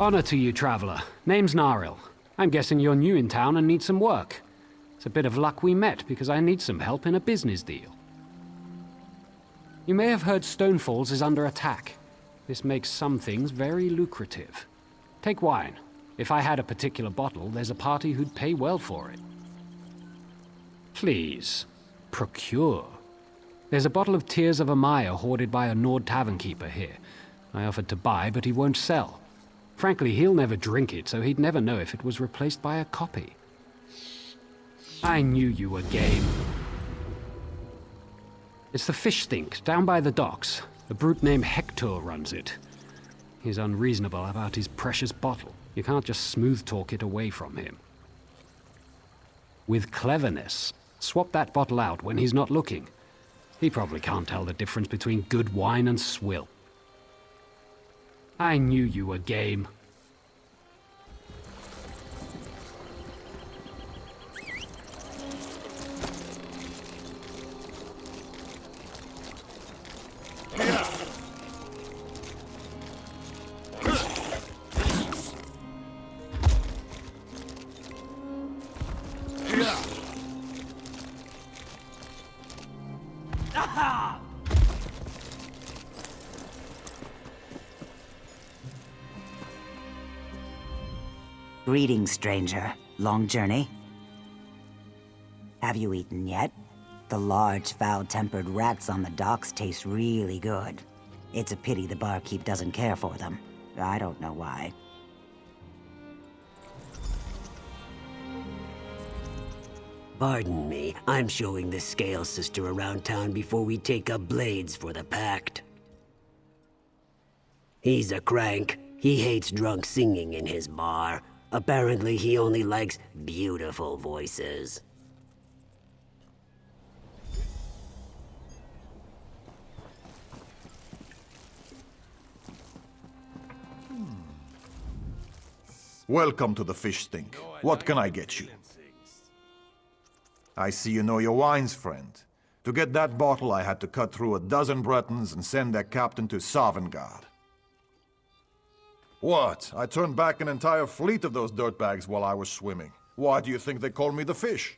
Honor to you, traveler. Name's Naril. I'm guessing you're new in town and need some work. It's a bit of luck we met, because I need some help in a business deal. You may have heard Stonefalls is under attack. This makes some things very lucrative. Take wine. If I had a particular bottle, there's a party who'd pay well for it. Please, procure. There's a bottle of Tears of Ahknara hoarded by a Nord tavern keeper here. I offered to buy, but he won't sell. Frankly, he'll never drink it, so he'd never know if it was replaced by a copy. I knew you were game. It's the fish stink, down by the docks. A brute named Hector runs it. He's unreasonable about his precious bottle. You can't just smooth talk it away from him. With cleverness, swap that bottle out when he's not looking. He probably can't tell the difference between good wine and swill. I knew you were game. Greetings, stranger. Long journey? Have you eaten yet? The large, foul-tempered rats on the docks taste really good. It's a pity the barkeep doesn't care for them. I don't know why. Pardon me, I'm showing the Scale Sister around town before we take up blades for the Pact. He's a crank. He hates drunk singing in his bar. Apparently, he only likes beautiful voices. Welcome to the Fish Stink. What can I get you? I see you know your wines, friend. To get that bottle, I had to cut through a dozen Bretons and send their captain to Sovngarde. What? I turned back an entire fleet of those dirtbags while I was swimming. Why do you think they call me the Fish?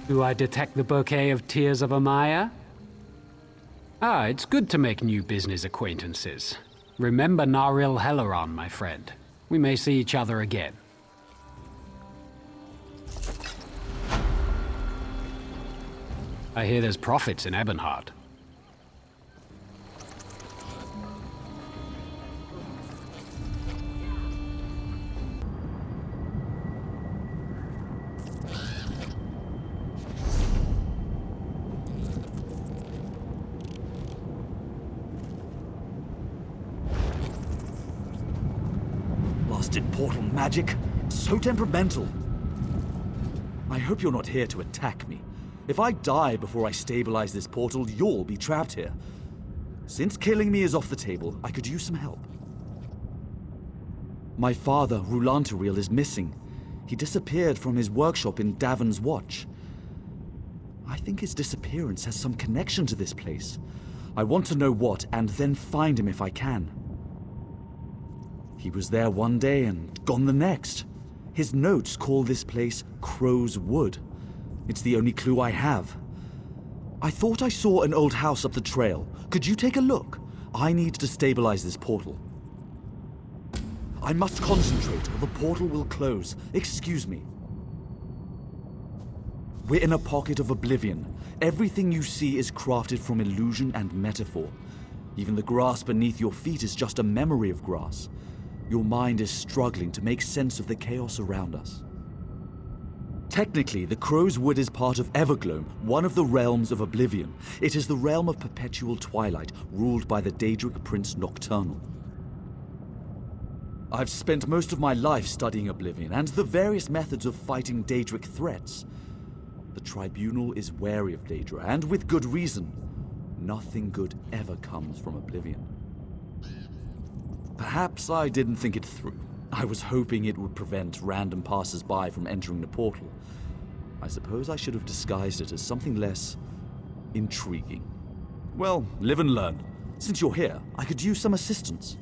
Do I detect the bouquet of Tears of Ahknara? Ah, it's good to make new business acquaintances. Remember Naril Helleron, my friend. We may see each other again. I hear there's profits in Ebonheart. Portal magic? So temperamental. I hope you're not here to attack me. If I die before I stabilize this portal, you'll be trapped here. Since killing me is off the table, I could use some help. My father, Rulantaril, is missing. He disappeared from his workshop in Davon's Watch. I think his disappearance has some connection to this place. I want to know what, and then find him if I can. He was there one day and gone the next. His notes call this place Crow's Wood. It's the only clue I have. I thought I saw an old house up the trail. Could you take a look? I need to stabilize this portal. I must concentrate or the portal will close. Excuse me. We're in a pocket of oblivion. Everything you see is crafted from illusion and metaphor. Even the grass beneath your feet is just a memory of grass. Your mind is struggling to make sense of the chaos around us. Technically, the Crow's Wood is part of Evergloam, one of the realms of Oblivion. It is the realm of perpetual twilight, ruled by the Daedric Prince Nocturnal. I've spent most of my life studying Oblivion and the various methods of fighting Daedric threats. The Tribunal is wary of Daedra, and with good reason. Nothing good ever comes from Oblivion. Perhaps I didn't think it through. I was hoping it would prevent random passers-by from entering the portal. I suppose I should have disguised it as something less intriguing. Well, live and learn. Since you're here, I could use some assistance.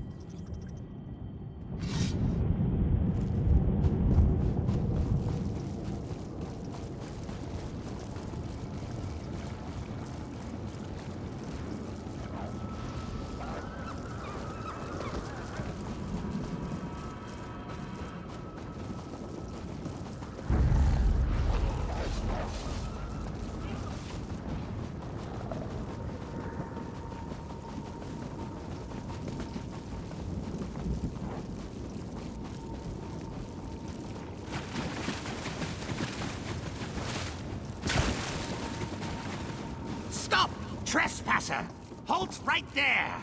Stop! Trespasser! Halt right there!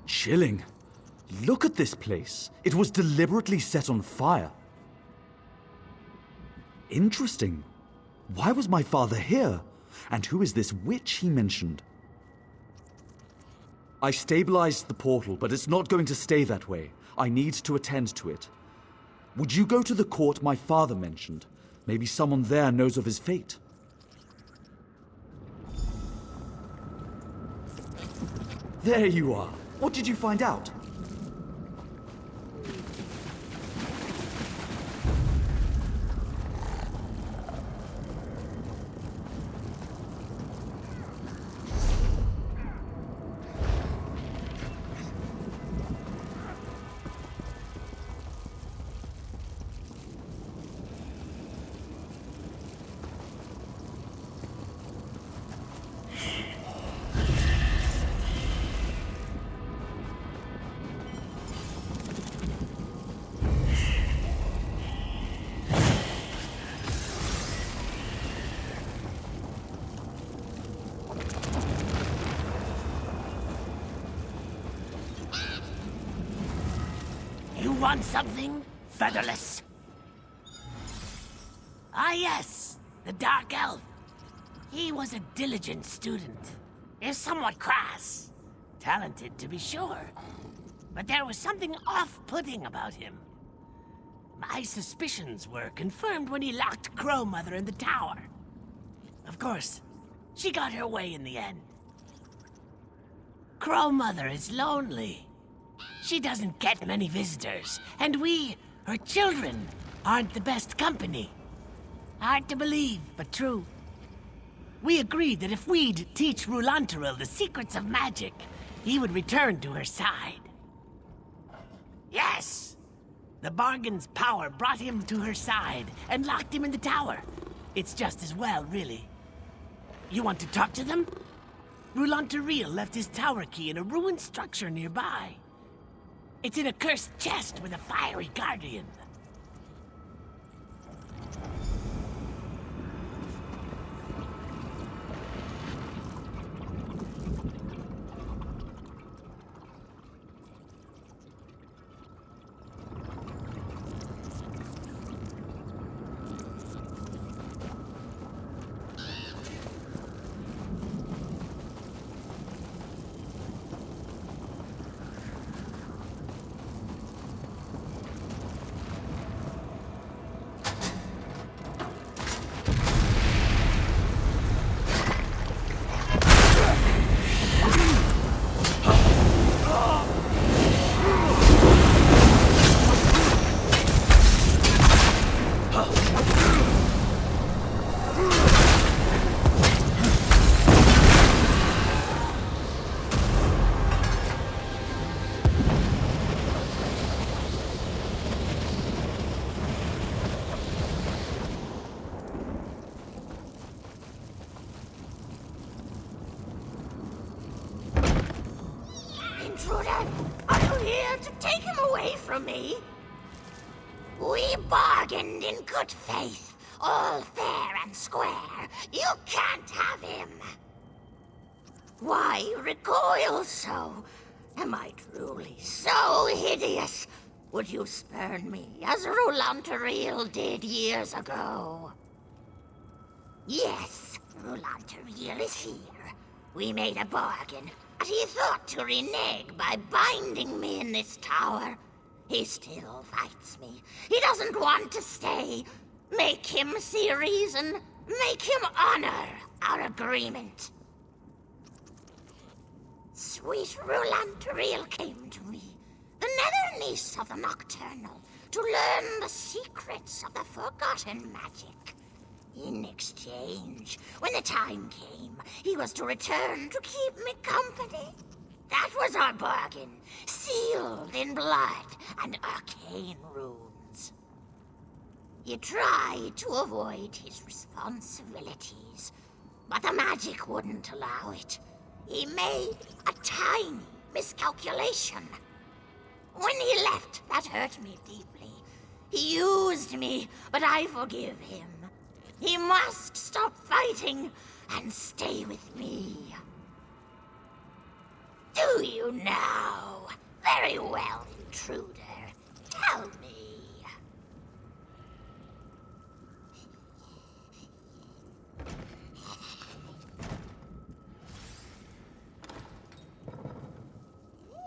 Chilling. Look at this place. It was deliberately set on fire. Interesting. Why was my father here? And who is this witch he mentioned? I stabilized the portal, but it's not going to stay that way. I need to attend to it. Would you go to the court my father mentioned? Maybe someone there knows of his fate. There you are. What did you find out? You want something, Featherless? Ah yes, the Dark Elf. He was a diligent student. Is somewhat crass. Talented, to be sure. But there was something off-putting about him. My suspicions were confirmed when he locked Crow Mother in the tower. Of course, she got her way in the end. Crow Mother is lonely. She doesn't get many visitors, and we, her children, aren't the best company. Hard to believe, but true. We agreed that if we'd teach Rulantaril the secrets of magic, he would return to her side. Yes! The bargain's power brought him to her side and locked him in the tower. It's just as well, really. You want to talk to them? Rulantaril left his tower key in a ruined structure nearby. It's in a cursed chest with a fiery guardian. here to take him away from me? We bargained in good faith, all fair and square. You can't have him. Why recoil so? Am I truly so hideous? Would you spurn me as Roulanteril did years ago? Yes, Roulanteril is here. We made a bargain, but he thought to renege by binding me in this tower. He still fights me. He doesn't want to stay. Make him see reason. Make him honor our agreement. Sweet Roulanteril came to me, the nether niece of the Nocturnal, to learn the secrets of the forgotten magic. In exchange, when the time came, he was to return to keep me company. That was our bargain, sealed in blood and arcane runes. He tried to avoid his responsibilities, but the magic wouldn't allow it. He made a tiny miscalculation. When he left, that hurt me deeply. He used me, but I forgive him. He must stop fighting and stay with me. Do you now? Very well, intruder. Tell me.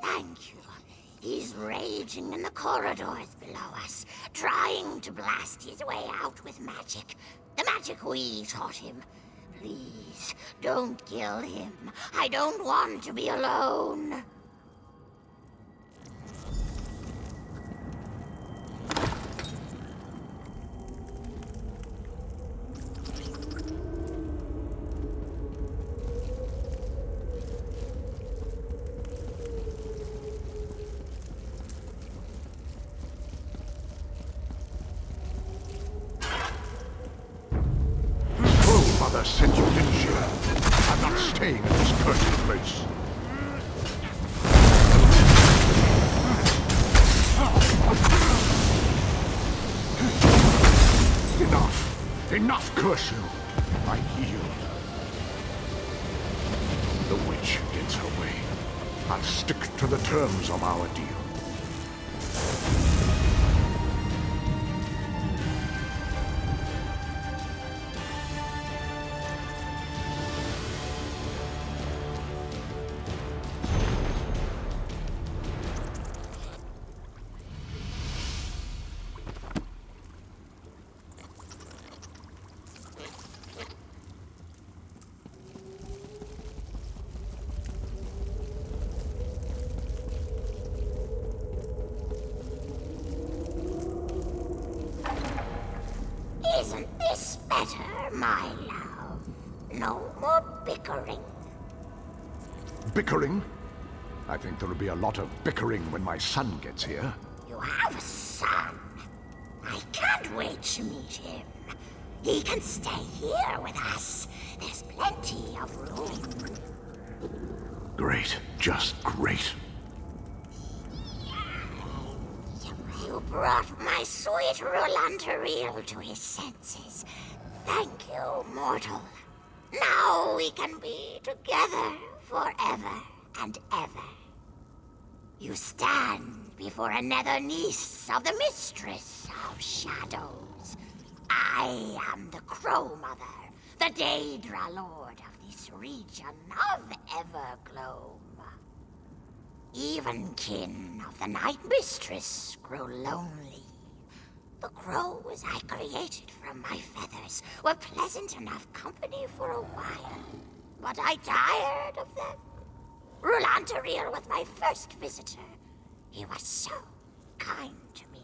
Thank you. He's raging in the corridors below us, trying to blast his way out with magic. The magic we taught him. Please, don't kill him. I don't want to be alone. Mother sent you, didn't she? I'm not staying in this cursed place. Enough! Enough, curse you! I yield. The witch gets her way. I'll stick to the terms of our deal. Isn't this better, my love? No more bickering. Bickering? I think there'll be a lot of bickering when my son gets here. You have a son. I can't wait to meet him. He can stay here with us. There's plenty of room. Great. Just great. You brought my sweet Roulanteril to his senses. Thank you, mortal. Now we can be together forever and ever. You stand before a nether niece of the Mistress of Shadows. I am the Crow Mother, the Daedra Lord of this region of Evergloam. Even kin of the Night Mistress grow lonely. The crows I created from my feathers were pleasant enough company for a while, but I tired of them. Roulanteril was my first visitor. He was so kind to me.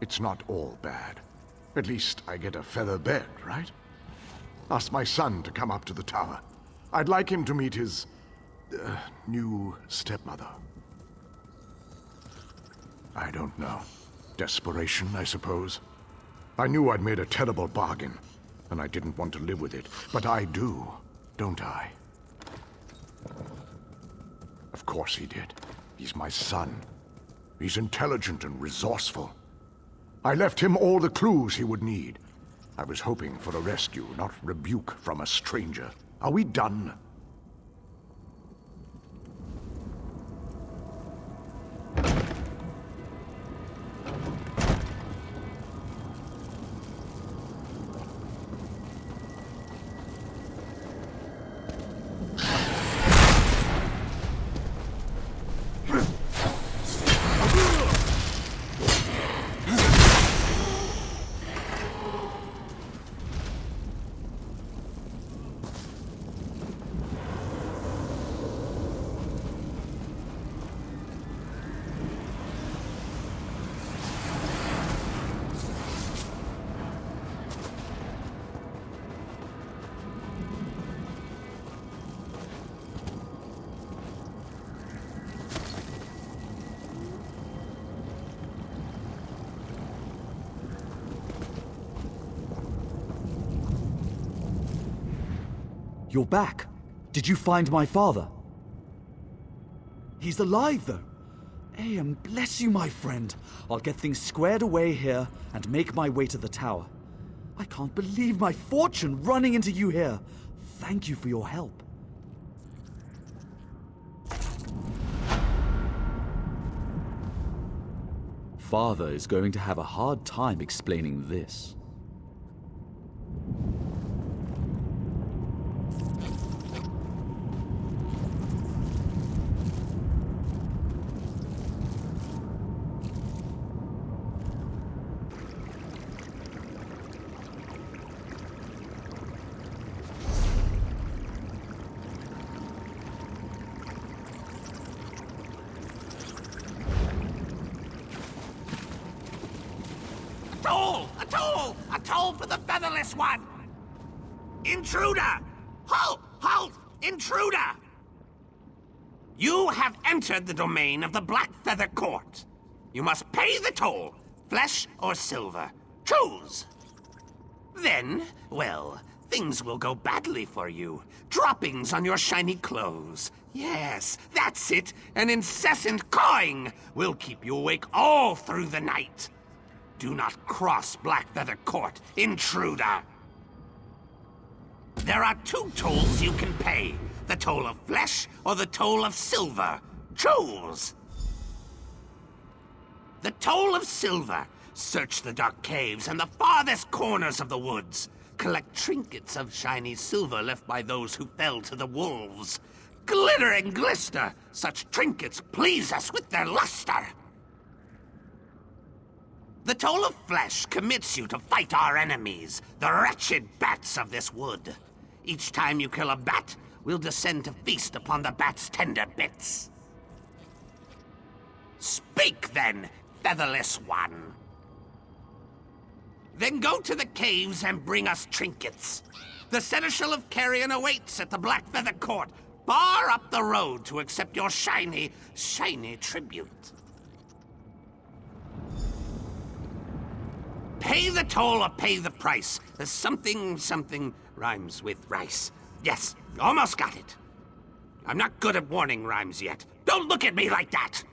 It's not all bad. At least I get a feather bed, right? Ask my son to come up to the tower. I'd like him to meet his new stepmother. I don't know. Desperation, I suppose. I knew I'd made a terrible bargain, and I didn't want to live with it. But I do, don't I? course he did. He's my son. He's intelligent and resourceful. I left him all the clues he would need. I was hoping for a rescue, not rebuke from a stranger. Are we done? You're back. Did you find my father? He's alive, though. And bless you, my friend. I'll get things squared away here and make my way to the tower. I can't believe my fortune running into you here. Thank you for your help. Father is going to have a hard time explaining this. A toll for the featherless one! Intruder! Halt! Halt! Intruder! You have entered the domain of the Black Feather Court. You must pay the toll, flesh or silver. Choose! Then, well, things will go badly for you. Droppings on your shiny clothes. Yes, that's it. An incessant cawing will keep you awake all through the night. Do not cross Blackfeather Court, intruder! There are 2 tolls you can pay. The toll of flesh or the toll of silver. Choose! The toll of silver. Search the dark caves and the farthest corners of the woods. Collect trinkets of shiny silver left by those who fell to the wolves. Glitter and glister. Such trinkets please us with their luster. The toll of flesh commits you to fight our enemies, the wretched bats of this wood. Each time you kill a bat, we'll descend to feast upon the bat's tender bits. Speak then, featherless one. Then go to the caves and bring us trinkets. The Seneschal of Carrion awaits at the Blackfeather Court, far up the road to accept your shiny, shiny tribute. Pay the toll or pay the price. There's something rhymes with rice. Yes, almost got it. I'm not good at warning rhymes yet. Don't look at me like that!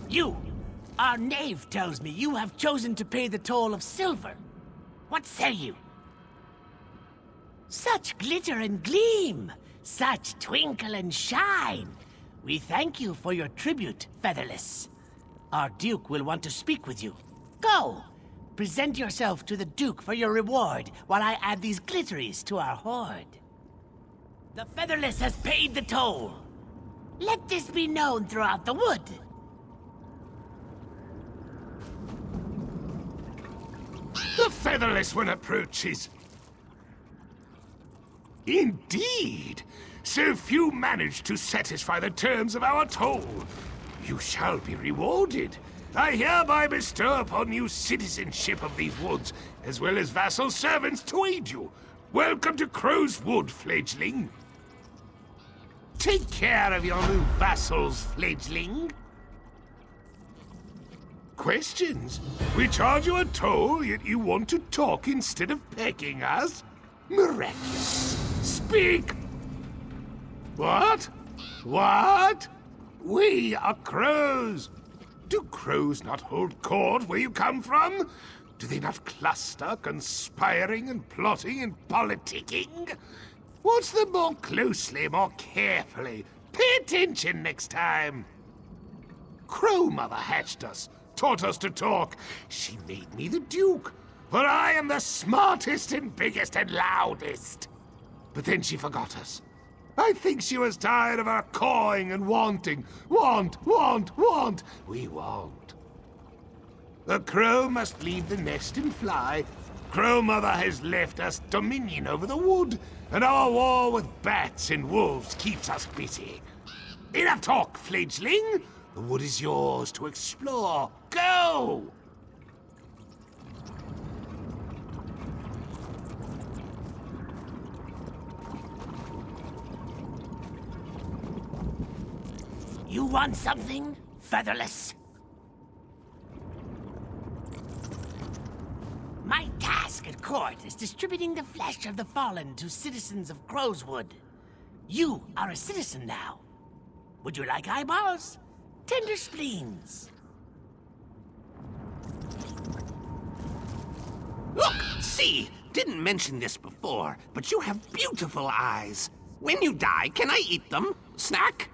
You! Our knave tells me you have chosen to pay the toll of silver. What say you? Such glitter and gleam! Such twinkle and shine! We thank you for your tribute, Featherless. Our Duke will want to speak with you. Go! Present yourself to the Duke for your reward while I add these glitteries to our hoard. The Featherless has paid the toll. Let this be known throughout the wood. The Featherless one approaches. Indeed! So few manage to satisfy the terms of our toll. You shall be rewarded. I hereby bestow upon you citizenship of these woods, as well as vassal servants to aid you. Welcome to Crow's Wood, fledgling. Take care of your new vassals, fledgling. Questions? We charge you a toll, yet you want to talk instead of pecking us? Miraculous. Speak! What? What? We are crows. Do crows not hold court where you come from? Do they not cluster, conspiring and plotting and politicking? Watch them more closely, more carefully. Pay attention next time. Crow Mother hatched us, taught us to talk. She made me the Duke, for I am the smartest and biggest and loudest. But then she forgot us. I think she was tired of our cawing and wanting. Want. We want. The crow must leave the nest and fly. Crow Mother has left us dominion over the wood, and our war with bats and wolves keeps us busy. Enough talk, fledgling. The wood is yours to explore. Go! You want something, Featherless? My task at court is distributing the flesh of the fallen to citizens of Crowswood. You are a citizen now. Would you like eyeballs? Tender spleens? Look! See! Didn't mention this before, but you have beautiful eyes. When you die, can I eat them? Snack?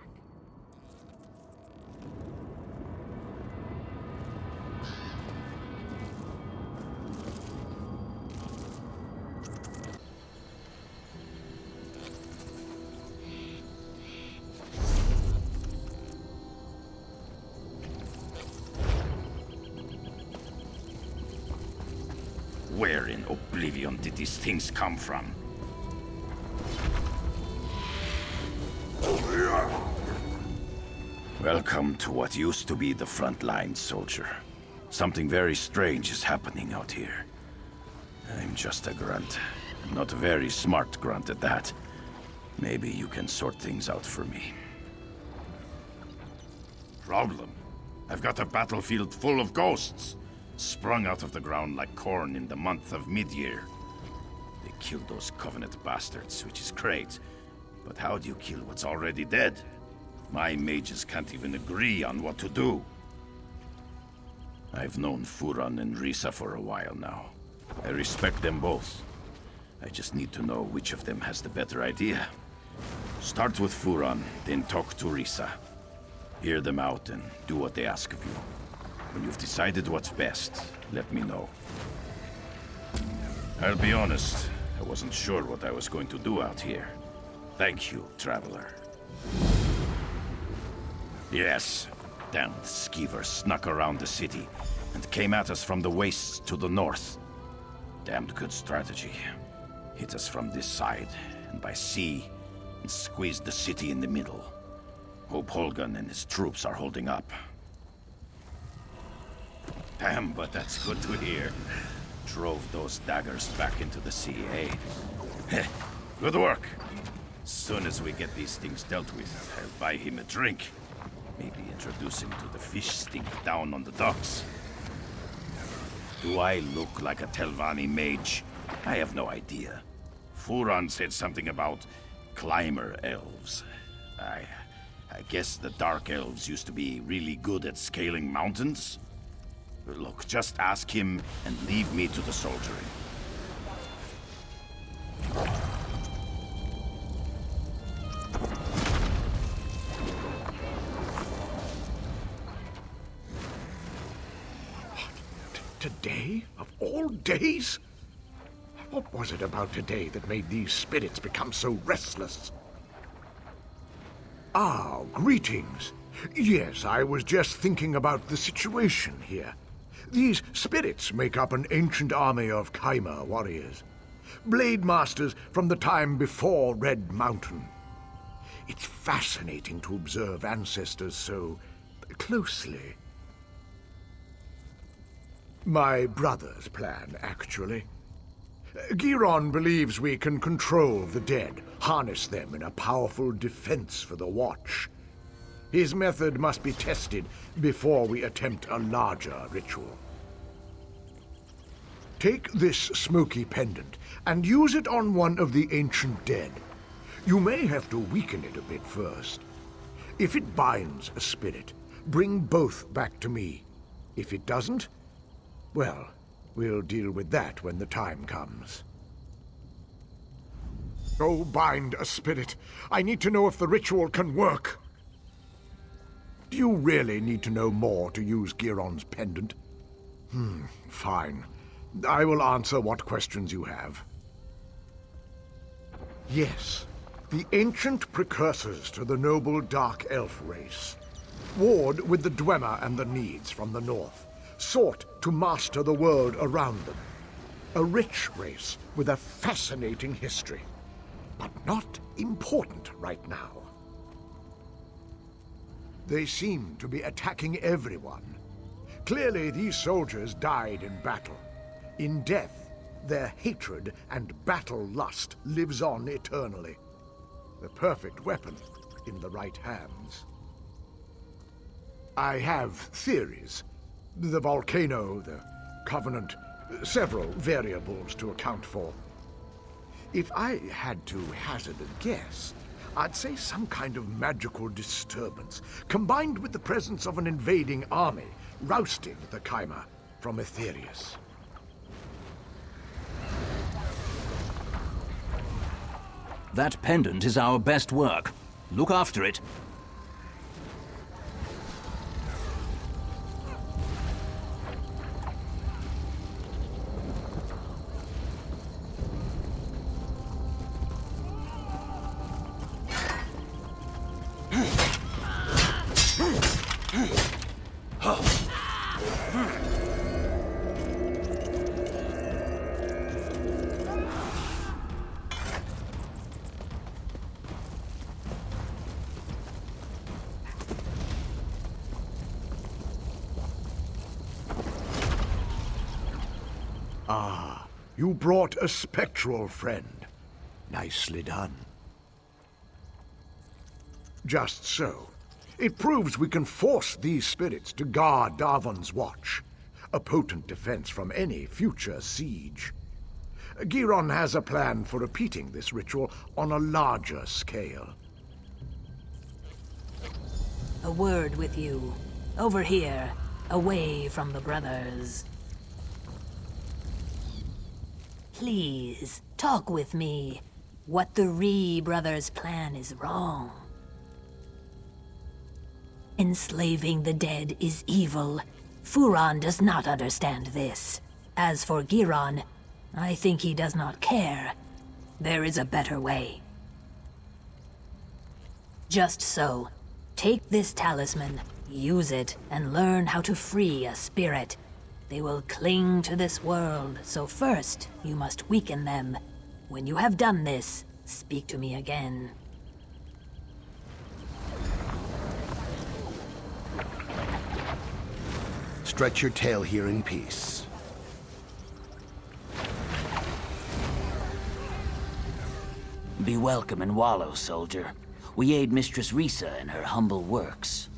Where in oblivion did these things come from? Welcome to what used to be the front line, soldier. Something very strange is happening out here. I'm just a grunt. Not a very smart grunt at that. Maybe you can sort things out for me. Problem? I've got a battlefield full of ghosts. Sprung out of the ground like corn in the month of mid-year. They killed those Covenant bastards, which is great. But how do you kill what's already dead? My mages can't even agree on what to do. I've known Furan and Risa for a while now. I respect them both. I just need to know which of them has the better idea. Start with Furan, then talk to Risa. Hear them out and do what they ask of you. When you've decided what's best, let me know. I'll be honest, I wasn't sure what I was going to do out here. Thank you, Traveler. Yes, damned skeever snuck around the city and came at us from the wastes to the north. Damned good strategy. Hit us from this side and by sea and squeezed the city in the middle. Hope Holgan and his troops are holding up. Damn, but that's good to hear. Drove those daggers back into the sea, eh? Good work. As soon as we get these things dealt with, I'll buy him a drink. Maybe introduce him to the fish stink down on the docks. Do I look like a Telvanni mage? I have no idea. Furan said something about climber elves. I guess the dark elves used to be really good at scaling mountains. Look, just ask him and leave me to the soldiering. Today? Of all days? What was it about today that made these spirits become so restless? Ah, greetings. Yes, I was just thinking about the situation here. These spirits make up an ancient army of Khyma warriors. Blade masters from the time before Red Mountain. It's fascinating to observe ancestors so closely. My brother's plan, actually. Giron believes we can control the dead, harness them in a powerful defense for the Watch. His method must be tested before we attempt a larger ritual. Take this smoky pendant and use it on one of the ancient dead. You may have to weaken it a bit first. If it binds a spirit, bring both back to me. If it doesn't, well, we'll deal with that when the time comes. Go bind a spirit. I need to know if the ritual can work. Do you really need to know more to use Giron's pendant? Fine. I will answer what questions you have. Yes, the ancient precursors to the noble Dark Elf race. Warred with the Dwemer and the Needs from the north, sought to master the world around them. A rich race with a fascinating history, but not important right now. They seem to be attacking everyone. Clearly, these soldiers died in battle. In death, their hatred and battle lust lives on eternally. The perfect weapon in the right hands. I have theories. The volcano, the Covenant, several variables to account for. If I had to hazard a guess, I'd say some kind of magical disturbance, combined with the presence of an invading army, rousted the Khyma from Aetherius. That pendant is our best work. Look after it. Ah, you brought a spectral friend. Nicely done. Just so. It proves we can force these spirits to guard Darvan's watch, a potent defense from any future siege. Giron has a plan for repeating this ritual on a larger scale. A word with you. Over here, away from the brothers. Please, talk with me. What the Ree brothers plan is wrong. Enslaving the dead is evil. Furon does not understand this. As for Giron, I think he does not care. There is a better way. Just so. Take this talisman, use it, and learn how to free a spirit. They will cling to this world, so first, you must weaken them. When you have done this, speak to me again. Stretch your tail here in peace. Be welcome and wallow, soldier. We aid Mistress Risa in her humble works.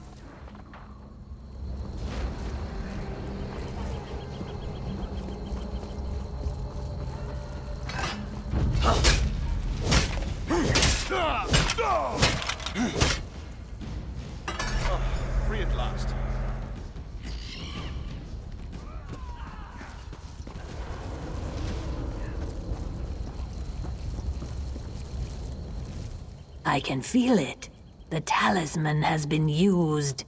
Free at last. I can feel it. The talisman has been used.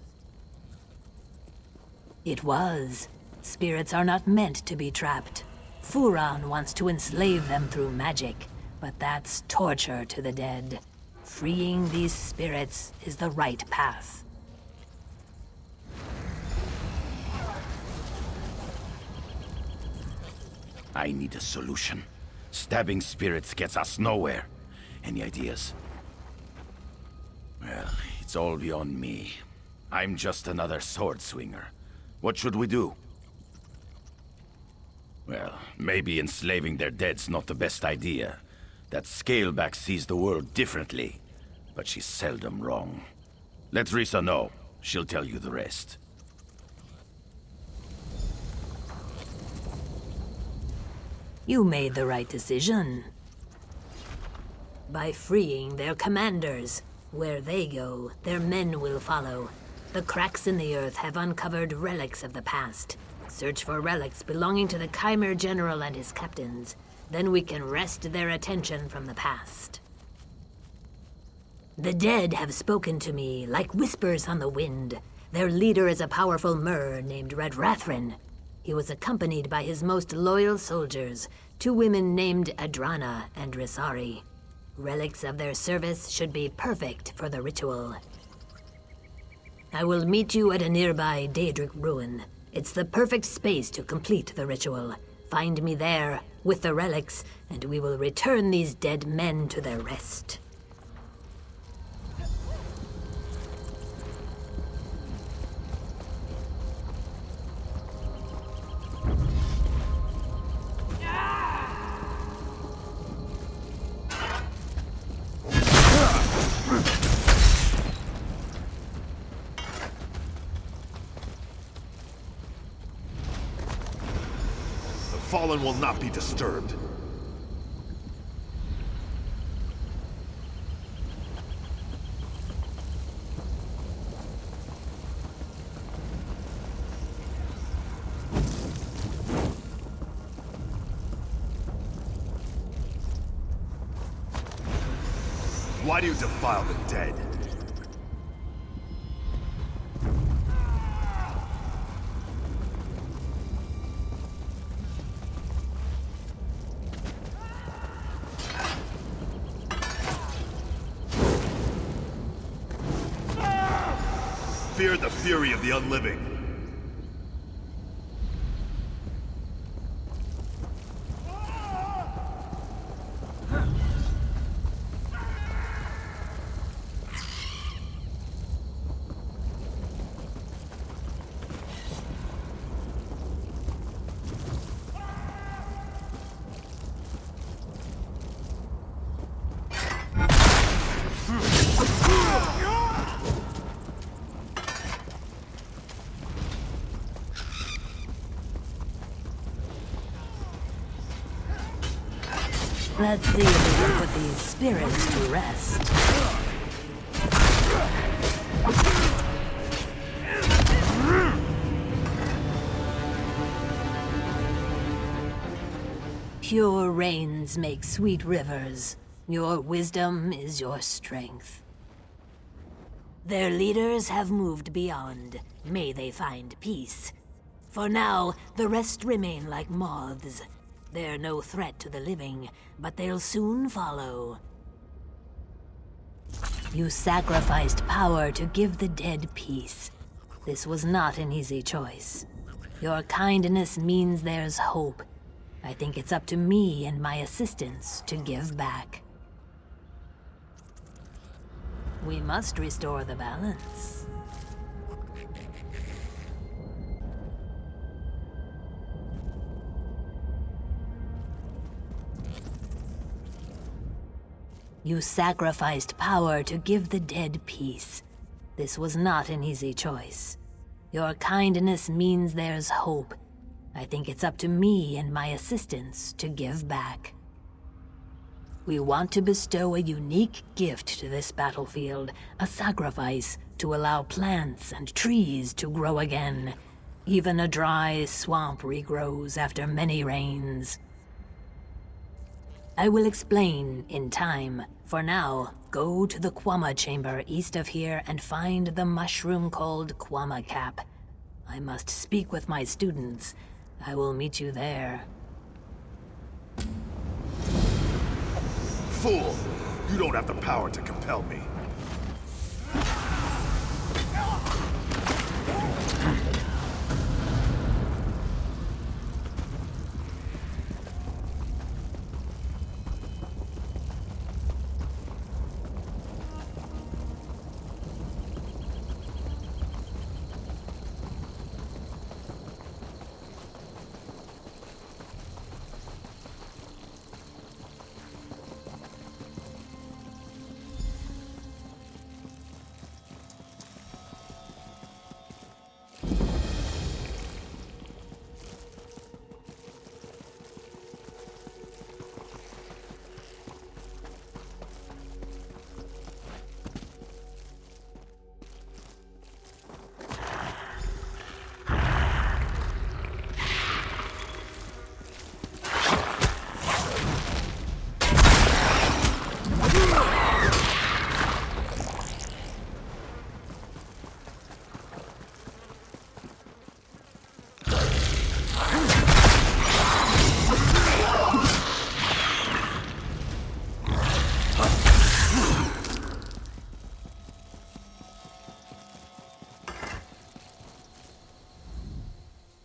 It was. Spirits are not meant to be trapped. Furon wants to enslave them through magic, but that's torture to the dead. Freeing these spirits is the right path. I need a solution. Stabbing spirits gets us nowhere. Any ideas? Well, it's all beyond me. I'm just another sword swinger. What should we do? Well, maybe enslaving their dead's not the best idea. That Scaleback sees the world differently, but she's seldom wrong. Let Risa know. She'll tell you the rest. You made the right decision. By freeing their commanders. Where they go, their men will follow. The cracks in the earth have uncovered relics of the past. Search for relics belonging to the Chimera General and his captains. Then we can wrest their attention from the past. The dead have spoken to me like whispers on the wind. Their leader is a powerful Mer named Red Rathrin. He was accompanied by his most loyal soldiers, 2 women named Adrana and Risari. Relics of their service should be perfect for the ritual. I will meet you at a nearby Daedric ruin. It's the perfect space to complete the ritual. Find me there, with the relics, and we will return these dead men to their rest. Fallen will not be disturbed. Why do you defile the dead? Fear the fury of the unliving. Let's see if we can put these spirits to rest. Pure rains make sweet rivers. Your wisdom is your strength. Their leaders have moved beyond. May they find peace. For now, the rest remain like moths. They're no threat to the living, but they'll soon follow. You sacrificed power to give the dead peace. This was not an easy choice. Your kindness means there's hope. I think it's up to me and my assistants to give back. We must restore the balance. You sacrificed power to give the dead peace. This was not an easy choice. Your kindness means there's hope. I think it's up to me and my assistants to give back. We want to bestow a unique gift to this battlefield, a sacrifice to allow plants and trees to grow again. Even a dry swamp regrows after many rains. I will explain in time. For now, go to the Quama chamber east of here and find the mushroom called Quama Cap. I must speak with my students. I will meet you there. Fool! You don't have the power to compel me.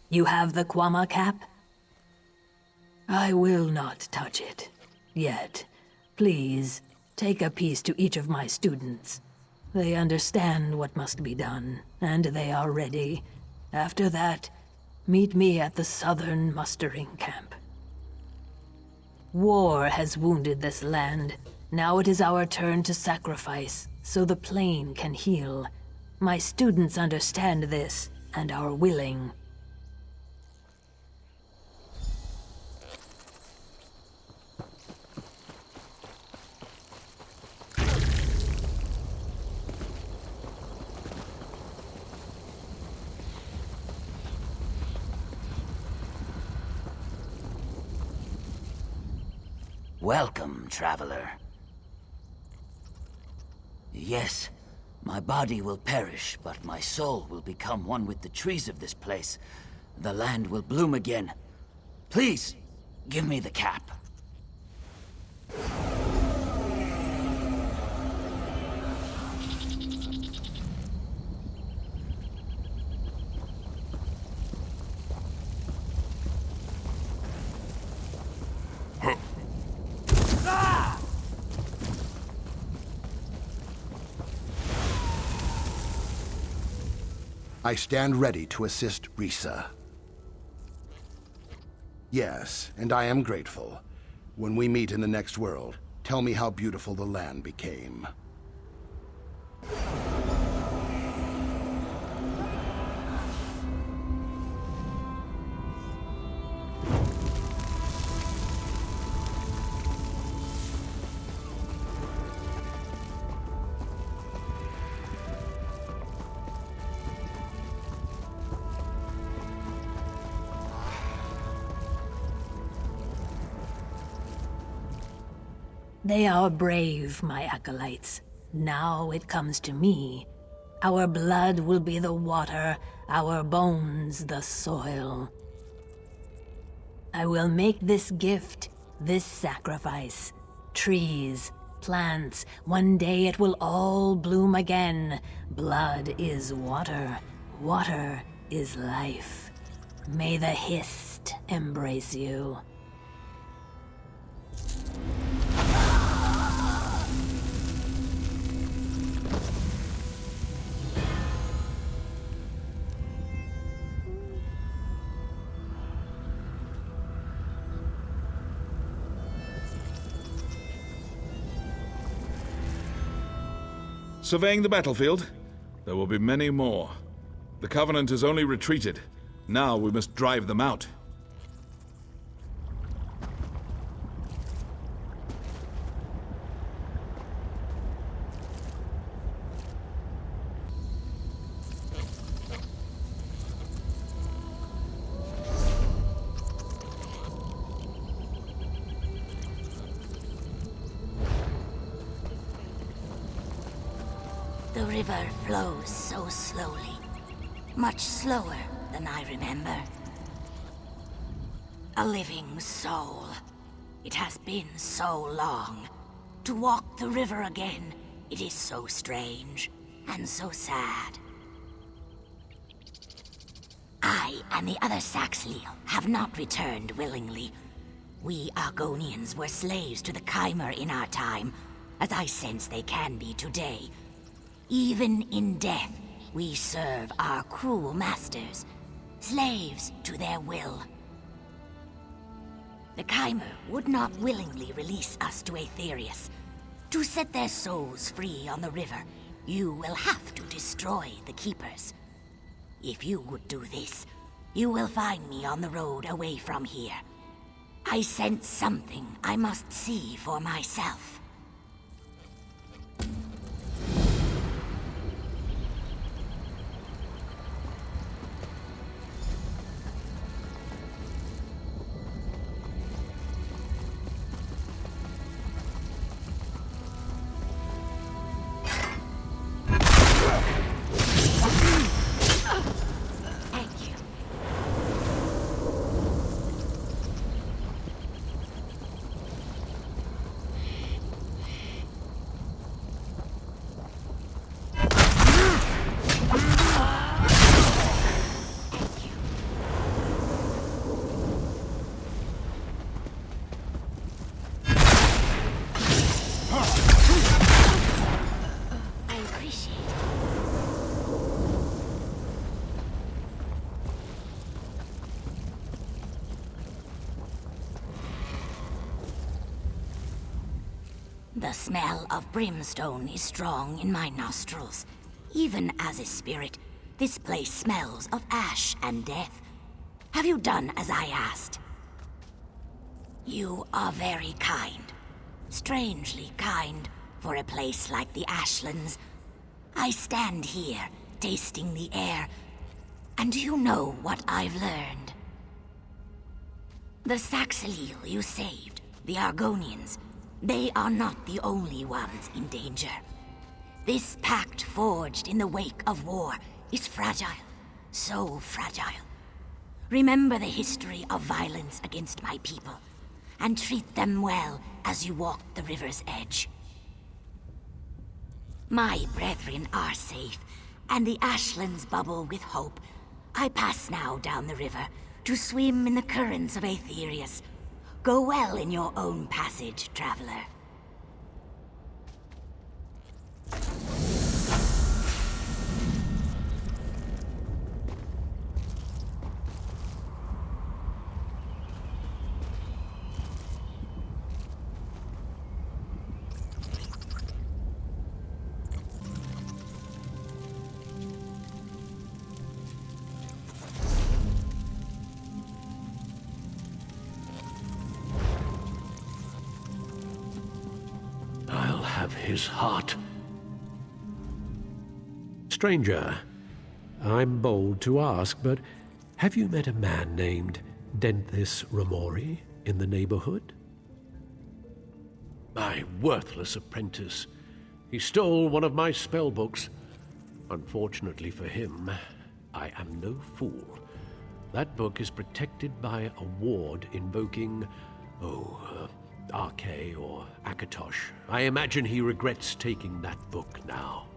You have the Quama Cap? I will not touch it. Yet. Please, take a piece to each of my students. They understand what must be done, and they are ready. After that, meet me at the southern mustering camp. War has wounded this land. Now it is our turn to sacrifice, so the plain can heal. My students understand this, and are willing. Welcome, traveler. Yes, my body will perish, but my soul will become one with the trees of this place. The land will bloom again. Please, give me the cap. I stand ready to assist Risa. Yes, and I am grateful. When we meet in the next world, tell me how beautiful the land became. They are brave, my acolytes. Now it comes to me. Our blood will be the water, our bones the soil. I will make this gift, this sacrifice. Trees, plants, one day it will all bloom again. Blood is water, water is life. May the Hist embrace you. Surveying the battlefield, there will be many more. The Covenant has only retreated. Now we must drive them out. The river flows so slowly, much slower than I remember. A living soul. It has been so long. To walk the river again, it is so strange and so sad. I and the other Saxhleel have not returned willingly. We Argonians were slaves to the Chimer in our time, as I sense they can be today. Even in death, we serve our cruel masters, slaves to their will. The Chimer would not willingly release us to Aetherius. To set their souls free on the river, you will have to destroy the Keepers. If you would do this, you will find me on the road away from here. I sense something I must see for myself. The smell of brimstone is strong in my nostrils. Even as a spirit, this place smells of ash and death. Have you done as I asked? You are very kind. Strangely kind for a place like the Ashlands. I stand here, tasting the air, and do you know what I've learned? The Saxhleel you saved, the Argonians, they are not the only ones in danger. This pact forged in the wake of war is fragile, so fragile. Remember the history of violence against my people, and treat them well as you walk the river's edge. My brethren are safe, and the Ashlands bubble with hope. I pass now down the river to swim in the currents of Aetherius. Go well in your own passage, traveler. His heart. Stranger, I'm bold to ask, but have you met a man named Denthis Ramori in the neighborhood? My worthless apprentice. He stole one of my spellbooks. Unfortunately for him, I am no fool. That book is protected by a ward invoking, Arche or Akatosh. I imagine he regrets taking that book now.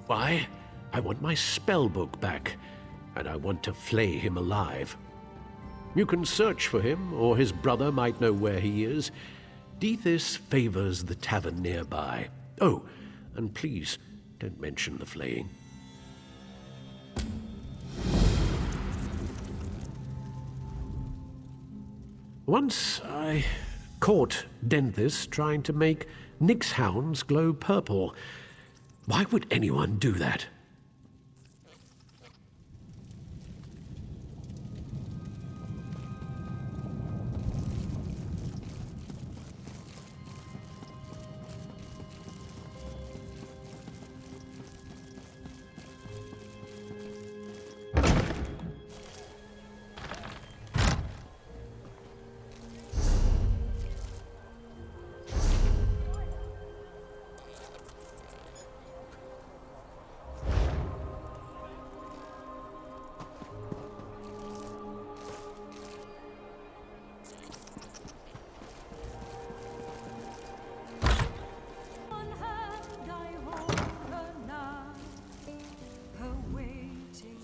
Why? I want my spellbook back, and I want to flay him alive. You can search for him, or his brother might know where he is. Dethys favors the tavern nearby. Oh, and please, don't mention the flaying. Once I caught Dethys trying to make Nyx hounds glow purple. Why would anyone do that?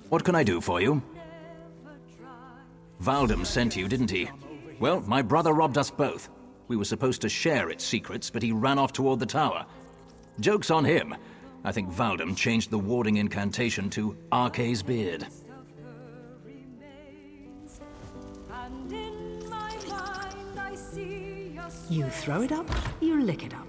What can I do for you? Valdem sent you, didn't he? Well, my brother robbed us both. We were supposed to share its secrets, but he ran off toward the tower. Joke's on him. I think Valdem changed the warding incantation to Arche's beard. You throw it up, you lick it up.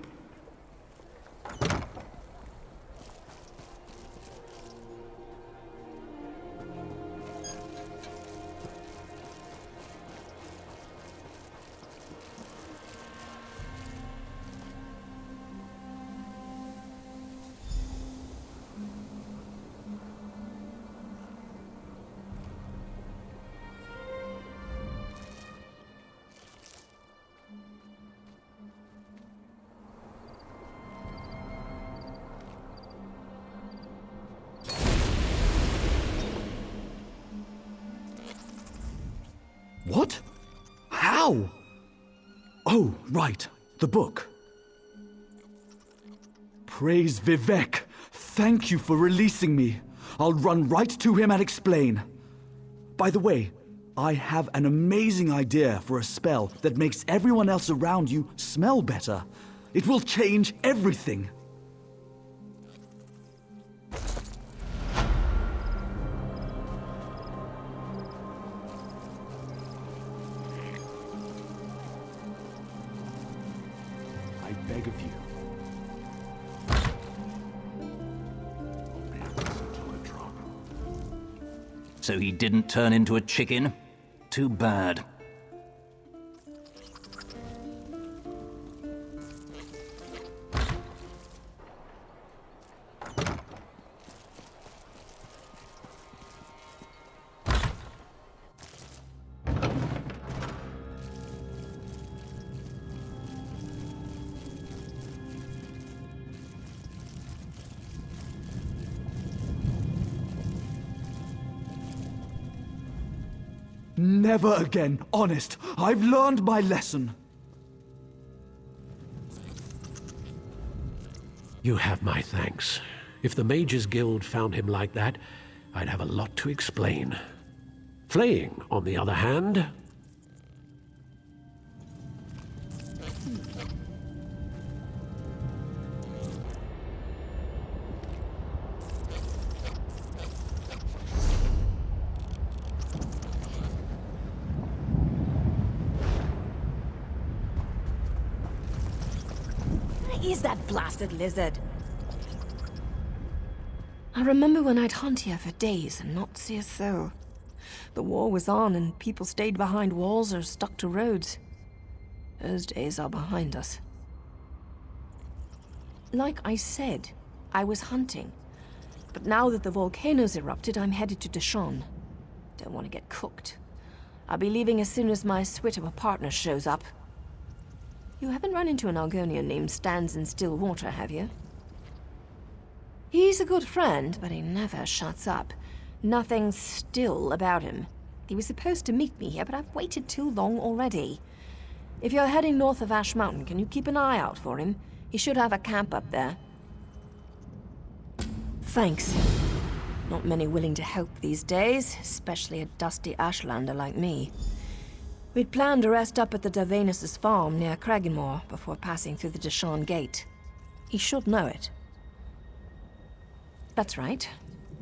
What? How? Oh, right. The book. Praise Vivek. Thank you for releasing me. I'll run right to him and explain. By the way, I have an amazing idea for a spell that makes everyone else around you smell better. It will change everything. So he didn't turn into a chicken? Too bad. Never again, honest. I've learned my lesson. You have my thanks. If the Mages Guild found him like that, I'd have a lot to explain. Flaying, on the other hand... Is that blasted lizard? I remember when I'd hunt here for days and not see a soul. The war was on and people stayed behind walls or stuck to roads. Those days are behind us. Like I said, I was hunting. But now that the volcano's erupted, I'm headed to Dashon. Don't want to get cooked. I'll be leaving as soon as my suite of a partner shows up. You haven't run into an Argonian named Stands in Stillwater, have you? He's a good friend, but he never shuts up. Nothing's still about him. He was supposed to meet me here, but I've waited too long already. If you're heading north of Ash Mountain, can you keep an eye out for him? He should have a camp up there. Thanks. Not many willing to help these days, especially a dusty Ashlander like me. We'd planned to rest up at the Davanus' farm near Cragganmore before passing through the Deshawn Gate. He should know it. That's right.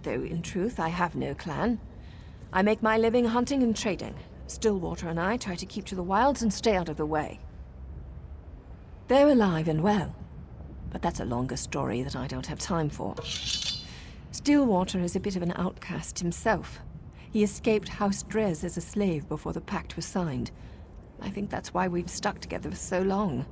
Though, in truth, I have no clan. I make my living hunting and trading. Stillwater and I try to keep to the wilds and stay out of the way. They're alive and well, but that's a longer story that I don't have time for. Stillwater is a bit of an outcast himself. He escaped House Dres as a slave before the pact was signed. I think that's why we've stuck together for so long.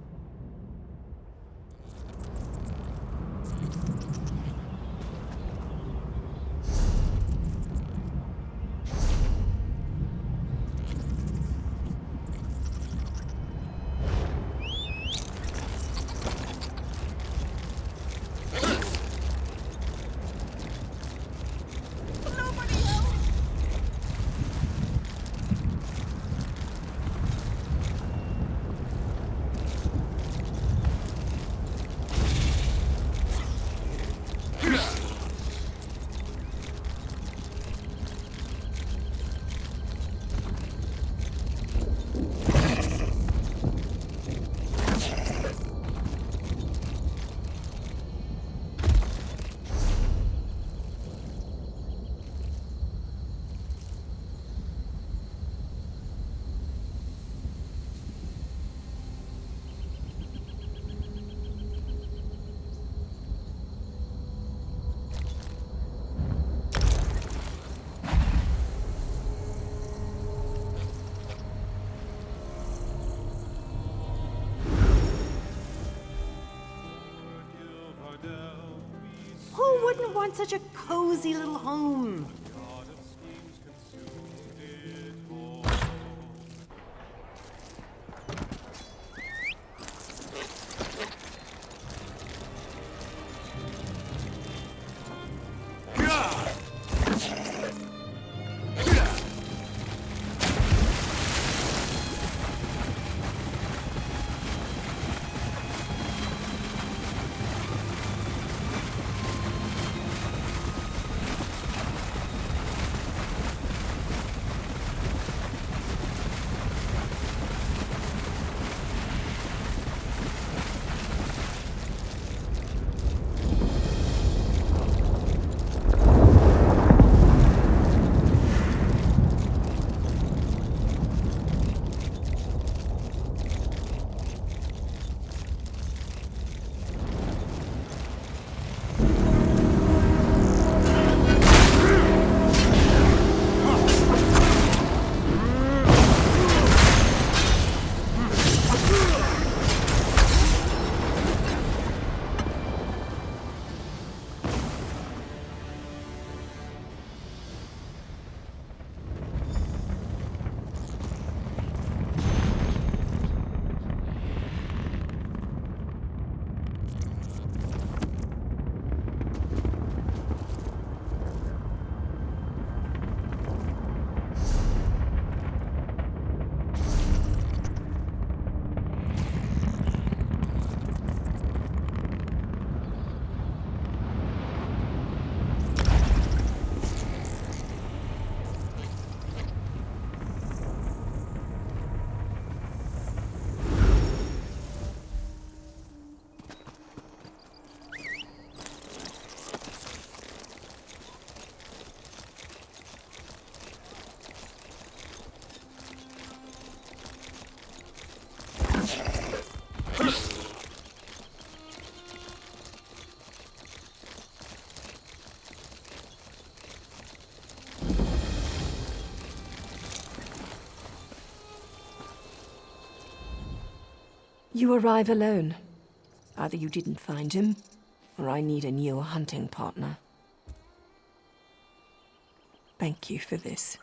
Wouldn't want such a cozy little home. You arrive alone. Either you didn't find him, or I need a new hunting partner. Thank you for this.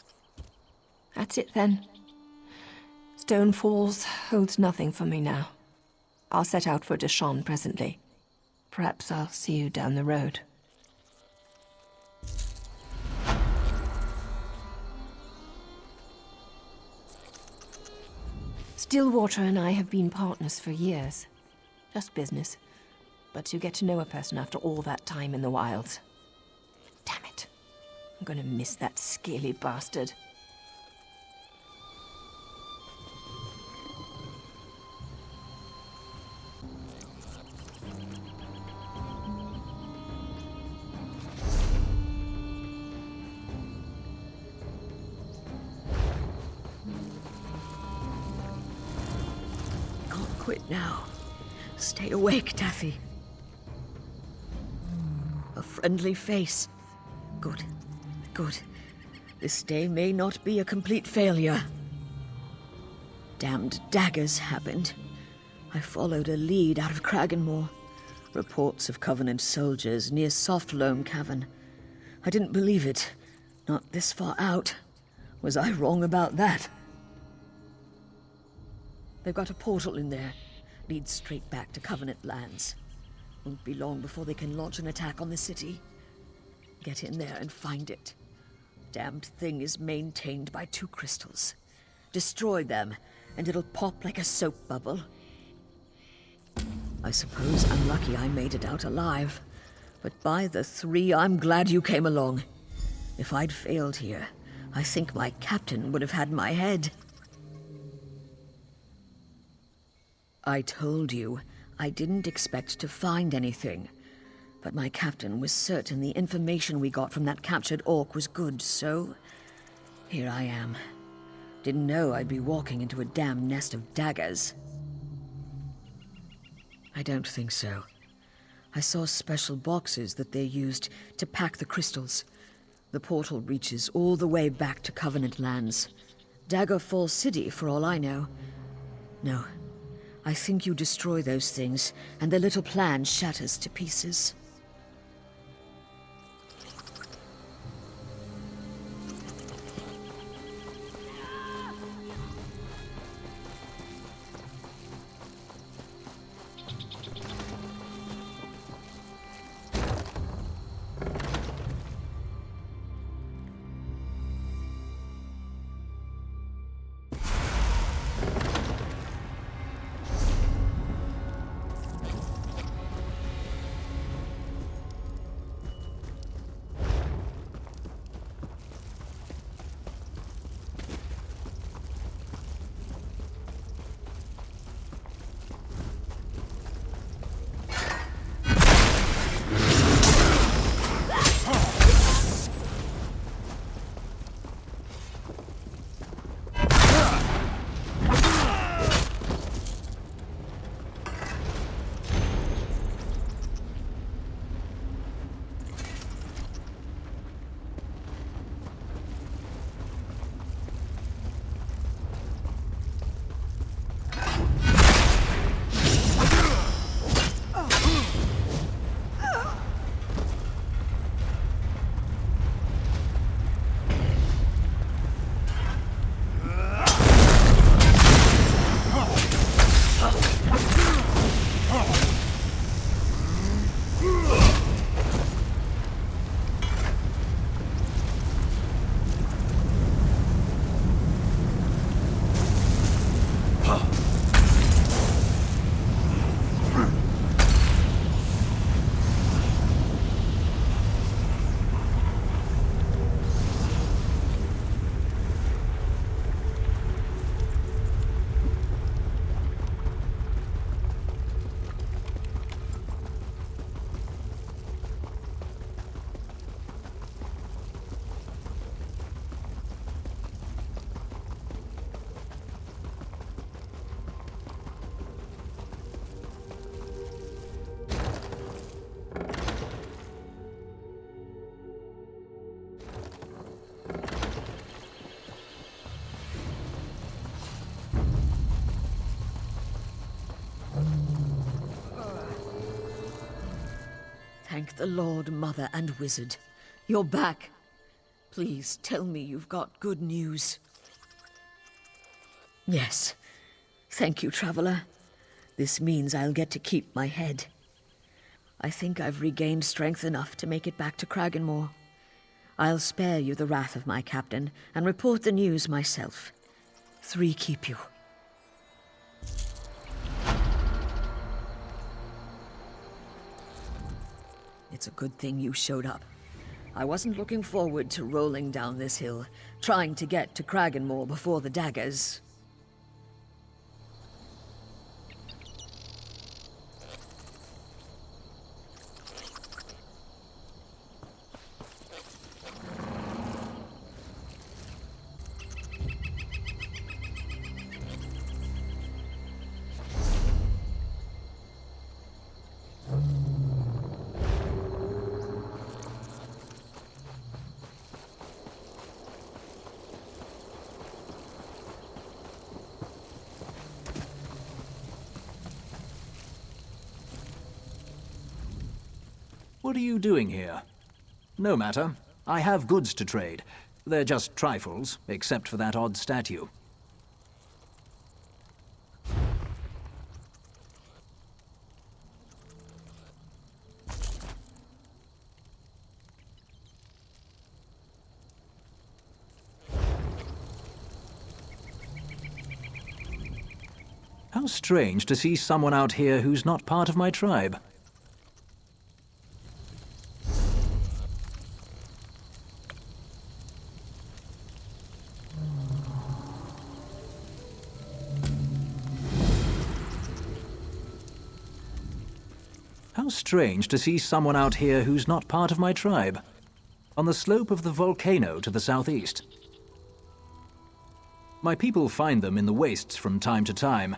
That's it then. Stonefalls holds nothing for me now. I'll set out for Deshawn presently. Perhaps I'll see you down the road. Stillwater and I have been partners for years. Just business. But you get to know a person after all that time in the wilds. Damn it. I'm gonna miss that scaly bastard. Can't quit now. Stay awake, Taffy. A friendly face. Good. Good. This day may not be a complete failure. Damned daggers happened. I followed a lead out of Kraganmore. Reports of Covenant soldiers near Soft Loam Cavern. I didn't believe it. Not this far out. Was I wrong about that? They've got a portal in there. Leads straight back to Covenant lands. Won't be long before they can launch an attack on the city. Get in there and find it. Damned thing is maintained by 2 crystals. Destroy them, and it'll pop like a soap bubble. I suppose I'm lucky I made it out alive. But by the 3, I'm glad you came along. If I'd failed here, I think my captain would have had my head. I told you, I didn't expect to find anything. But my captain was certain the information we got from that captured orc was good, so here I am. Didn't know I'd be walking into a damn nest of daggers. I don't think so. I saw special boxes that they used to pack the crystals. The portal reaches all the way back to Covenant lands. Daggerfall City, for all I know. No, I think you destroy those things, and their little plan shatters to pieces. Thank the Lord, Mother and Wizard. You're back. Please tell me you've got good news. Yes. Thank you, Traveler. This means I'll get to keep my head. I think I've regained strength enough to make it back to Kraganmore. I'll spare you the wrath of my captain and report the news myself. 3 keep you. It's a good thing you showed up. I wasn't looking forward to rolling down this hill, trying to get to Kraganmore before the daggers. What are you doing here? No matter. I have goods to trade. They're just trifles, except for that odd statue. How strange to see someone out here who's not part of my tribe. How strange to see someone out here who's not part of my tribe. On the slope of the volcano to the southeast. My people find them in the wastes from time to time.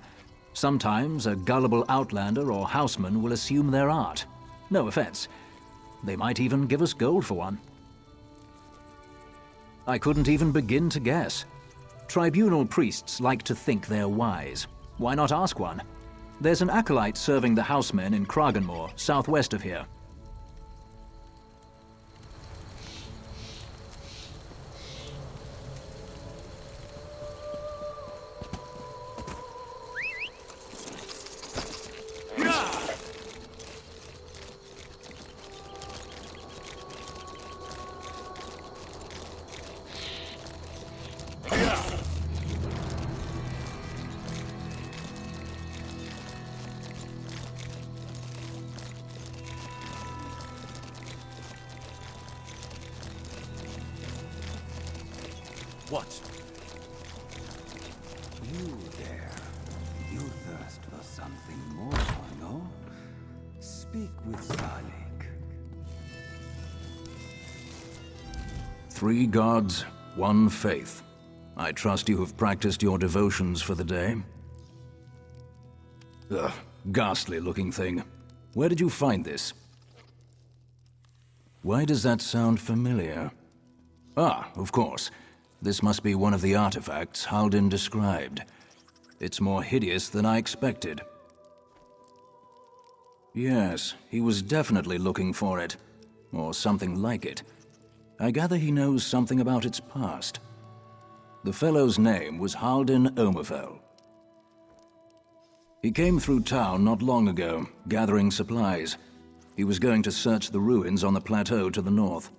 Sometimes a gullible outlander or houseman will assume their art. No offense. They might even give us gold for one. I couldn't even begin to guess. Tribunal priests like to think they're wise. Why not ask one? There's an acolyte serving the housemen in Kraganmore, southwest of here. What? You there. You thirst for something more, no? Speak with Salik. 3 gods, 1 faith. I trust you have practiced your devotions for the day. Ugh, ghastly looking thing. Where did you find this? Why does that sound familiar? Ah, of course. This must be one of the artifacts Haldin described. It's more hideous than I expected. Yes, he was definitely looking for it. Or something like it. I gather he knows something about its past. The fellow's name was Haldin Omerfell. He came through town not long ago, gathering supplies. He was going to search the ruins on the plateau to the north.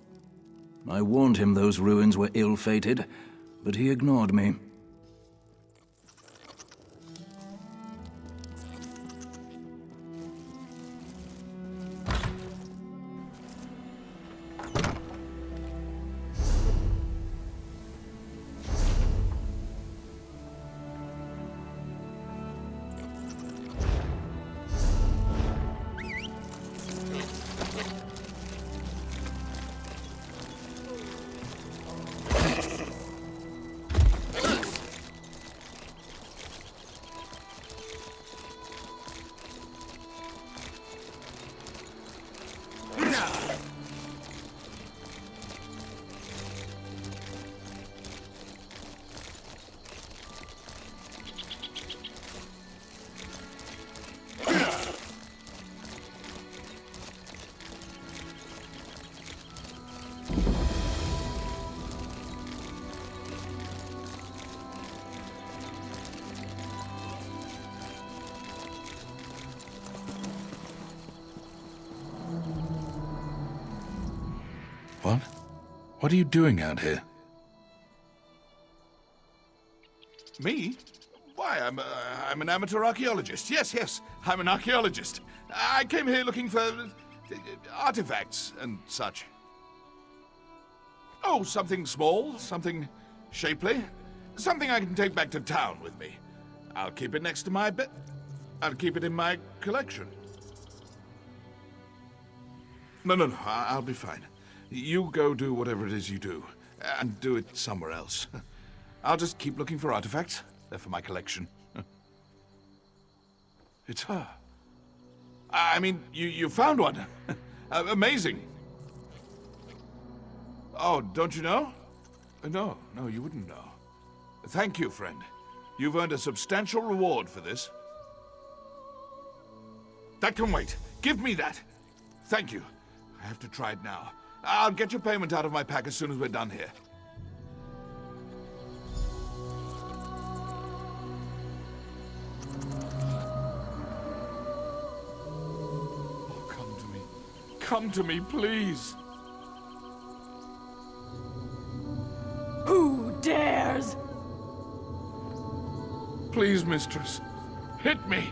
I warned him those ruins were ill-fated, but he ignored me. What? What are you doing out here? Me? Why, I'm an amateur archaeologist. Yes, I'm an archaeologist. I came here looking for artifacts and such. Oh, something small, something shapely, something I can take back to town with me. I'll keep it next to my bed. I'll keep it in my collection. No, I'll be fine. You go do whatever it is you do, and do it somewhere else. I'll just keep looking for artifacts. They're for my collection. It's her. I mean, you found one. Amazing. Oh, don't you know? No, you wouldn't know. Thank you, friend. You've earned a substantial reward for this. That can wait. Give me that. Thank you. I have to try it now. I'll get your payment out of my pack as soon as we're done here. Oh, come to me. Come to me, please. Who dares? Please, mistress. Hit me.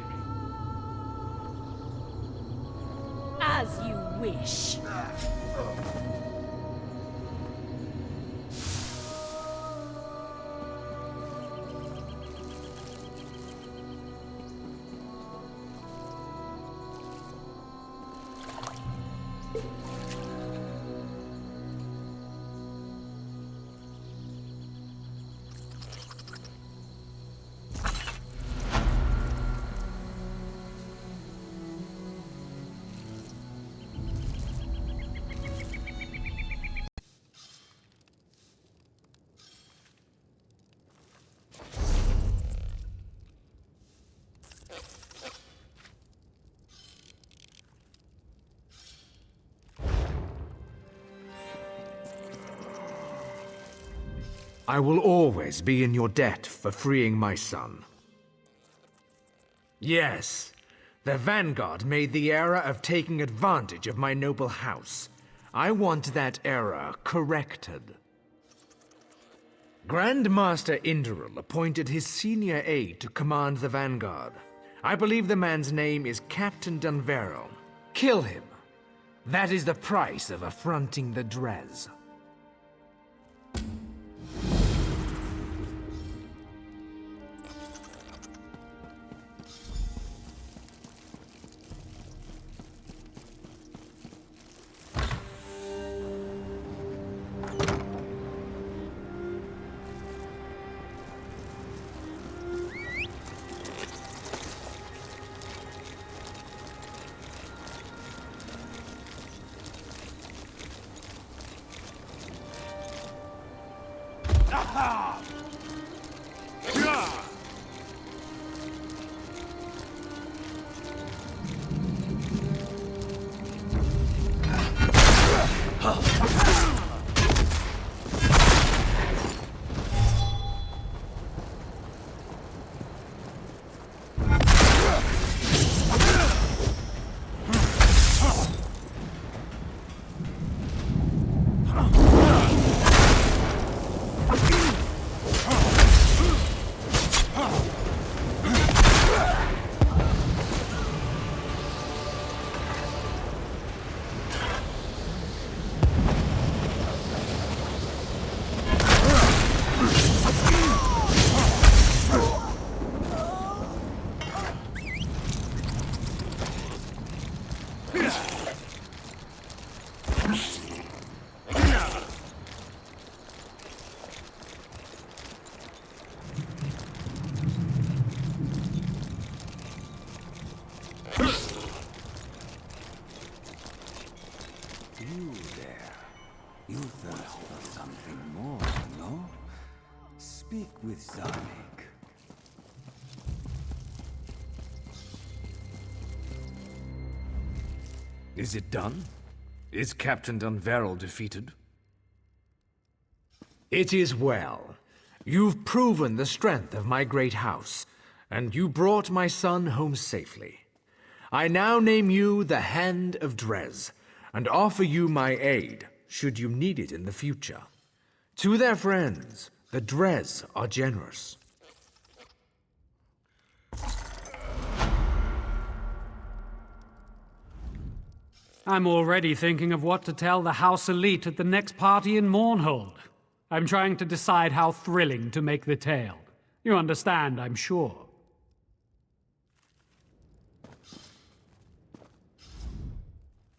As you wish. I will always be in your debt for freeing my son. Yes, the Vanguard made the error of taking advantage of my noble house. I want that error corrected. Grandmaster Induril appointed his senior aide to command the Vanguard. I believe the man's name is Captain Dunveril. Kill him. That is the price of affronting the Dres. You there. You thirst for something more, no? Speak with Zarnik. Is it done? Is Captain Dunveril defeated? It is well. You've proven the strength of my great house, and you brought my son home safely. I now name you the Hand of Dres, and offer you my aid, should you need it in the future. To their friends, the Dres are generous. I'm already thinking of what to tell the House Elite at the next party in Mournhold. I'm trying to decide how thrilling to make the tale. You understand, I'm sure.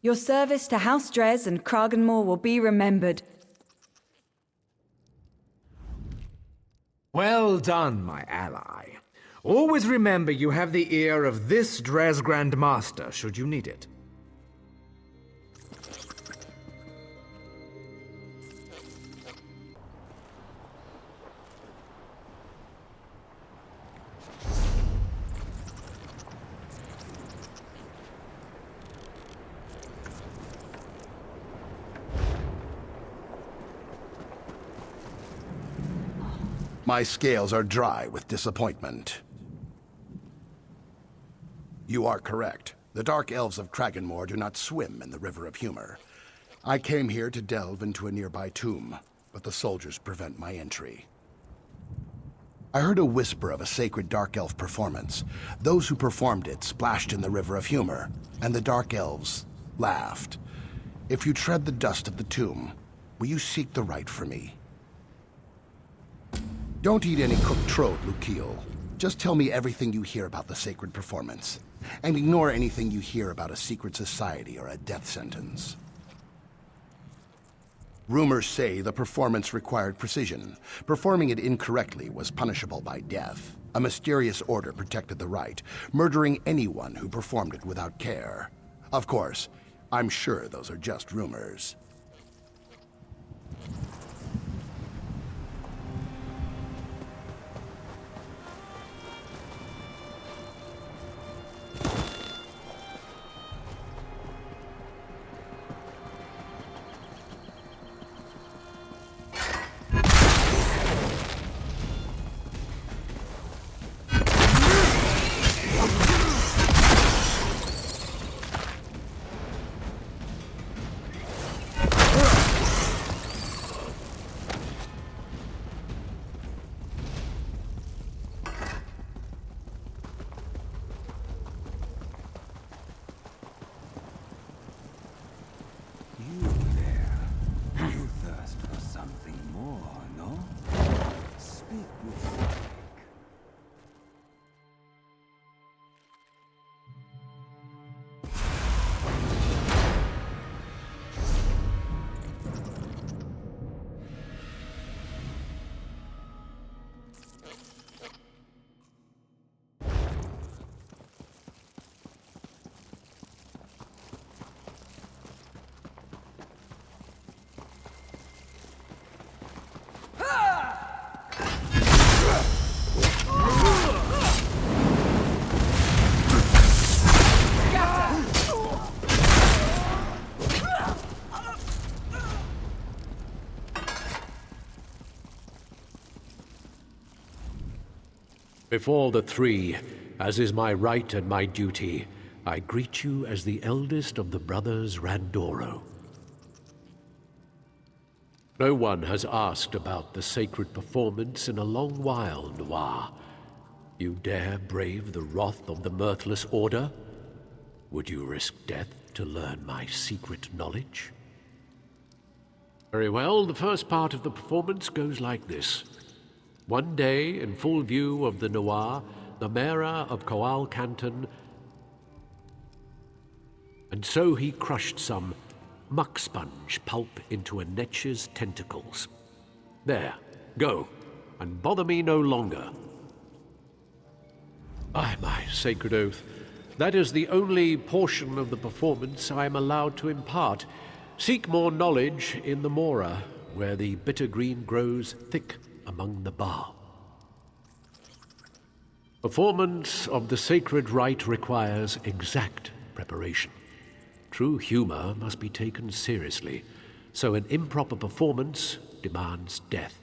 Your service to House Dres and Kraganmore will be remembered. Well done, my ally. Always remember you have the ear of this Dres Grand Master, should you need it. My scales are dry with disappointment. You are correct. The Dark Elves of Kraganmore do not swim in the River of Humor. I came here to delve into a nearby tomb, but the soldiers prevent my entry. I heard a whisper of a sacred Dark Elf performance. Those who performed it splashed in the River of Humor, and the Dark Elves laughed. If you tread the dust of the tomb, will you seek the right for me? Don't eat any cooked trode, Lukiel. Just tell me everything you hear about the sacred performance, and ignore anything you hear about a secret society or a death sentence. Rumors say the performance required precision. Performing it incorrectly was punishable by death. A mysterious order protected the right, murdering anyone who performed it without care. Of course, I'm sure those are just rumors. Before the three, as is my right and my duty, I greet you as the eldest of the brothers Randoro. No one has asked about the sacred performance in a long while, Noir. You dare brave the wrath of the Mirthless Order? Would you risk death to learn my secret knowledge? Very well, the first part of the performance goes like this. One day, in full view of the Noir, the Mayor of Coal Canton, and so he crushed some muck sponge pulp into a Netch's tentacles. There, go, and bother me no longer. By my sacred oath, that is the only portion of the performance I am allowed to impart. Seek more knowledge in the Mora, where the bitter green grows thick among the bar. Performance of the sacred rite requires exact preparation. True humor must be taken seriously, so an improper performance demands death.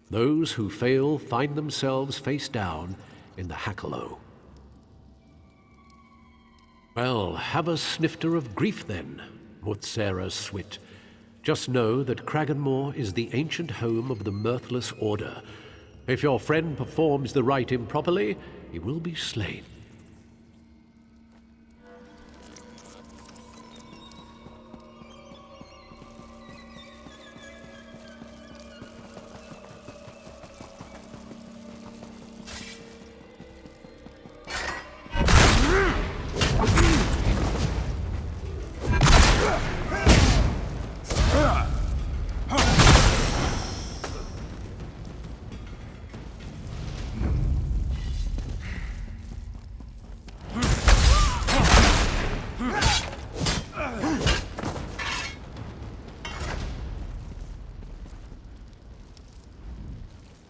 Those who fail find themselves face down in the Hackalow. Well, have a snifter of grief then, Mutsera Swit. Just know that Kraganmore is the ancient home of the Mirthless Order. If your friend performs the rite improperly, he will be slain.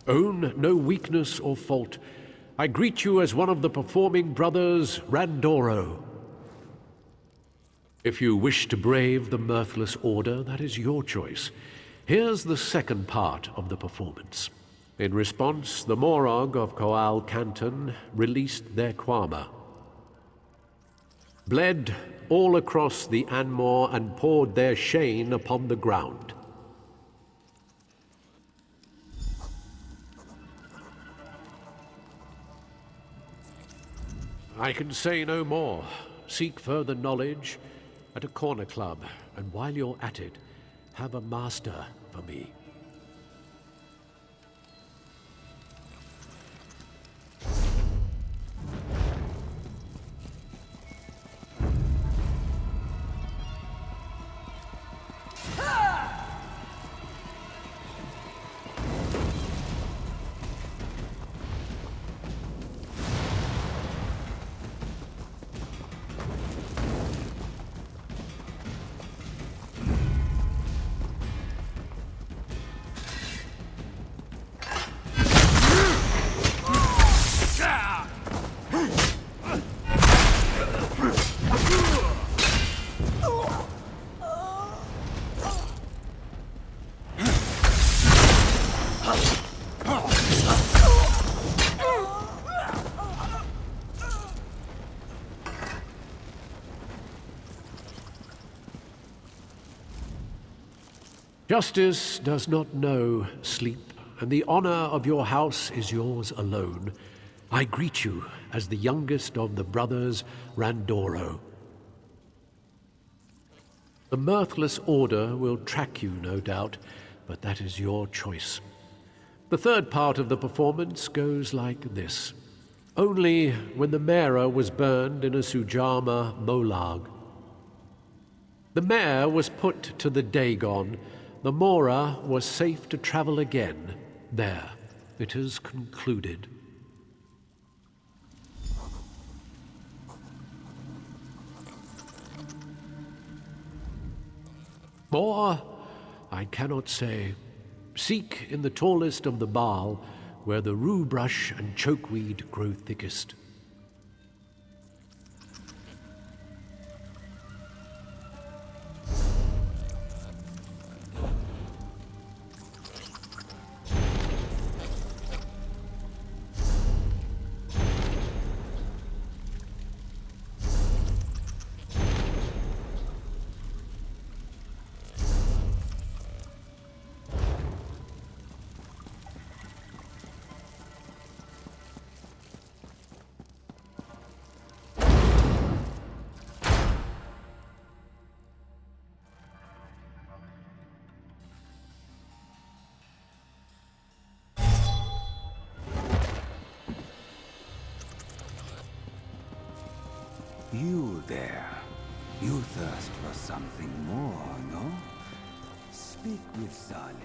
Own no weakness or fault. I greet you as one of the performing brothers, Randoro. If you wish to brave the Mirthless Order, that is your choice. Here's the second part of the performance. In response, the Morag of Coal Canton released their Kwama. Bled all across the Anmore and poured their shame upon the ground. I can say no more. Seek further knowledge at a corner club, and while you're at it, have a master for me. Justice does not know sleep, and the honor of your house is yours alone. I greet you as the youngest of the brothers Randoro. The Mirthless Order will track you, no doubt, but that is your choice. The third part of the performance goes like this. Only when the Mera was burned in a Sujama Molag. The mare was put to the Dagon. The Mora was safe to travel again. There, it is concluded. More, I cannot say. Seek in the tallest of the Baal, where the rue brush and chokeweed grow thickest. You there. You thirst for something more, no? Speak with Salik.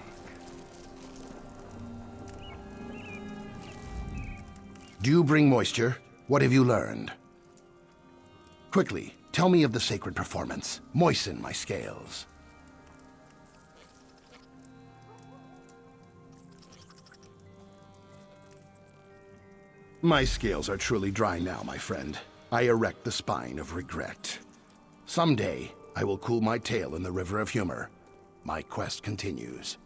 Do you bring moisture? What have you learned? Quickly, tell me of the sacred performance. Moisten my scales. My scales are truly dry now, my friend. I erect the spine of regret. Someday, I will cool my tail in the river of humor. My quest continues.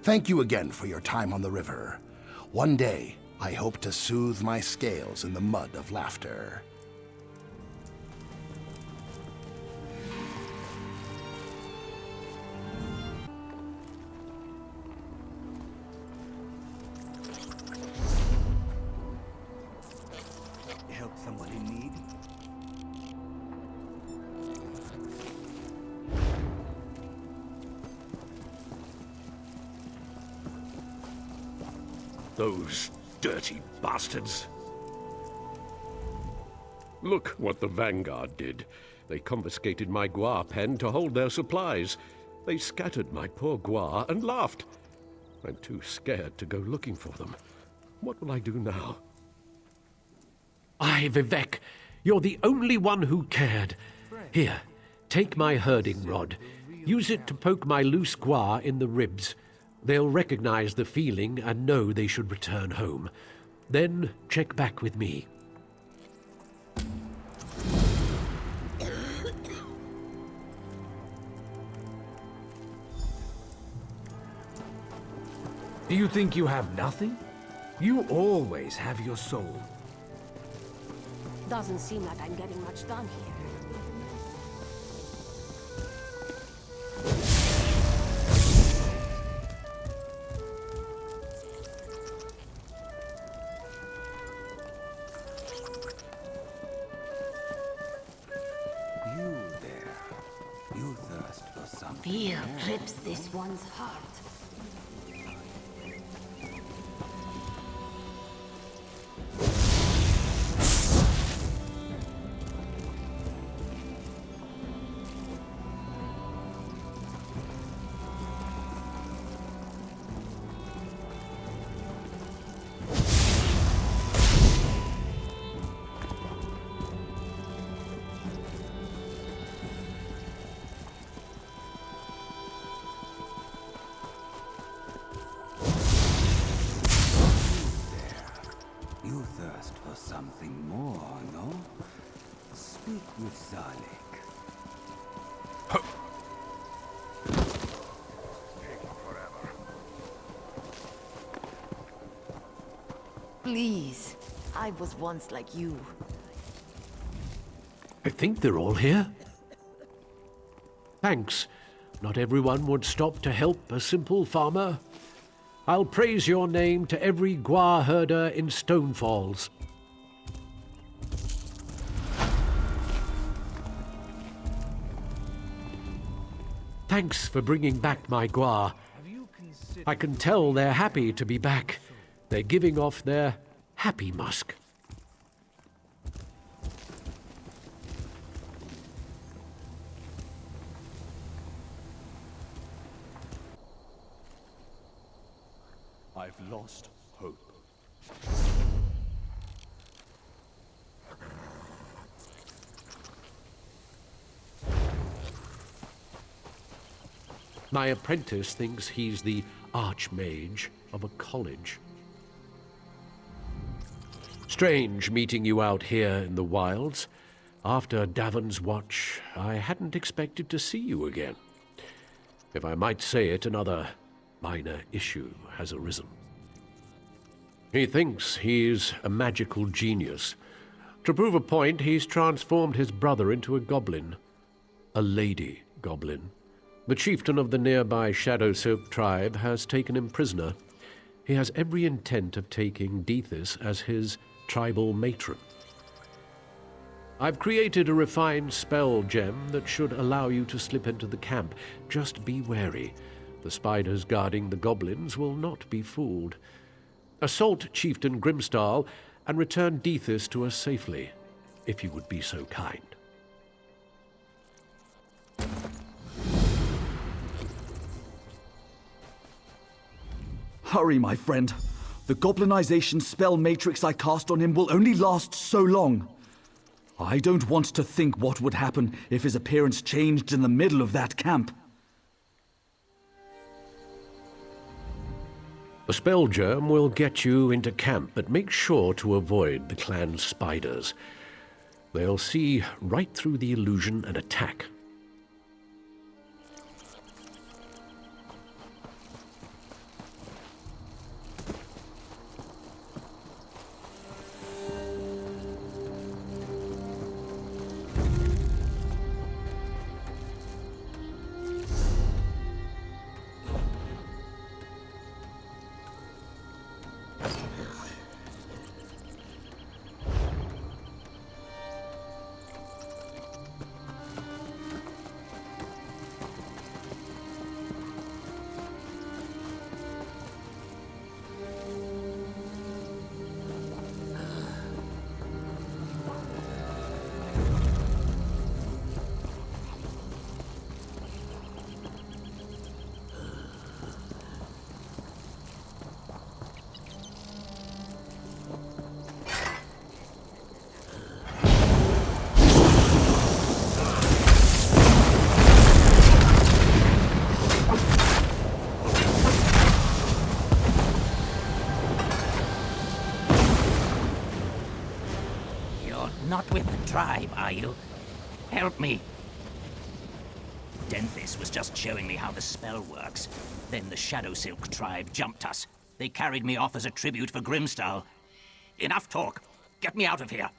Thank you again for your time on the river. One day, I hope to soothe my scales in the mud of laughter. Help someone in need? Those dirty bastards. Look what the Vanguard did. They confiscated my Guar pen to hold their supplies. They scattered my poor Guar and laughed. I'm too scared to go looking for them. What will I do now? Aye, Vivek, you're the only one who cared. Here, take my herding rod. Use it to poke my loose Guar in the ribs. They'll recognize the feeling and know they should return home. Then check back with me. Do you think you have nothing? You always have your soul. Doesn't seem like I'm getting much done here. You there. You thirst for something. Fear grips this one's heart. You thirst for something more, no? Speak with Salik. Please, I was once like you. I think they're all here. Thanks. Not everyone would stop to help a simple farmer. I'll praise your name to every Guar herder in Stonefalls. Thanks for bringing back my Guar. I can tell they're happy to be back. They're giving off their happy musk. I've lost hope. My apprentice thinks he's the archmage of a college. Strange meeting you out here in the wilds. After Davon's watch, I hadn't expected to see you again. If I might say it, another minor issue has arisen. He thinks he's a magical genius. To prove a point, he's transformed his brother into a goblin. A lady goblin. The chieftain of the nearby Shadow Soap tribe has taken him prisoner. He has every intent of taking Dethys as his tribal matron. I've created a refined spell gem that should allow you to slip into the camp. Just be wary. The spiders guarding the goblins will not be fooled. Assault Chieftain Grimstal and return Dethys to us safely, if you would be so kind. Hurry, my friend. The goblinization spell matrix I cast on him will only last so long. I don't want to think what would happen if his appearance changed in the middle of that camp. The spell germ will get you into camp, but make sure to avoid the clan's spiders. They'll see right through the illusion and attack. Not with the tribe, are you? Help me. Denthis was just showing me how the spell works. Then the Shadow Silk tribe jumped us. They carried me off as a tribute for Grimstall. Enough talk. Get me out of here.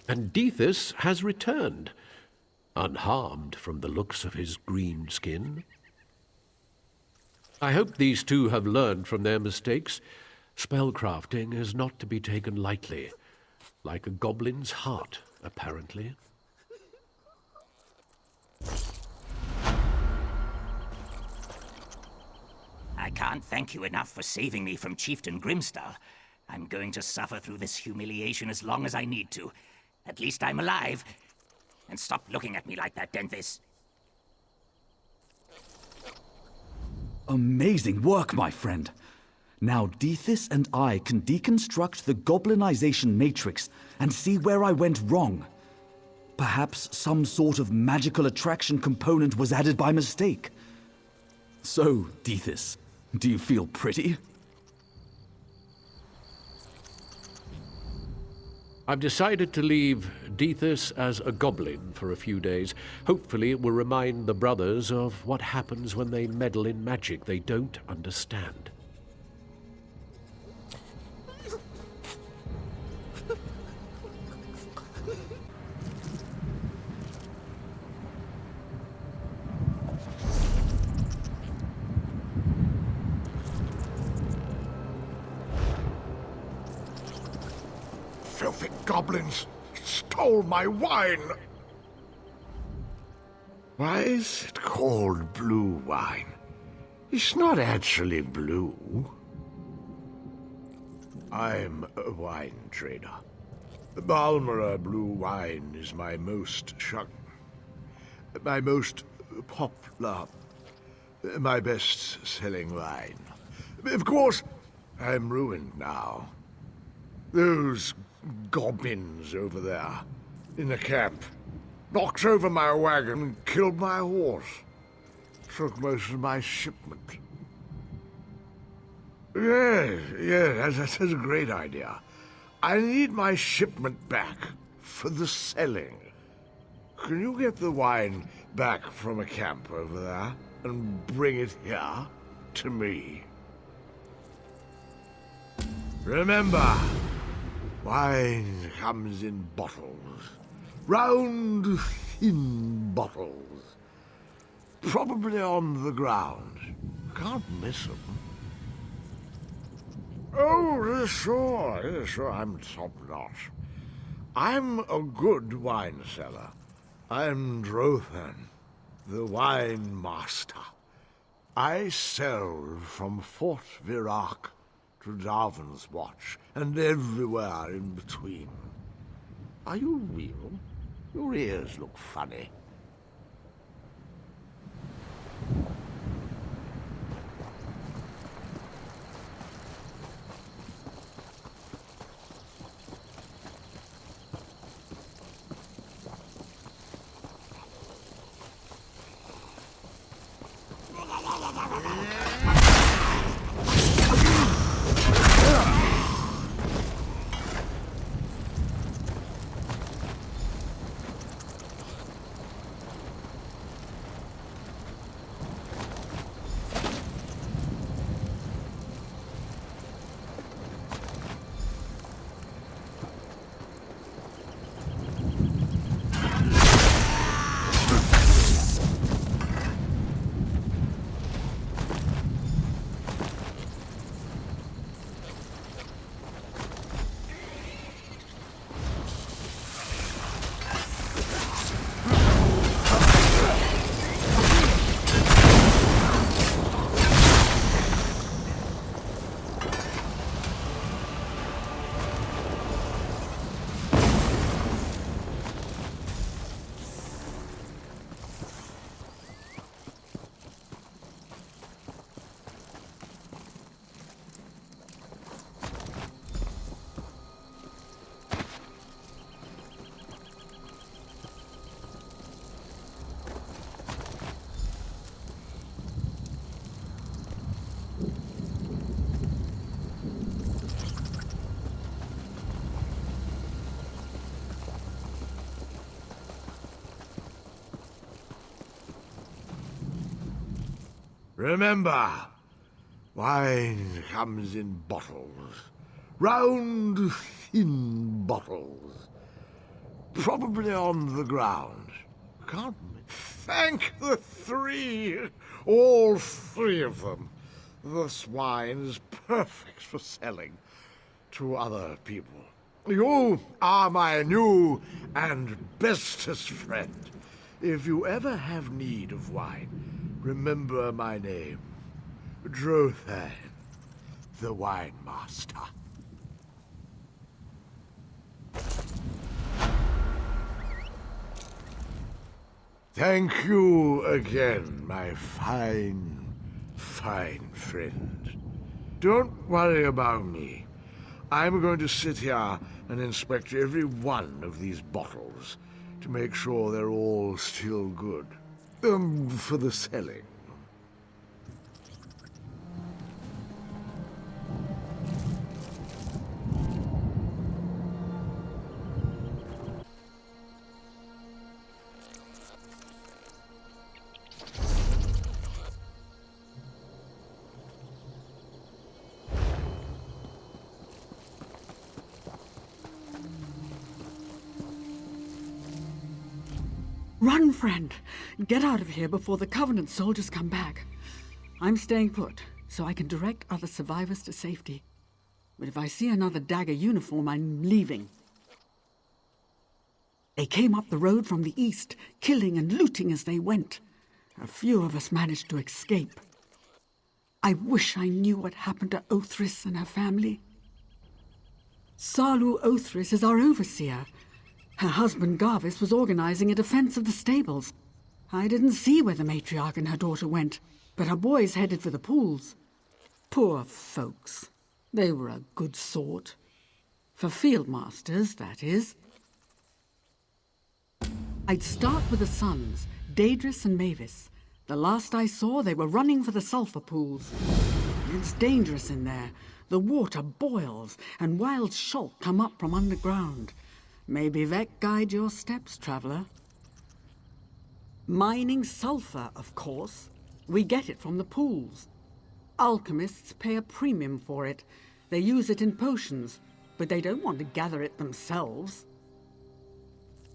And Dethys has returned, unharmed from the looks of his green skin. I hope these two have learned from their mistakes. Spellcrafting is not to be taken lightly, like a goblin's heart, apparently. I can't thank you enough for saving me from Chieftain Grimstall. I'm going to suffer through this humiliation as long as I need to. At least I'm alive. And stop looking at me like that, Denthis. Amazing work, my friend. Now Dethys and I can deconstruct the goblinization matrix and see where I went wrong. Perhaps some sort of magical attraction component was added by mistake. So, Dethys, do you feel pretty? I've decided to leave Dethys as a goblin for a few days. Hopefully it will remind the brothers of what happens when they meddle in magic they don't understand. Filthy goblins stole my wine! Why is it called blue wine? It's not actually blue. I'm a wine trader. The Balmora blue wine is my most popular, my best-selling wine. Of course, I'm ruined now. Those goblins over there, in the camp, knocked over my wagon and killed my horse. Took most of my shipment. Yes, that's a great idea. I need my shipment back for the selling. Can you get the wine back from a camp over there and bring it here to me? Remember, wine comes in bottles. Round, thin bottles. Probably on the ground. Can't miss them. Oh, sure, I'm top-notch. I'm a good wine seller. I'm Drothan, the wine master. I sell from Fort Virak to Darvin's Watch, and everywhere in between. Are you real? Your ears look funny. Remember, wine comes in bottles. Round, thin bottles. Probably on the ground. Can't thank the three. All three of them. This wine is perfect for selling to other people. You are my new and bestest friend. If you ever have need of wine, remember my name. Drothan, the wine master. Thank you again, my fine, fine friend. Don't worry about me. I'm going to sit here and inspect every one of these bottles to make sure they're all still good. For the selling. Run, friend! Get out of here before the Covenant soldiers come back. I'm staying put, so I can direct other survivors to safety. But if I see another dagger uniform, I'm leaving. They came up the road from the east, killing and looting as they went. A few of us managed to escape. I wish I knew what happened to Othris and her family. Salu Othris is our overseer. Her husband Garvis was organizing a defense of the stables. I didn't see where the matriarch and her daughter went, but her boys headed for the pools. Poor folks. They were a good sort. For field masters, that is. I'd start with the sons, Daedrus and Mavis. The last I saw, they were running for the sulfur pools. It's dangerous in there. The water boils, and wild shulk come up from underground. Maybe Vec guide your steps, traveler. Mining sulfur, of course. We get it from the pools. Alchemists pay a premium for it. They use it in potions, but they don't want to gather it themselves.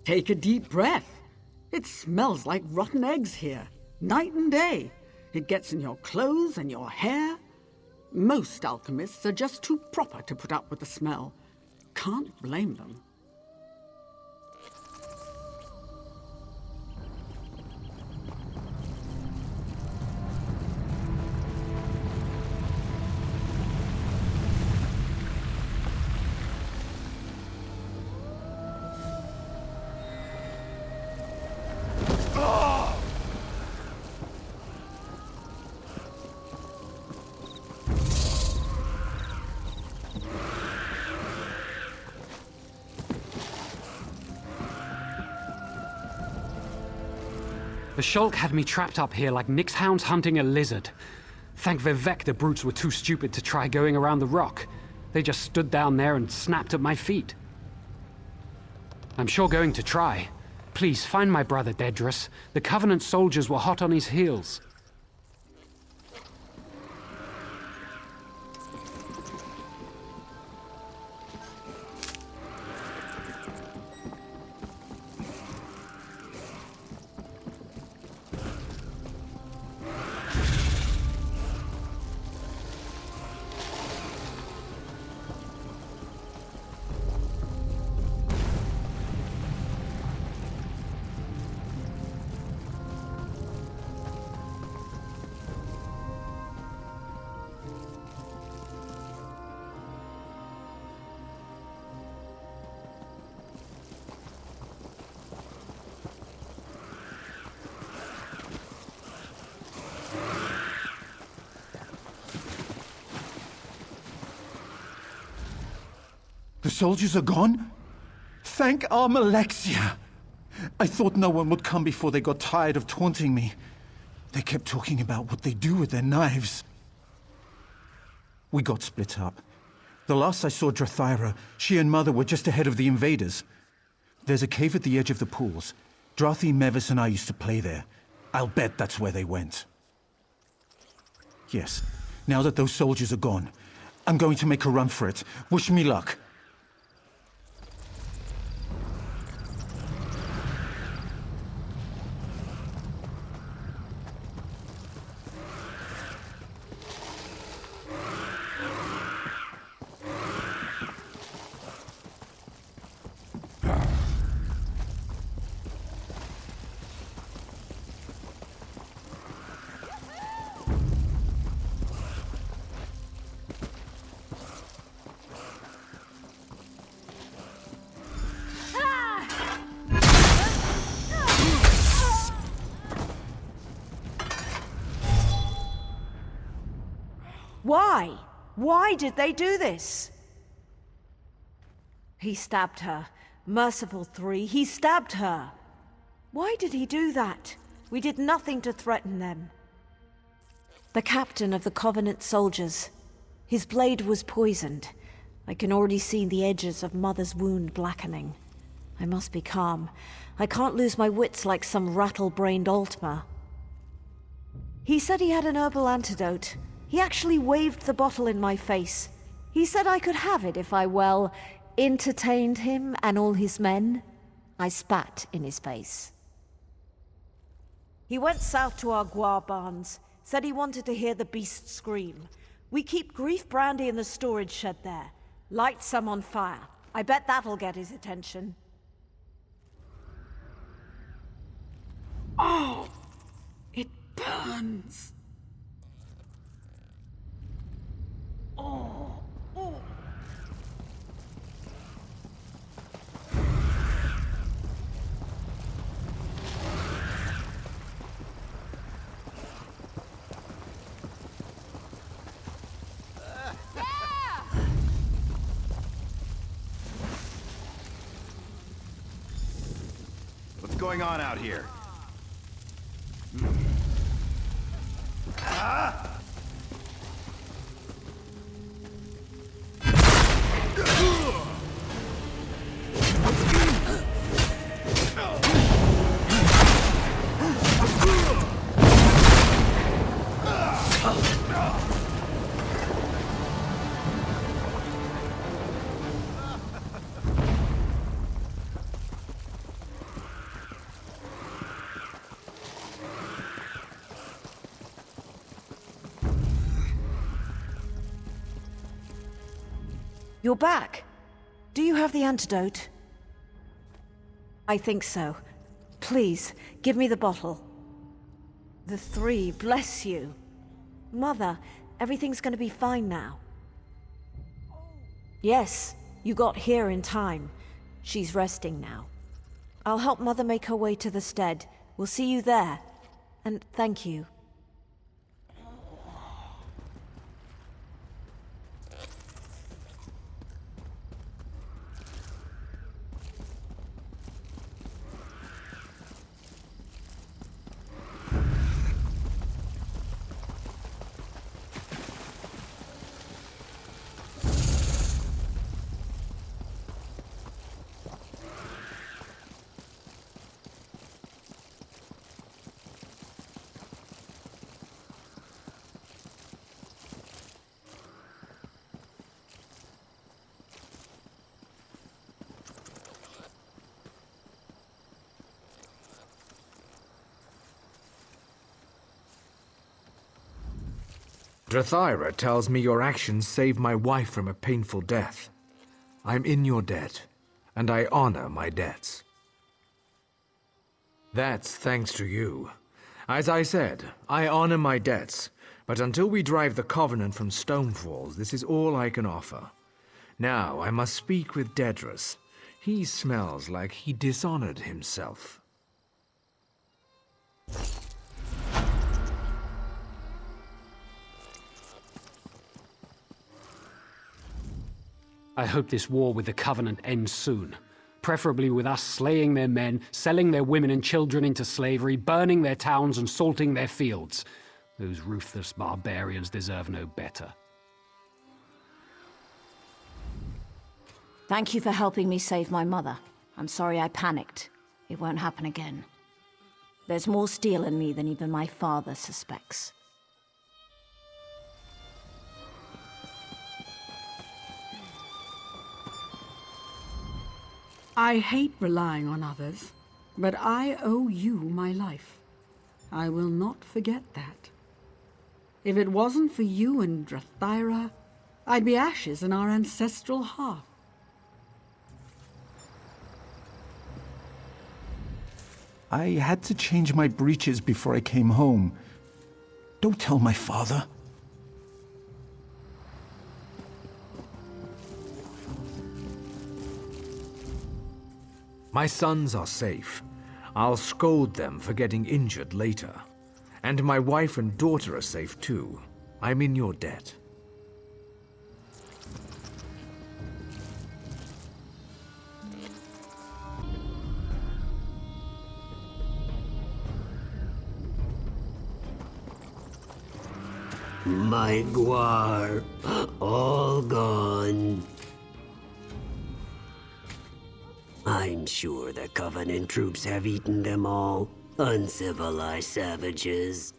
Take a deep breath. It smells like rotten eggs here, night and day. It gets in your clothes and your hair. Most alchemists are just too proper to put up with the smell. Can't blame them. The shulk had me trapped up here like Nyx hounds hunting a lizard. Thank Vivek the brutes were too stupid to try going around the rock. They just stood down there and snapped at my feet. I'm sure going to try. Please, find my brother, Daedrus. The Covenant soldiers were hot on his heels. The soldiers are gone? Thank our Alexia! I thought no one would come before they got tired of taunting me. They kept talking about what they do with their knives. We got split up. The last I saw Drathyra, she and Mother were just ahead of the Invaders. There's a cave at the edge of the pools. Drathi, Mevis and I used to play there. I'll bet that's where they went. Yes. Now that those soldiers are gone, I'm going to make a run for it. Wish me luck. Why? Why did they do this? He stabbed her. Merciful three, he stabbed her. Why did he do that? We did nothing to threaten them. The captain of the Covenant soldiers. His blade was poisoned. I can already see the edges of Mother's wound blackening. I must be calm. I can't lose my wits like some rattle-brained Altmer. He said he had an herbal antidote. He actually waved the bottle in my face. He said I could have it if I, well, entertained him and all his men. I spat in his face. He went south to our Guar barns. Said he wanted to hear the beast scream. We keep grief brandy in the storage shed there. Light some on fire. I bet that'll get his attention. Oh, it burns. Oh, oh. What's going on out here? Ah! You're back. Do you have the antidote? I think so. Please, give me the bottle. The three, bless you. Mother, everything's gonna be fine now. Yes, you got here in time. She's resting now. I'll help Mother make her way to the stead. We'll see you there. And thank you. Drethyra tells me your actions saved my wife from a painful death. I'm in your debt, and I honor my debts. That's thanks to you. As I said, I honor my debts, but until we drive the Covenant from Stonefalls, this is all I can offer. Now I must speak with Dres. He smells like he dishonored himself. I hope this war with the Covenant ends soon. Preferably with us slaying their men, selling their women and children into slavery, burning their towns and salting their fields. Those ruthless barbarians deserve no better. Thank you for helping me save my mother. I'm sorry I panicked. It won't happen again. There's more steel in me than even my father suspects. I hate relying on others, but I owe you my life. I will not forget that. If it wasn't for you and Drathira, I'd be ashes in our ancestral hearth. I had to change my breeches before I came home. Don't tell my father. My sons are safe. I'll scold them for getting injured later. And my wife and daughter are safe too. I'm in your debt. My Guar, all gone. I'm sure the Covenant troops have eaten them all. Uncivilized savages.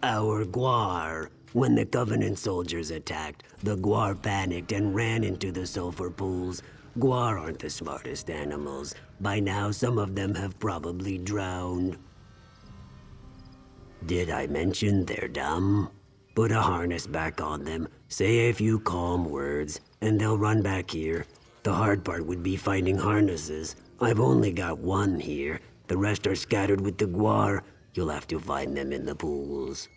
Our Guar. When the Covenant soldiers attacked, the Guar panicked and ran into the sulfur pools. Guar aren't the smartest animals. By now, some of them have probably drowned. Did I mention they're dumb? Put a harness back on them, say a few calm words, and they'll run back here. The hard part would be finding harnesses. I've only got one here. The rest are scattered with the Guar. You'll have to find them in the pools.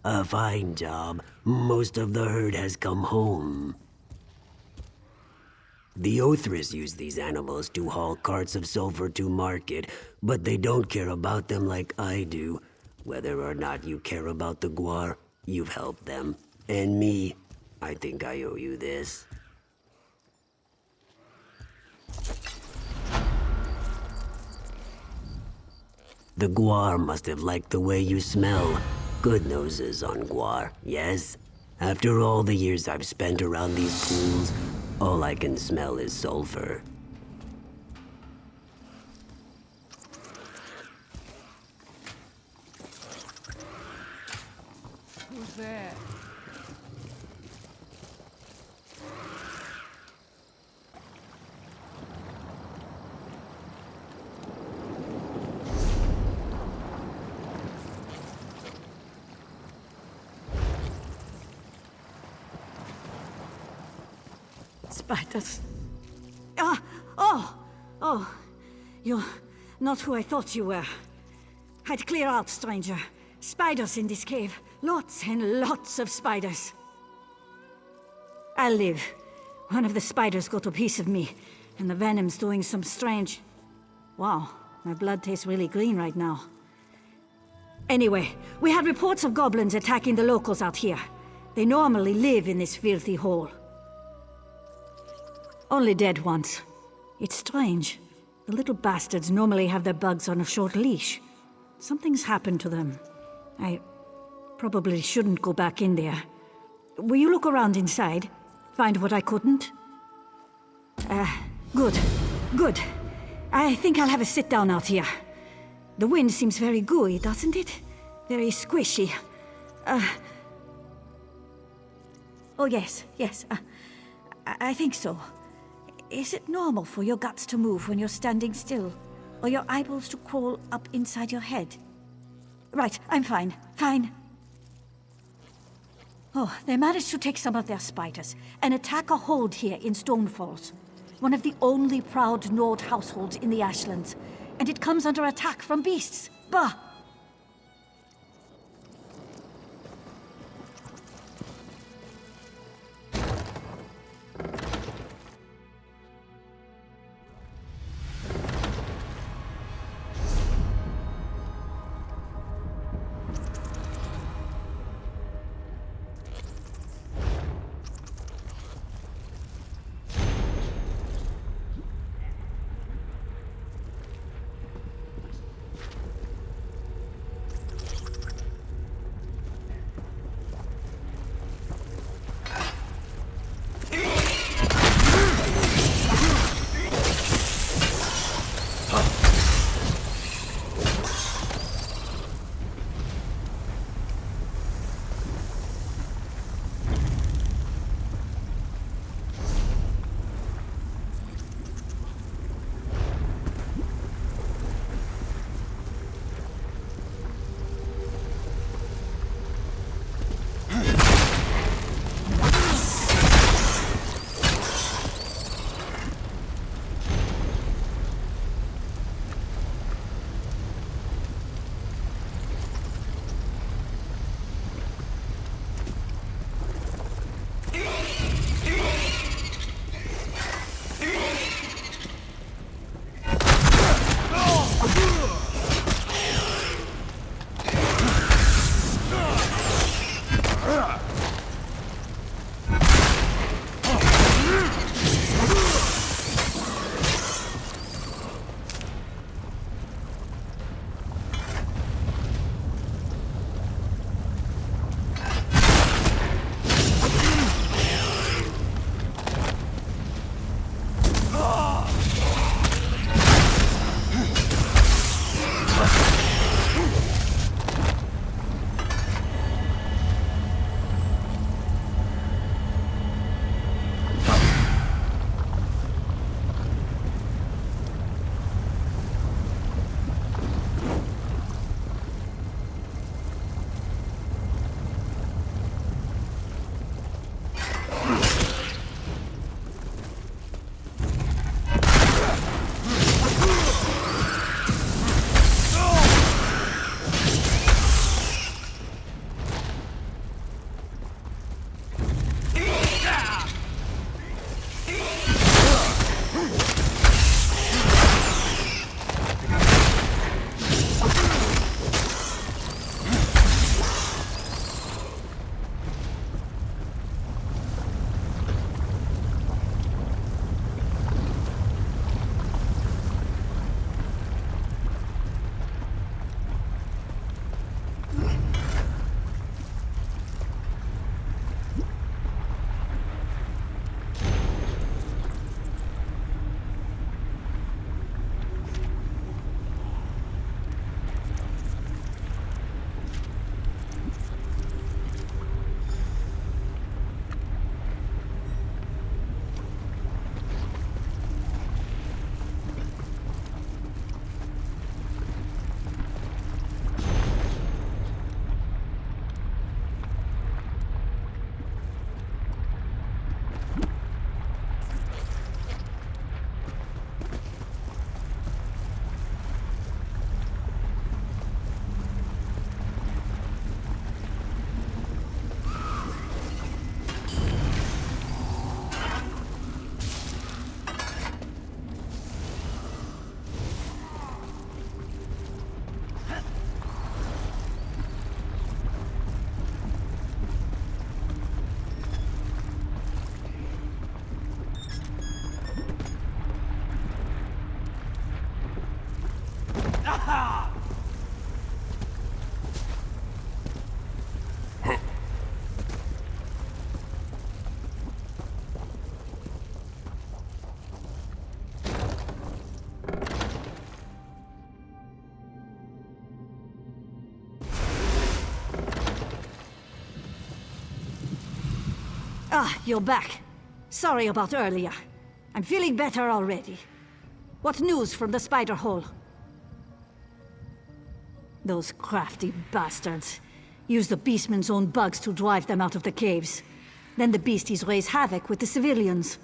A fine job. Most of the herd has come home. The Othris use these animals to haul carts of sulfur to market, but they don't care about them like I do. Whether or not you care about the Guar, you've helped them. And me, I think I owe you this. The Guar must have liked the way you smell. Good noses on Guar, yes? After all the years I've spent around these pools, all I can smell is sulfur. Who's there? Spiders. Oh, you're not who I thought you were. I'd clear out, stranger. Spiders in this cave. Lots and lots of spiders. I'll live. One of the spiders got a piece of me, and the venom's doing some strange... Wow, my blood tastes really green right now. Anyway, we had reports of goblins attacking the locals out here. They normally live in this filthy hole. Only dead ones. It's strange. The little bastards normally have their bugs on a short leash. Something's happened to them. I probably shouldn't go back in there. Will you look around inside? Find what I couldn't? Good. Good. I think I'll have a sit down out here. The wind seems very gooey, doesn't it? Very squishy. Oh yes, I think so. Is it normal for your guts to move when you're standing still? Or your eyeballs to crawl up inside your head? Right, I'm fine. Fine. Oh, they managed to take some of their spiders and attack a hold here in Stonefalls. One of the only proud Nord households in the Ashlands. And it comes under attack from beasts. Bah! Ah, you're back. Sorry about earlier. I'm feeling better already. What news from the spider hole? Those crafty bastards use the beastmen's own bugs to drive them out of the caves. Then the beasties raise havoc with the civilians.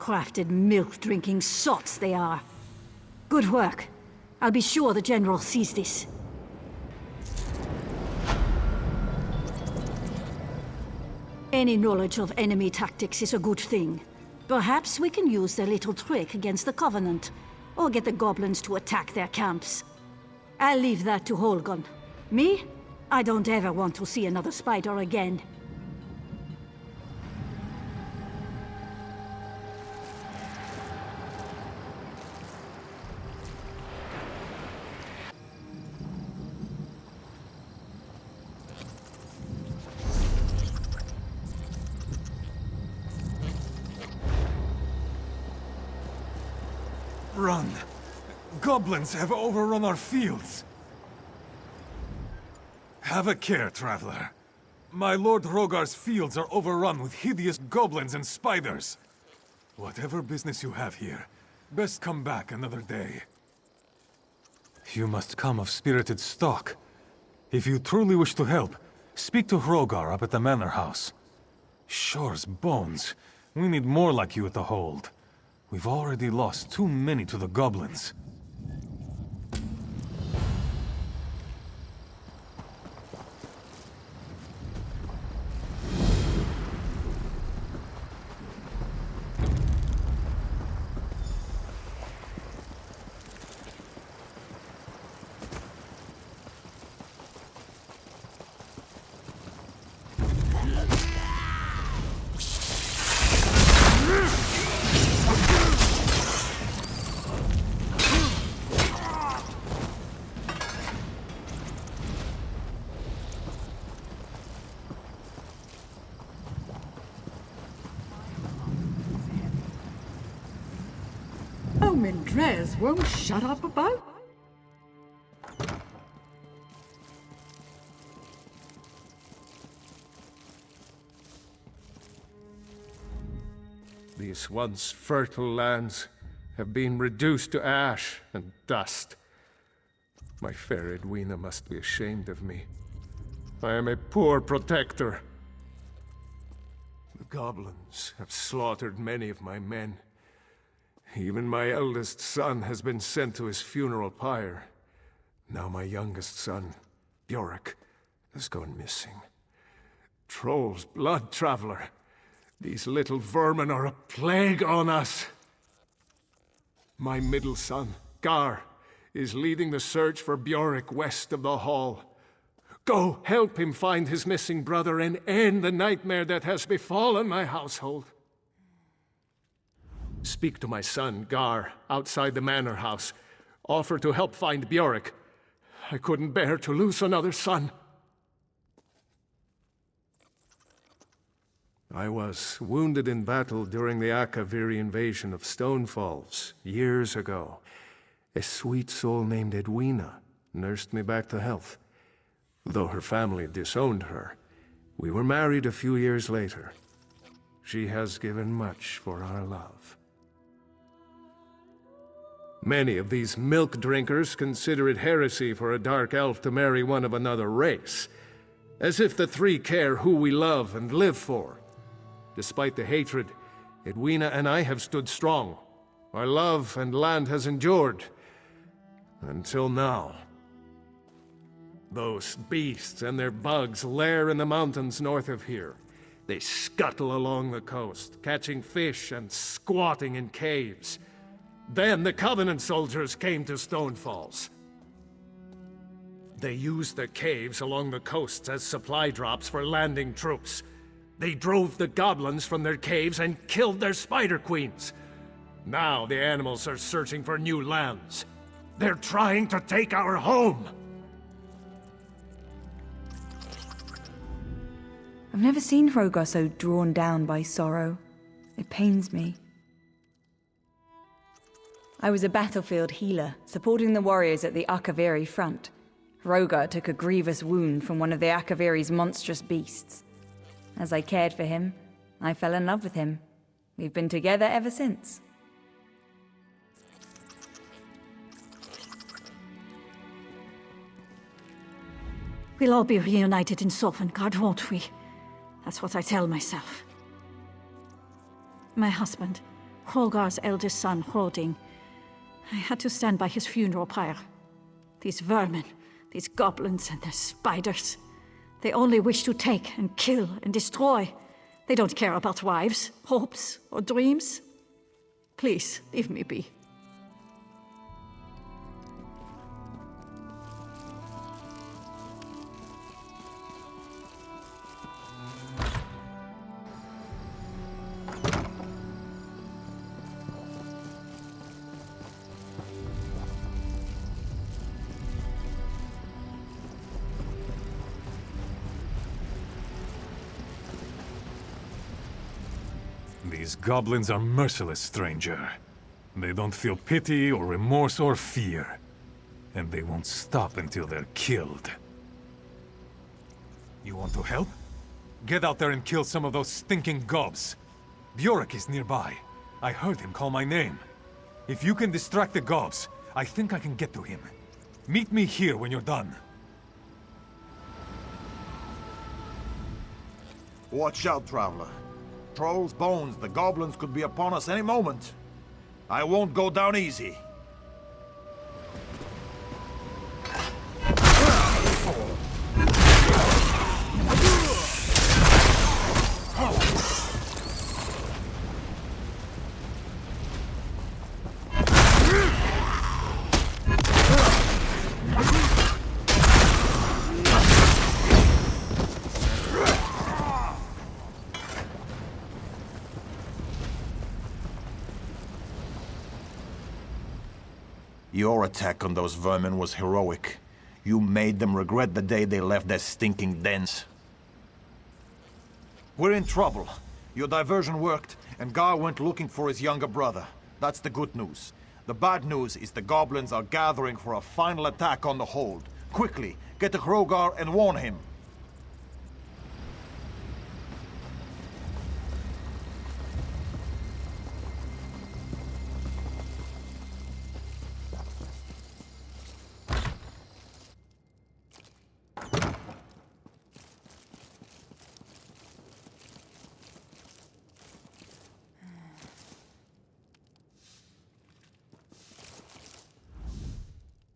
Crafted milk-drinking sots they are. Good work. I'll be sure the General sees this. Any knowledge of enemy tactics is a good thing. Perhaps we can use their little trick against the Covenant, or get the goblins to attack their camps. I'll leave that to Holgun. Me? I don't ever want to see another spider again. Run! Goblins have overrun our fields! Have a care, traveler. My Lord Rogar's fields are overrun with hideous goblins and spiders. Whatever business you have here, best come back another day. You must come of spirited stock. If you truly wish to help, speak to Rogar up at the manor house. Shore's bones. We need more like you at the hold. We've already lost too many to the goblins. Dres won't shut up about? These once fertile lands have been reduced to ash and dust. My fair Edwina must be ashamed of me. I am a poor protector. The goblins have slaughtered many of my men. Even my eldest son has been sent to his funeral pyre. Now my youngest son, Bjork, has gone missing. Trolls, blood traveler. These little vermin are a plague on us. My middle son, Gar, is leading the search for Bjork west of the Hall. Go help him find his missing brother and end the nightmare that has befallen my household. Speak to my son, Gar, outside the manor house. Offer to help find Bjork. I couldn't bear to lose another son. I was wounded in battle during the Akaviri invasion of Stonefalls, years ago. A sweet soul named Edwina nursed me back to health. Though her family disowned her, we were married a few years later. She has given much for our love. Many of these milk drinkers consider it heresy for a dark elf to marry one of another race, as if the three care who we love and live for. Despite the hatred, Edwina and I have stood strong. Our love and land has endured. Until now. Those beasts and their bugs lair in the mountains north of here. They scuttle along the coast, catching fish and squatting in caves. Then the Covenant soldiers came to Stonefalls. They used the caves along the coasts as supply drops for landing troops. They drove the goblins from their caves and killed their spider queens. Now the animals are searching for new lands. They're trying to take our home! I've never seen Rogar so drawn down by sorrow. It pains me. I was a battlefield healer, supporting the warriors at the Akaviri front. Rogar took a grievous wound from one of the Akaviri's monstrous beasts. As I cared for him, I fell in love with him. We've been together ever since. We'll all be reunited in Sovngarde, won't we? That's what I tell myself. My husband, Hroðgar's eldest son, Hroðing. I had to stand by his funeral pyre. These vermin, these goblins and their spiders. They only wish to take and kill and destroy. They don't care about wives, hopes, or dreams. Please, leave me be. These goblins are merciless, stranger. They don't feel pity or remorse or fear. And they won't stop until they're killed. You want to help? Get out there and kill some of those stinking gobs. Bjork is nearby. I heard him call my name. If you can distract the gobs, I think I can get to him. Meet me here when you're done. Watch out, traveler. Trolls' bones, the goblins could be upon us any moment. I won't go down easy. Your attack on those vermin was heroic. You made them regret the day they left their stinking dens. We're in trouble. Your diversion worked, and Gar went looking for his younger brother. That's the good news. The bad news is the goblins are gathering for a final attack on the hold. Quickly, get to Hroðgar and warn him.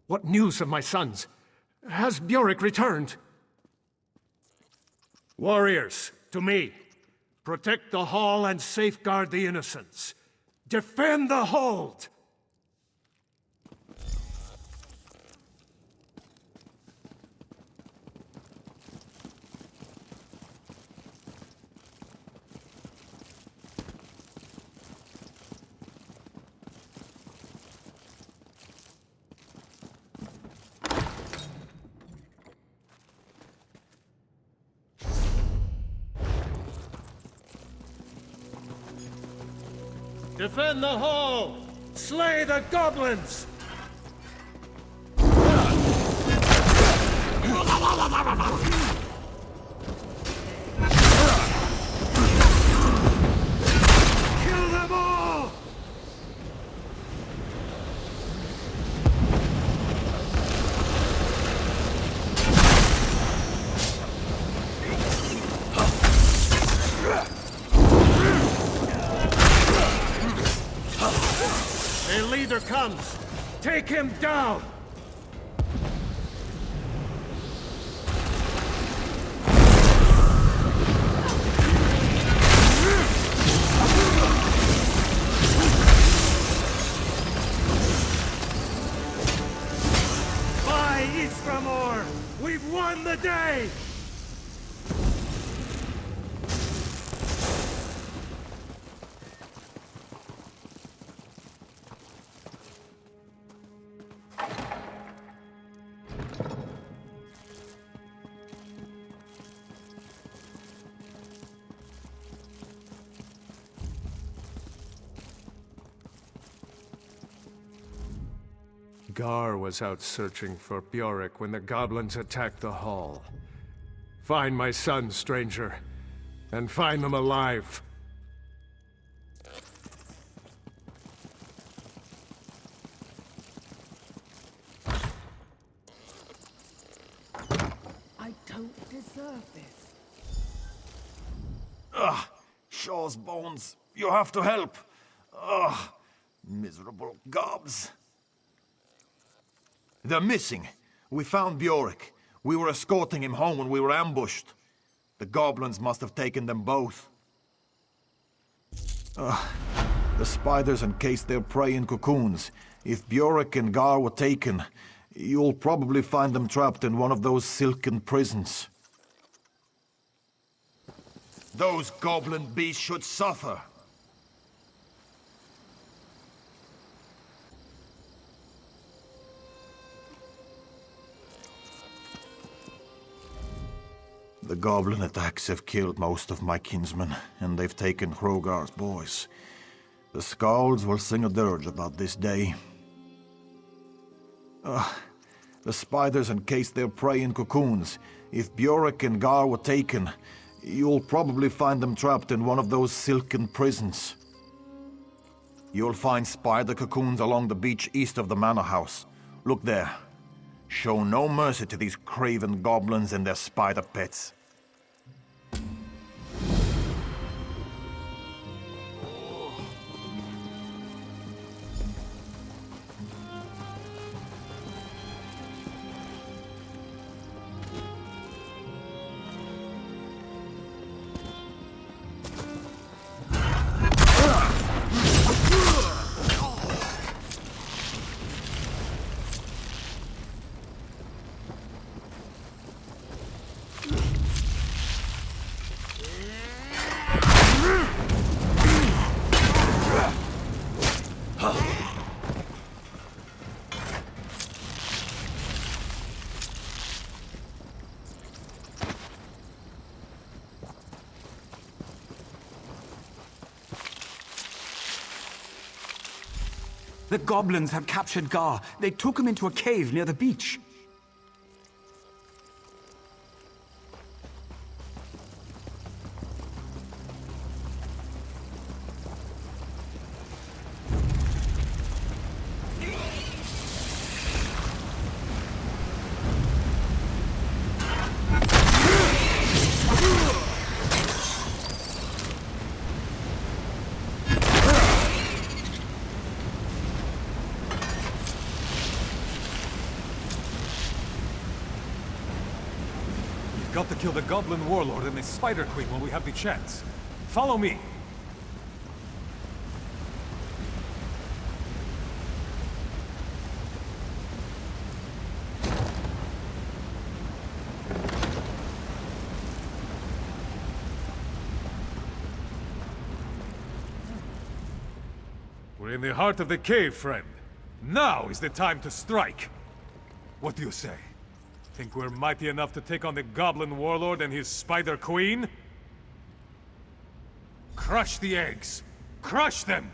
What news of my sons? Has Bjork returned? Warriors, to me. Protect the hall and safeguard the innocents. Defend the hold! Defend the hall! Slay the goblins! Kill them all! Their leader comes! Take him down! By Istramor! We've won the day! Gar was out searching for Bjork when the goblins attacked the hall. Find my sons, stranger, and find them alive. deserve this. Ugh! Shaw's bones. You have to help. Ugh! Miserable gobs. They're missing. We found Bjork. We were escorting him home when we were ambushed. The goblins must have taken them both. The spiders encased their prey in cocoons. If Bjork and Gar were taken, you'll probably find them trapped in one of those silken prisons. Those goblin beasts should suffer. The goblin attacks have killed most of my kinsmen, and they've taken Hrogar's boys. The Skalds will sing a dirge about this day. The spiders encased their prey in cocoons. If Bjork and Gar were taken, you'll probably find them trapped in one of those silken prisons. You'll find spider cocoons along the beach east of the manor house. Look there. Show no mercy to these craven goblins and their spider pets. The goblins have captured Gar. They took him into a cave near the beach. Got to kill the Goblin Warlord and the Spider Queen when we have the chance. Follow me! We're in the heart of the cave, friend. Now is the time to strike! What do you say? Think we're mighty enough to take on the Goblin Warlord and his Spider Queen? Crush the eggs! Crush them!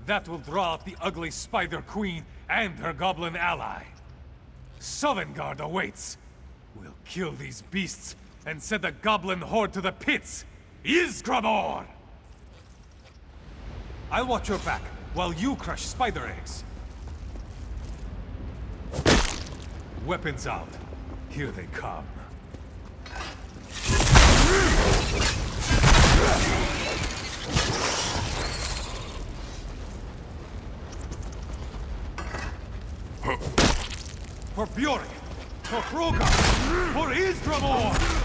That will draw out the ugly Spider Queen and her Goblin ally. Sovngarde awaits! We'll kill these beasts and send the Goblin horde to the pits! Ysgramor! I'll watch your back while you crush spider eggs. Weapons out. Here they come. For Bjork! For Hrogar! For Ysgramor!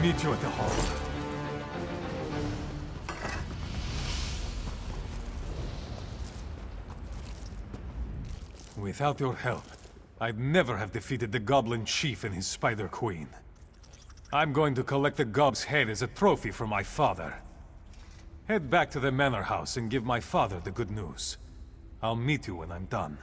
Meet you at the hall. Without your help, I'd never have defeated the Goblin Chief and his Spider Queen. I'm going to collect the gob's head as a trophy for my father. Head back to the manor house and give my father the good news. I'll meet you when I'm done.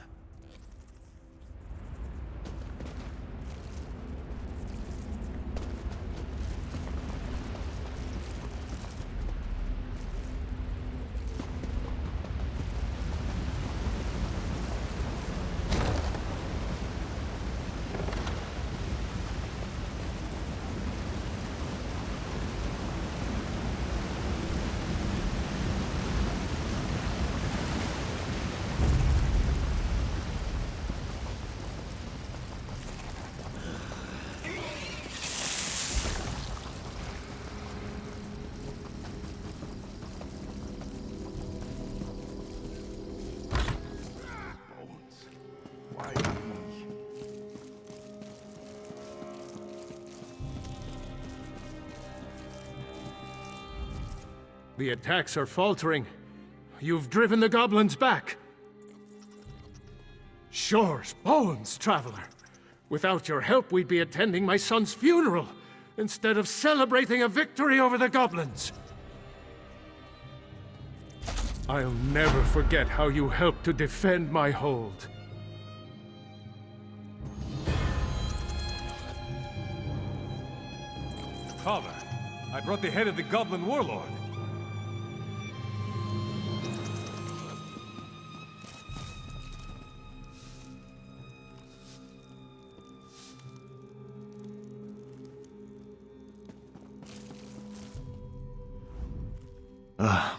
The attacks are faltering. You've driven the goblins back. Shores, bones, traveler. Without your help, we'd be attending my son's funeral, instead of celebrating a victory over the goblins. I'll never forget how you helped to defend my hold. Father, I brought the head of the Goblin warlord.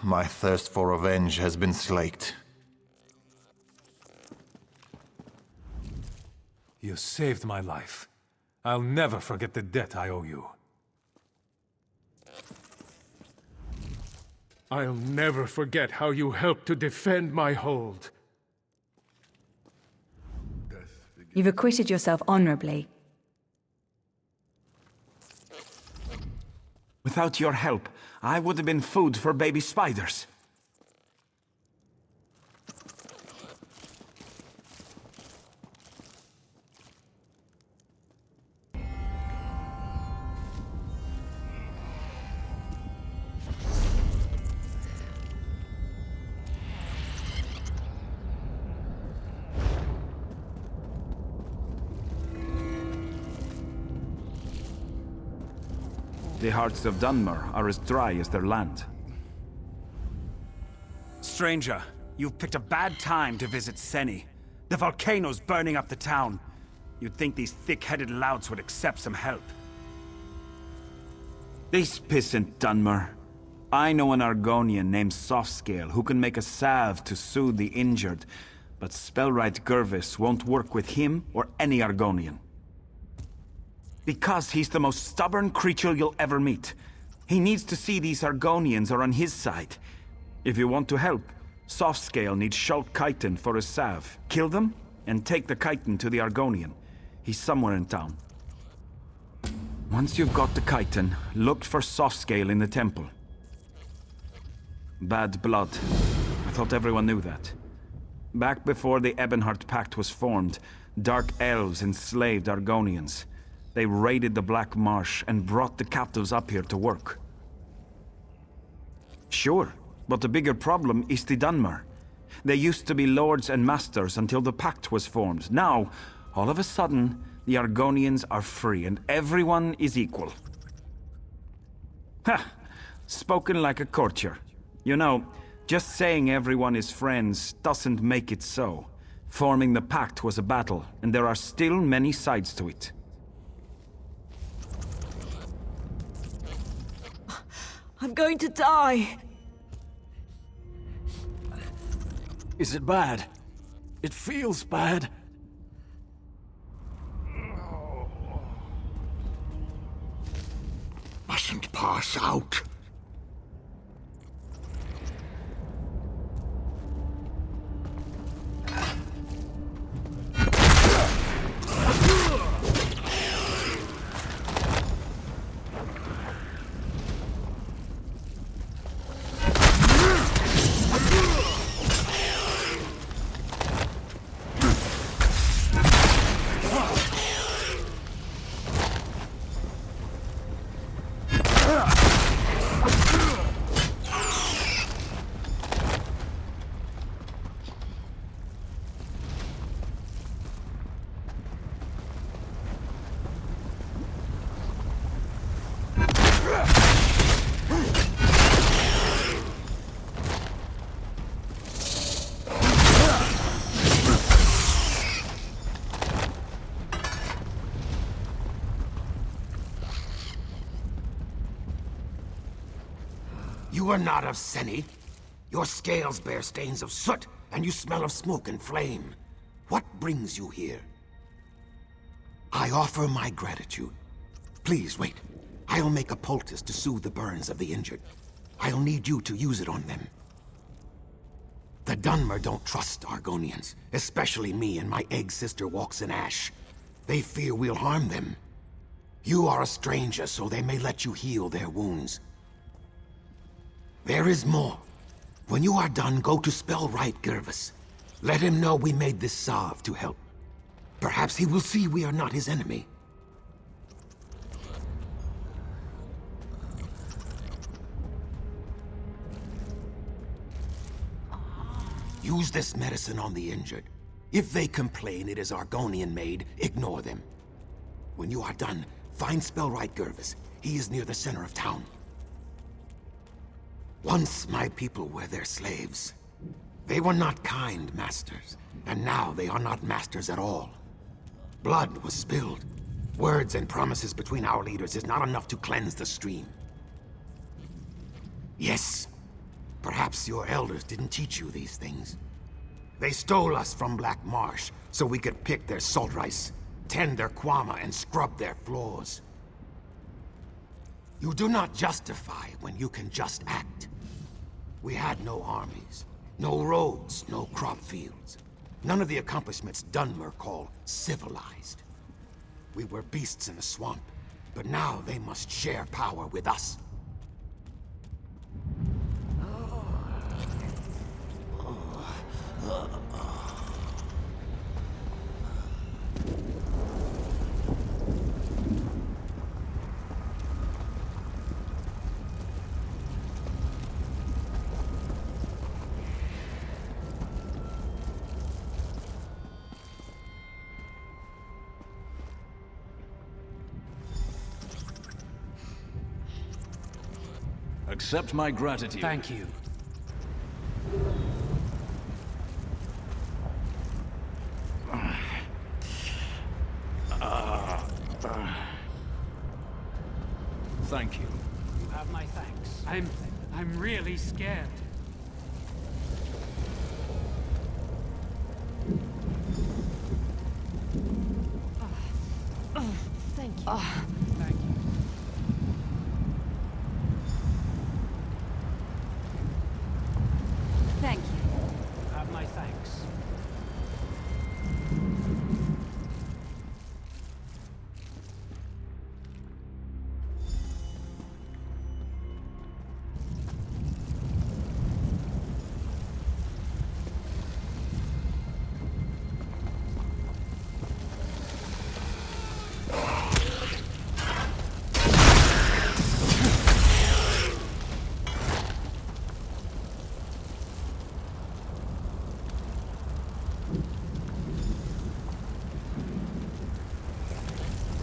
My thirst for revenge has been slaked. You saved my life. I'll never forget the debt I owe you. I'll never forget how you helped to defend my hold. You've acquitted yourself honorably. Without your help, I would have been food for baby spiders. The hearts of Dunmer are as dry as their land. Stranger, you've picked a bad time to visit Seni. The volcano's burning up the town. You'd think these thick-headed louts would accept some help. This pissant Dunmer. I know an Argonian named Softscale who can make a salve to soothe the injured, but Spellwright Gervis won't work with him or any Argonian. Because he's the most stubborn creature you'll ever meet. He needs to see these Argonians are on his side. If you want to help, Softscale needs Schult Chiton for his salve. Kill them, and take the Chiton to the Argonian. He's somewhere in town. Once you've got the Chiton, look for Softscale in the temple. Bad blood. I thought everyone knew that. Back before the Ebonheart Pact was formed, Dark Elves enslaved Argonians. They raided the Black Marsh and brought the captives up here to work. Sure, but the bigger problem is the Dunmer. They used to be lords and masters until the pact was formed. Now, all of a sudden, the Argonians are free and everyone is equal. Ha! Spoken like a courtier. You know, just saying everyone is friends doesn't make it so. Forming the pact was a battle, and there are still many sides to it. I'm going to die. Is it bad? It feels bad. Mustn't pass out. You are not of Seni. Your scales bear stains of soot, and you smell of smoke and flame. What brings you here? I offer my gratitude. Please, wait. I'll make a poultice to soothe the burns of the injured. I'll need you to use it on them. The Dunmer don't trust Argonians, especially me and my egg sister walks in ash. They fear we'll harm them. You are a stranger, so they may let you heal their wounds. There is more. When you are done, go to Spellwright Gervis. Let him know we made this salve to help. Perhaps he will see we are not his enemy. Use this medicine on the injured. If they complain it is Argonian made, ignore them. When you are done, find Spellwright Gervis. He is near the center of town. Once my people were their slaves. They were not kind masters, and now they are not masters at all. Blood was spilled. Words and promises between our leaders is not enough to cleanse the stream. Yes, perhaps your elders didn't teach you these things. They stole us from Black Marsh so we could pick their salt rice, tend their kwama, and scrub their floors. You do not justify when you can just act. We had no armies, no roads, no crop fields. None of the accomplishments Dunmer call civilized. We were beasts in a swamp, but now they must share power with us. Accept my gratitude. Thank you. Thank you. You have my thanks. I'm really scared. Thank you. Thank you. Thank you. You have my thanks.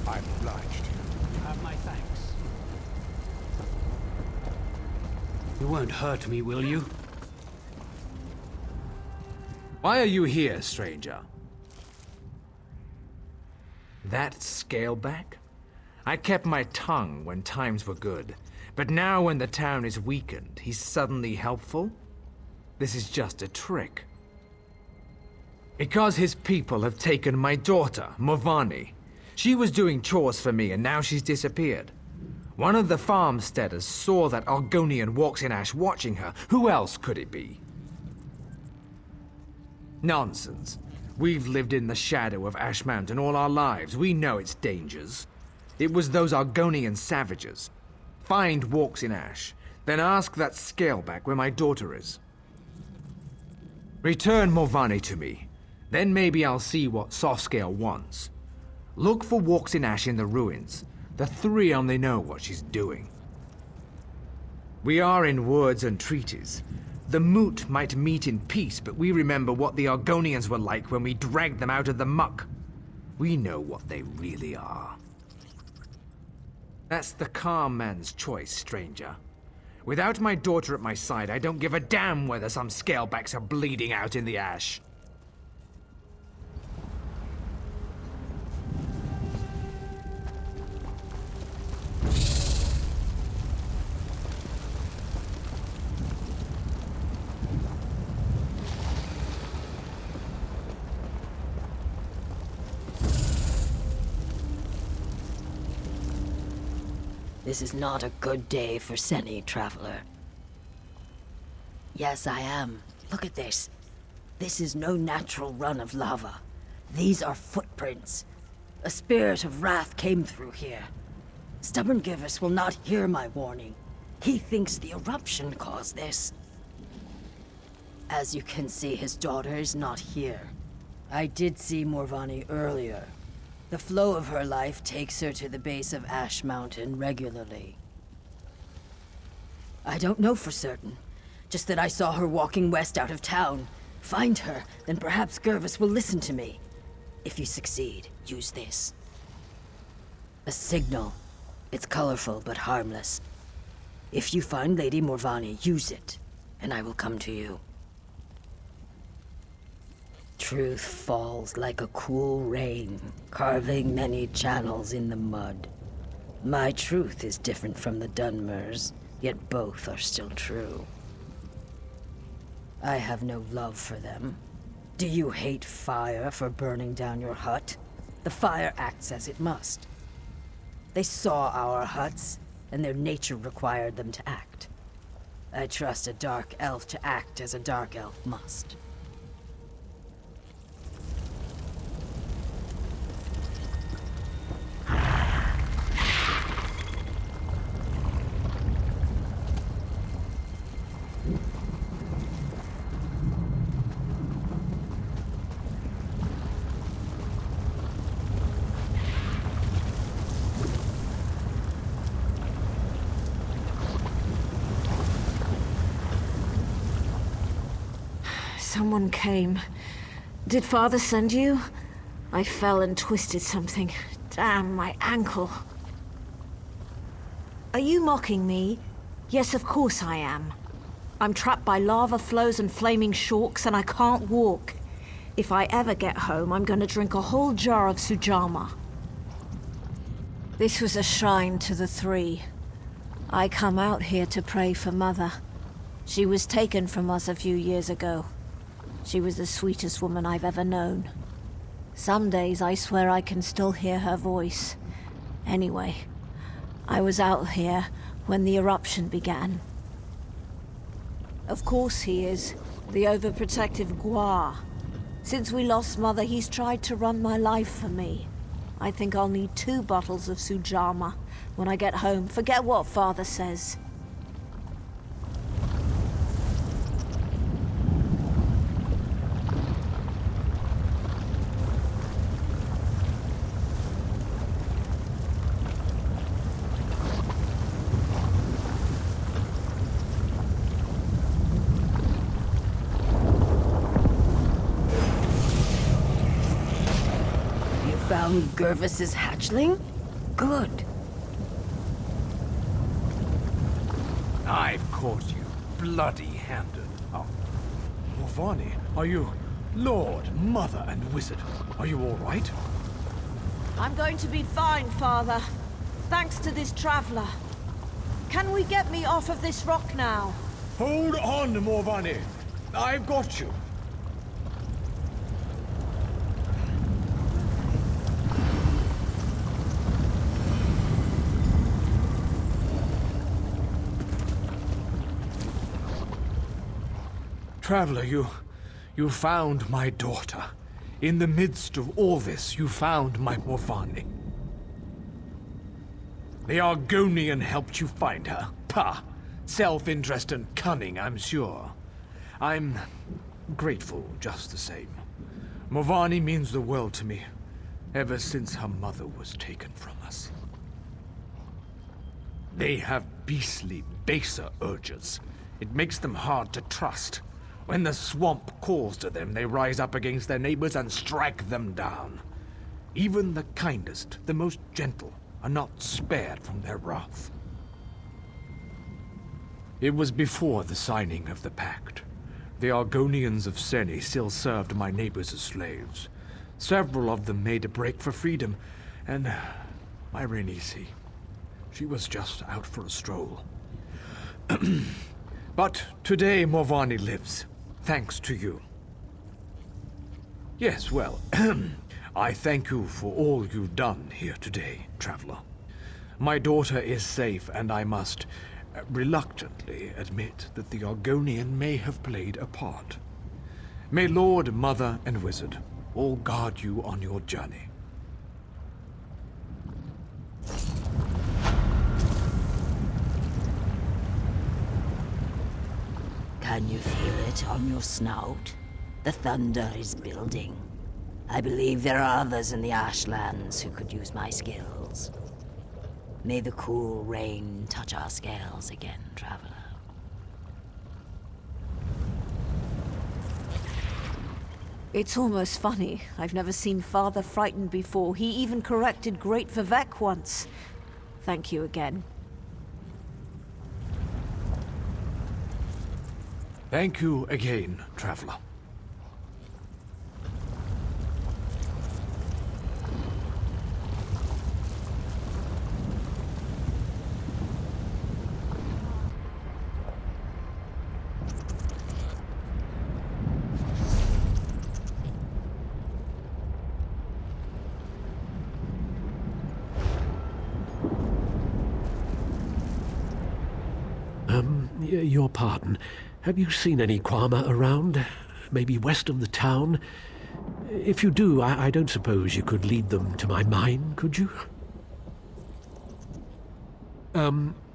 I'm obliged. You have my thanks. You won't hurt me, will you? Why are you here, stranger? That scaleback? I kept my tongue when times were good, but now when the town is weakened, he's suddenly helpful? This is just a trick. Because his people have taken my daughter, Movani. She was doing chores for me and now she's disappeared. One of the farmsteaders saw that Argonian walks in ash watching her. Who else could it be? Nonsense. We've lived in the shadow of Ash Mountain all our lives. We know its dangers. It was those Argonian savages. Find walks in ash, then ask that scaleback where my daughter is. Return Movani to me. Then maybe I'll see what Softscale wants. Look for walks in ash in the ruins. The three only know what she's doing. We are in words and treaties. The Moot might meet in peace, but we remember what the Argonians were like when we dragged them out of the muck. We know what they really are. That's the calm man's choice, stranger. Without my daughter at my side, I don't give a damn whether some scalebacks are bleeding out in the ash. This is not a good day for Seni, traveler. Yes, I am. Look at this. This is no natural run of lava. These are footprints. A spirit of wrath came through here. Stubborn Givus will not hear my warning. He thinks the eruption caused this. As you can see, his daughter is not here. I did see Morvani earlier. The flow of her life takes her to the base of Ash Mountain regularly. I don't know for certain. Just that I saw her walking west out of town. Find her, then perhaps Gervis will listen to me. If you succeed, use this. A signal. It's colorful but harmless. If you find Lady Morvani, use it, and I will come to you. Truth falls like a cool rain, carving many channels in the mud. My truth is different from the Dunmers, yet both are still true. I have no love for them. Do you hate fire for burning down your hut? The fire acts as it must. They saw our huts, and their nature required them to act. I trust a dark elf to act as a dark elf must. Someone came. Did Father send you? I fell and twisted something. Damn, my ankle. Are you mocking me? Yes, of course I am. I'm trapped by lava flows and flaming shorks, and I can't walk. If I ever get home, I'm gonna drink a whole jar of Sujama. This was a shrine to the three. I come out here to pray for Mother. She was taken from us a few years ago. She was the sweetest woman I've ever known. Some days I swear I can still hear her voice. Anyway, I was out here when the eruption began. Of course he is, the overprotective Guar. Since we lost Mother, he's tried to run my life for me. I think I'll need 2 bottles of Sujama when I get home. Forget what Father says. Found Gervis's hatchling? Good. I've caught you, bloody-handed. Oh. Morvani, are you Lord, Mother, and Wizard? Are you all right? I'm going to be fine, Father. Thanks to this traveler. Can we get me off of this rock now? Hold on, Morvani. I've got you. Traveler, you found my daughter. In the midst of all this, you found my Morvani. The Argonian helped you find her. Pah! Self-interest and cunning, I'm sure. I'm grateful just the same. Morvani means the world to me, ever since her mother was taken from us. They have beastly, baser urges. It makes them hard to trust. When the swamp calls to them, they rise up against their neighbors and strike them down. Even the kindest, the most gentle, are not spared from their wrath. It was before the signing of the pact. The Argonians of Seni still served my neighbors as slaves. Several of them made a break for freedom, and my Renisi, she was just out for a stroll. But today Morvani lives. Thanks to you. Yes, well, I thank you for all you've done here today, traveler. My daughter is safe, and I must reluctantly admit that the Argonian may have played a part. May Lord, Mother, and Wizard all guard you on your journey. Can you feel it on your snout? The thunder is building. I believe there are others in the Ashlands who could use my skills. May the cool rain touch our scales again, traveler. It's almost funny. I've never seen Father frightened before. He even corrected Great Vivek once. Thank you again. Thank you again, traveler. Your pardon. Have you seen any Kwama around? Maybe west of the town? If you do, I don't suppose you could lead them to my mine, could you?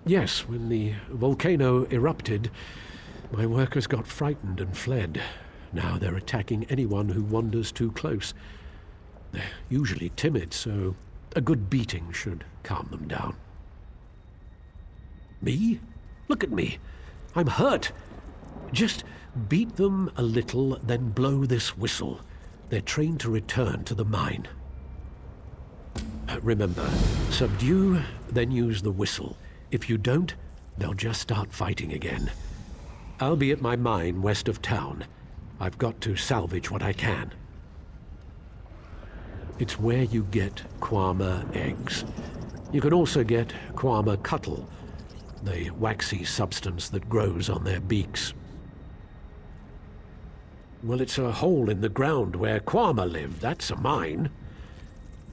Yes, when the volcano erupted, my workers got frightened and fled. Now they're attacking anyone who wanders too close. They're usually timid, so a good beating should calm them down. Me? Look at me. I'm hurt. Just beat them a little, then blow this whistle. They're trained to return to the mine. Remember, subdue, then use the whistle. If you don't, they'll just start fighting again. I'll be at my mine west of town. I've got to salvage what I can. It's where you get Kwama eggs. You can also get Kwama cuttle, the waxy substance that grows on their beaks. Well, it's a hole in the ground where Kwama live. That's a mine.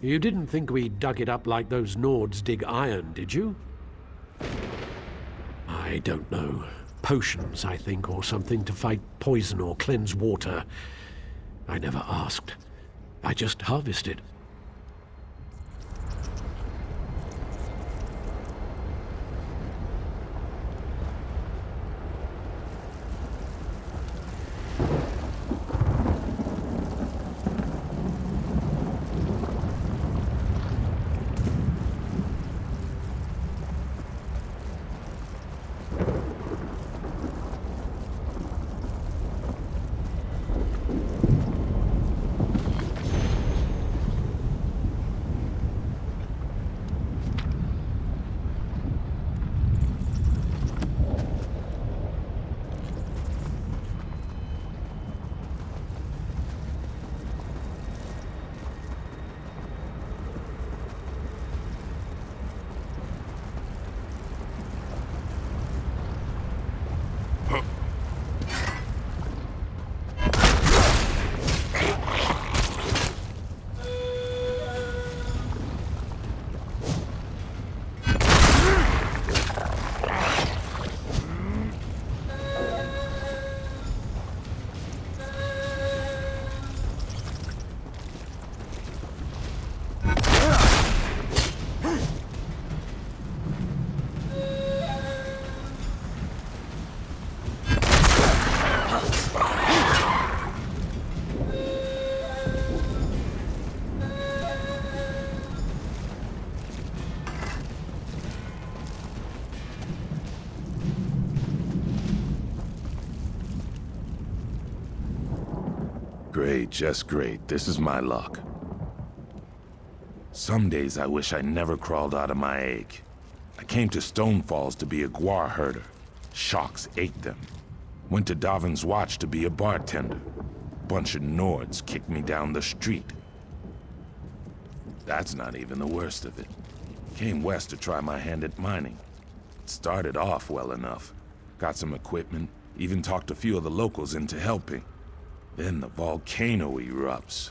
You didn't think we dug it up like those Nords dig iron, did you? I don't know. Potions, I think, or something to fight poison or cleanse water. I never asked. I just harvested. Great, just great. This is my luck. Some days I wish I never crawled out of my egg. I came to Stonefalls to be a Guar herder. Sharks ate them. Went to Darvin's Watch to be a bartender. Bunch of Nords kicked me down the street. That's not even the worst of it. Came west to try my hand at mining. Started off well enough. Got some equipment, even talked a few of the locals into helping. Then the volcano erupts.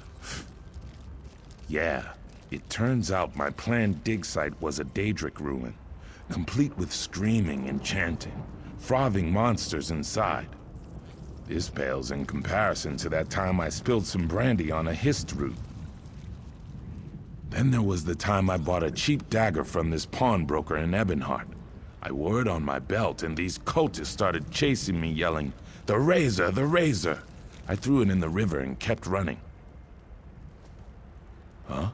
Yeah, It turns out my planned dig site was a Daedric ruin, complete with screaming and chanting, frothing monsters inside. This pales in comparison to that time I spilled some brandy on a hist root. Then there was the time I bought a cheap dagger from this pawnbroker in Ebonheart. I wore it on my belt, and these cultists started chasing me, yelling, "The razor! The razor!" I threw it in the river and kept running. Huh?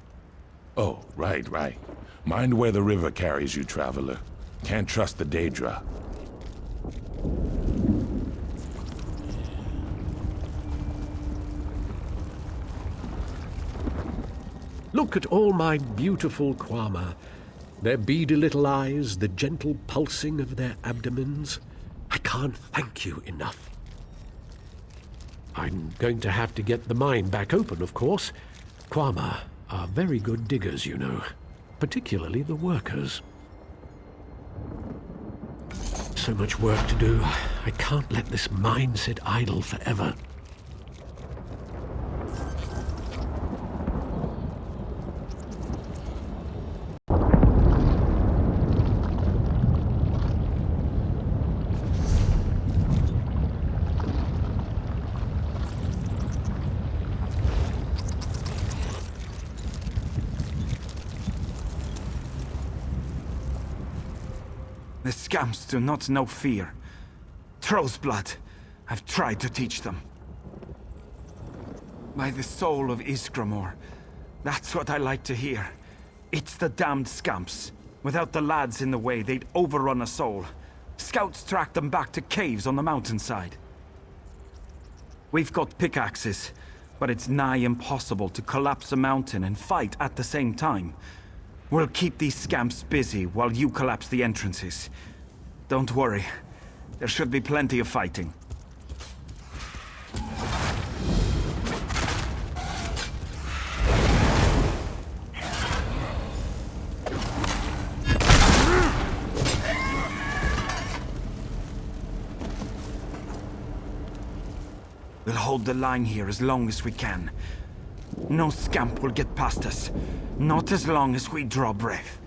Oh, right. Mind where the river carries you, traveler. Can't trust the Daedra. Look at all my beautiful Quama. Their beady little eyes, the gentle pulsing of their abdomens. I can't thank you enough. I'm going to have to get the mine back open, of course. Quama are very good diggers, you know. Particularly the workers. So much work to do. I can't let this mine sit idle forever. The Scamps do not know fear. Troll's blood. I've tried to teach them. By the soul of Ysgramor. That's what I like to hear. It's the damned Scamps. Without the lads in the way, they'd overrun us all. Scouts tracked them back to caves on the mountainside. We've got pickaxes, but it's nigh impossible to collapse a mountain and fight at the same time. We'll keep these Scamps busy while you collapse the entrances. Don't worry. There should be plenty of fighting. We'll hold the line here as long as we can. No Scamp will get past us. Not as long as we draw breath.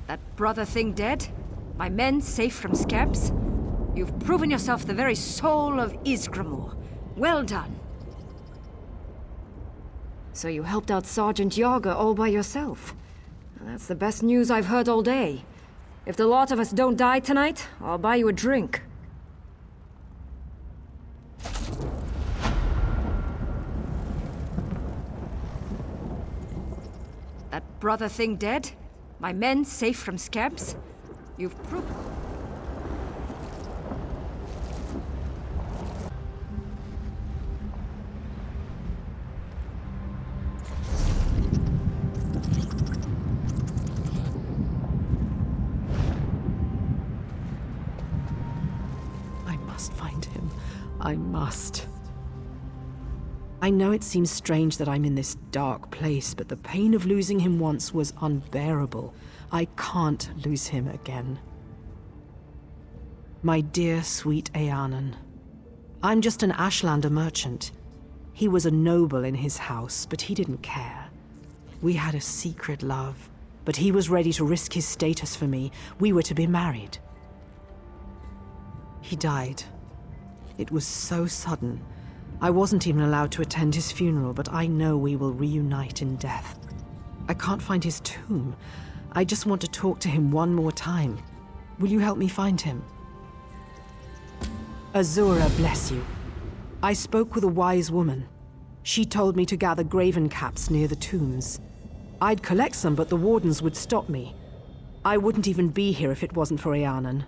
That brother thing dead? My men safe from Scamps? You've proven yourself the very soul of Ysgramor. Well done. So you helped out Sergeant Yager all by yourself. That's the best news I've heard all day. If the lot of us don't die tonight, I'll buy you a drink. That brother thing dead? My men safe from Scamps? You've proven... I must find him. I must. I know it seems strange that I'm in this dark place, but the pain of losing him once was unbearable. I can't lose him again. My dear, sweet Eanan. I'm just an Ashlander merchant. He was a noble in his house, but he didn't care. We had a secret love, but he was ready to risk his status for me. We were to be married. He died. It was so sudden. I wasn't even allowed to attend his funeral, but I know we will reunite in death. I can't find his tomb. I just want to talk to him one more time. Will you help me find him? Azura bless you. I spoke with a wise woman. She told me to gather graven caps near the tombs. I'd collect some, but the wardens would stop me. I wouldn't even be here if it wasn't for Eanan.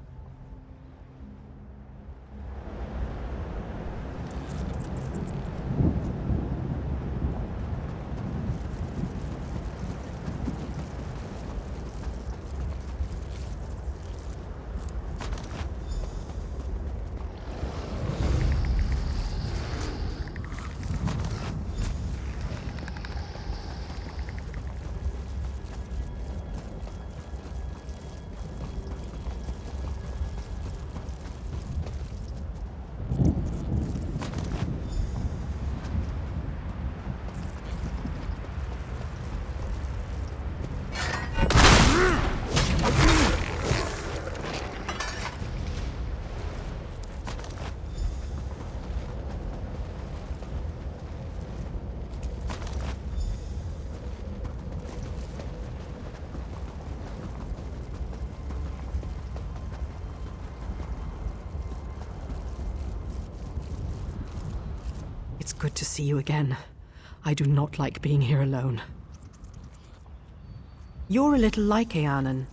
It's good to see you again. I do not like being here alone. You're a little like Eanan.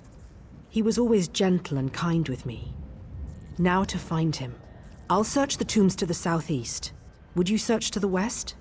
He was always gentle and kind with me. Now to find him. I'll search the tombs to the southeast. Would you search to the west?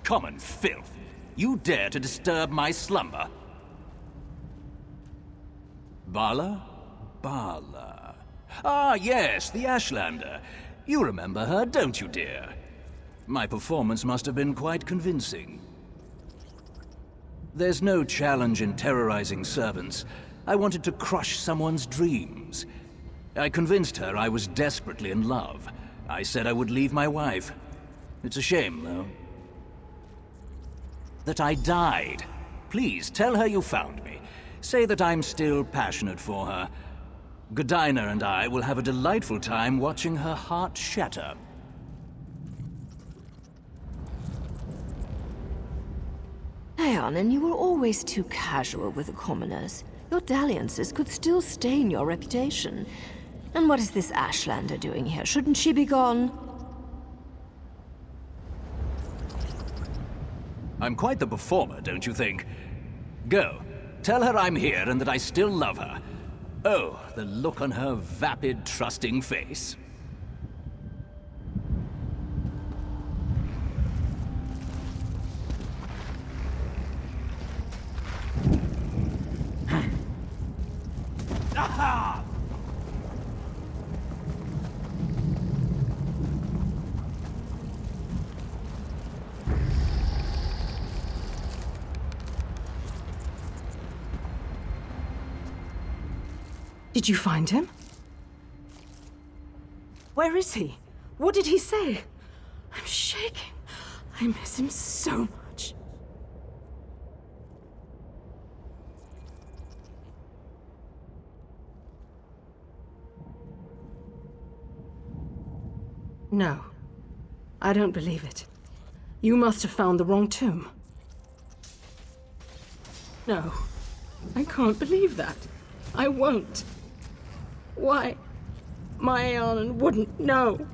Common filth! You dare to disturb my slumber? Bala? Bala. Ah, yes, the Ashlander. You remember her, don't you, dear? My performance must have been quite convincing. There's no challenge in terrorizing servants. I wanted to crush someone's dreams. I convinced her I was desperately in love. I said I would leave my wife. It's a shame, though. That I died. Please, tell her you found me. Say that I'm still passionate for her. Godina and I will have a delightful time watching her heart shatter. Eanan, you were always too casual with the commoners. Your dalliances could still stain your reputation. And what is this Ashlander doing here? Shouldn't she be gone? I'm quite the performer, don't you think? Go. Tell her I'm here and that I still love her. Oh, the look on her vapid, trusting face. Aha! Did you find him? Where is he? What did he say? I'm shaking. I miss him so much. No. I don't believe it. You must have found the wrong tomb. No. I can't believe that. I won't. Why? My Eonin wouldn't know.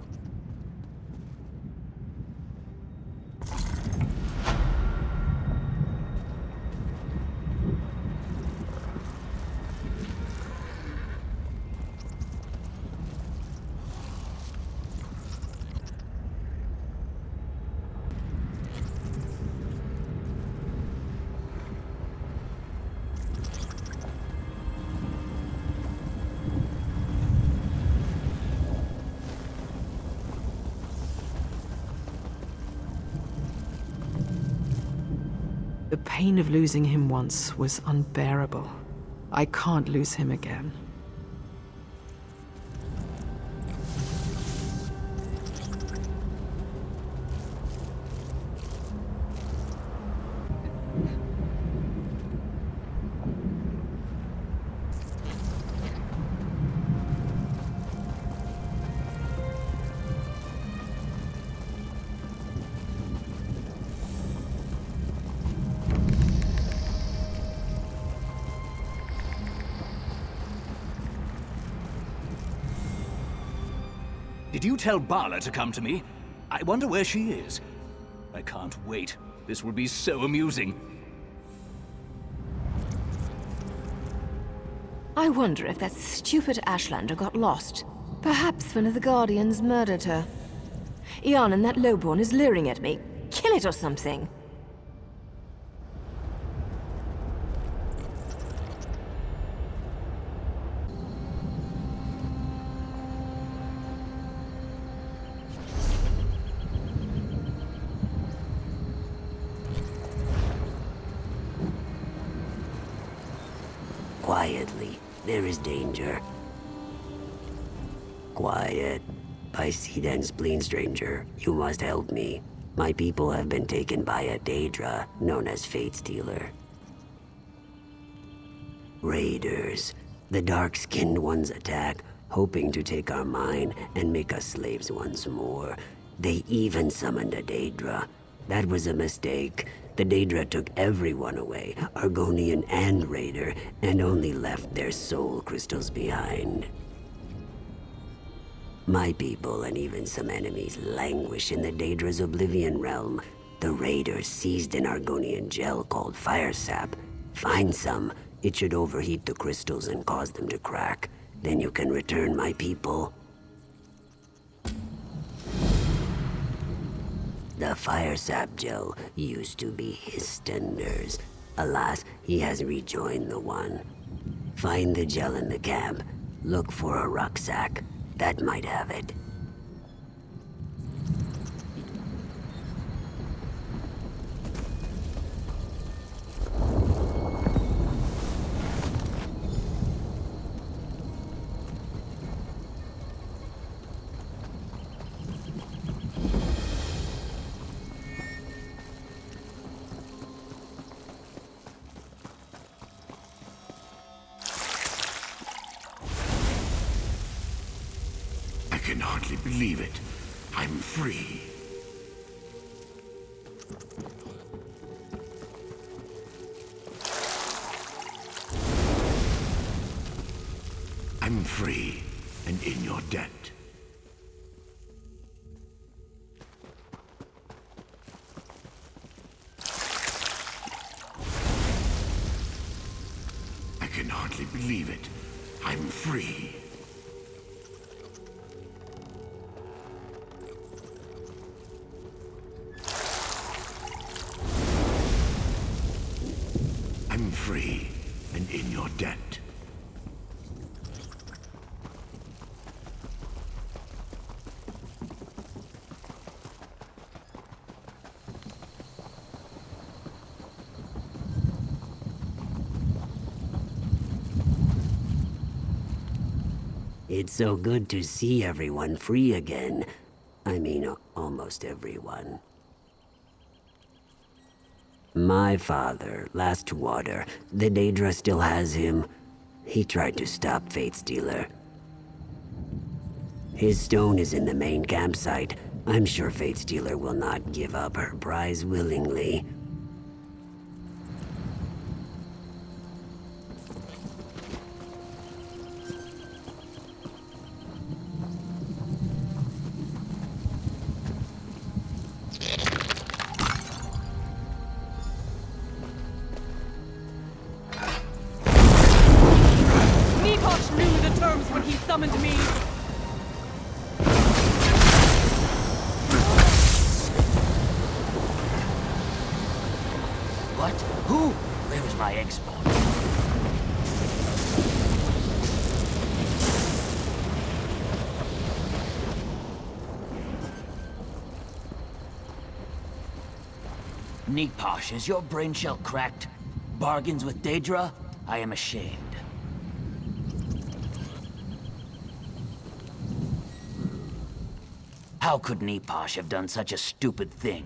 The pain of losing him once was unbearable. I can't lose him again. Did you tell Bala to come to me? I wonder where she is. I can't wait. This will be so amusing. I wonder if that stupid Ashlander got lost. Perhaps one of the Guardians murdered her. Eonin, that lowborn, is leering at me. Kill it or something. Quietly. There is danger. Quiet. I see then, spleen stranger. You must help me. My people have been taken by a Daedra, known as Fate Stealer. Raiders. The dark-skinned ones attack, hoping to take our mine and make us slaves once more. They even summoned a Daedra. That was a mistake. The Daedra took everyone away, Argonian and Raider, and only left their soul crystals behind. My people and even some enemies languish in the Daedra's Oblivion realm. The Raiders seized an Argonian gel called Fire Sap. Find some. It should overheat the crystals and cause them to crack. Then you can return my people. The Fire Sap gel used to be his Stendar's. Alas, he has rejoined the one. Find the gel in the camp. Look for a rucksack. That might have it. I can hardly believe it. I'm free. I'm free and in your debt. I can hardly believe it. I'm free. I'm free and in your debt. It's so good to see everyone free again. I mean, almost everyone. My father, last water, the Daedra still has him. He tried to stop Fatestealer. His stone is in the main campsite. I'm sure Fatestealer will not give up her prize willingly. Neposh knew the terms when he summoned me. What? Who? Where is my export? Neposh, is your brain shell cracked? Bargains with Daedra? I am ashamed. How could Neposh have done such a stupid thing?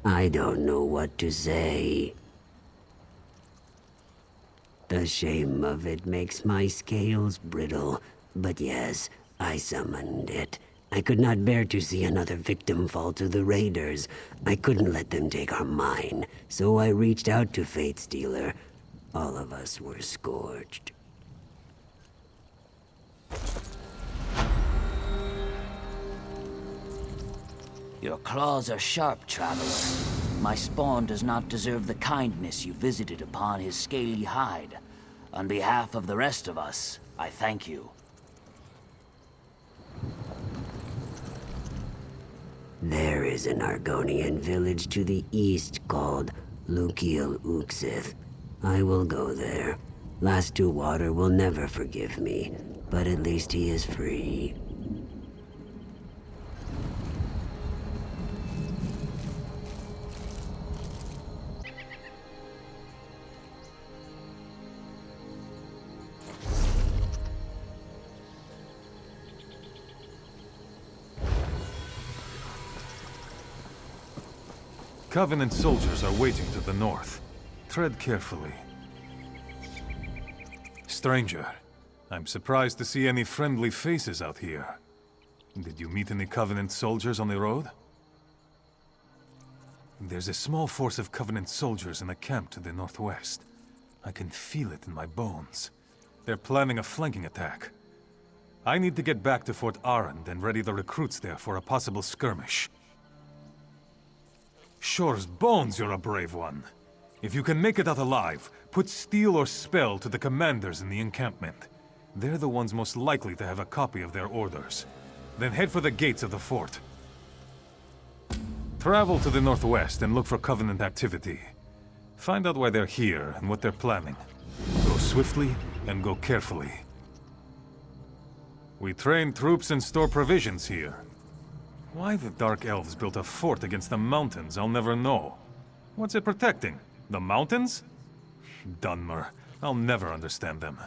I don't know what to say. The shame of it makes my scales brittle. But yes, I summoned it. I could not bear to see another victim fall to the raiders. I couldn't let them take our mine, so I reached out to Fatestealer. All of us were scorched. Your claws are sharp, traveler. My spawn does not deserve the kindness you visited upon his scaly hide. On behalf of the rest of us, I thank you. There is an Argonian village to the east called Lukiel Uxith. I will go there. Last to Water will never forgive me, but at least he is free. Covenant soldiers are waiting to the north. Tread carefully. Stranger, I'm surprised to see any friendly faces out here. Did you meet any Covenant soldiers on the road? There's a small force of Covenant soldiers in a camp to the northwest. I can feel it in my bones. They're planning a flanking attack. I need to get back to Fort Arend and ready the recruits there for a possible skirmish. Shore's bones, you're a brave one. If you can make it out alive, put steel or spell to the commanders in the encampment. They're the ones most likely to have a copy of their orders. Then head for the gates of the fort. Travel to the northwest and look for Covenant activity. Find out why they're here and what they're planning. Go swiftly and go carefully. We train troops and store provisions here. Why the Dark Elves built a fort against the mountains, I'll never know. What's it protecting? The mountains? Dunmer. I'll never understand them.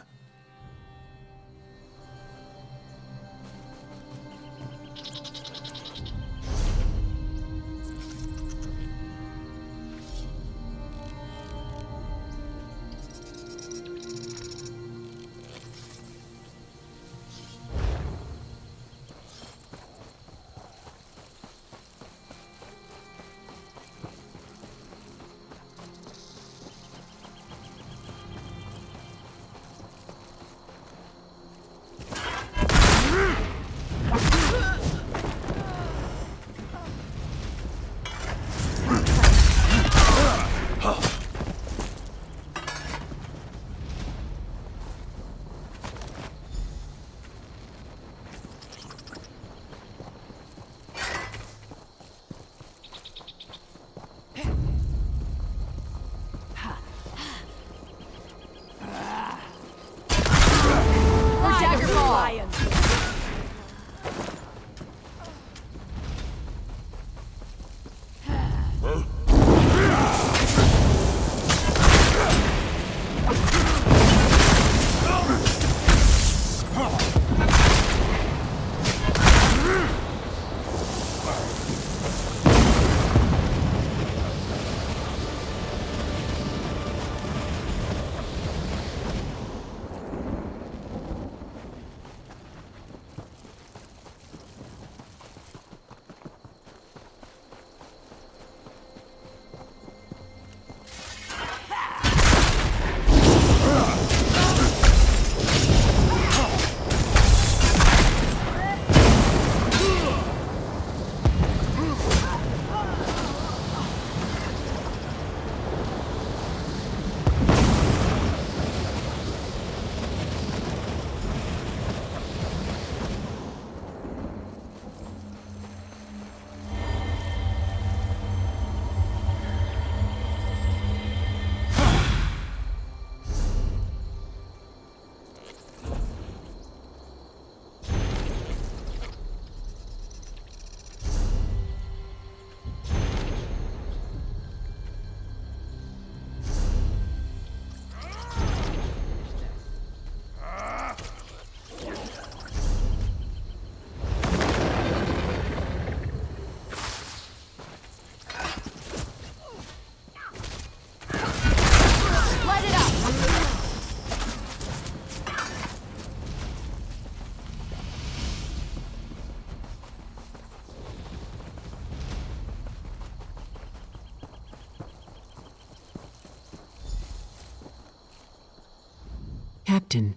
captain?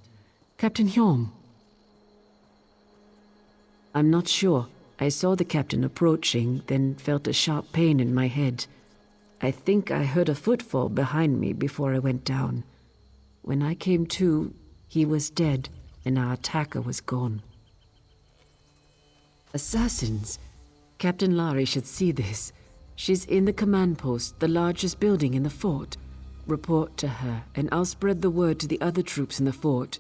Captain Hjorm? I'm not sure. I saw the captain approaching, then felt a sharp pain in my head. I think I heard a footfall behind me before I went down. When I came to, he was dead, and our attacker was gone. Assassins? Captain Lari should see this. She's in the command post, the largest building in the fort. Report to her, and I'll spread the word to the other troops in the fort.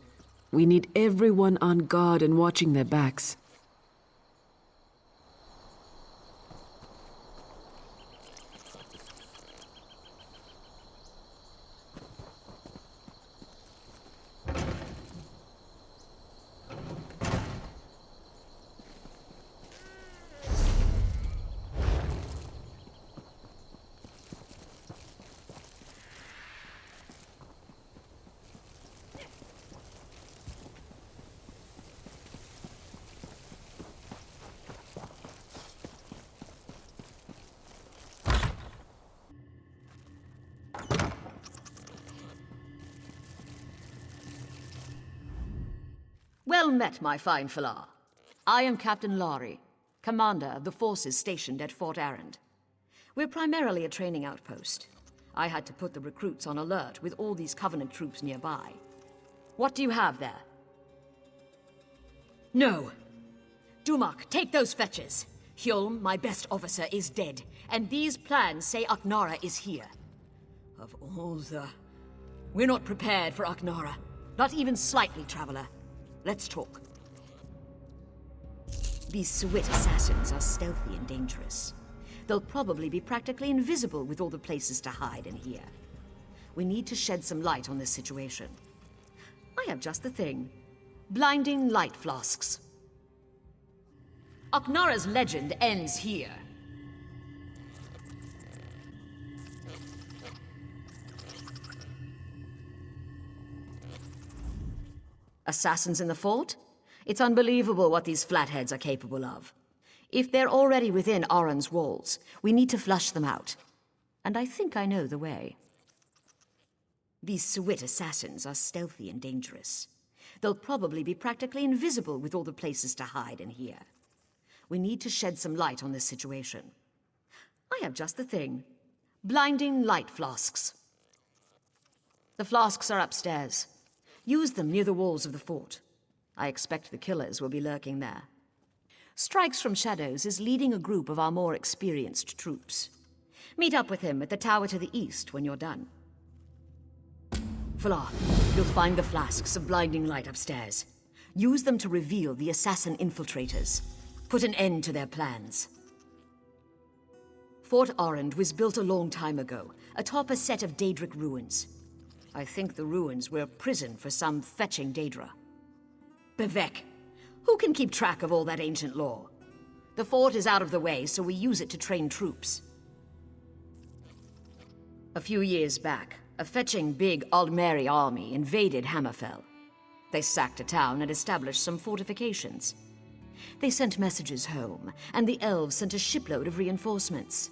We need everyone on guard and watching their backs. Well met, my fine Falar. I am Captain Lari, commander of the forces stationed at Fort Arrand. We're primarily a training outpost. I had to put the recruits on alert with all these Covenant troops nearby. What do you have there? No. Dumak, take those fetches. Hjolm, my best officer, is dead, and these plans say Ahknara is here. Of all the... We're not prepared for Ahknara. Not even slightly, Traveler. Let's talk. These Swit assassins are stealthy and dangerous. They'll probably be practically invisible with all the places to hide in here. We need to shed some light on this situation. I have just the thing. Blinding light flasks. Ahknara's legend ends here. Assassins in the fort? It's unbelievable what these flatheads are capable of. If they're already within Aran's walls, we need to flush them out. And I think I know the way. These Swit assassins are stealthy and dangerous. They'll probably be practically invisible with all the places to hide in here. We need to shed some light on this situation. I have just the thing. Blinding light flasks. The flasks are upstairs. Use them near the walls of the fort. I expect the killers will be lurking there. Strikes from Shadows is leading a group of our more experienced troops. Meet up with him at the tower to the east when you're done. Falar, you'll find the flasks of blinding light upstairs. Use them to reveal the assassin infiltrators. Put an end to their plans. Fort Arrand was built a long time ago, atop a set of Daedric ruins. I think the ruins were a prison for some fetching Daedra. Bevek, who can keep track of all that ancient lore? The fort is out of the way, so we use it to train troops. A few years back, a fetching big Aldmeri army invaded Hammerfell. They sacked a town and established some fortifications. They sent messages home, and the elves sent a shipload of reinforcements.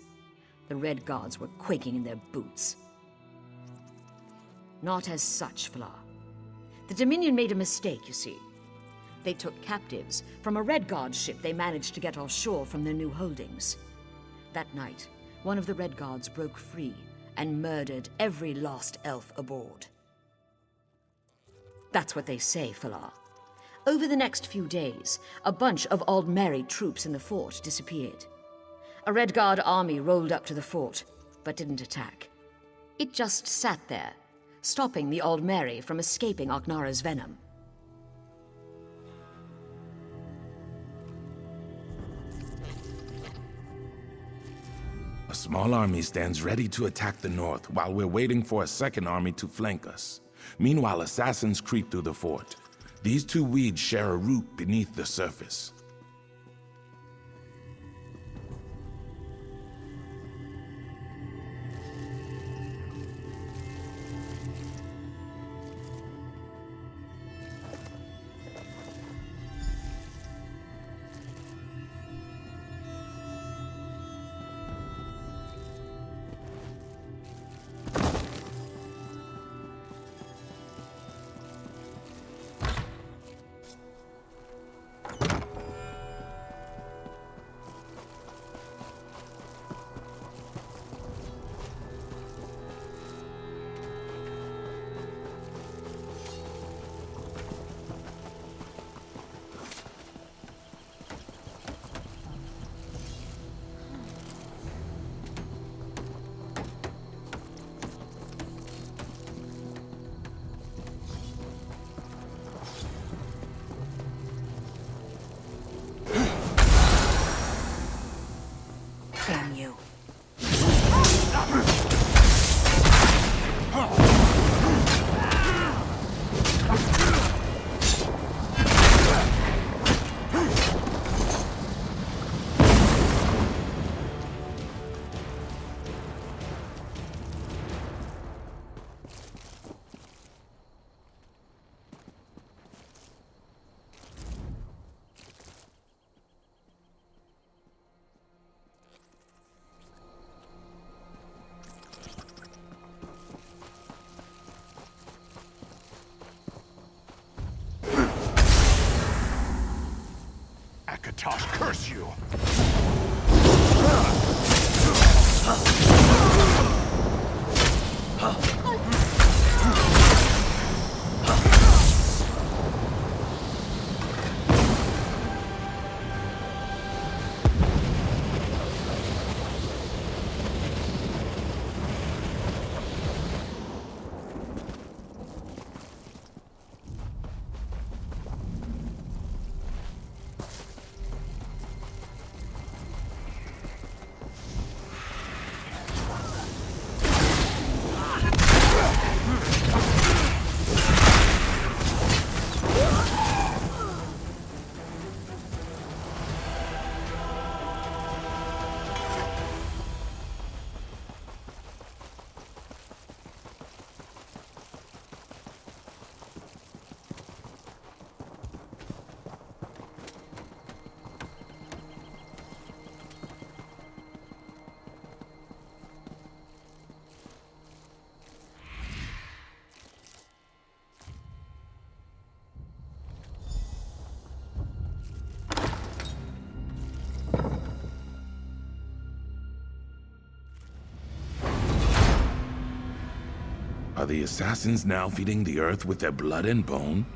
The Red Guards were quaking in their boots. Not as such, Falar. The Dominion made a mistake, you see. They took captives from a Red Guard ship they managed to get offshore from their new holdings. That night, one of the Red Guards broke free and murdered every lost elf aboard. That's what they say, Falar. Over the next few days, a bunch of Aldmeri troops in the fort disappeared. A Red Guard army rolled up to the fort, but didn't attack. It just sat there, stopping the Aldmeri from escaping Ahknara's venom. A small army stands ready to attack the north while we're waiting for a second army to flank us. Meanwhile, assassins creep through the fort. These two weeds share a root beneath the surface. Damn you. Tosh, curse you! Are the assassins now feeding the earth with their blood and bone?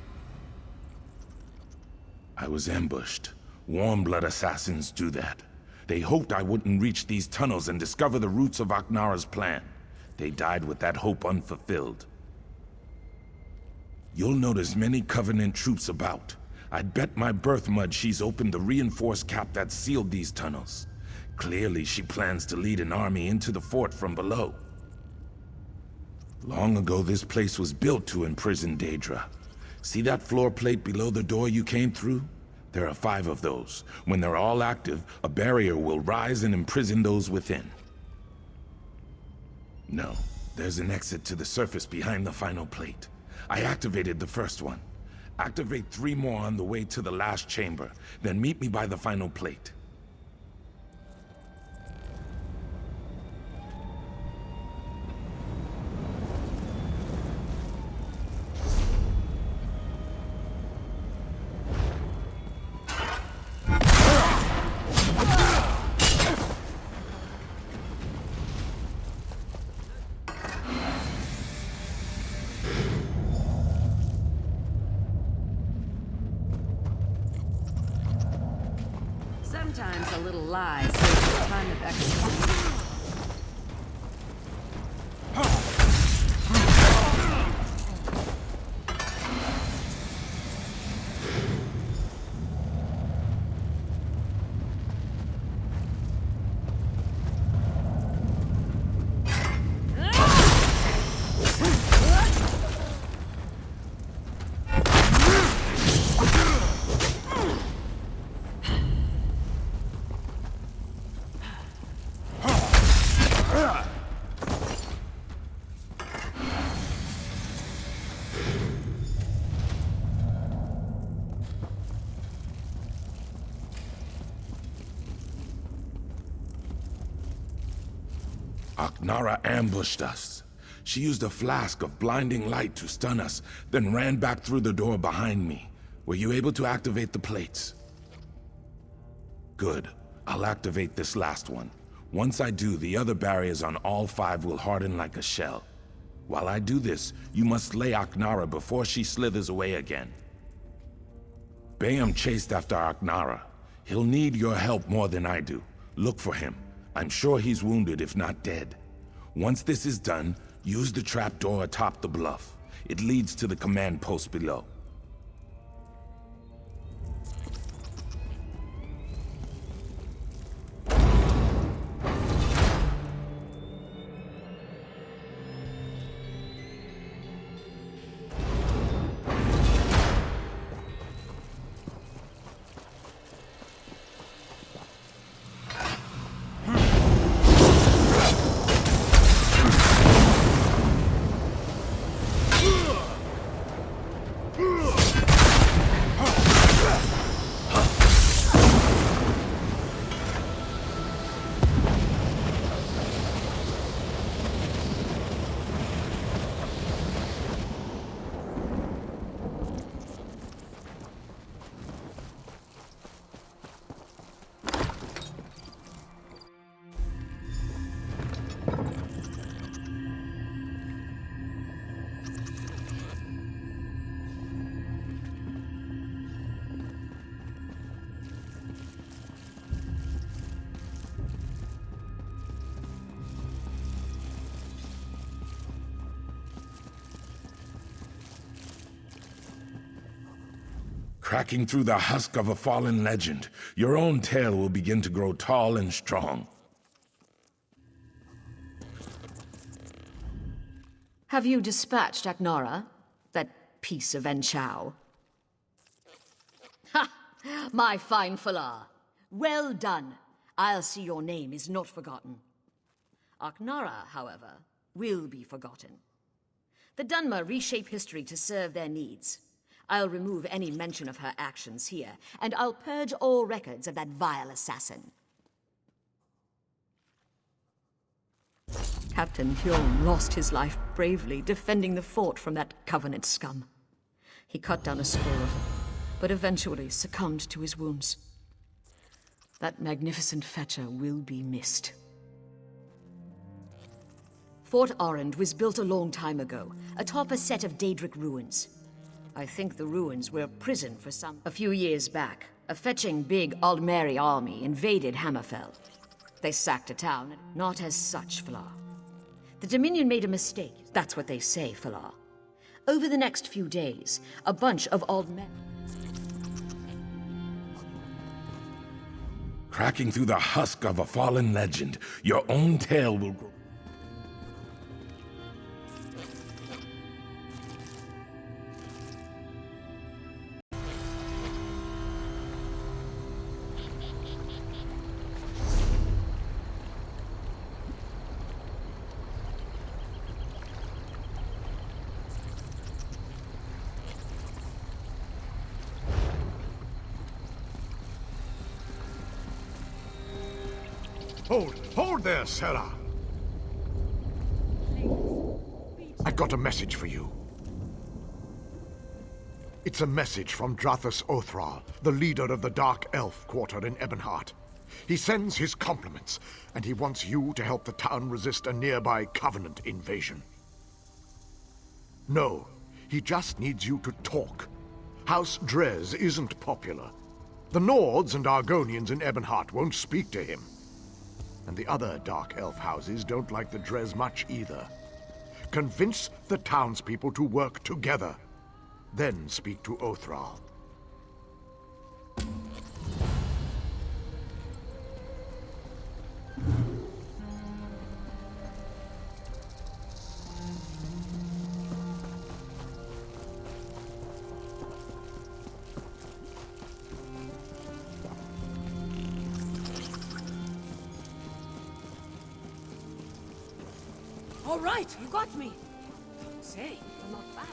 I was ambushed. Warm blood assassins do that. They hoped I wouldn't reach these tunnels and discover the roots of Ahknara's plan. They died with that hope unfulfilled. You'll notice many Covenant troops about. I'd bet my birth mud she's opened the reinforced cap that sealed these tunnels. Clearly she plans to lead an army into the fort from below. Long ago, this place was built to imprison Daedra. See that floor plate below the door you came through? There are 5 of those. When they're all active, a barrier will rise and imprison those within. No, there's an exit to the surface behind the final plate. I activated the first one. Activate 3 more on the way to the last chamber, then meet me by the final plate. Sometimes a little lie saves a ton of execution. Ahknara ambushed us. She used a flask of blinding light to stun us, then ran back through the door behind me. Were you able to activate the plates? Good. I'll activate this last one. Once I do, the other barriers on all 5 will harden like a shell. While I do this, you must slay Ahknara before she slithers away again. Bayam chased after Ahknara. He'll need your help more than I do. Look for him. I'm sure he's wounded, if not dead. Once this is done, use the trapdoor atop the bluff. It leads to the command post below. Cracking through the husk of a fallen legend, your own tale will begin to grow tall and strong. Have you dispatched Ahknara? That piece of Enchow? Ha! My fine Falar. Well done. I'll see your name is not forgotten. Ahknara, however, will be forgotten. The Dunmer reshape history to serve their needs. I'll remove any mention of her actions here, and I'll purge all records of that vile assassin. Captain Hjorn lost his life bravely defending the fort from that Covenant scum. He cut down a score of them, but eventually succumbed to his wounds. That magnificent fetcher will be missed. Fort Orend was built a long time ago, atop a set of Daedric ruins. I think the ruins were a prison for some. A few years back, a fetching big Aldmeri army invaded Hammerfell. They sacked a town, not as such, Falar. The Dominion made a mistake, that's what they say, Falar. Over the next few days, a bunch of Aldmeri... Cracking through the husk of a fallen legend, your own tale will grow. Hold there, Sarah! I've got a message for you. It's a message from Drathus Othral, the leader of the Dark Elf quarter in Ebonheart. He sends his compliments, and he wants you to help the town resist a nearby Covenant invasion. No, he just needs you to talk. House Dres isn't popular. The Nords and Argonians in Ebonheart won't speak to him. And the other Dark Elf houses don't like the Dres much either. Convince the townspeople to work together. Then speak to Othral. All right, you got me. Say, you're not bad.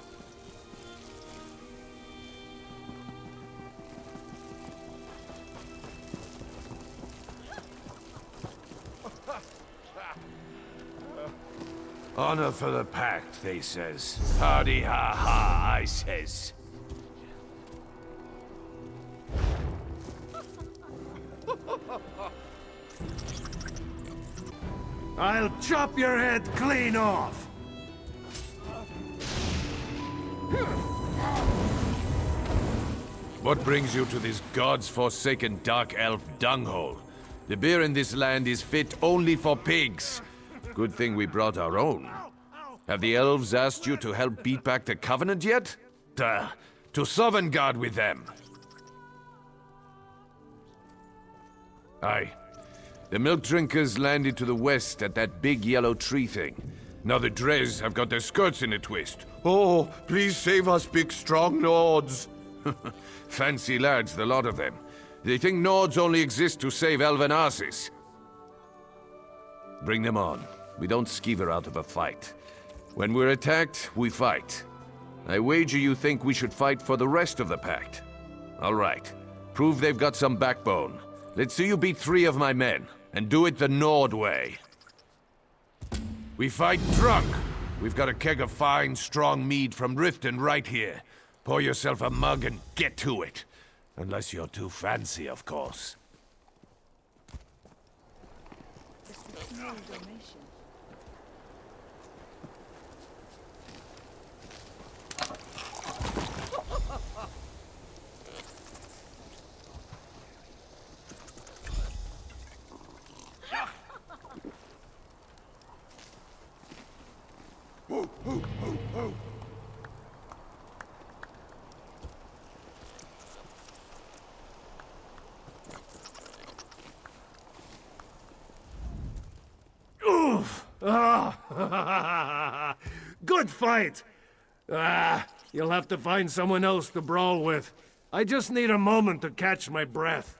Honor for the pact, they says. Hardy ha ha, I says. I'll chop your head clean off! What brings you to this god's forsaken dark elf dunghole? The beer in this land is fit only for pigs. Good thing we brought our own. Have the elves asked you to help beat back the Covenant yet? To Sovngarde with them. Aye. The milk drinkers landed to the west at that big yellow tree thing. Now the Dres have got their skirts in a twist. Oh, please save us, big strong Nords. Fancy lads, the lot of them. They think Nords only exist to save elven asses. Bring them on. We don't skeever out of a fight. When we're attacked, we fight. I wager you think we should fight for the rest of the pact. All right. Prove they've got some backbone. Let's see you beat 3 of my men, and do it the Nord way. We fight drunk. We've got a keg of fine, strong mead from Riften right here. Pour yourself a mug and get to it. Unless you're too fancy, of course. Oh, good fight! You'll have to find someone else to brawl with. I just need a moment to catch my breath.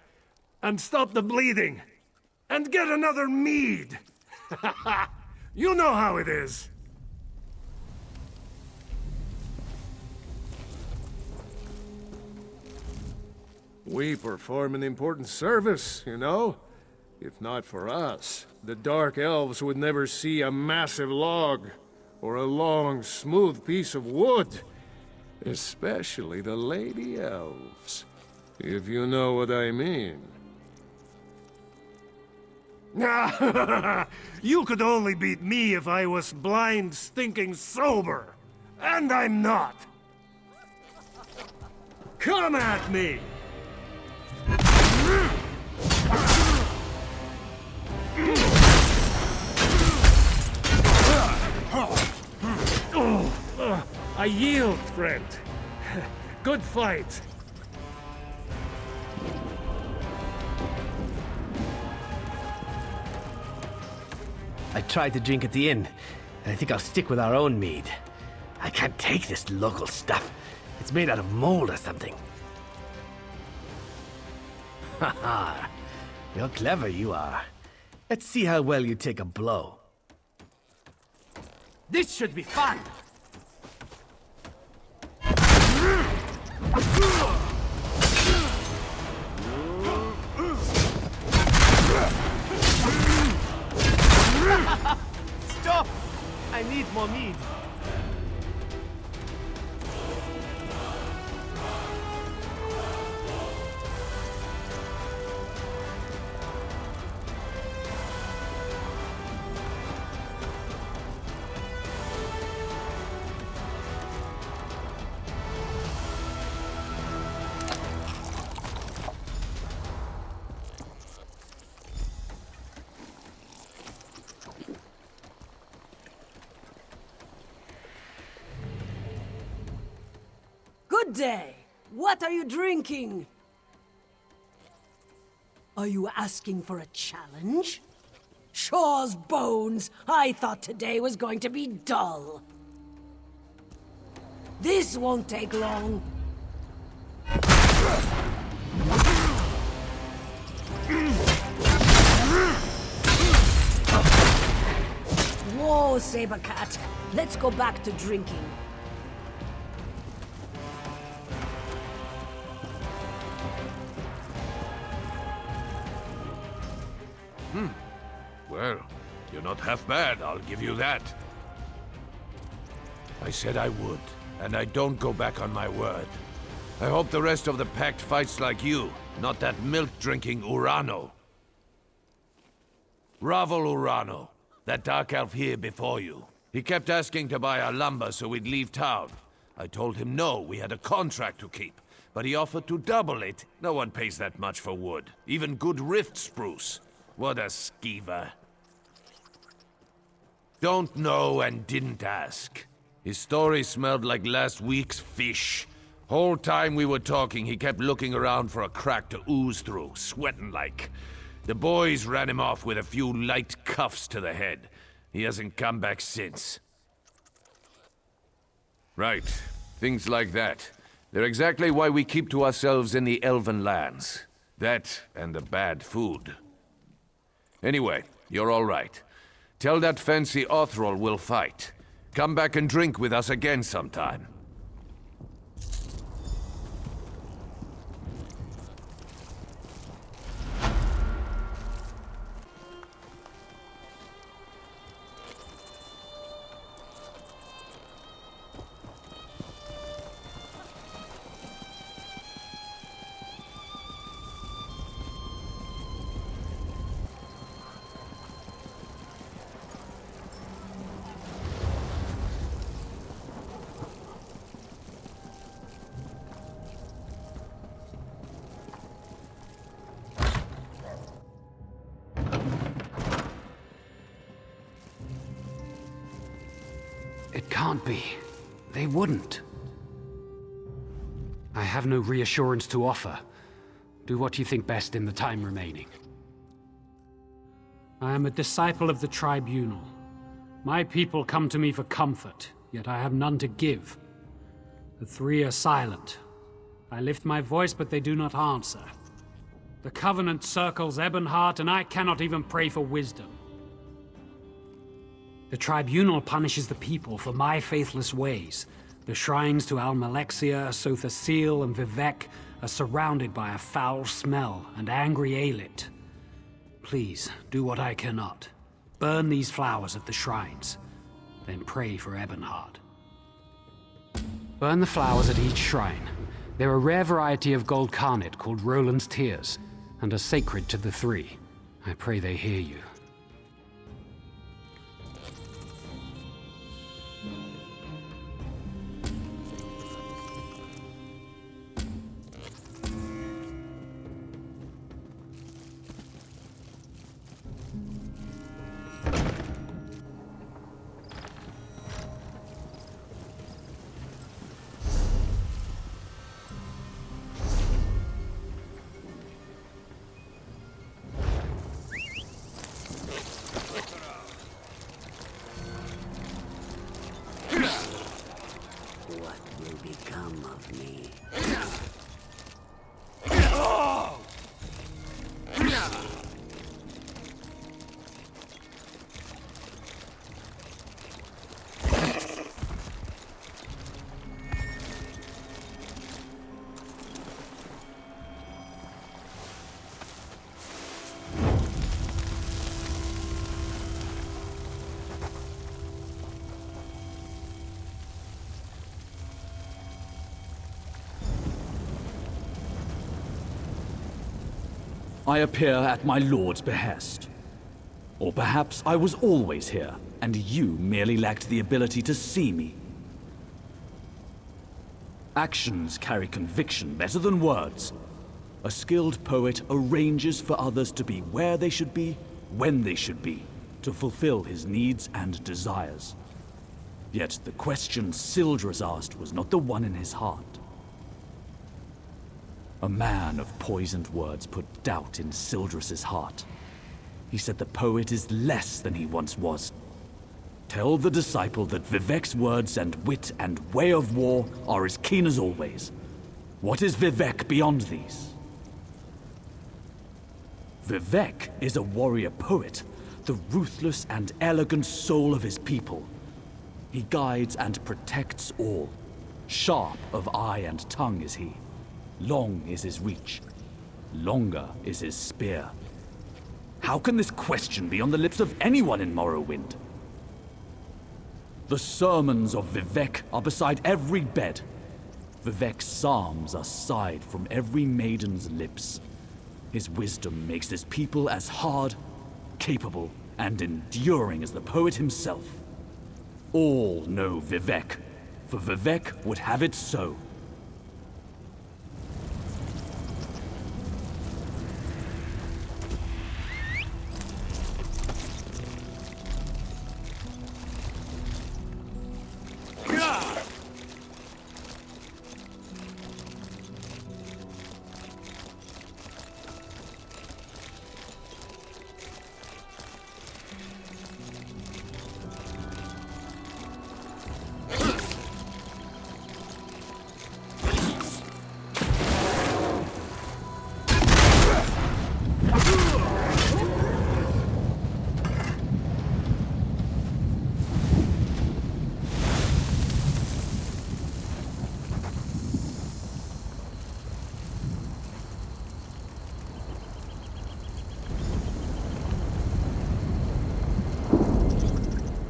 And stop the bleeding. And get another mead! You know how it is. We perform an important service, you know? If not for us, the Dark Elves would never see a massive log, or a long, smooth piece of wood. Especially the Lady Elves, if you know what I mean. You could only beat me if I was blind, stinking sober. And I'm not. Come at me! I yield, friend. Good fight. I tried to drink at the inn, and I think I'll stick with our own mead. I can't take this local stuff. It's made out of mold or something. Haha, you're clever, you are. Let's see how well you take a blow. This should be fun! Stop! I need more mead. Good day. What are you drinking? Are you asking for a challenge? Shaw's bones! I thought today was going to be dull. This won't take long. Whoa, Sabercat. Let's go back to drinking. Well, you're not half bad, I'll give you that. I said I would, and I don't go back on my word. I hope the rest of the Pact fights like you, not that milk-drinking Urano. Ravel Urano, that dark elf here before you. He kept asking to buy our lumber so we'd leave town. I told him no, we had a contract to keep, but he offered to double it. No one pays that much for wood, even good rift spruce. What a skeever. Don't know and didn't ask. His story smelled like last week's fish. Whole time we were talking, he kept looking around for a crack to ooze through, sweating like. The boys ran him off with a few light cuffs to the head. He hasn't come back since. Right. Things like that. They're exactly why we keep to ourselves in the Elven lands. That and the bad food. Anyway, you're all right. Tell that fancy Othrol we'll fight. Come back and drink with us again sometime. It can't be. They wouldn't. I have no reassurance to offer. Do what you think best in the time remaining. I am a disciple of the Tribunal. My people come to me for comfort, yet I have none to give. The three are silent. I lift my voice, but they do not answer. The Covenant circles Ebonheart, and I cannot even pray for wisdom. The Tribunal punishes the people for my faithless ways. The shrines to Almalexia, Sothasil, and Vivek are surrounded by a foul smell and angry Aelid. Please, do what I cannot. Burn these flowers at the shrines, then pray for Ebonheart. Burn the flowers at each shrine. They're a rare variety of gold carnet called Roland's Tears, and are sacred to the three. I pray they hear you. I appear at my lord's behest. Or perhaps I was always here, and you merely lacked the ability to see me. Actions carry conviction better than words. A skilled poet arranges for others to be where they should be, when they should be, to fulfill his needs and desires. Yet the question Sildras asked was not the one in his heart. A man of poisoned words put doubt in Sildras' heart. He said the poet is less than he once was. Tell the disciple that Vivek's words and wit and way of war are as keen as always. What is Vivek beyond these? Vivek is a warrior poet, the ruthless and elegant soul of his people. He guides and protects all. Sharp of eye and tongue is he. Long is his reach. Longer is his spear. How can this question be on the lips of anyone in Morrowind? The sermons of Vivek are beside every bed. Vivek's psalms are sighed from every maiden's lips. His wisdom makes his people as hard, capable, and enduring as the poet himself. All know Vivek, for Vivek would have it so.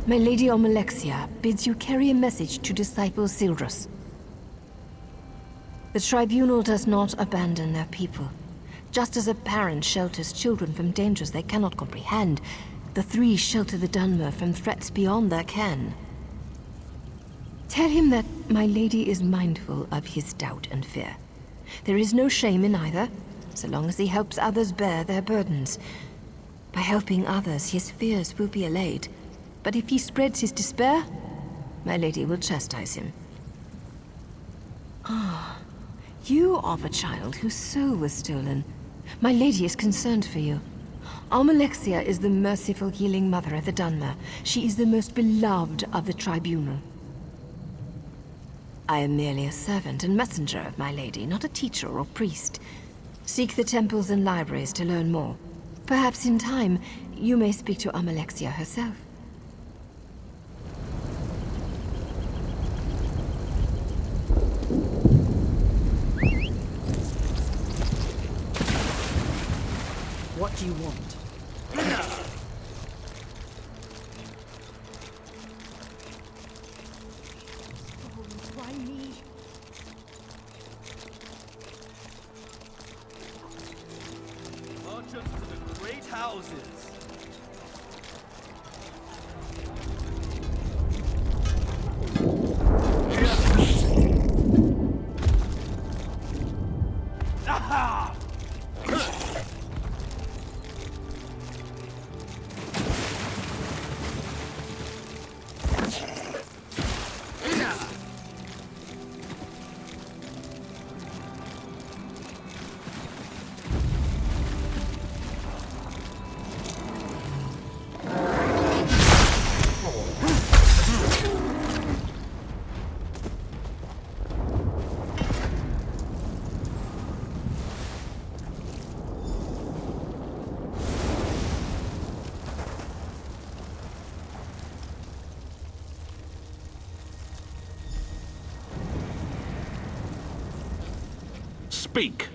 My Lady Almalexia bids you carry a message to Disciple Sildras. The Tribunal does not abandon their people. Just as a parent shelters children from dangers they cannot comprehend, the three shelter the Dunmer from threats beyond their ken. Tell him that my lady is mindful of his doubt and fear. There is no shame in either, so long as he helps others bear their burdens. By helping others, his fears will be allayed. But if he spreads his despair, my lady will chastise him. Ah, you are the child whose soul was stolen. My lady is concerned for you. Almalexia is the merciful healing mother of the Dunmer. She is the most beloved of the tribunal. I am merely a servant and messenger of my lady, not a teacher or priest. Seek the temples and libraries to learn more. Perhaps in time, you may speak to Almalexia herself. What do you want? Merchants to the great houses. Aha! Speak.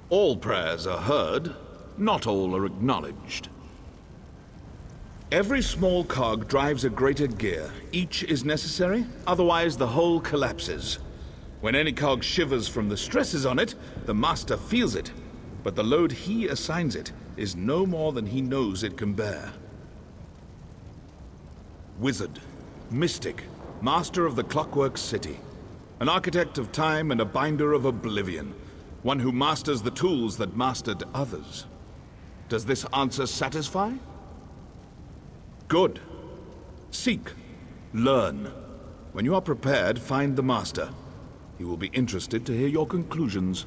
All prayers are heard, not all are acknowledged. Every small cog drives a greater gear. Each is necessary, otherwise the whole collapses. When any cog shivers from the stresses on it, the master feels it, but the load he assigns it is no more than he knows it can bear. Wizard, mystic, master of the Clockwork City. An architect of time and a binder of oblivion. One who masters the tools that mastered others. Does this answer satisfy? Good. Seek. Learn. When you are prepared, find the master. He will be interested to hear your conclusions.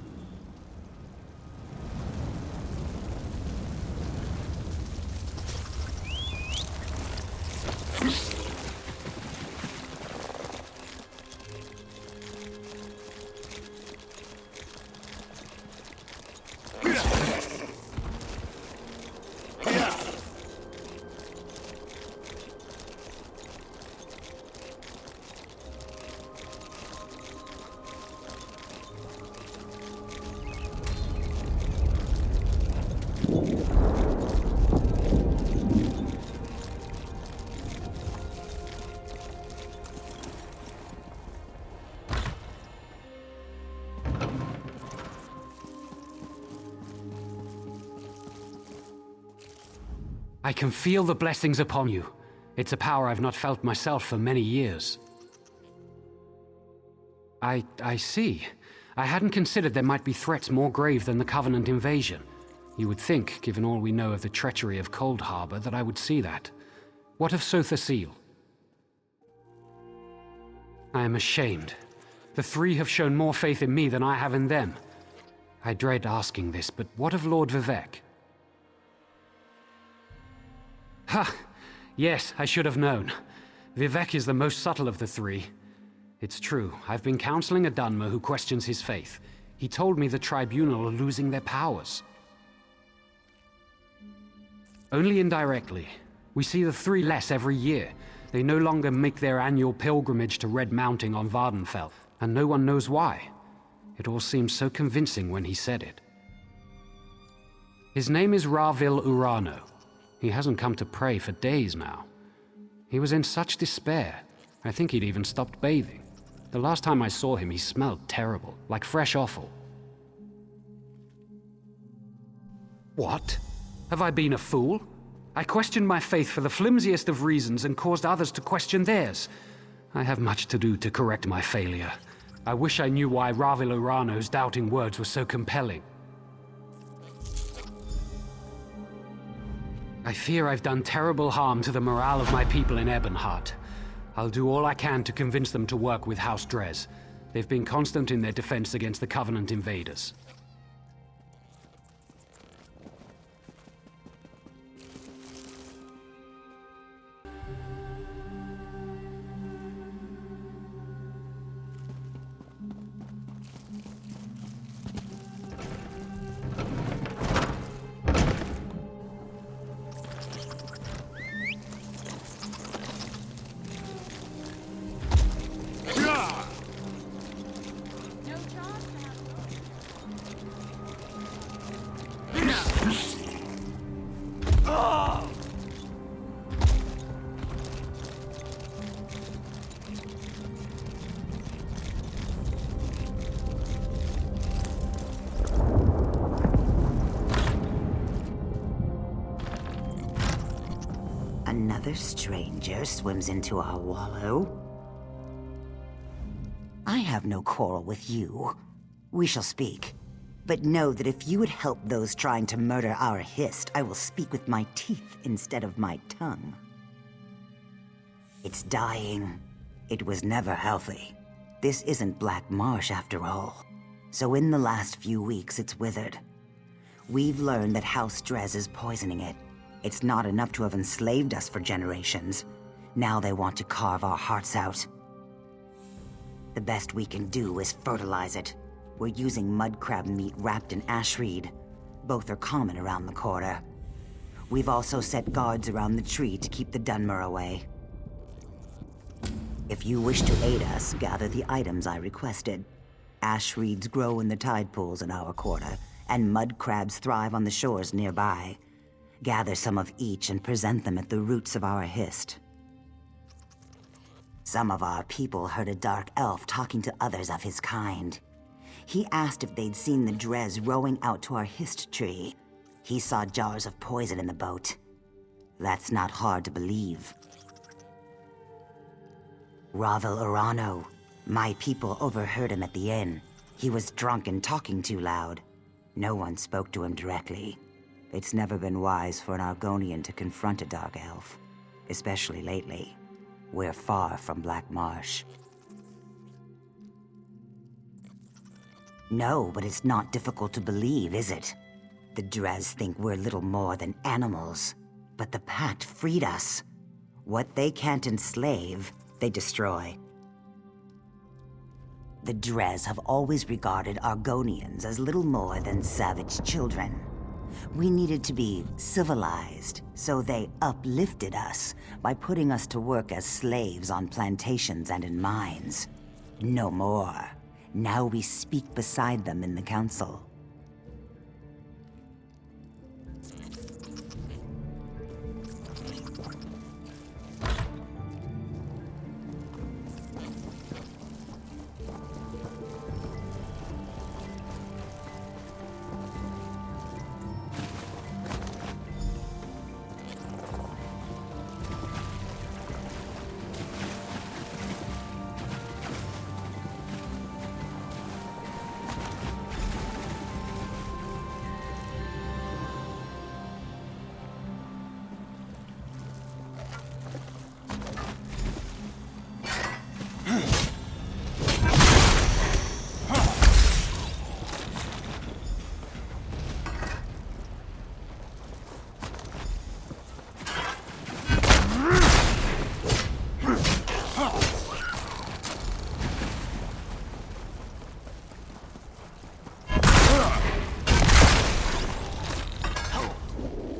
I can feel the blessings upon you. It's a power I've not felt myself for many years. I see. I hadn't considered there might be threats more grave than the Covenant invasion. You would think, given all we know of the treachery of Cold Harbor, that I would see that. What of Sotha Seal? I am ashamed. The three have shown more faith in me than I have in them. I dread asking this, but what of Lord Vivek? Ha! Yes, I should have known. Vivek is the most subtle of the three. It's true, I've been counseling a Dunmer who questions his faith. He told me the Tribunal are losing their powers. Only indirectly. We see the three less every year. They no longer make their annual pilgrimage to Red Mounting on Vardenfell, and no one knows why. It all seemed so convincing when he said it. His name is Ravil Urano. He hasn't come to pray for days now. He was in such despair. I think he'd even stopped bathing. The last time I saw him, he smelled terrible, like fresh offal. What? Have I been a fool? I questioned my faith for the flimsiest of reasons and caused others to question theirs. I have much to do to correct my failure. I wish I knew why Ravil Urano's doubting words were so compelling. I fear I've done terrible harm to the morale of my people in Ebonheart. I'll do all I can to convince them to work with House Dres. They've been constant in their defense against the Covenant invaders. Another stranger swims into our wallow. I have no quarrel with you. We shall speak. But know that if you would help those trying to murder our Hist, I will speak with my teeth instead of my tongue. It's dying. It was never healthy. This isn't Black Marsh after all. So in the last few weeks, it's withered. We've learned that House Dres is poisoning it. It's not enough to have enslaved us for generations. Now they want to carve our hearts out. The best we can do is fertilize it. We're using mud crab meat wrapped in ash reed. Both are common around the quarter. We've also set guards around the tree to keep the Dunmer away. If you wish to aid us, gather the items I requested. Ash reeds grow in the tide pools in our quarter, and mud crabs thrive on the shores nearby. Gather some of each and present them at the roots of our Hist. Some of our people heard a dark elf talking to others of his kind. He asked if they'd seen the Dres rowing out to our Hist tree. He saw jars of poison in the boat. That's not hard to believe. Ravel Urano. My people overheard him at the inn. He was drunk and talking too loud. No one spoke to him directly. It's never been wise for an Argonian to confront a dark elf. Especially lately. We're far from Black Marsh. No, but it's not difficult to believe, is it? The Dres think we're little more than animals. But the Pact freed us. What they can't enslave, they destroy. The Dres have always regarded Argonians as little more than savage children. We needed to be civilized, so they uplifted us by putting us to work as slaves on plantations and in mines. No more. Now we speak beside them in the council.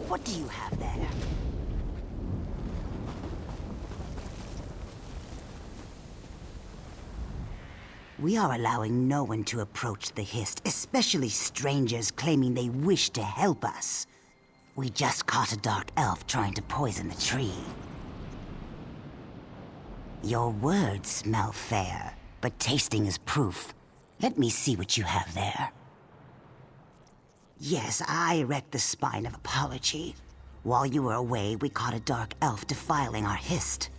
What do you have there? We are allowing no one to approach the Hist, especially strangers claiming they wish to help us. We just caught a dark elf trying to poison the tree. Your words smell fair, but tasting is proof. Let me see what you have there. Yes, I erect the spine of apology. While you were away, we caught a dark elf defiling our Hist.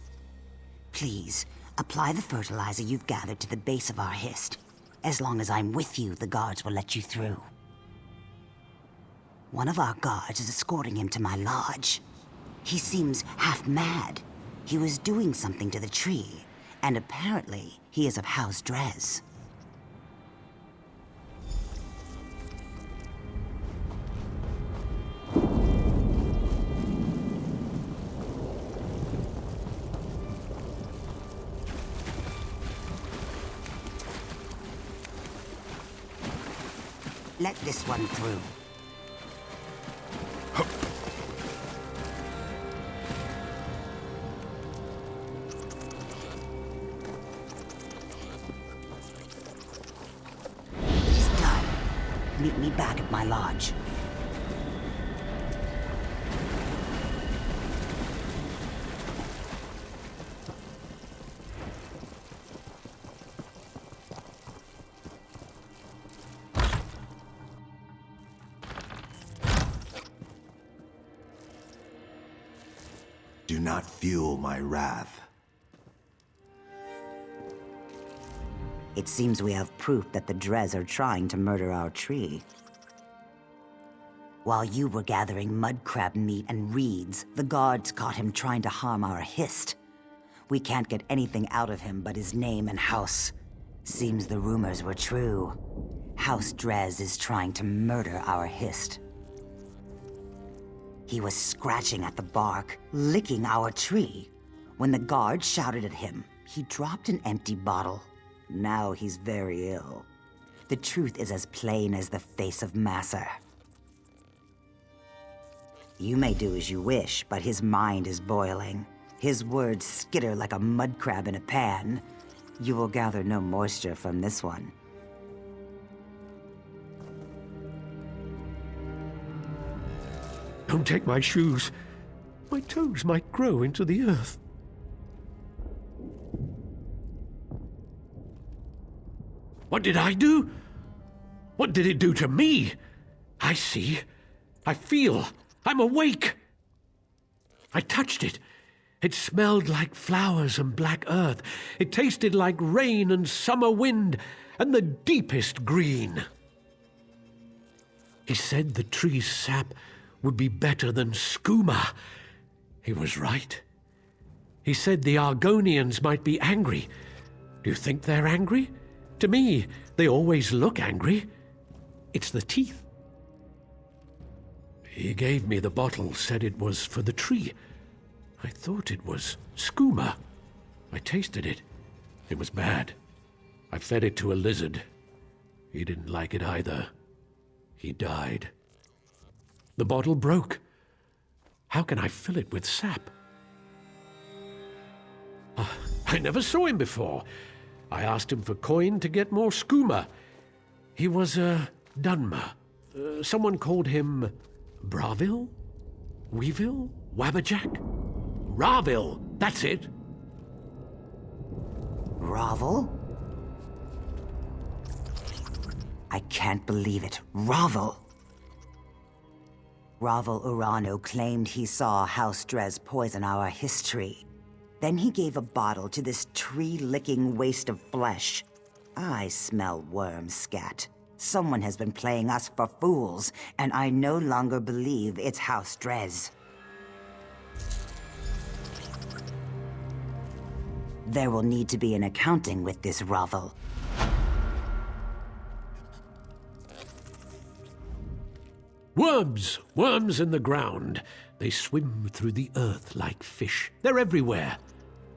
Please, apply the fertilizer you've gathered to the base of our Hist. As long as I'm with you, the guards will let you through. One of our guards is escorting him to my lodge. He seems half mad. He was doing something to the tree, and apparently he is of House Dres. Let this one through. It is done. Meet me back at my lodge. Do do not fuel my wrath. It seems we have proof that the Dres are trying to murder our tree. While you were gathering mudcrab meat and reeds, the guards caught him trying to harm our hist. We can't get anything out of him but his name and house. Seems the rumors were true. House Dres is trying to murder our hist. He was scratching at the bark, licking our tree. When the guard shouted at him, he dropped an empty bottle. Now he's very ill. The truth is as plain as the face of Masser. You may do as you wish, but his mind is boiling. His words skitter like a mud crab in a pan. You will gather no moisture from this one. Don't take my shoes. My toes might grow into the earth. What did I do? What did it do to me? I see. I feel. I'm awake. I touched it. It smelled like flowers and black earth. It tasted like rain and summer wind and the deepest green. He said the tree's sap would be better than skooma. He was right. He said the Argonians might be angry. Do you think they're angry? To me, they always look angry. It's the teeth. He gave me the bottle, said it was for the tree. I thought it was skooma. I tasted it. It was bad. I fed it to a lizard. He didn't like it either. He died. The bottle broke. How can I fill it with sap? I never saw him before. I asked him for coin to get more skooma. He was a Dunmer. Someone called him Bravil? Weevil? Wabberjack? Ravil, that's it. Ravel? I can't believe it. Ravel! Ravel Urano claimed he saw House Dres poison our history. Then he gave a bottle to this tree-licking waste of flesh. I smell worm scat. Someone has been playing us for fools, and I no longer believe it's House Dres. There will need to be an accounting with this Ravel. Worms! Worms in the ground. They swim through the earth like fish. They're everywhere.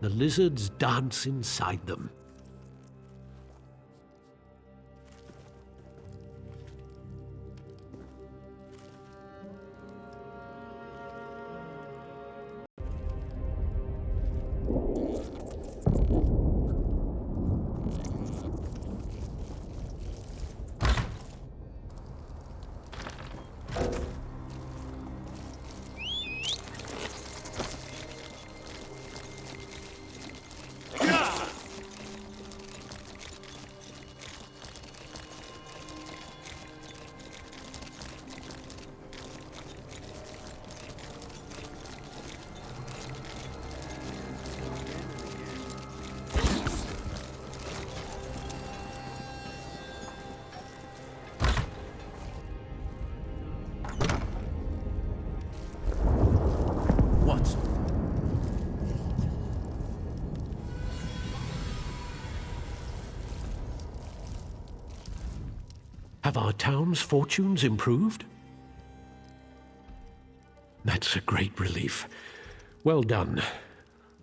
The lizards dance inside them. Have our town's fortunes improved? That's a great relief. Well done.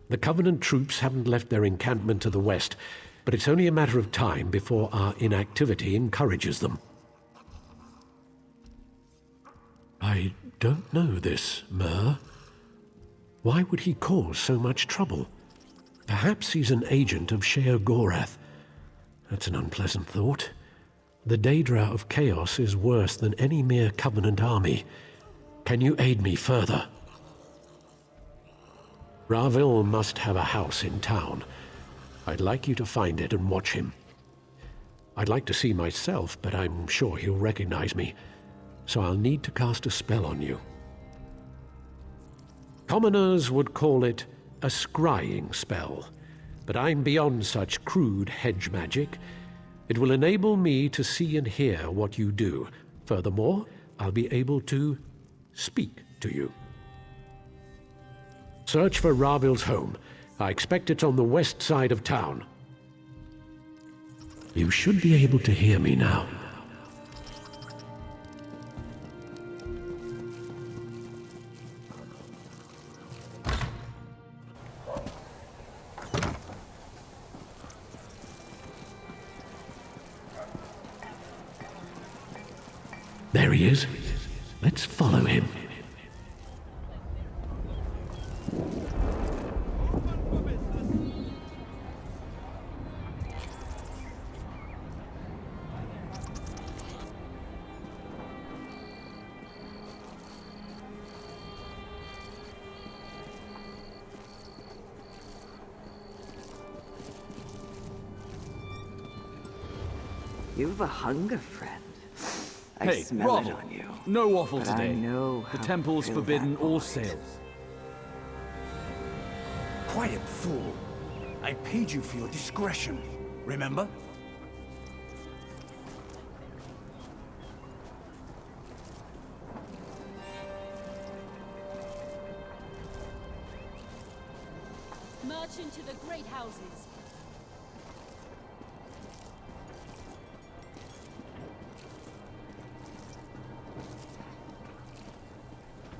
The Covenant troops haven't left their encampment to the west, but it's only a matter of time before our inactivity encourages them. I don't know this, Myr. Why would he cause so much trouble? Perhaps he's an agent of Sheogorath. That's an unpleasant thought. The Daedra of Chaos is worse than any mere Covenant army. Can you aid me further? Ravil must have a house in town. I'd like you to find it and watch him. I'd like to see myself, but I'm sure he'll recognize me, so I'll need to cast a spell on you. Commoners would call it a scrying spell, but I'm beyond such crude hedge magic. It will enable me to see and hear what you do. Furthermore, I'll be able to speak to you. Search for Ravil's home. I expect it's on the west side of town. You should be able to hear me now. There he is. Let's follow him. You've a hunger, friend. I Hey, smell it Ravel, on you. no waffle But today. I know The how temple's ill forbidden that all boy. sales. Quiet, fool. I paid you for your discretion, remember? March into the great houses.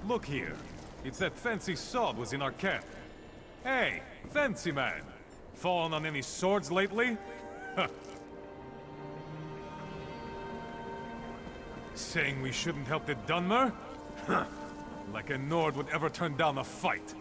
Look here. It's that fancy sod was in our camp. Hey, fancy man. Fallen on any swords lately? Huh. Saying we shouldn't help the Dunmer? Huh. Like a Nord would ever turn down a fight.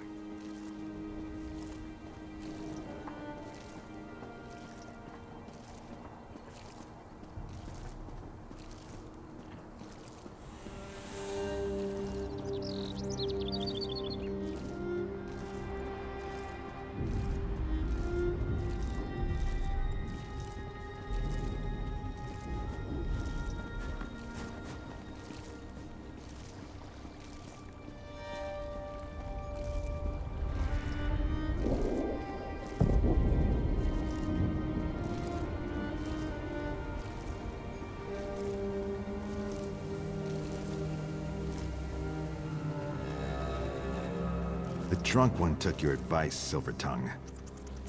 The drunk one took your advice, Silvertongue.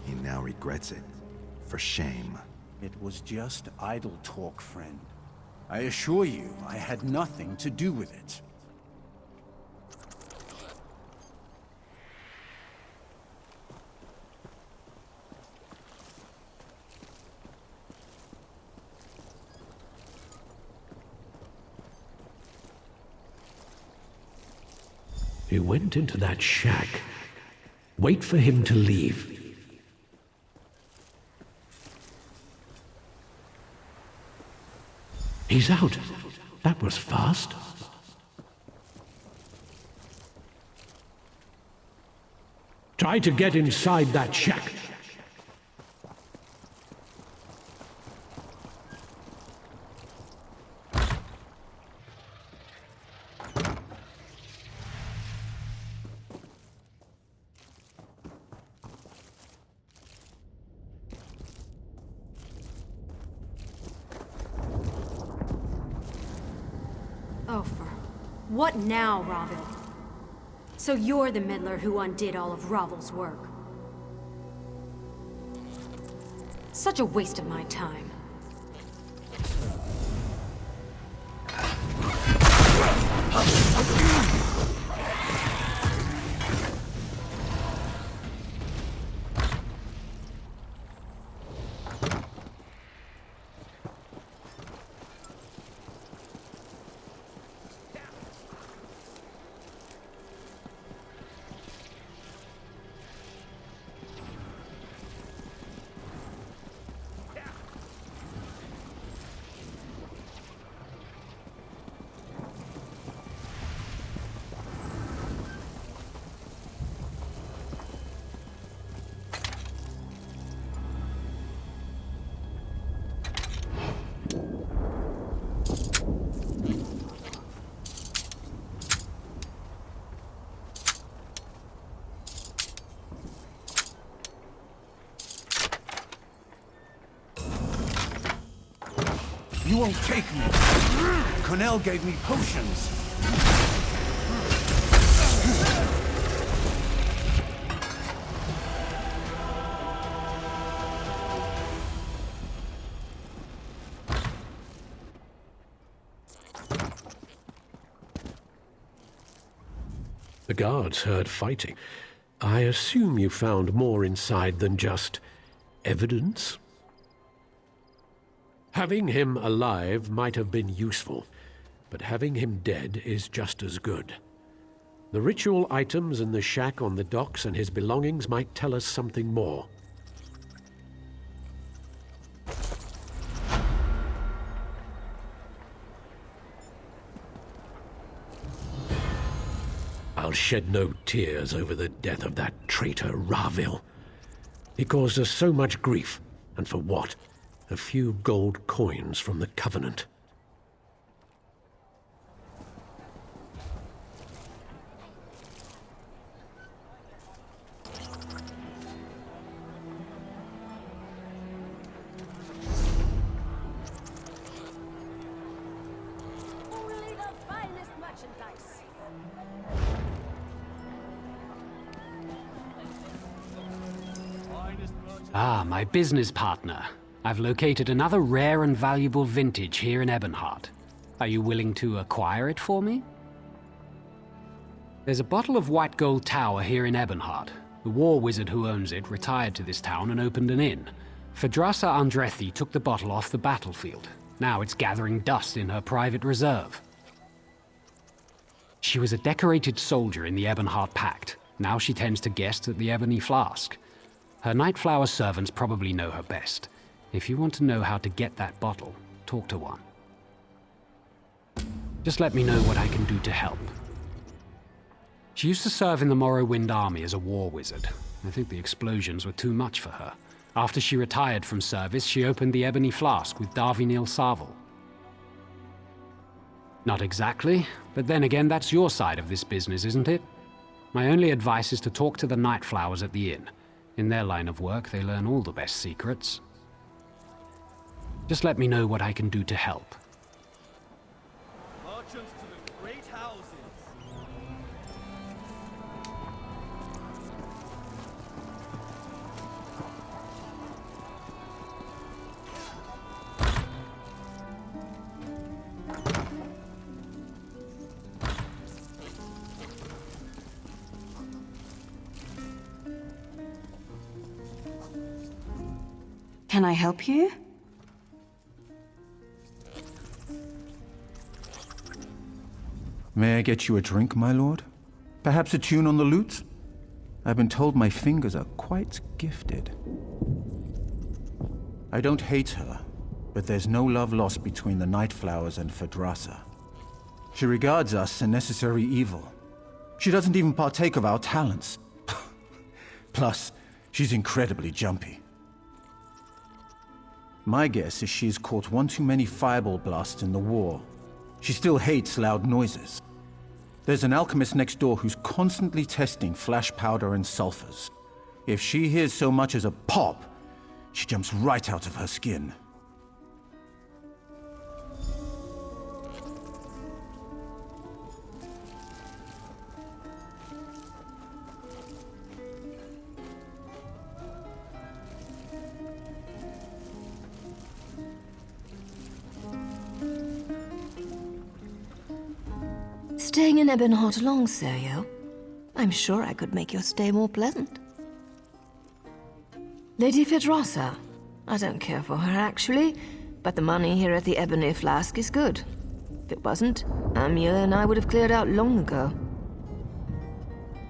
He now regrets it. For shame. It was just idle talk, friend. I assure you, I had nothing to do with it. You went into that shack. Wait for him to leave. He's out. That was fast. Try to get inside that shack. What now, Ravel? So you're the meddler who undid all of Ravel's work. Such a waste of my time. You won't take me. Cornell gave me potions. The guards heard fighting. I assume you found more inside than just evidence? Having him alive might have been useful, but having him dead is just as good. The ritual items in the shack on the docks and his belongings might tell us something more. I'll shed no tears over the death of that traitor Ravil. He caused us so much grief, and for what? A few gold coins from the Covenant. Only the finest merchandise. Ah, my business partner. I've located another rare and valuable vintage here in Ebonheart. Are you willing to acquire it for me? There's a bottle of white gold tower here in Ebonheart. The war wizard who owns it retired to this town and opened an inn. Phadrasa Andrethi took the bottle off the battlefield. Now it's gathering dust in her private reserve. She was a decorated soldier in the Ebonheart Pact. Now she tends to guests at the Ebony Flask. Her Nightflower servants probably know her best. If you want to know how to get that bottle, talk to one. Just let me know what I can do to help. She used to serve in the Morrowind army as a war wizard. I think the explosions were too much for her. After she retired from service, she opened the Ebony Flask with Darvinil Sarvel. Not exactly, but then again, that's your side of this business, isn't it? My only advice is to talk to the Nightflowers at the inn. In their line of work, they learn all the best secrets. Just let me know what I can do to help. Merchants to the great houses. Can I help you? May I get you a drink, my lord? Perhaps a tune on the lute? I've been told my fingers are quite gifted. I don't hate her, but there's no love lost between the Nightflowers and Phadrasa. She regards us a necessary evil. She doesn't even partake of our talents. Plus, she's incredibly jumpy. My guess is she's caught one too many fireball blasts in the war. She still hates loud noises. There's an alchemist next door who's constantly testing flash powder and sulfurs. If she hears so much as a pop, she jumps right out of her skin. Staying in Ebonheart long, Seryo? I'm sure I could make your stay more pleasant. Lady Phadrasa. I don't care for her, actually, but the money here at the Ebony Flask is good. If it wasn't, Amula and I would have cleared out long ago.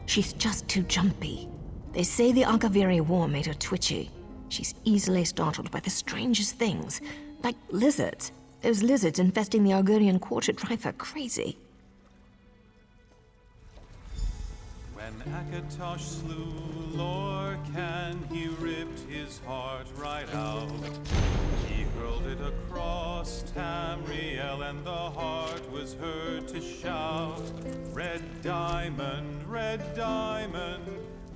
She's just too jumpy. They say the Akaviri War made her twitchy. She's easily startled by the strangest things, like lizards. Those lizards infesting the Argonian Quarter drive her crazy. When Akatosh slew Lorcan, he ripped his heart right out. He hurled it across Tamriel, and the heart was heard to shout, red diamond,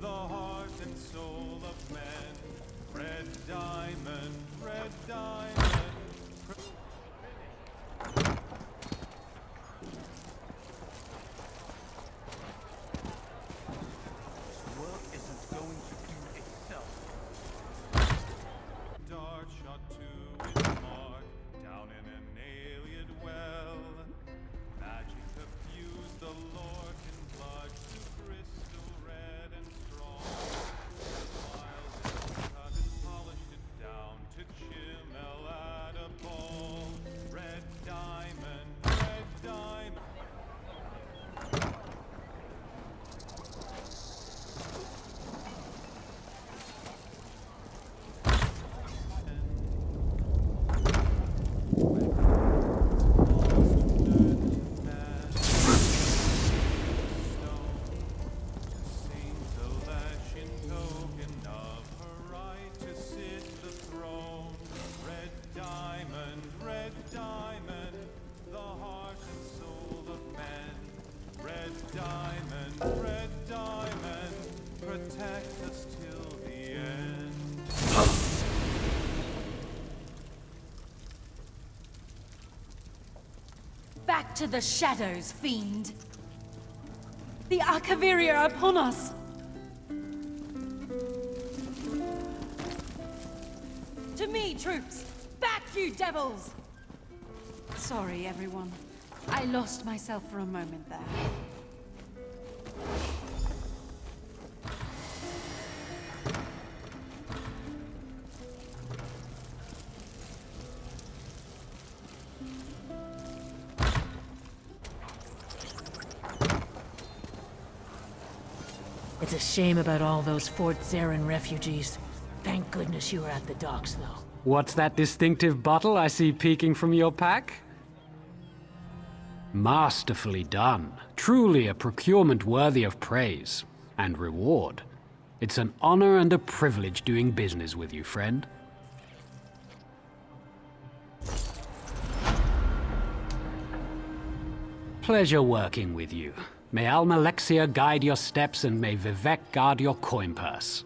the heart and soul of men. Red diamond, red diamond. Back to the shadows, fiend! The Akaviri are upon us! To me, troops! Back, you devils! Sorry, everyone. I lost myself for a moment there. It's a shame about all those Fort Zarin refugees. Thank goodness you were at the docks, though. What's that distinctive bottle I see peeking from your pack? Masterfully done. Truly a procurement worthy of praise and reward. It's an honor and a privilege doing business with you, friend. Pleasure working with you. May Almalexia guide your steps and may Vivek guard your coin purse.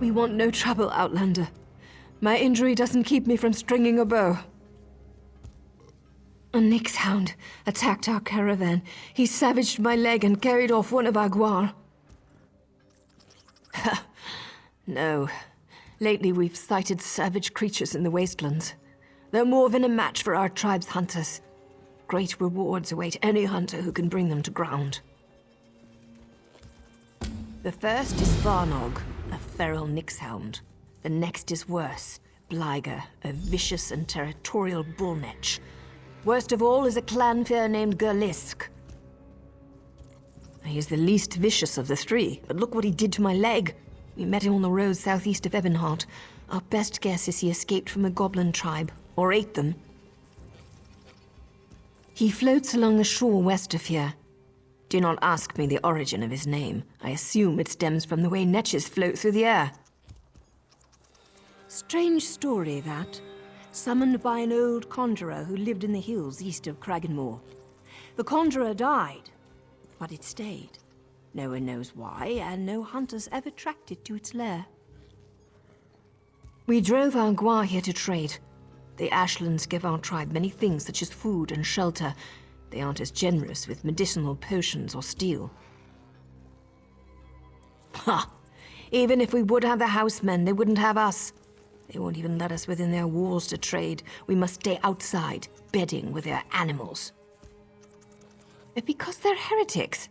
We want no trouble, Outlander. My injury doesn't keep me from stringing a bow. A Nyx hound attacked our caravan. He savaged my leg and carried off one of our Guar. No. Lately we've sighted savage creatures in the wastelands. They're more than a match for our tribe's hunters. Great rewards await any hunter who can bring them to ground. The first is Varnog, a feral Nyx hound. The next is worse, Bliger, a vicious and territorial bullnetch. Worst of all is a clanfare named Gerlisk. He is the least vicious of the three, but look what he did to my leg. We met him on the road southeast of Ebonheart. Our best guess is he escaped from a goblin tribe, or ate them. He floats along the shore west of here. Do not ask me the origin of his name. I assume it stems from the way netches float through the air. Strange story, that. Summoned by an old conjurer who lived in the hills east of Kraganmore. The conjurer died, but it stayed. No one knows why, and no hunters ever tracked it to its lair. We drove our Guar here to trade. The Ashlands give our tribe many things such as food and shelter. They aren't as generous with medicinal potions or steel. Ha! Even if we would have the housemen, they wouldn't have us. They won't even let us within their walls to trade. We must stay outside, bedding with their animals. But because they're heretics,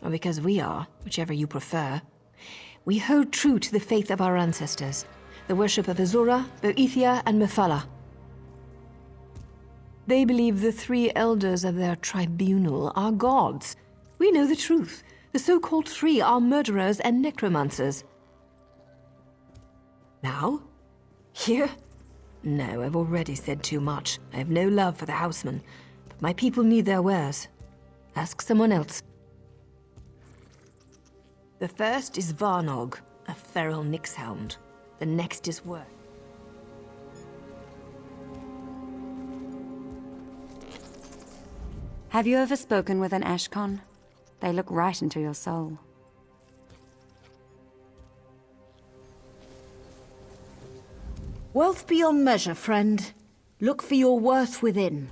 or because we are, whichever you prefer, we hold true to the faith of our ancestors, the worship of Azura, Boethia, and Mephala. They believe the three elders of their tribunal are gods. We know the truth. The so-called three are murderers and necromancers. Now? Here? No, I've already said too much. I have no love for the housemen, but my people need their wares. Ask someone else. The first is Varnog, a feral Nyx hound. The next is Word. Have you ever spoken with an Ashcon? They look right into your soul. Wealth beyond measure, friend. Look for your worth within.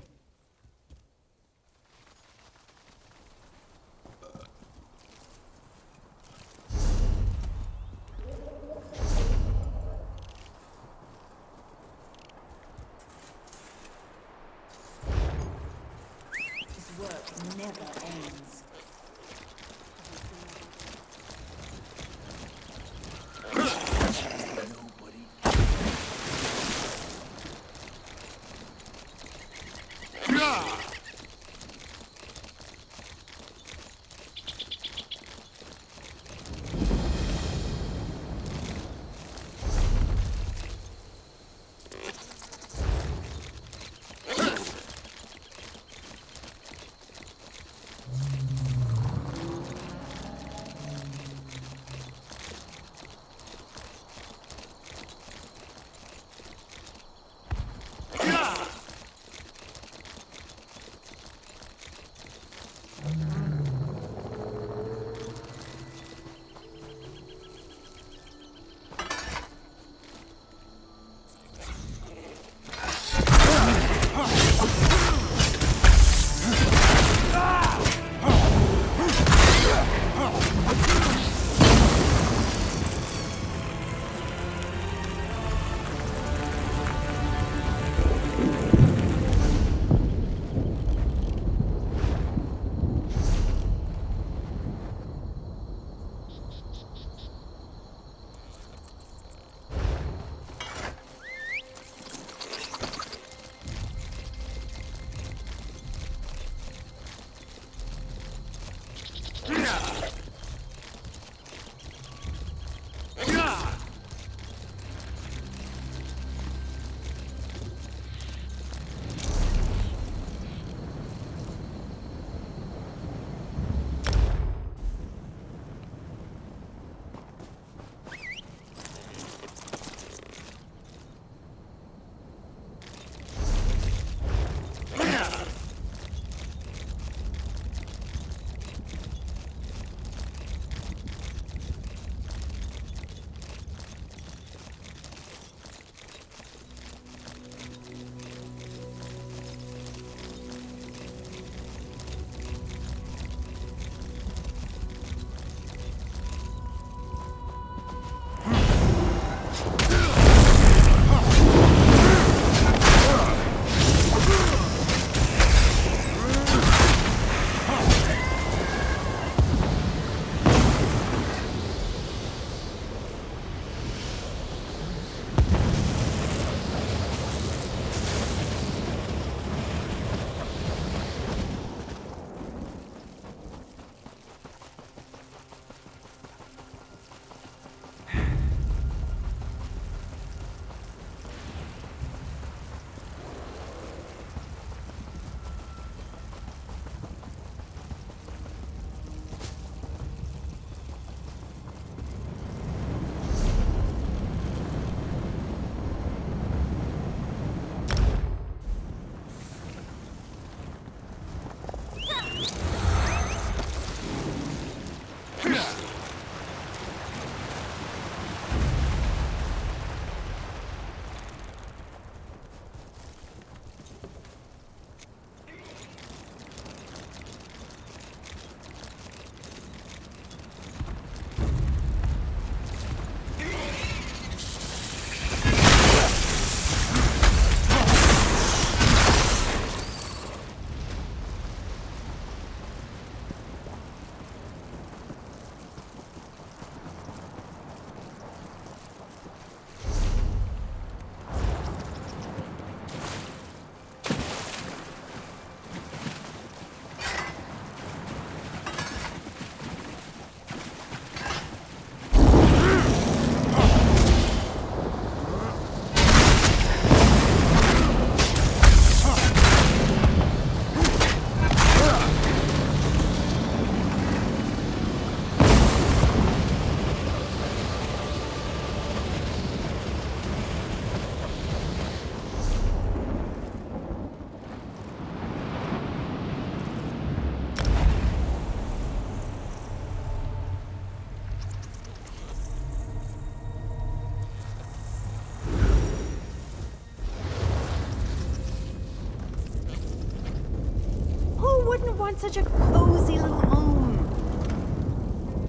want such a cozy little home?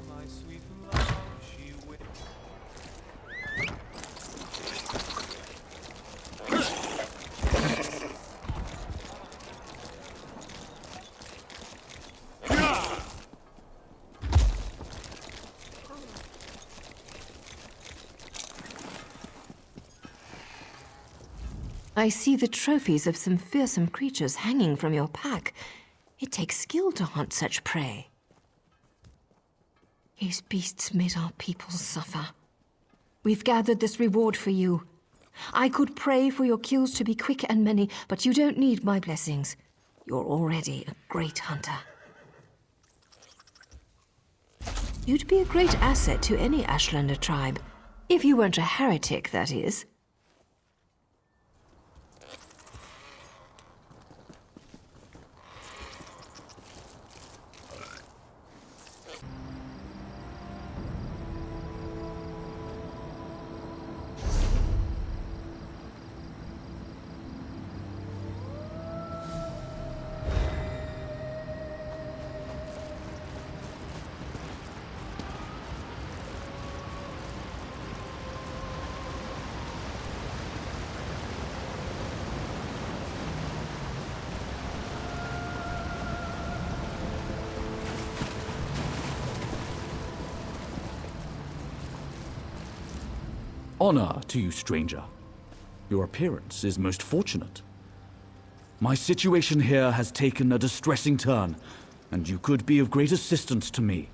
My sweet love, she waits. I see the trophies of some fearsome creatures hanging from your pack. It takes skill to hunt such prey. These beasts made our people suffer. We've gathered this reward for you. I could pray for your kills to be quick and many, but you don't need my blessings. You're already a great hunter. You'd be a great asset to any Ashlander tribe. If you weren't a heretic, that is. Honor to you, stranger. Your appearance is most fortunate. My situation here has taken a distressing turn, and you could be of great assistance to me.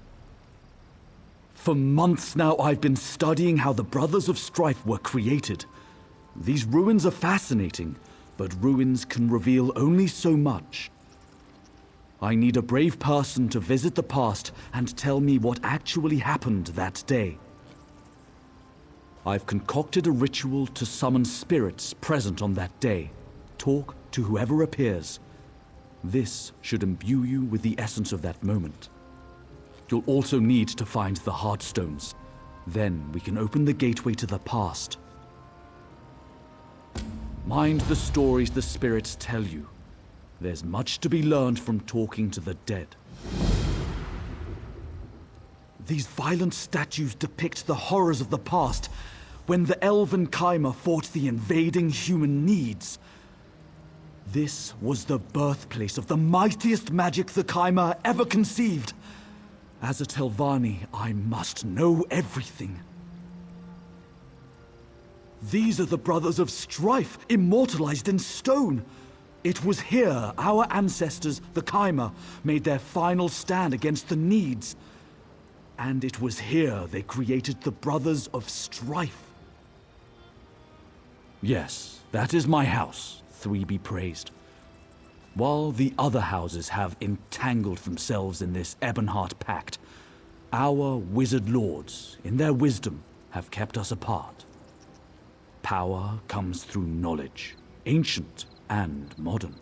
For months now, I've been studying how the Brothers of Strife were created. These ruins are fascinating, but ruins can reveal only so much. I need a brave person to visit the past and tell me what actually happened that day. I've concocted a ritual to summon spirits present on that day. Talk to whoever appears. This should imbue you with the essence of that moment. You'll also need to find the Heartstones. Then we can open the gateway to the past. Mind the stories the spirits tell you. There's much to be learned from talking to the dead. These violent statues depict the horrors of the past, when the elven Khyma fought the invading human needs. This was the birthplace of the mightiest magic the Khyma ever conceived. As a Telvanni, I must know everything. These are the Brothers of Strife, immortalized in stone. It was here our ancestors, the Khyma, made their final stand against the needs. And it was here they created the Brothers of Strife. Yes, that is my house, Three be praised. While the other houses have entangled themselves in this Ebonheart Pact, our wizard lords, in their wisdom, have kept us apart. Power comes through knowledge, ancient and modern.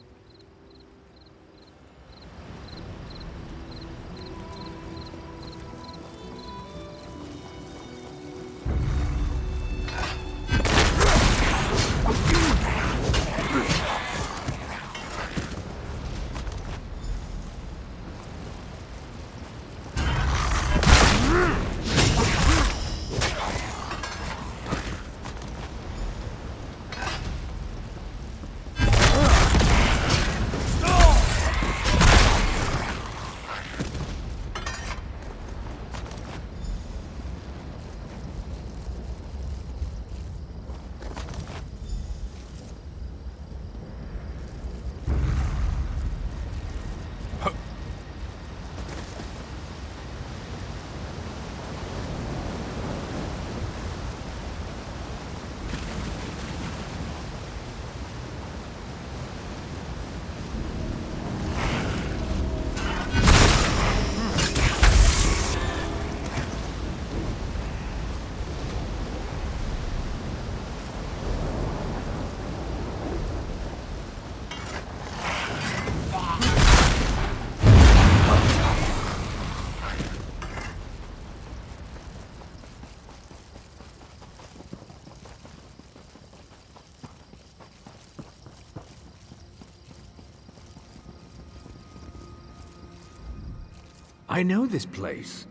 I know this place.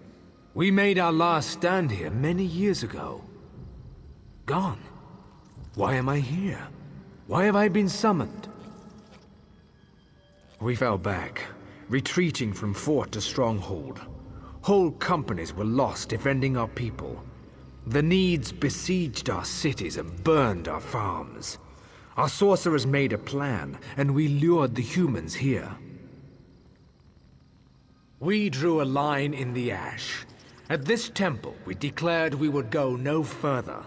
We made our last stand here many years ago. Gone. Why am I here? Why have I been summoned? We fell back, retreating from fort to stronghold. Whole companies were lost defending our people. The Needs besieged our cities and burned our farms. Our sorcerers made a plan, and we lured the humans here. We drew a line in the ash. At this temple, we declared we would go no further.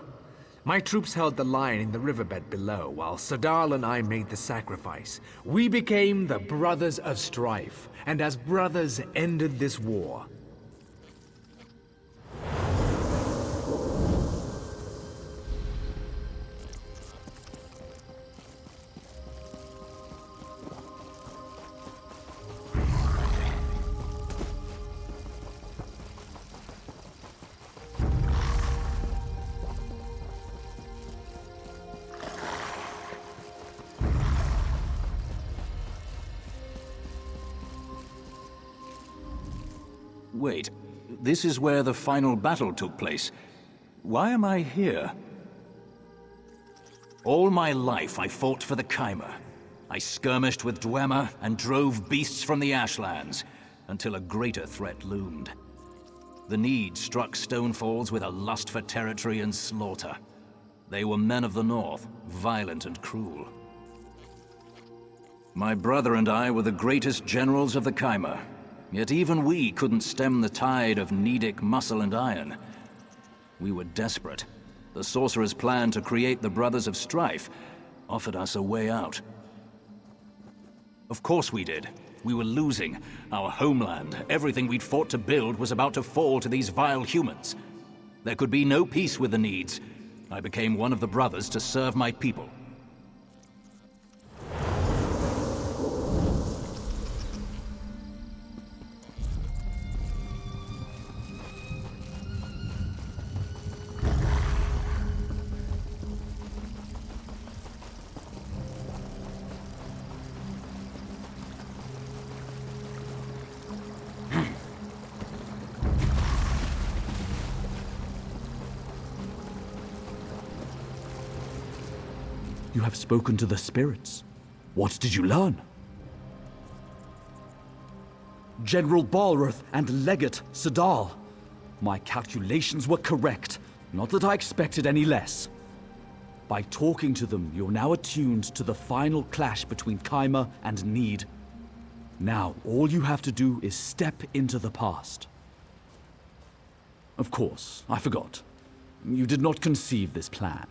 My troops held the line in the riverbed below, while Sadal and I made the sacrifice. We became the Brothers of Strife, and as brothers ended this war. Wait, this is where the final battle took place. Why am I here? All my life I fought for the Chimera. I skirmished with Dwemer and drove beasts from the Ashlands, until a greater threat loomed. The Need struck Stonefalls with a lust for territory and slaughter. They were men of the North, violent and cruel. My brother and I were the greatest generals of the Chimera. Yet even we couldn't stem the tide of Needic muscle and iron. We were desperate. The Sorcerer's plan to create the Brothers of Strife offered us a way out. Of course we did. We were losing. Our homeland, everything we'd fought to build, was about to fall to these vile humans. There could be no peace with the Needs. I became one of the brothers to serve my people. You have spoken to the spirits. What did you learn? General Balroth and Legate Sadal. My calculations were correct. Not that I expected any less. By talking to them, you're now attuned to the final clash between Chimera and Need. Now, all you have to do is step into the past. Of course, I forgot. You did not conceive this plan.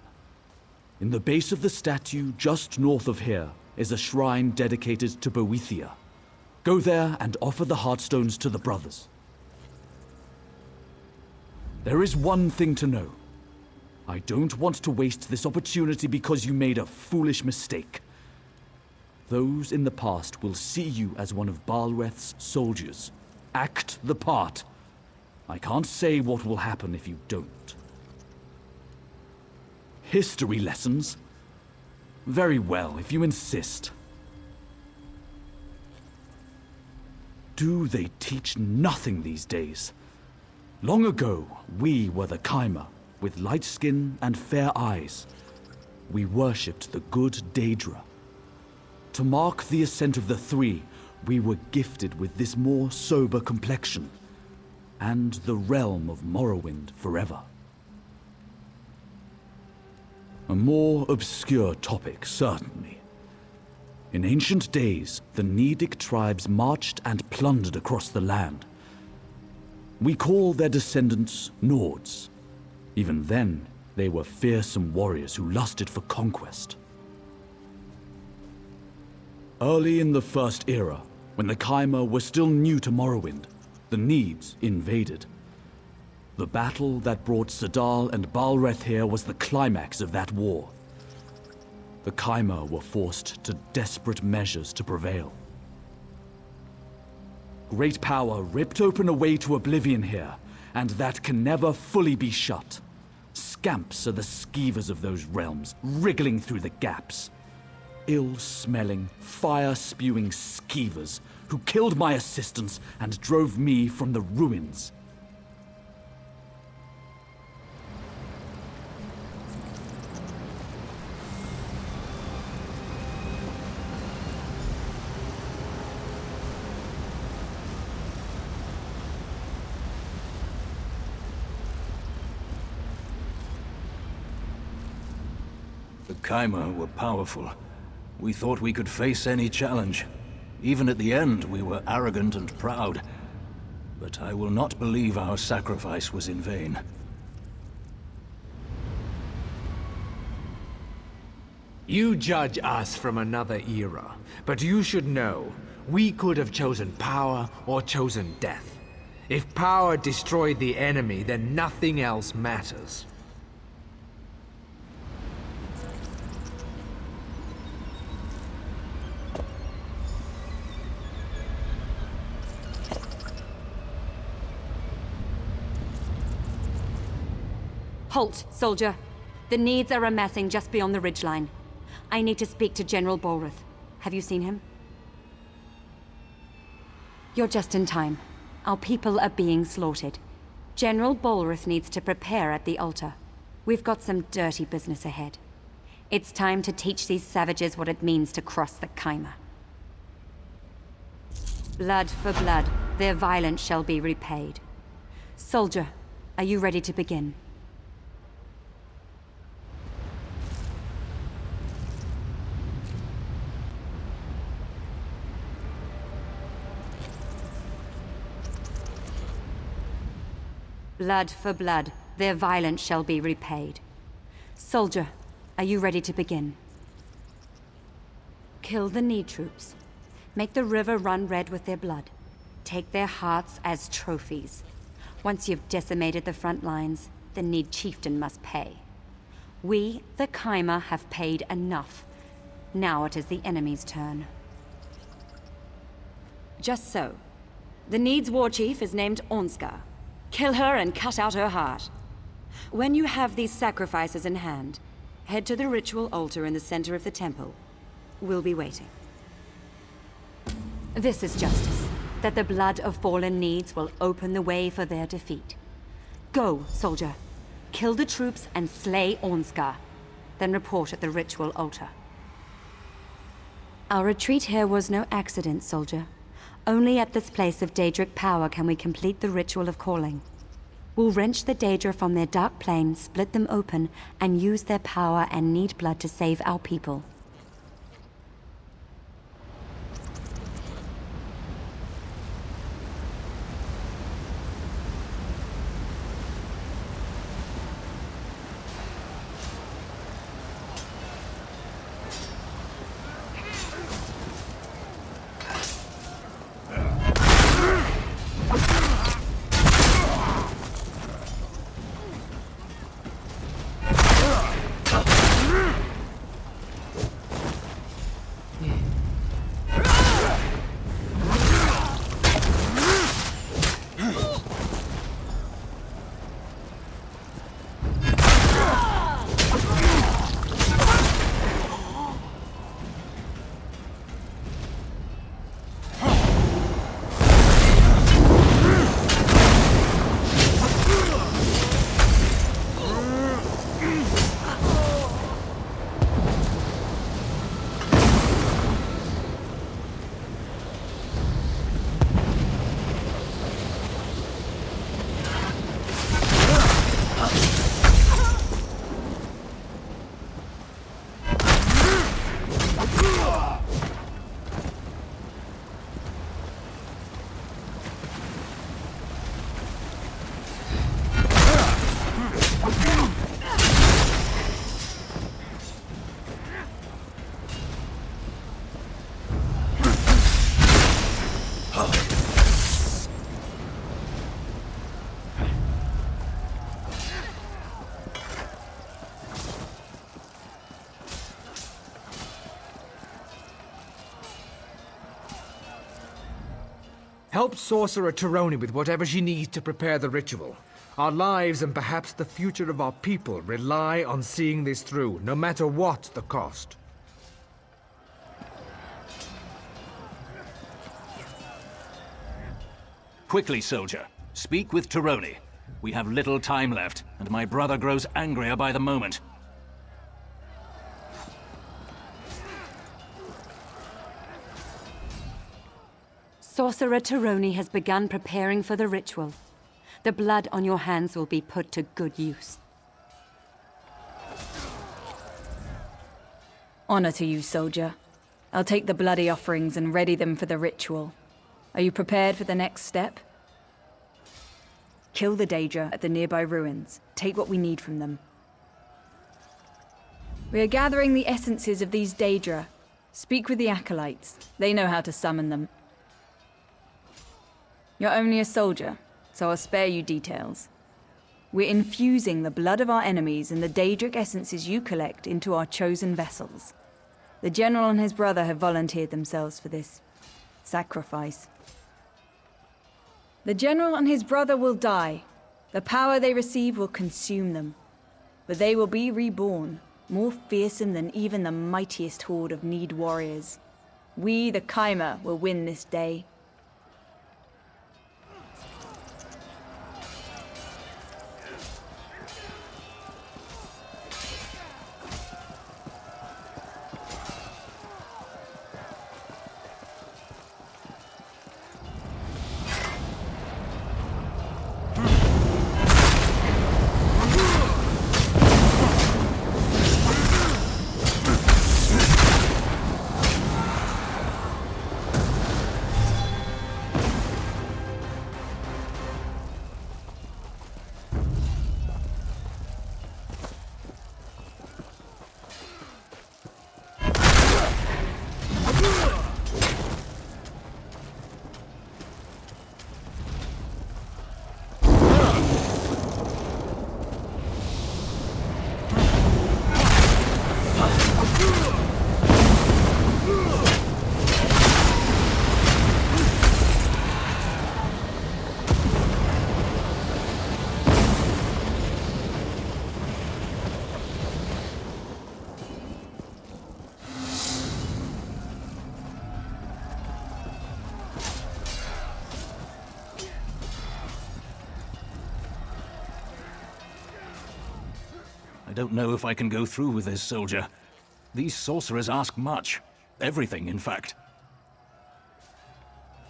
In the base of the statue, just north of here, is a shrine dedicated to Boethia. Go there and offer the Heartstones to the brothers. There is one thing to know. I don't want to waste this opportunity because you made a foolish mistake. Those in the past will see you as one of Balreth's soldiers. Act the part. I can't say what will happen if you don't. History lessons? Very well, if you insist. Do they teach nothing these days? Long ago, we were the Chimera, with light skin and fair eyes. We worshipped the good Daedra. To mark the ascent of the Three, we were gifted with this more sober complexion, and the realm of Morrowind forever. A more obscure topic, certainly. In ancient days, the Needic tribes marched and plundered across the land. We call their descendants Nords. Even then, they were fearsome warriors who lusted for conquest. Early in the First Era, when the Chimera were still new to Morrowind, the Needs invaded. The battle that brought Sadal and Balreth here was the climax of that war. The Chimera were forced to desperate measures to prevail. Great power ripped open a way to oblivion here, and that can never fully be shut. Scamps are the skeevers of those realms, wriggling through the gaps. ill-smelling, fire-spewing skeevers who killed my assistants and drove me from the ruins. The Kaima were powerful. We thought we could face any challenge. Even at the end, we were arrogant and proud. But I will not believe our sacrifice was in vain. You judge us from another era, but you should know, we could have chosen power or chosen death. If power destroyed the enemy, then nothing else matters. Halt, soldier. The needs are amassing just beyond the ridgeline. I need to speak to General Bolrath. Have you seen him? You're just in time. Our people are being slaughtered. General Bolrath needs to prepare at the altar. We've got some dirty business ahead. It's time to teach these savages what it means to cross the Kaima. Blood for blood, their violence shall be repaid. Soldier, are you ready to begin? Blood for blood, their violence shall be repaid. Soldier, are you ready to begin? Kill the Need troops. Make the river run red with their blood. Take their hearts as trophies. Once you've decimated the front lines, the Need chieftain must pay. We, the Kaima, have paid enough. Now it is the enemy's turn. Just so. The Need's war chief is named Ornskar. Kill her and cut out her heart. When you have these sacrifices in hand, head to the ritual altar in the center of the temple. We'll be waiting. This is justice, that the blood of fallen Needs will open the way for their defeat. Go, soldier. Kill the troops and slay Ornskar. Then report at the ritual altar. Our retreat here was no accident, soldier. Only at this place of Daedric power can we complete the ritual of calling. We'll wrench the Daedra from their dark plane, split them open, and use their power and Need blood to save our people. Help Sorcerer Tironi with whatever she needs to prepare the ritual. Our lives and perhaps the future of our people rely on seeing this through, no matter what the cost. Quickly, soldier. Speak with Tyrone. We have little time left, and my brother grows angrier by the moment. Sorcerer Tyrone has begun preparing for the ritual. The blood on your hands will be put to good use. Honor to you, soldier. I'll take the bloody offerings and ready them for the ritual. Are you prepared for the next step? Kill the Daedra at the nearby ruins. Take what we need from them. We are gathering the essences of these Daedra. Speak with the acolytes. They know how to summon them. You're only a soldier, so I'll spare you details. We're infusing the blood of our enemies and the Daedric essences you collect into our chosen vessels. The general and his brother have volunteered themselves for this sacrifice. The general and his brother will die. The power they receive will consume them. But they will be reborn, more fearsome than even the mightiest horde of Need warriors. We, the Chimera, will win this day. I don't know if I can go through with this, soldier. These sorcerers ask much. Everything, in fact.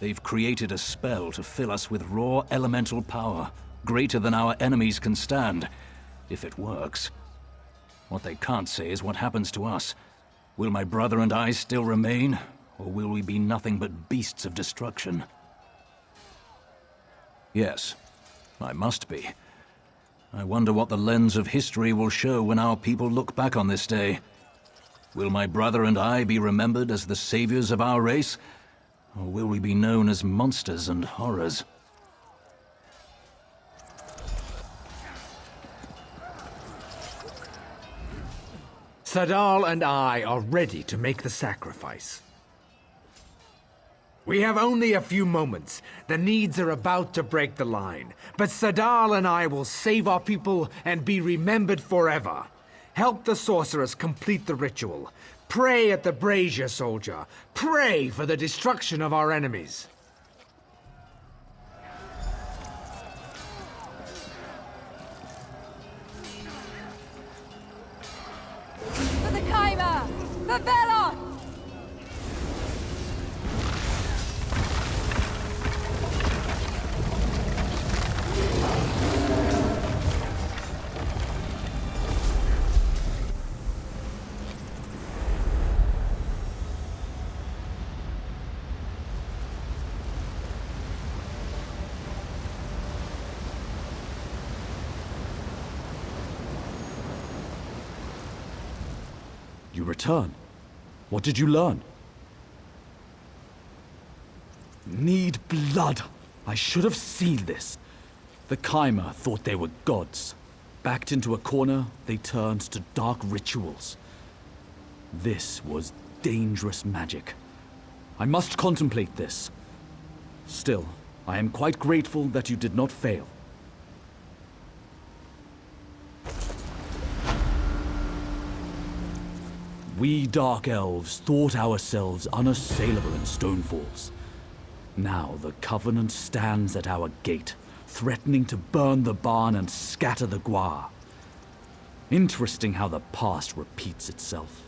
They've created a spell to fill us with raw elemental power, greater than our enemies can stand, if it works. What they can't say is what happens to us. Will my brother and I still remain, or will we be nothing but beasts of destruction? Yes, I must be. I wonder what the lens of history will show when our people look back on this day. Will my brother and I be remembered as the saviors of our race, or will we be known as monsters and horrors? Sadal and I are ready to make the sacrifice. We have only a few moments. The needs are about to break the line. But Sadal and I will save our people and be remembered forever. Help the sorcerers complete the ritual. Pray at the brazier, soldier. Pray for the destruction of our enemies. For the Chimera! For Velon! You return. What did you learn? Need blood. I should have seen this. The Chimera thought they were gods. Backed into a corner, they turned to dark rituals. This was dangerous magic. I must contemplate this. Still, I am quite grateful that you did not fail. We Dark Elves thought ourselves unassailable in Stonefalls. Now the Covenant stands at our gate, threatening to burn the barn and scatter the Guar. Interesting how the past repeats itself.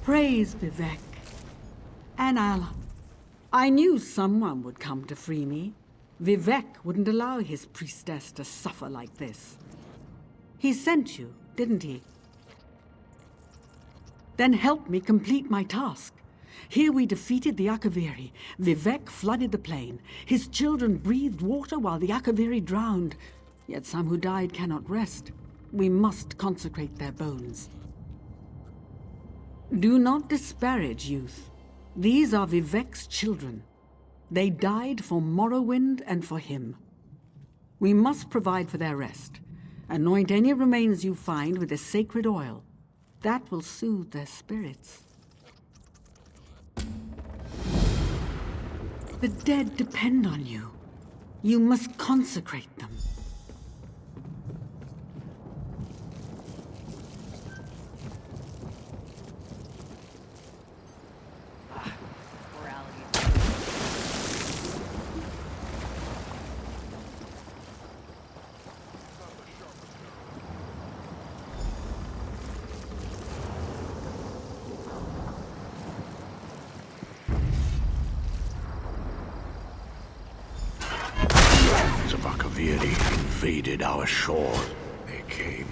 Praise Vivek. And I knew someone would come to free me. Vivek wouldn't allow his priestess to suffer like this. He sent you, didn't he? Then help me complete my task. Here we defeated the Akaviri. Vivek flooded the plain. His children breathed water while the Akaviri drowned. Yet some who died cannot rest. We must consecrate their bones. Do not disparage youth. These are Vivek's children. They died for Morrowind and for him. We must provide for their rest. Anoint any remains you find with the sacred oil. That will soothe their spirits. The dead depend on you. You must consecrate them. Invaded our shore. They came,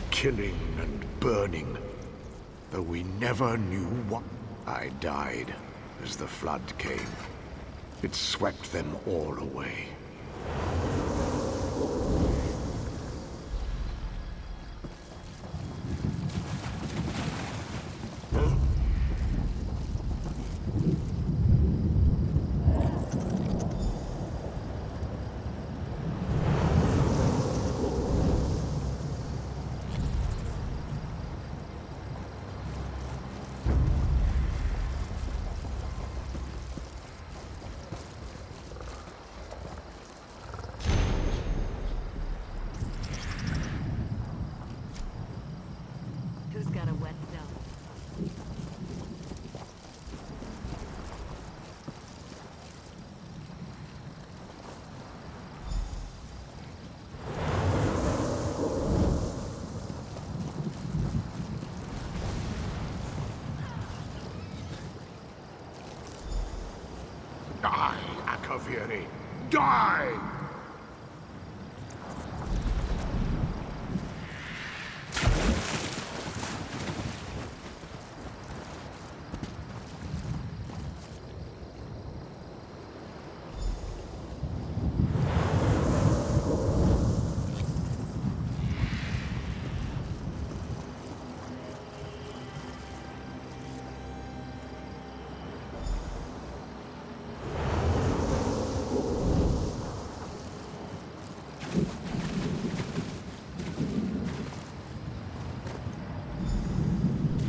killing and burning, though we never knew what. I died as the flood came. It swept them all away. Die, Akaviri! Die!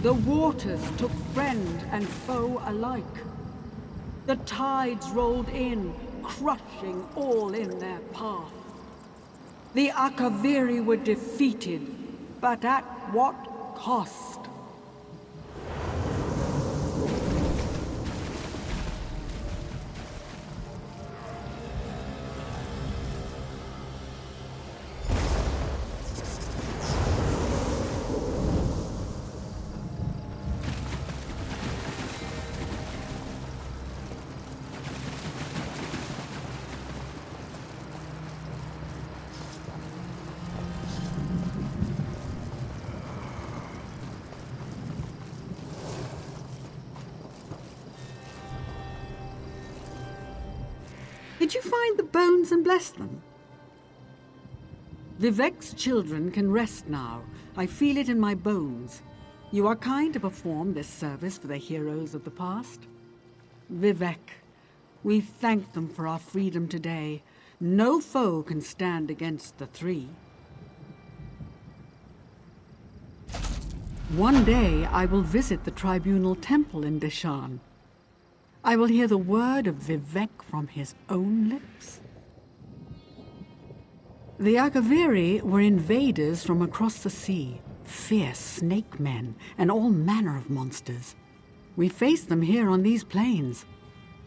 The waters took friend and foe alike. The tides rolled in, crushing all in their path. The Akaviri were defeated, but at what cost? Did you find the bones and bless them? Vivek's children can rest now. I feel it in my bones. You are kind to perform this service for the heroes of the past. Vivec, we thank them for our freedom today. No foe can stand against the three. One day I will visit the Tribunal Temple in Deshan. I will hear the word of Vivec from his own lips. The Akaviri were invaders from across the sea, fierce snake men and all manner of monsters. We faced them here on these plains,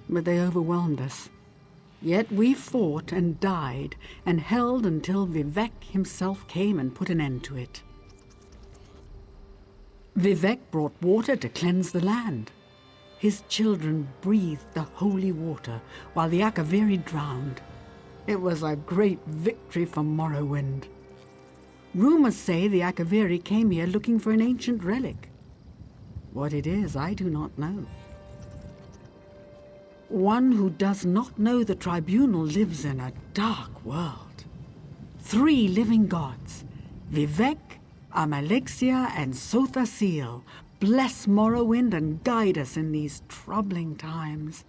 but they overwhelmed us. Yet we fought and died and held until Vivec himself came and put an end to it. Vivec brought water to cleanse the land. His children breathed the holy water while the Akaviri drowned. It was a great victory for Morrowind. Rumors say the Akaviri came here looking for an ancient relic. What it is, I do not know. One who does not know the Tribunal lives in a dark world. 3 living gods, Vivec, Amalexia, and Sothasil, bless Morrowind and guide us in these troubling times.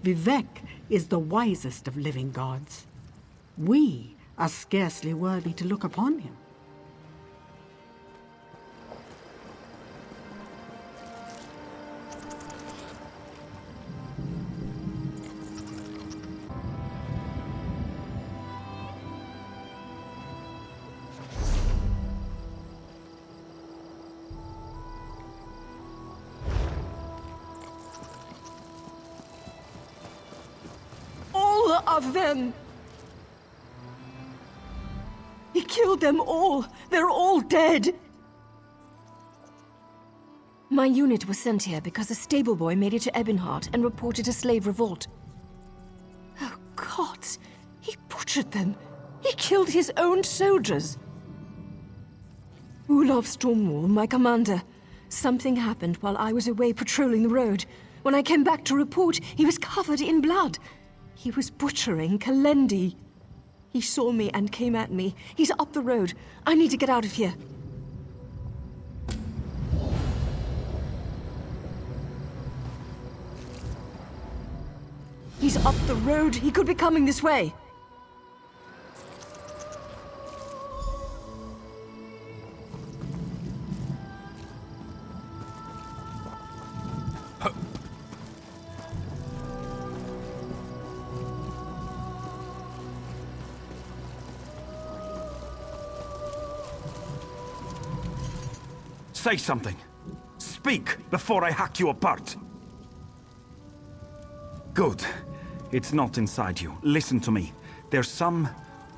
Vivec is the wisest of living gods. We are scarcely worthy to look upon him. All of them! He killed them all! They're all dead! My unit was sent here because a stable boy made it to Ebonheart and reported a slave revolt. Oh, gods! He butchered them! He killed his own soldiers! Olaf Stormwall, my commander. Something happened while I was away patrolling the road. When I came back to report, he was covered in blood. He was butchering Kalendi. He saw me and came at me. He's up the road. I need to get out of here. He's up the road. He could be coming this way. Say something. Speak before I hack you apart. Good. It's not inside you. Listen to me. There's some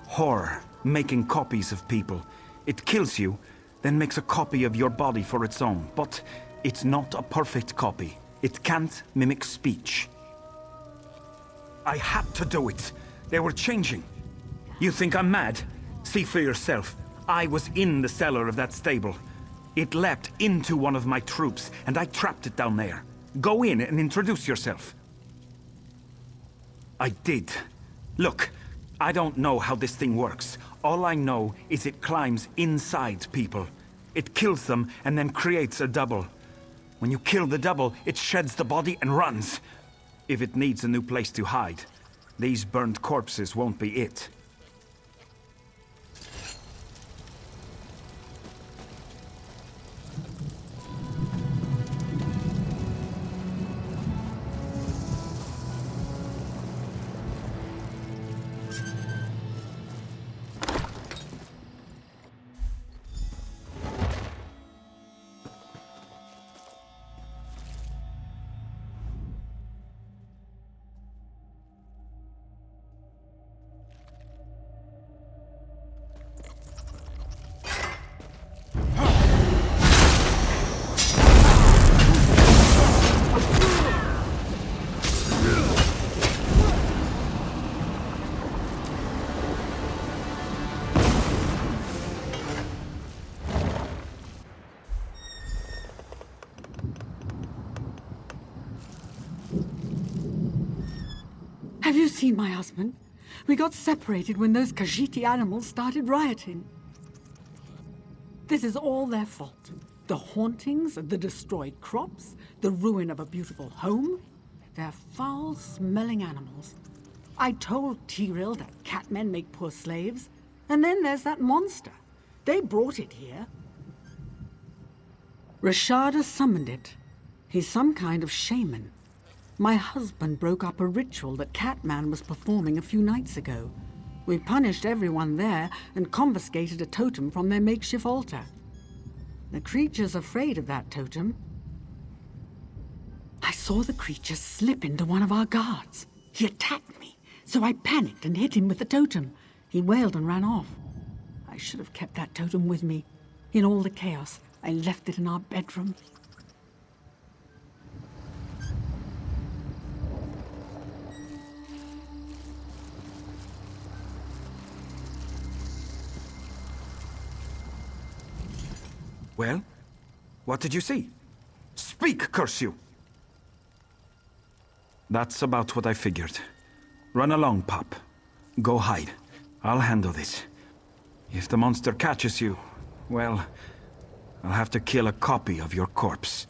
horror making copies of people. It kills you, then makes a copy of your body for its own. But it's not a perfect copy. It can't mimic speech. I had to do it. They were changing. You think I'm mad? See for yourself. I was in the cellar of that stable. It leapt into one of my troops, and I trapped it down there. Go in and introduce yourself. I did. Look, I don't know how this thing works. All I know is it climbs inside people. It kills them and then creates a double. When you kill the double, it sheds the body and runs. If it needs a new place to hide, these burned corpses won't be it. Have you seen my husband? We got separated when those Khajiiti animals started rioting. This is all their fault. The hauntings, the destroyed crops, the ruin of a beautiful home. They're foul-smelling animals. I told Peril that catmen make poor slaves. And then there's that monster. They brought it here. Rashada summoned it. He's some kind of shaman. My husband broke up a ritual that Catman was performing a few nights ago. We punished everyone there and confiscated a totem from their makeshift altar. The creature's afraid of that totem. I saw the creature slip into one of our guards. He attacked me, so I panicked and hit him with the totem. He wailed and ran off. I should have kept that totem with me. In all the chaos, I left it in our bedroom. Well, what did you see? Speak, curse you! That's about what I figured. Run along, Pop. Go hide. I'll handle this. If the monster catches you, well, I'll have to kill a copy of your corpse.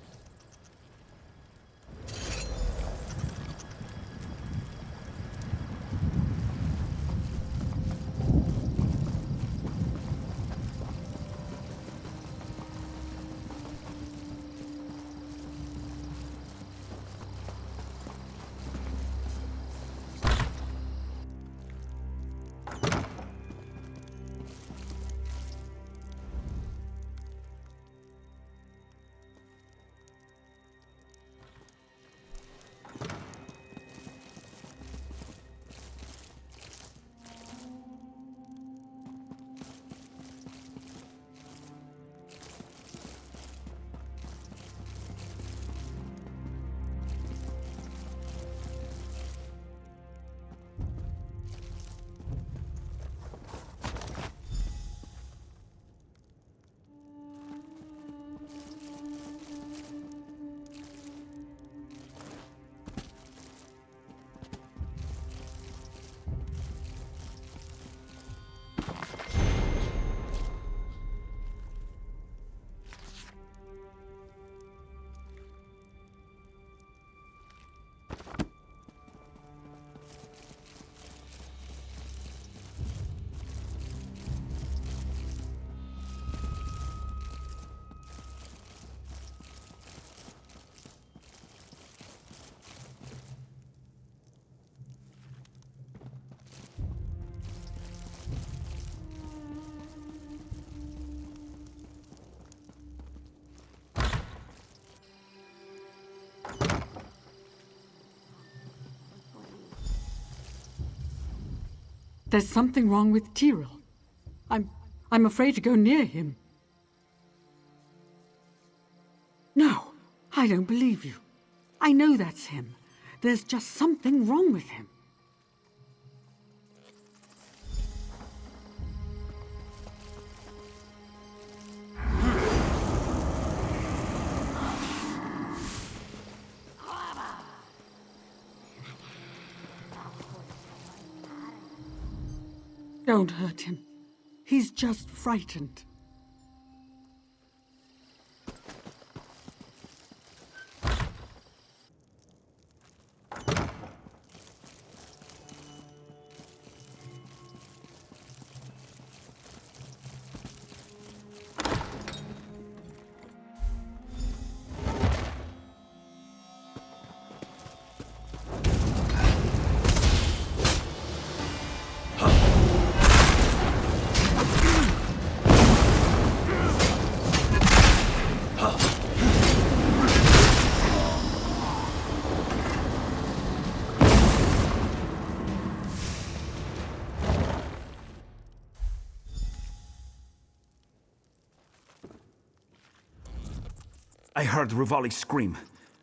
There's something wrong with Peril. I'm afraid to go near him. No, I don't believe you. I know that's him. There's just something wrong with him. Don't hurt him. He's just frightened. I heard Ruvali scream.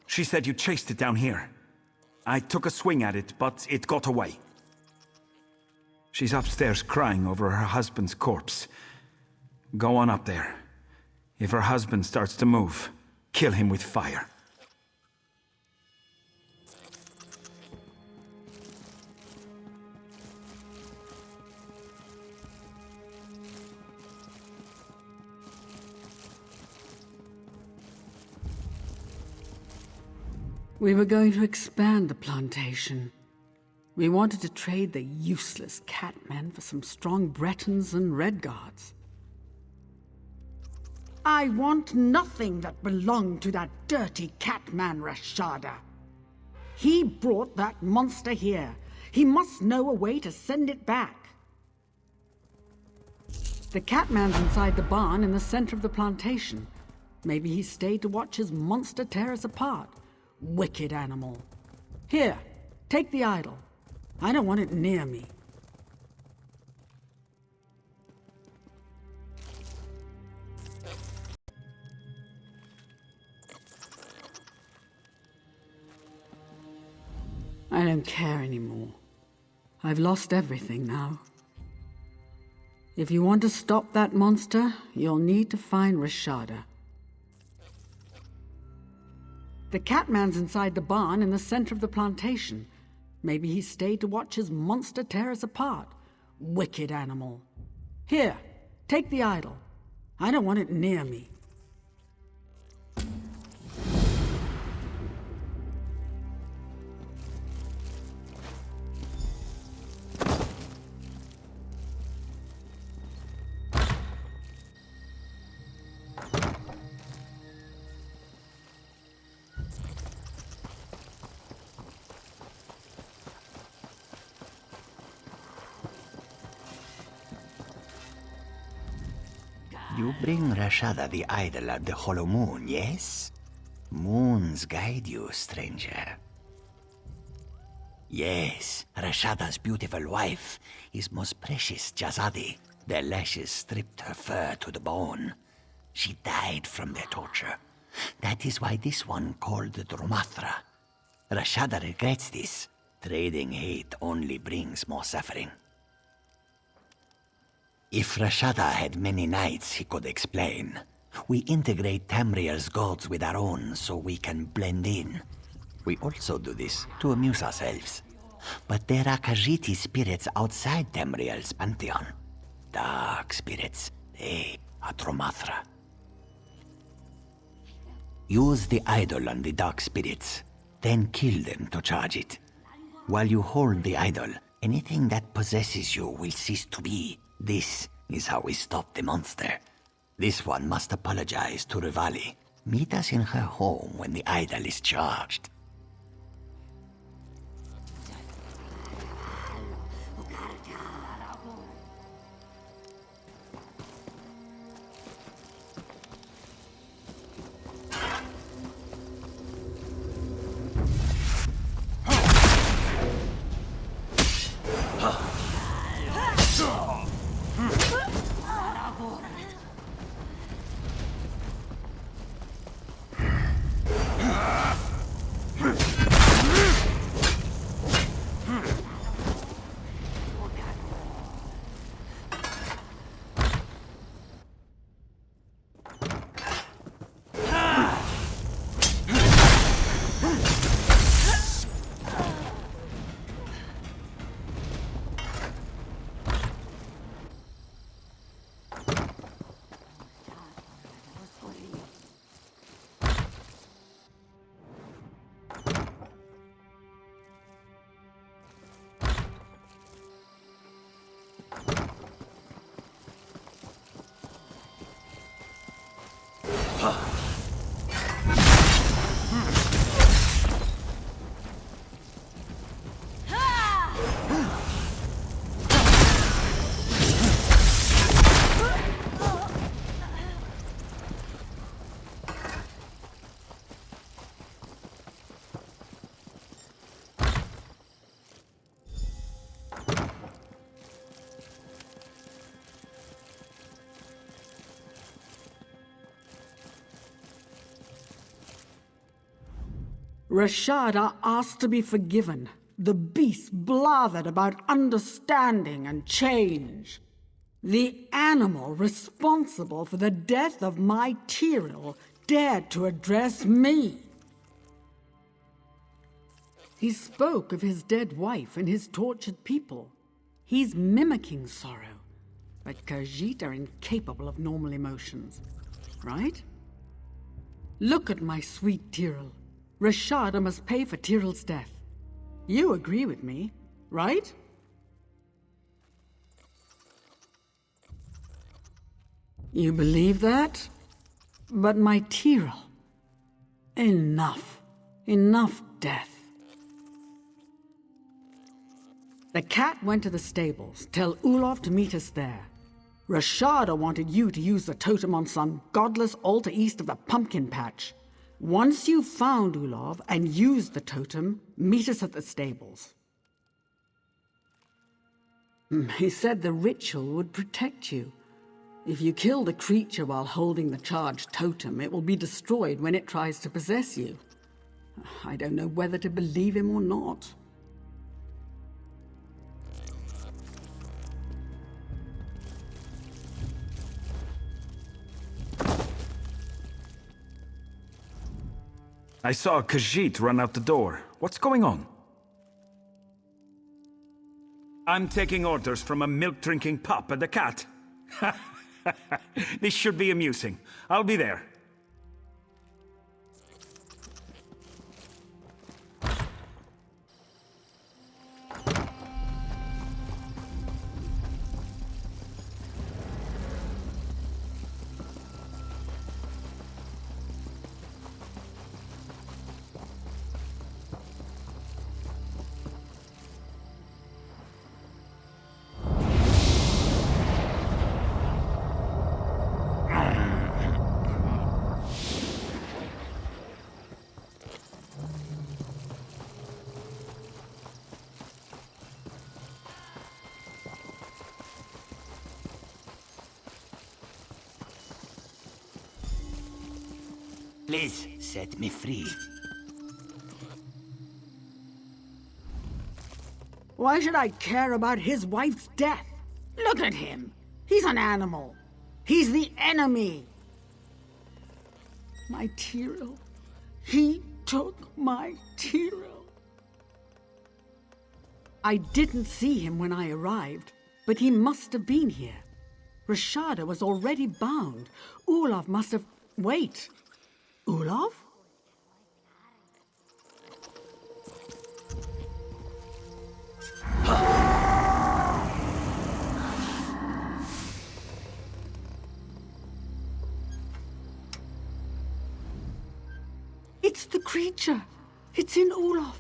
She said you chased it down here. I took a swing at it, but it got away. She's upstairs crying over her husband's corpse. Go on up there. If her husband starts to move, kill him with fire. We were going to expand the plantation. We wanted to trade the useless catmen for some strong Bretons and Redguards. I want nothing that belonged to that dirty catman Rashada. He brought that monster here. He must know a way to send it back. The catman's inside the barn in the center of the plantation. Maybe he stayed to watch his monster tear us apart. Wicked animal. Here, take the idol. I don't want it near me. I don't care anymore. I've lost everything now. If you want to stop that monster, you'll need to find Rashada. The catman's inside the barn in the center of the plantation. Maybe he stayed to watch his monster tear us apart. Wicked animal. Here, take the idol. I don't want it near me. You bring Rashada the idol at the Hollow Moon, yes? Moons guide you, stranger. Yes, Rashada's beautiful wife, his most precious Jazadi. Their lashes stripped her fur to the bone. She died from their torture. That is why this one called Dromathra. Rashada regrets this. Trading hate only brings more suffering. If Rashada had many nights, he could explain. We integrate Tamriel's gods with our own so we can blend in. We also do this to amuse ourselves. But there are Khajiit spirits outside Tamriel's pantheon. Dark spirits. They are Dromathra. Use the idol on the dark spirits, then kill them to charge it. While you hold the idol, anything that possesses you will cease to be. This is how we stop the monster. This one must apologize to Rivali. Meet us in her home when the idol is charged. Rashada asked to be forgiven. The beast blathered about understanding and change. The animal responsible for the death of my Peril dared to address me. He spoke of his dead wife and his tortured people. He's mimicking sorrow, but Khajiit are incapable of normal emotions, right? Look at my sweet Peril. Rashada must pay for Tyril's death. You agree with me, right? You believe that? But my Tyril... Enough. Enough death. The cat went to the stables. Tell Ulov to meet us there. Rashada wanted you to use the totem on some godless altar east of the pumpkin patch. Once you've found Ulov and used the totem, meet us at the stables. He said the ritual would protect you. If you kill the creature while holding the charged totem, it will be destroyed when it tries to possess you. I don't know whether to believe him or not. I saw Khajiit run out the door. What's going on? I'm taking orders from a milk-drinking pup and a cat. This should be amusing. I'll be there. Please, set me free. Why should I care about his wife's death? Look at him. He's an animal. He's the enemy. My Tyril. He took my Tyril. I didn't see him when I arrived, but he must have been here. Rashada was already bound. Ulov must have... Wait. Ulov? It's the creature. It's in Ulov.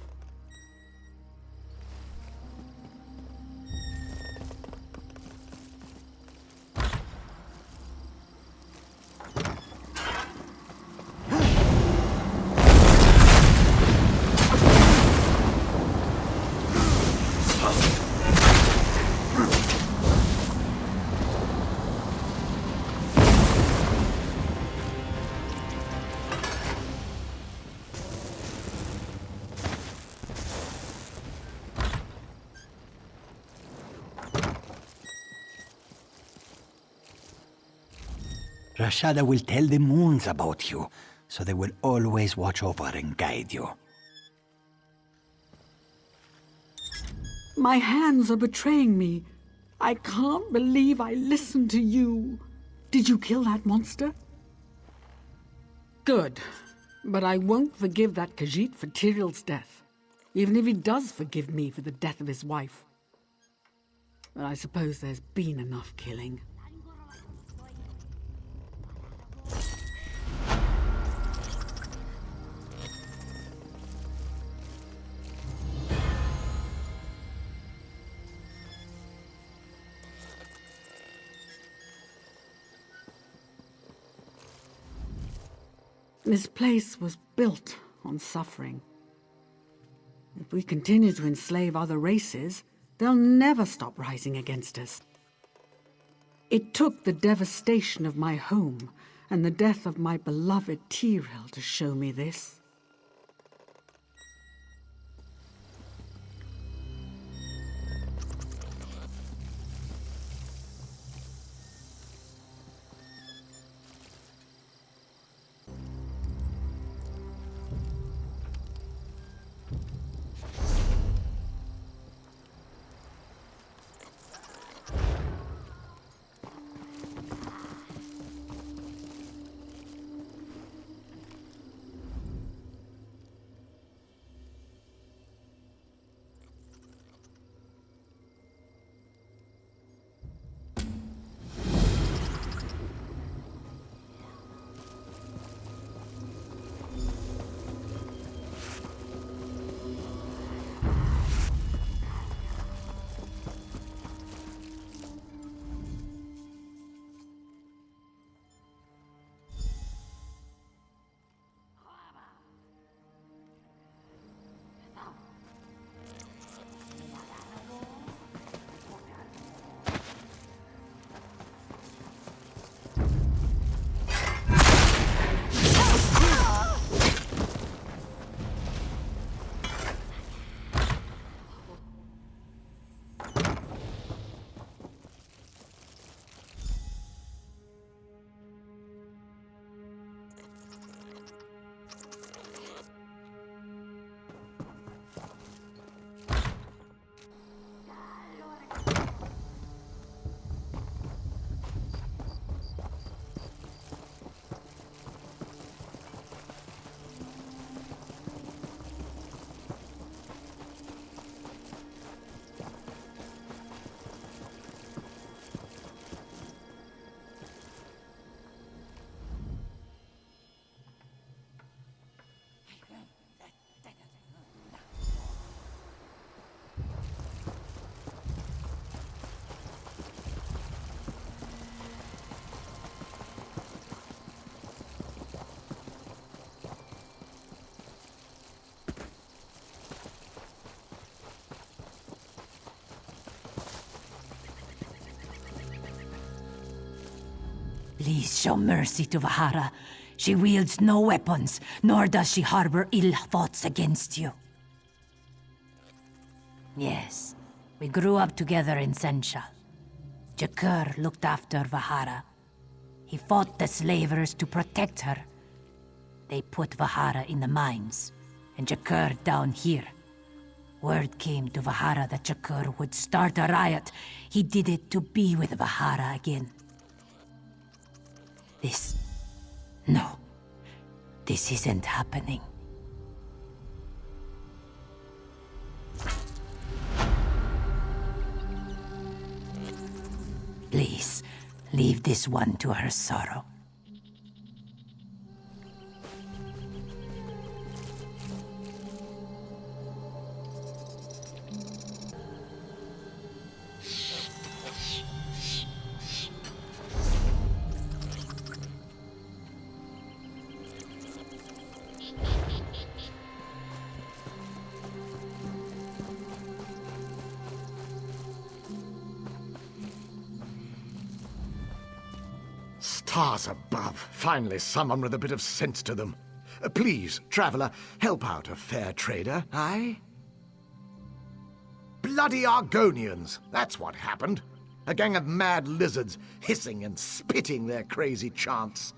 Rashada will tell the moons about you, so they will always watch over and guide you. My hands are betraying me. I can't believe I listened to you. Did you kill that monster? Good. But I won't forgive that Khajiit for Tyril's death. Even if he does forgive me for the death of his wife. But I suppose there's been enough killing. This place was built on suffering. If we continue to enslave other races, they'll never stop rising against us. It took the devastation of my home and the death of my beloved Tyril to show me this. Please show mercy to Ahknara. She wields no weapons, nor does she harbor ill thoughts against you. Yes, we grew up together in Senshal. Jakur looked after Ahknara. He fought the slavers to protect her. They put Ahknara in the mines, and Jakur down here. Word came to Ahknara that Jakur would start a riot. He did it to be with Ahknara again. No. This isn't happening. Please, leave this one to her sorrow. Stars above. Finally, someone with a bit of sense to them. Please, traveler, help out a fair trader, aye? Bloody Argonians! That's what happened. A gang of mad lizards, hissing and spitting their crazy chants.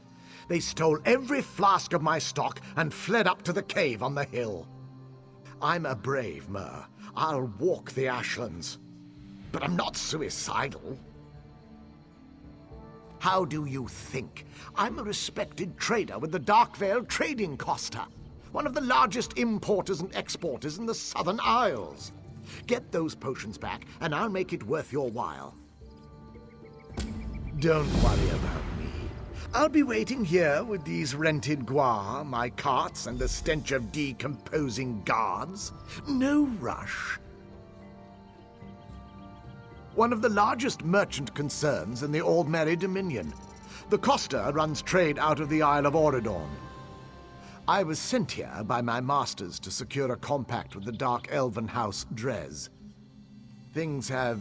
They stole every flask of my stock and fled up to the cave on the hill. I'm a brave mer. I'll walk the ashlands. But I'm not suicidal. How do you think? I'm a respected trader with the Darkvale Trading Costa, one of the largest importers and exporters in the Southern Isles. Get those potions back, and I'll make it worth your while. Don't worry about me. I'll be waiting here with these rented guar, my carts, and the stench of decomposing guards. No rush. One of the largest merchant concerns in the Aldmeri Dominion. The Costa runs trade out of the Isle of Auridorn. I was sent here by my masters to secure a compact with the Dark Elven House Dres. Things have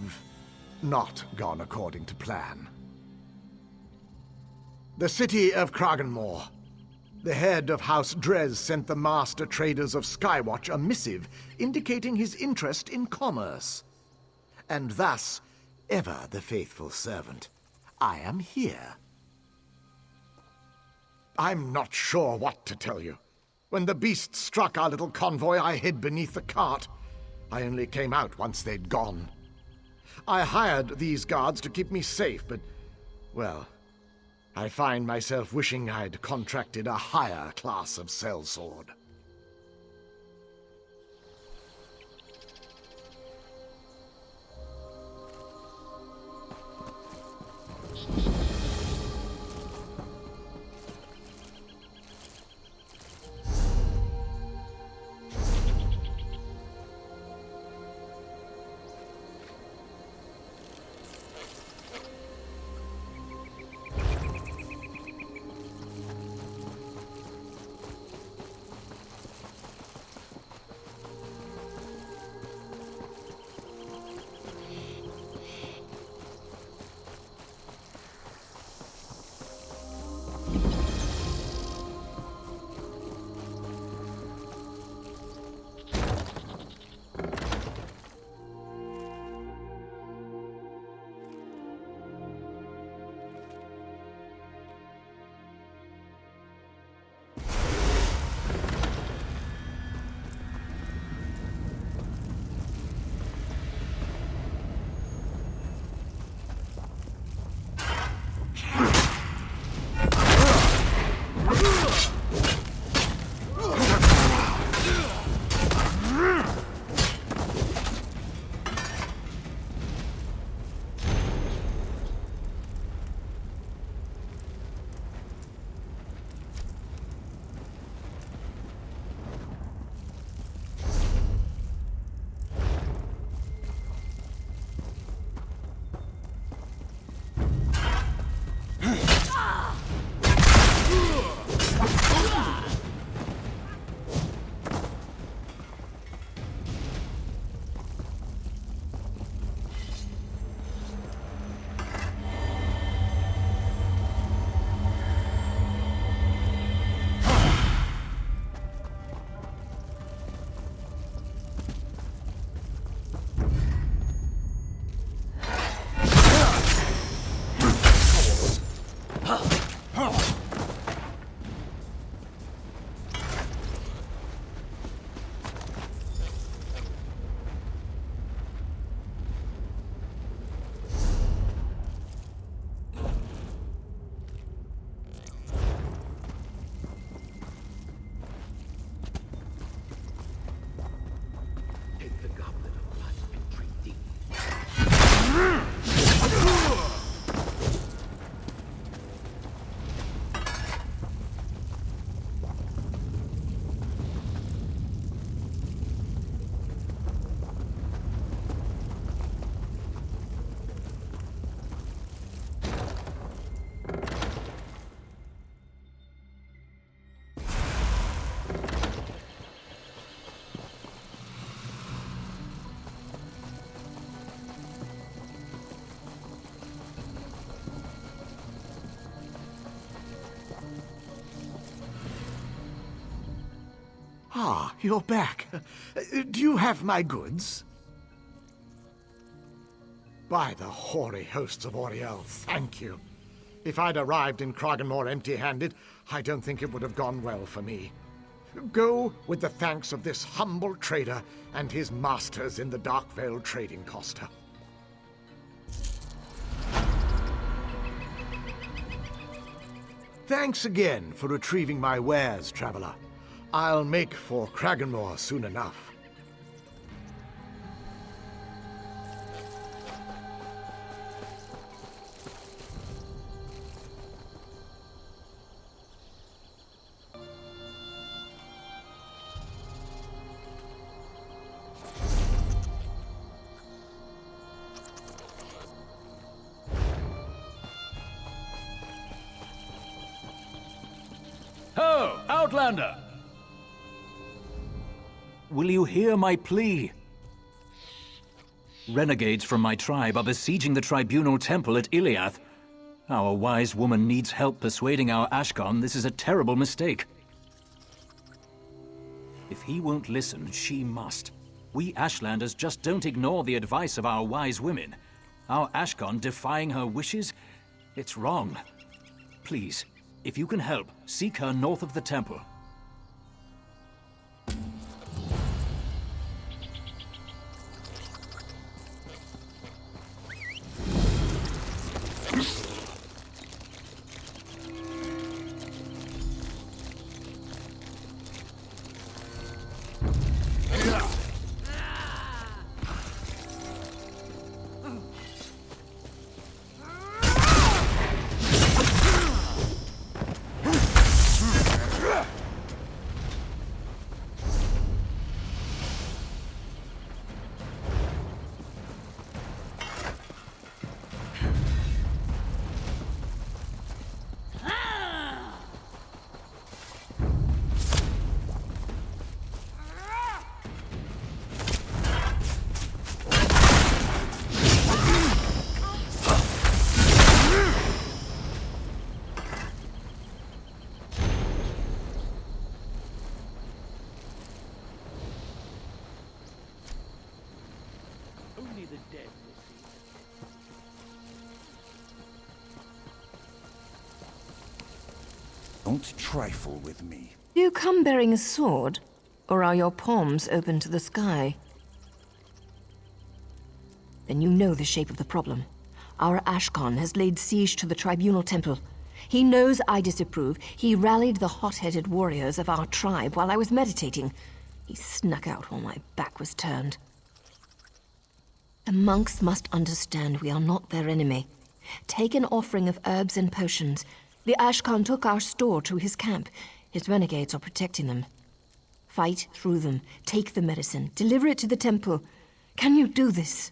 not gone according to plan. The city of Kraganmore. The head of House Dres sent the master traders of Skywatch a missive indicating his interest in commerce. And thus, ever the faithful servant, I am here. I'm not sure what to tell you. When the beast struck our little convoy, I hid beneath the cart. I only came out once they'd gone. I hired these guards to keep me safe, but, well, I find myself wishing I'd contracted a higher class of sellsword. Ah, you're back. Do you have my goods? By the hoary hosts of Oriel, thank you. If I'd arrived in Kraganmore empty-handed, I don't think it would have gone well for me. Go with the thanks of this humble trader and his masters in the Darkvale trading costa. Thanks again for retrieving my wares, traveler. I'll make for Kraganmore soon enough. Ho, Outlander! Will you hear my plea? Renegades from my tribe are besieging the tribunal temple at Iliath. Our wise woman needs help persuading our Ashkon this is a terrible mistake. If he won't listen, she must. We Ashlanders just don't ignore the advice of our wise women. Our Ashkon defying her wishes? It's wrong. Please, if you can help, seek her north of the temple. Don't trifle with me. Do you come bearing a sword, or are your palms open to the sky? Then you know the shape of the problem. Our Ashkon has laid siege to the Tribunal Temple. He knows I disapprove. He rallied the hot-headed warriors of our tribe while I was meditating. He snuck out while my back was turned. The monks must understand we are not their enemy. Take an offering of herbs and potions. The Ashkon took our store to his camp. His renegades are protecting them. Fight through them. Take the medicine. Deliver it to the temple. Can you do this?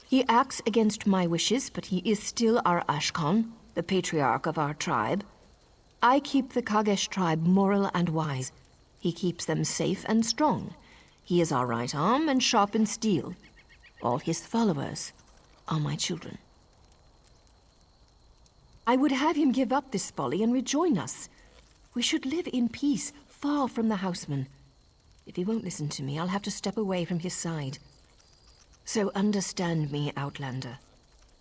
He acts against my wishes, but he is still our Ashkon, the patriarch of our tribe. I keep the Kagesh tribe moral and wise. He keeps them safe and strong. He is our right arm and sharpened steel. All his followers are my children. I would have him give up this folly and rejoin us. We should live in peace, far from the houseman. If he won't listen to me, I'll have to step away from his side. So understand me, Outlander.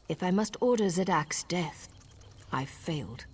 If I must order Zedak's death, I've failed.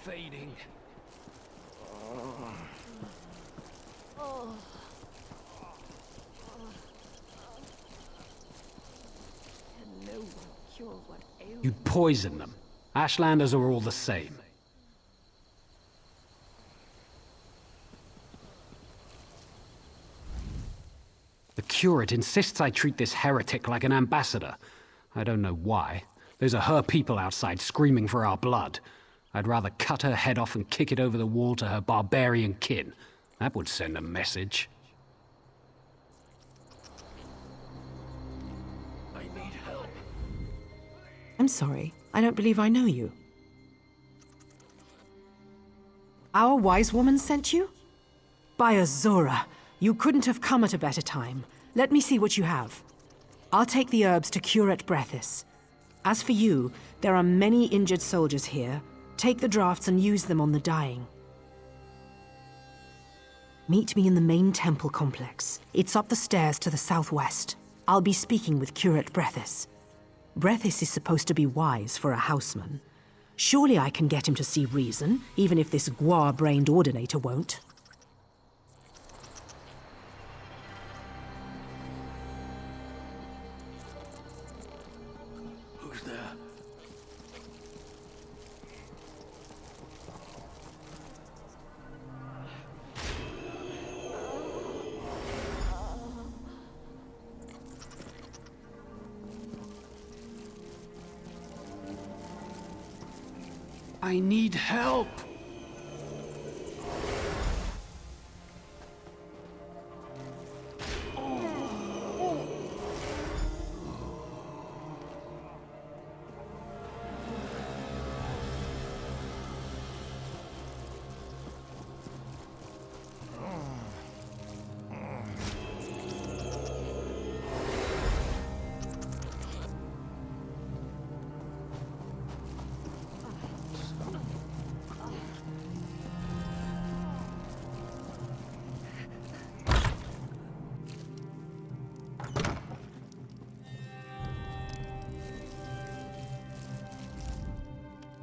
fading. You poison them. Ashlanders are all the same. The curate insists I treat this heretic like an ambassador. I don't know why. Those are her people outside screaming for our blood. I'd rather cut her head off and kick it over the wall to her barbarian kin. That would send a message. I need help. I'm sorry. I don't believe I know you. Our wise woman sent you? By Azora, you couldn't have come at a better time. Let me see what you have. I'll take the herbs to Curate Brethis. As for you, there are many injured soldiers here. Take the drafts and use them on the dying. Meet me in the main temple complex. It's up the stairs to the southwest. I'll be speaking with Curate Brethis. Brethis is supposed to be wise for a houseman. Surely I can get him to see reason, even if this Guar-brained ordinator won't. Who's there? I need help!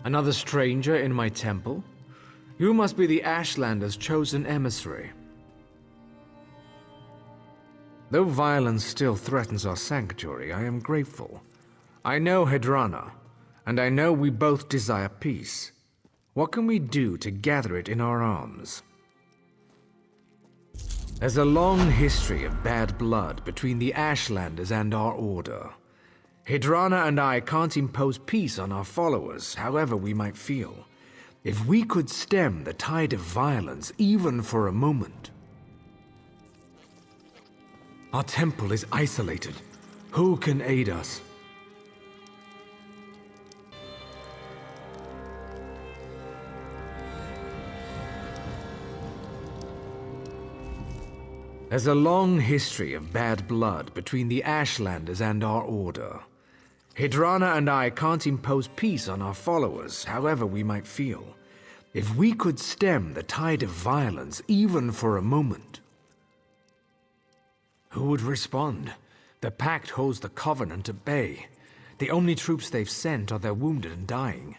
Another stranger in my temple? You must be the Ashlander's chosen emissary. Though violence still threatens our sanctuary, I am grateful. I know Hedrana, and I know we both desire peace. What can we do to gather it in our arms? There's a long history of bad blood between the Ashlanders and our order. Hedrana and I can't impose peace on our followers, however we might feel. If we could stem the tide of violence, even for a moment. Our temple is isolated. Who can aid us? There's a long history of bad blood between the Ashlanders and our order. Hedrana and I can't impose peace on our followers, however we might feel. If we could stem the tide of violence, even for a moment. Who would respond? The Pact holds the Covenant at bay. The only troops they've sent are their wounded and dying.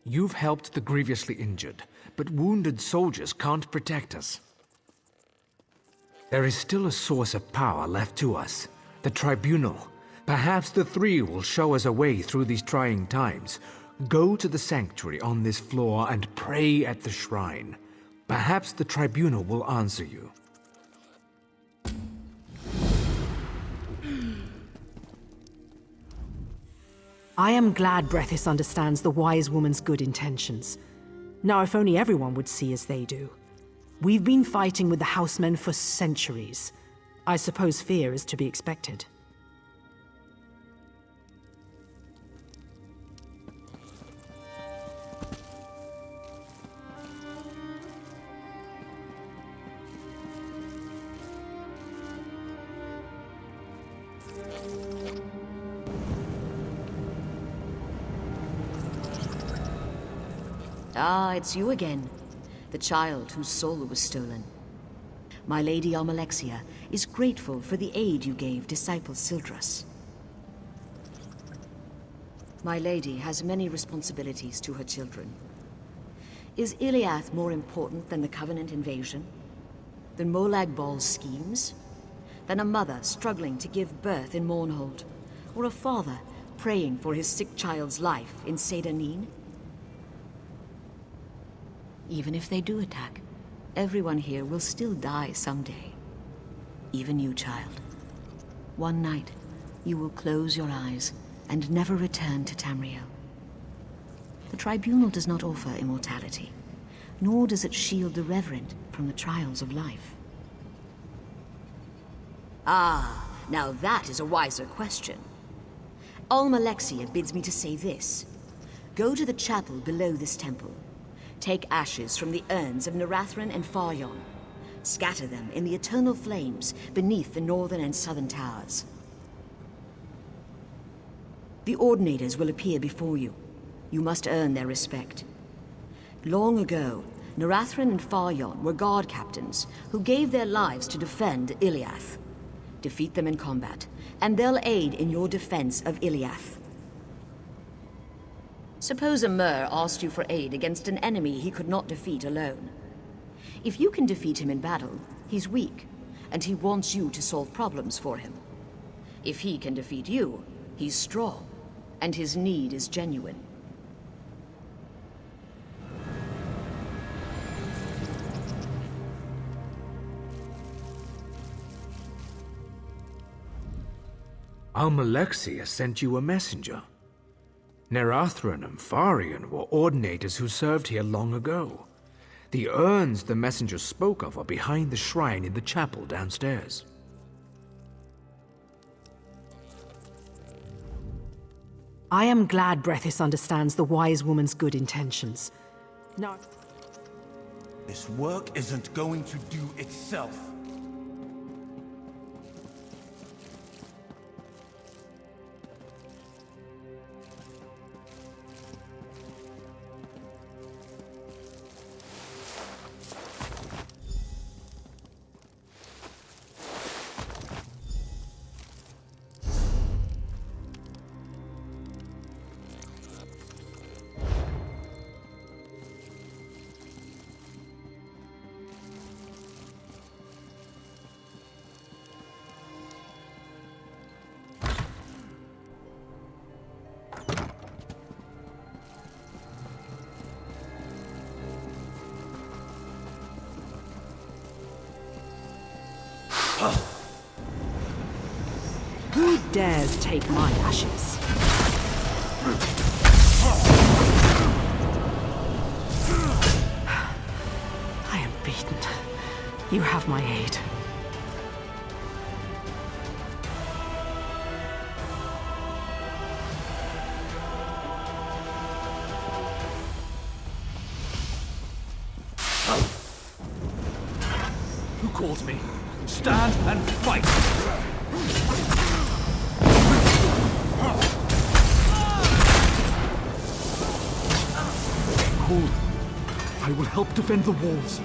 You've helped the grievously injured, but wounded soldiers can't protect us. There is still a source of power left to us, the Tribunal. Perhaps the three will show us a way through these trying times. Go to the sanctuary on this floor and pray at the shrine. Perhaps the Tribunal will answer you. I am glad Brethis understands the wise woman's good intentions. Now, if only everyone would see as they do. We've been fighting with the housemen for centuries. I suppose fear is to be expected. Ah, it's you again. The child whose soul was stolen. My lady Almalexia is grateful for the aid you gave disciple Sildras. My lady has many responsibilities to her children. Is Iliath more important than the Covenant invasion? Than Molag Bal's schemes? Than a mother struggling to give birth in Mournhold? Or a father praying for his sick child's life in Sedanin? Even if they do attack, everyone here will still die someday. Even you, child. One night, you will close your eyes and never return to Tamriel. The Tribunal does not offer immortality, nor does it shield the reverent from the trials of life. Ah, now that is a wiser question. Almalexia bids me to say this. Go to the chapel below this temple. Take ashes from the urns of Narathran and Faryon. Scatter them in the eternal flames beneath the northern and southern towers. The Ordinators will appear before you. You must earn their respect. Long ago, Narathran and Faryon were guard captains who gave their lives to defend Iliath. Defeat them in combat, and they'll aid in your defense of Iliath. Suppose a Mer asked you for aid against an enemy he could not defeat alone. If you can defeat him in battle, he's weak, and he wants you to solve problems for him. If he can defeat you, he's strong, and his need is genuine. Almalexia sent you a messenger. Narathran and Faryon were Ordinators who served here long ago. The urns the messenger spoke of are behind the shrine in the chapel downstairs. I am glad Brethys understands the wise woman's good intentions. No. This work isn't going to do itself. Who dares take my ashes? I am beaten. You have my aid. Who calls me? Stand and fight! Call. I will help defend the walls.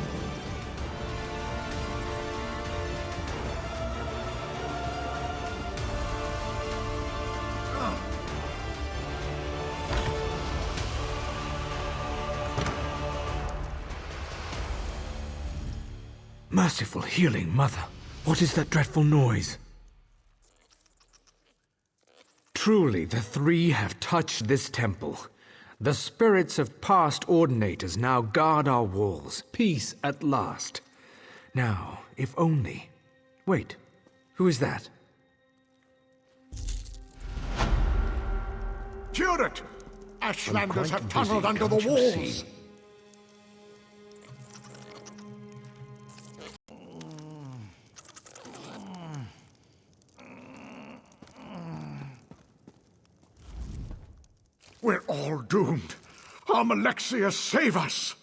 Merciful healing mother, what is that dreadful noise? Truly, the three have touched this temple. The spirits of past Ordinators now guard our walls. Peace at last. Now, if only... Wait, who is that? Curate! Ashlanders have tunneled under the walls! We're all doomed. Almalexia, save us!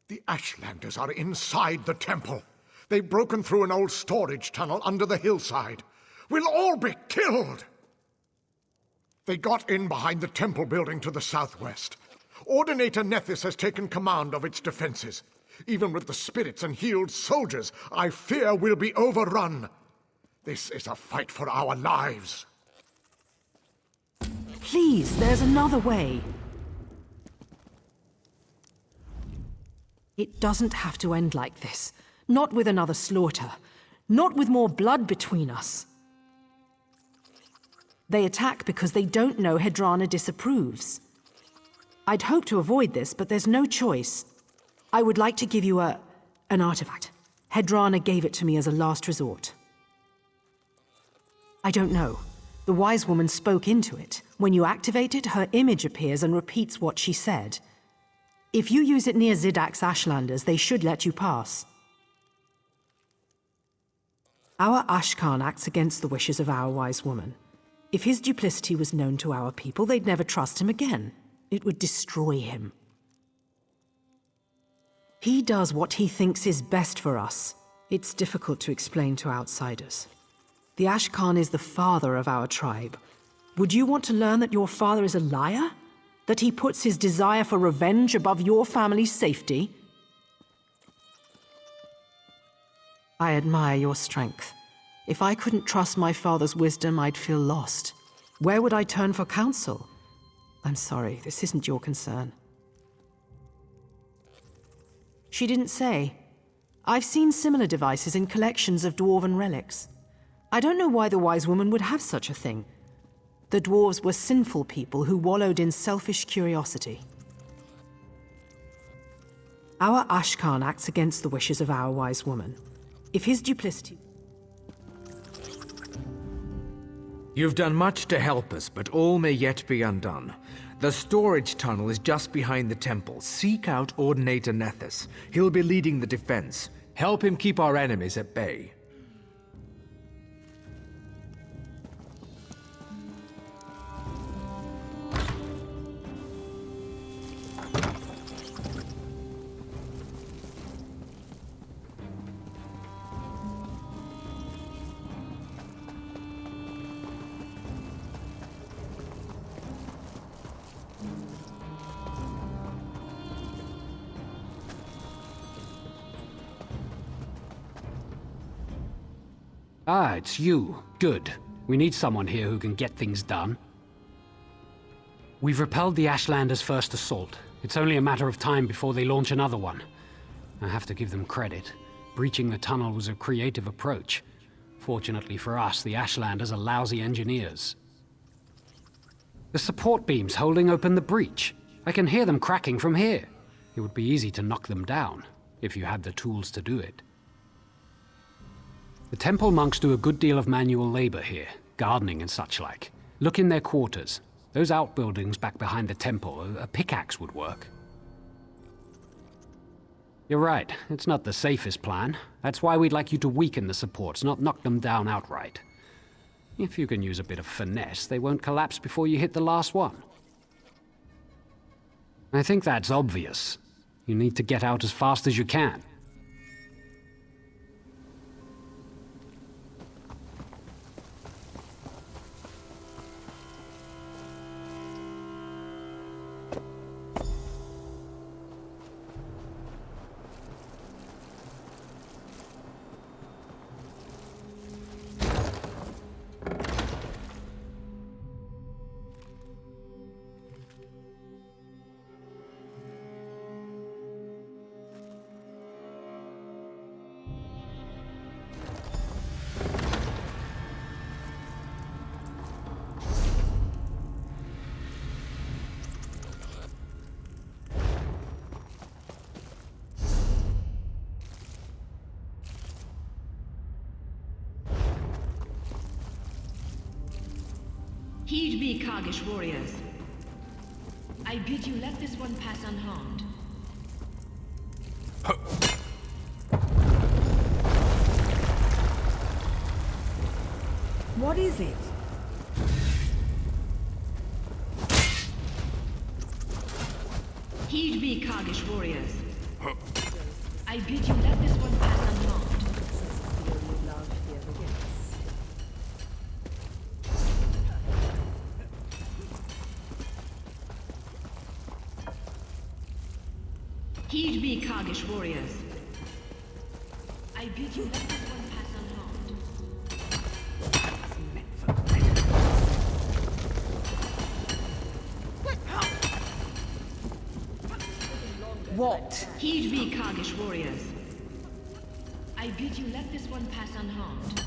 The Ashlanders are inside the temple. They've broken through an old storage tunnel under the hillside. We'll all be killed! They got in behind the temple building to the southwest. Ordinator Nethys has taken command of its defenses. Even with the spirits and healed soldiers, I fear we'll be overrun. This is a fight for our lives. Please, there's another way. It doesn't have to end like this. Not with another slaughter. Not with more blood between us. They attack because they don't know Hedrana disapproves. I'd hoped to avoid this, but there's no choice. I would like to give you an artifact. Hedrana gave it to me as a last resort. I don't know. The wise woman spoke into it. When you activate it, her image appears and repeats what she said. If you use it near Zidak's Ashlanders, they should let you pass. Our Ashkan acts against the wishes of our wise woman. If his duplicity was known to our people, they'd never trust him again. It would destroy him. He does what he thinks is best for us. It's difficult to explain to outsiders. The Ashkan is the father of our tribe. Would you want to learn that your father is a liar? That he puts his desire for revenge above your family's safety? I admire your strength. If I couldn't trust my father's wisdom, I'd feel lost. Where would I turn for counsel? I'm sorry, this isn't your concern. She didn't say. I've seen similar devices in collections of dwarven relics. I don't know why the wise woman would have such a thing. The dwarves were sinful people who wallowed in selfish curiosity. Our Ashkan acts against the wishes of our wise woman. If his duplicity... You've done much to help us, but all may yet be undone. The storage tunnel is just behind the temple. Seek out Ordinator Nethys. He'll be leading the defense. Help him keep our enemies at bay. Ah, it's you. Good. We need someone here who can get things done. We've repelled the Ashlanders' first assault. It's only a matter of time before they launch another one. I have to give them credit. Breaching the tunnel was a creative approach. Fortunately for us, the Ashlanders are lousy engineers. The support beam's holding open the breach. I can hear them cracking from here. It would be easy to knock them down, if you had the tools to do it. The temple monks do a good deal of manual labor here, gardening and such like. Look in their quarters. Those outbuildings back behind the temple, a pickaxe would work. You're right, it's not the safest plan. That's why we'd like you to weaken the supports, not knock them down outright. If you can use a bit of finesse, they won't collapse before you hit the last one. I think that's obvious. You need to get out as fast as you can. Heed me, Kargish warriors. I bid you let this one pass unharmed. What is it? Heed me, Kargish warriors. I bid you let this one pass unharmed. Heed me, Kargish warriors. I bid you let this one pass unharmed. what? Heed me, Kargish warriors. I bid you let this one pass unharmed.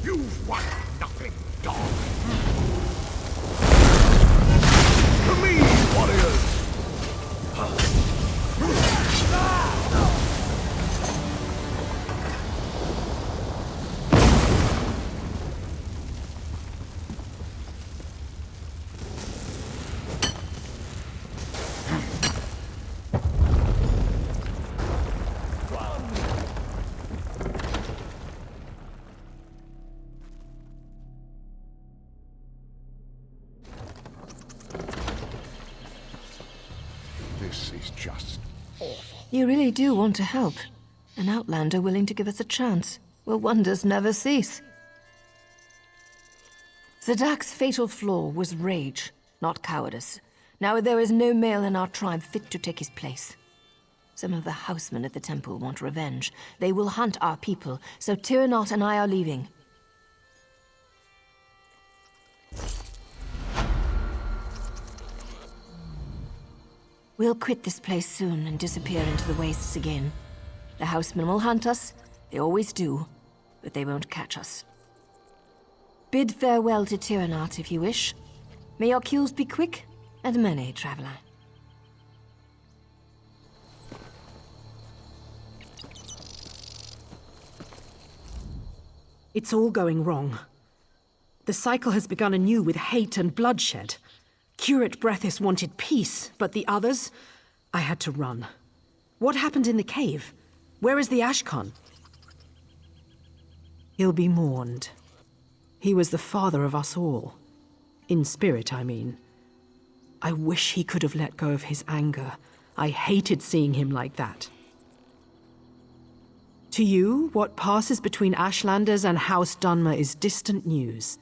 You want nothing, dog. To me, warriors! This is just awful. You really do want to help. An outlander willing to give us a chance. Will wonders never cease? Zadak's fatal flaw was rage, not cowardice. Now there is no male in our tribe fit to take his place. Some of the housemen at the temple want revenge. They will hunt our people, so Tyrannot and I are leaving. We'll quit this place soon and disappear into the wastes again. The housemen will hunt us, they always do, but they won't catch us. Bid farewell to Tyrannot if you wish. May your kills be quick and many, traveler. It's all going wrong. The cycle has begun anew with hate and bloodshed. Curate Brethys wanted peace, but the others? I had to run. What happened in the cave? Where is the Ashkan? He'll be mourned. He was the father of us all. In spirit, I mean. I wish he could have let go of his anger. I hated seeing him like that. To you, what passes between Ashlanders and House Dunmer is distant news.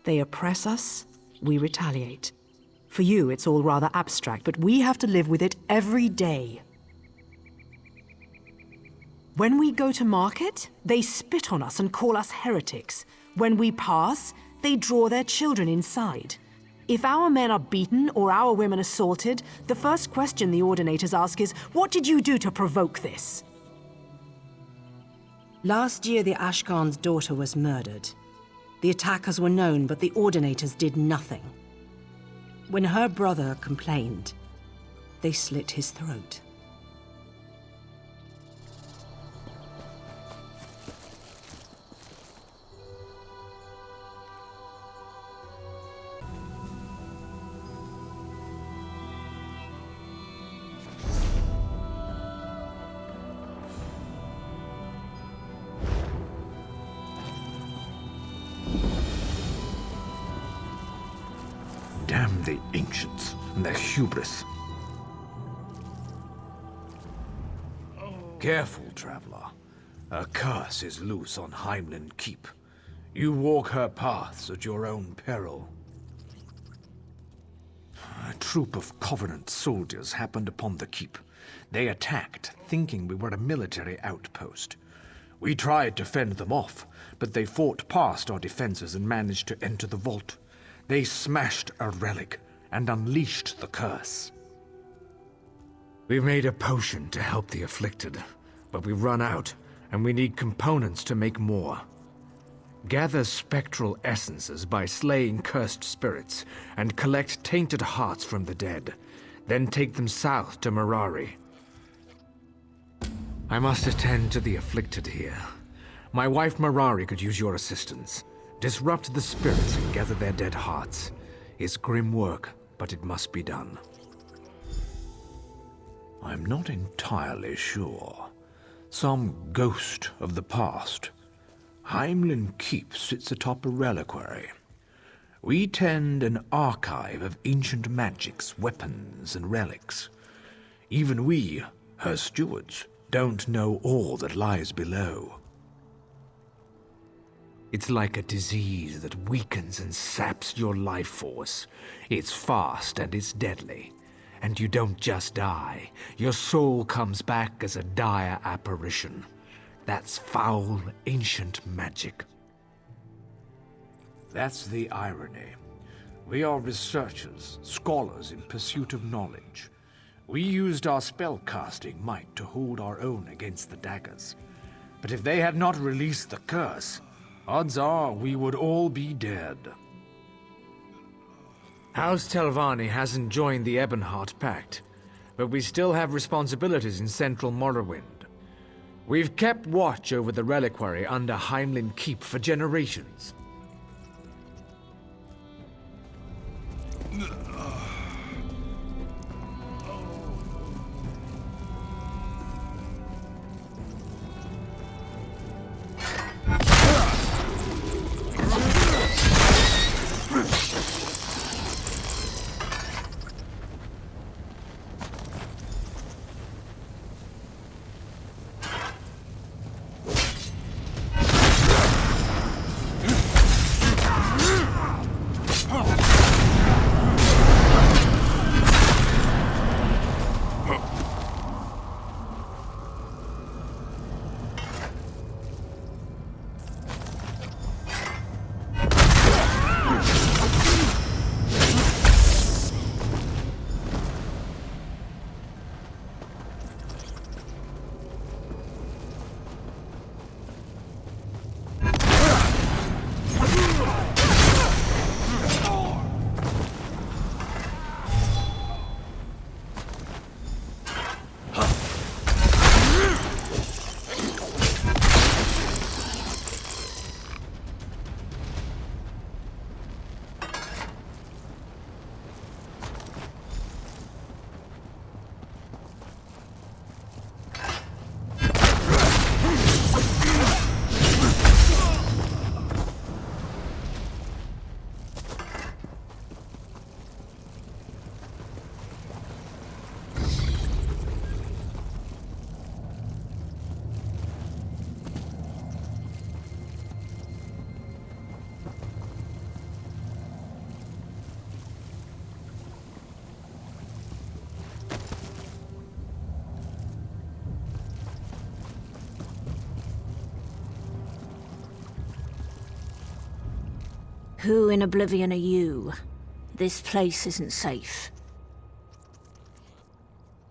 They oppress us, we retaliate. For you, it's all rather abstract, but we have to live with it every day. When we go to market, they spit on us and call us heretics. When we pass, they draw their children inside. If our men are beaten or our women assaulted, the first question the Ordinators ask is, what did you do to provoke this? Last year, the Ashkan's daughter was murdered. The attackers were known, but the Ordinators did nothing. When her brother complained, they slit his throat. Damn the ancients and their hubris. Careful, traveler. A curse is loose on Heimlyn Keep. You walk her paths at your own peril. A troop of Covenant soldiers happened upon the keep. They attacked, thinking we were a military outpost. We tried to fend them off, but they fought past our defenses and managed to enter the vault. They smashed a relic and unleashed the curse. We made a potion to help the afflicted, but we've run out, and we need components to make more. Gather spectral essences by slaying cursed spirits, and collect tainted hearts from the dead. Then take them south to Mirari. I must attend to the afflicted here. My wife Mirari could use your assistance. Disrupt the spirits and gather their dead hearts. It's grim work, but it must be done. I'm not entirely sure. Some ghost of the past. Heimlyn Keep sits atop a reliquary. We tend an archive of ancient magics, weapons, and relics. Even we, her stewards, don't know all that lies below. It's like a disease that weakens and saps your life force. It's fast and it's deadly. And you don't just die. Your soul comes back as a dire apparition. That's foul, ancient magic. That's the irony. We are researchers, scholars in pursuit of knowledge. We used our spellcasting might to hold our own against the daggers. But if they had not released the curse, odds are we would all be dead. House Telvanni hasn't joined the Ebonheart Pact, but we still have responsibilities in central Morrowind. We've kept watch over the reliquary under Heimlyn Keep for generations. Who in oblivion are you? This place isn't safe.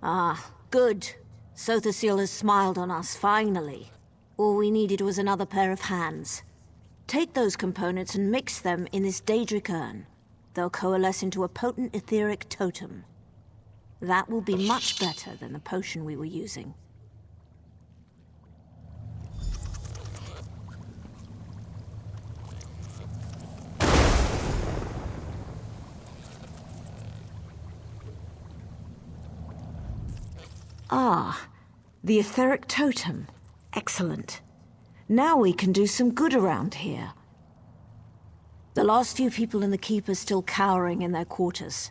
Ah, good. Sothasil has smiled on us, finally. All we needed was another pair of hands. Take those components and mix them in this Daedric urn. They'll coalesce into a potent etheric totem. That will be much better than the potion we were using. Ah, the etheric totem. Excellent. Now we can do some good around here. The last few people in the keep are still cowering in their quarters.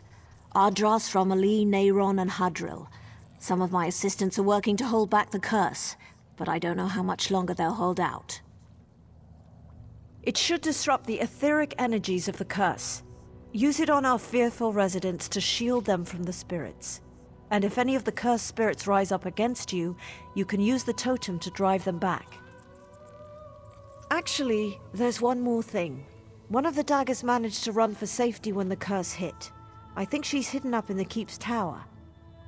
Ardras, Romilly, Neyron, and Hadril. Some of my assistants are working to hold back the curse, but I don't know how much longer they'll hold out. It should disrupt the etheric energies of the curse. Use it on our fearful residents to shield them from the spirits. And if any of the cursed spirits rise up against you, you can use the totem to drive them back. Actually, there's one more thing. One of the daggers managed to run for safety when the curse hit. I think she's hidden up in the keep's tower.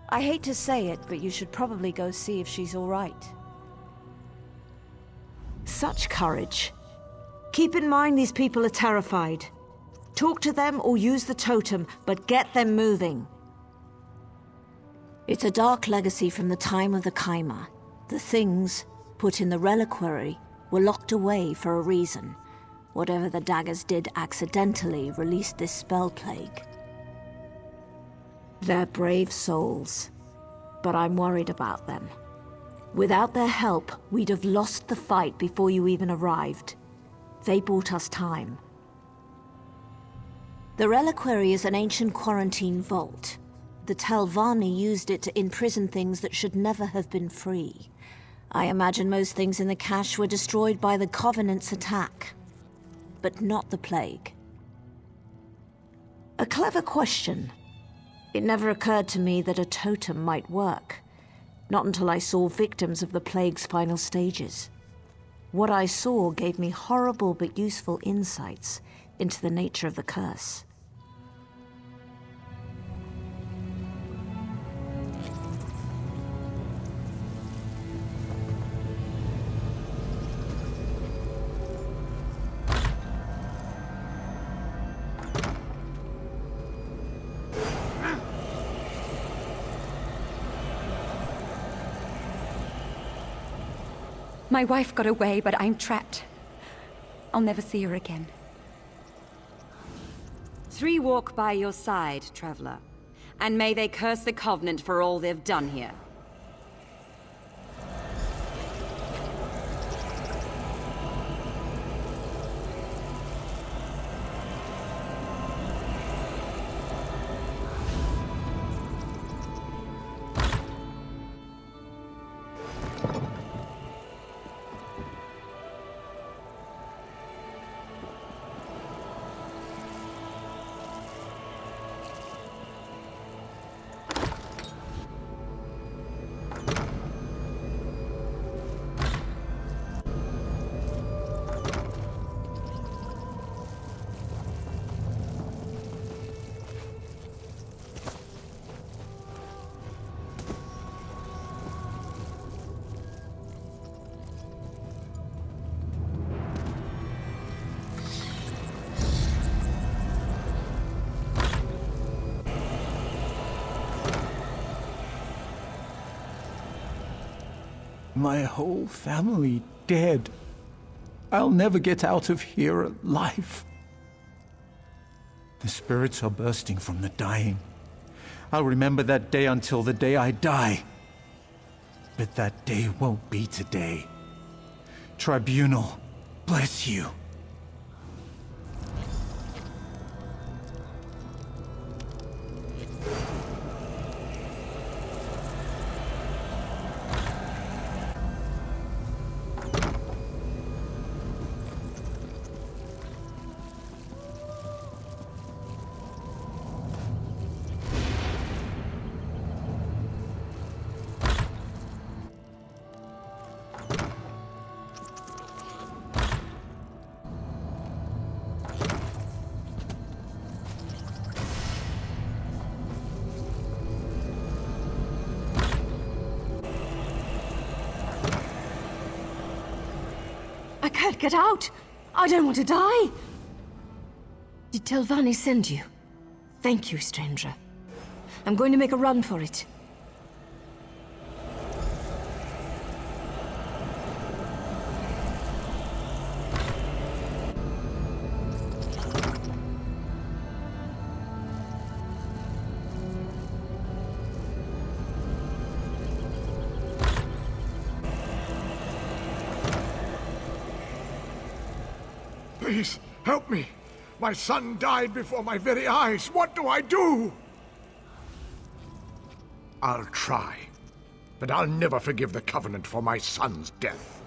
I hate to say it, but you should probably go see if she's all right. Such courage. Keep in mind these people are terrified. Talk to them or use the totem, but get them moving. It's a dark legacy from the time of the Kaima. The things put in the reliquary were locked away for a reason. Whatever the daggers did accidentally released this spell plague. They're brave souls, but I'm worried about them. Without their help, we'd have lost the fight before you even arrived. They bought us time. The reliquary is an ancient quarantine vault. The Telvanni used it to imprison things that should never have been free. I imagine most things in the cache were destroyed by the Covenant's attack. But not the plague. A clever question. It never occurred to me that a totem might work. Not until I saw victims of the plague's final stages. What I saw gave me horrible but useful insights into the nature of the curse. My wife got away, but I'm trapped. I'll never see her again. 3 walk by your side, traveler. And may they curse the Covenant for all they've done here. My whole family dead. I'll never get out of here alive. The spirits are bursting from the dying. I'll remember that day until the day I die. But that day won't be today. Tribunal, bless you. I can't get out! I don't want to die! Did Telvanni send you? Thank you, stranger. I'm going to make a run for it. Please, help me. My son died before my very eyes. What do I do? I'll try. But I'll never forgive the Covenant for my son's death.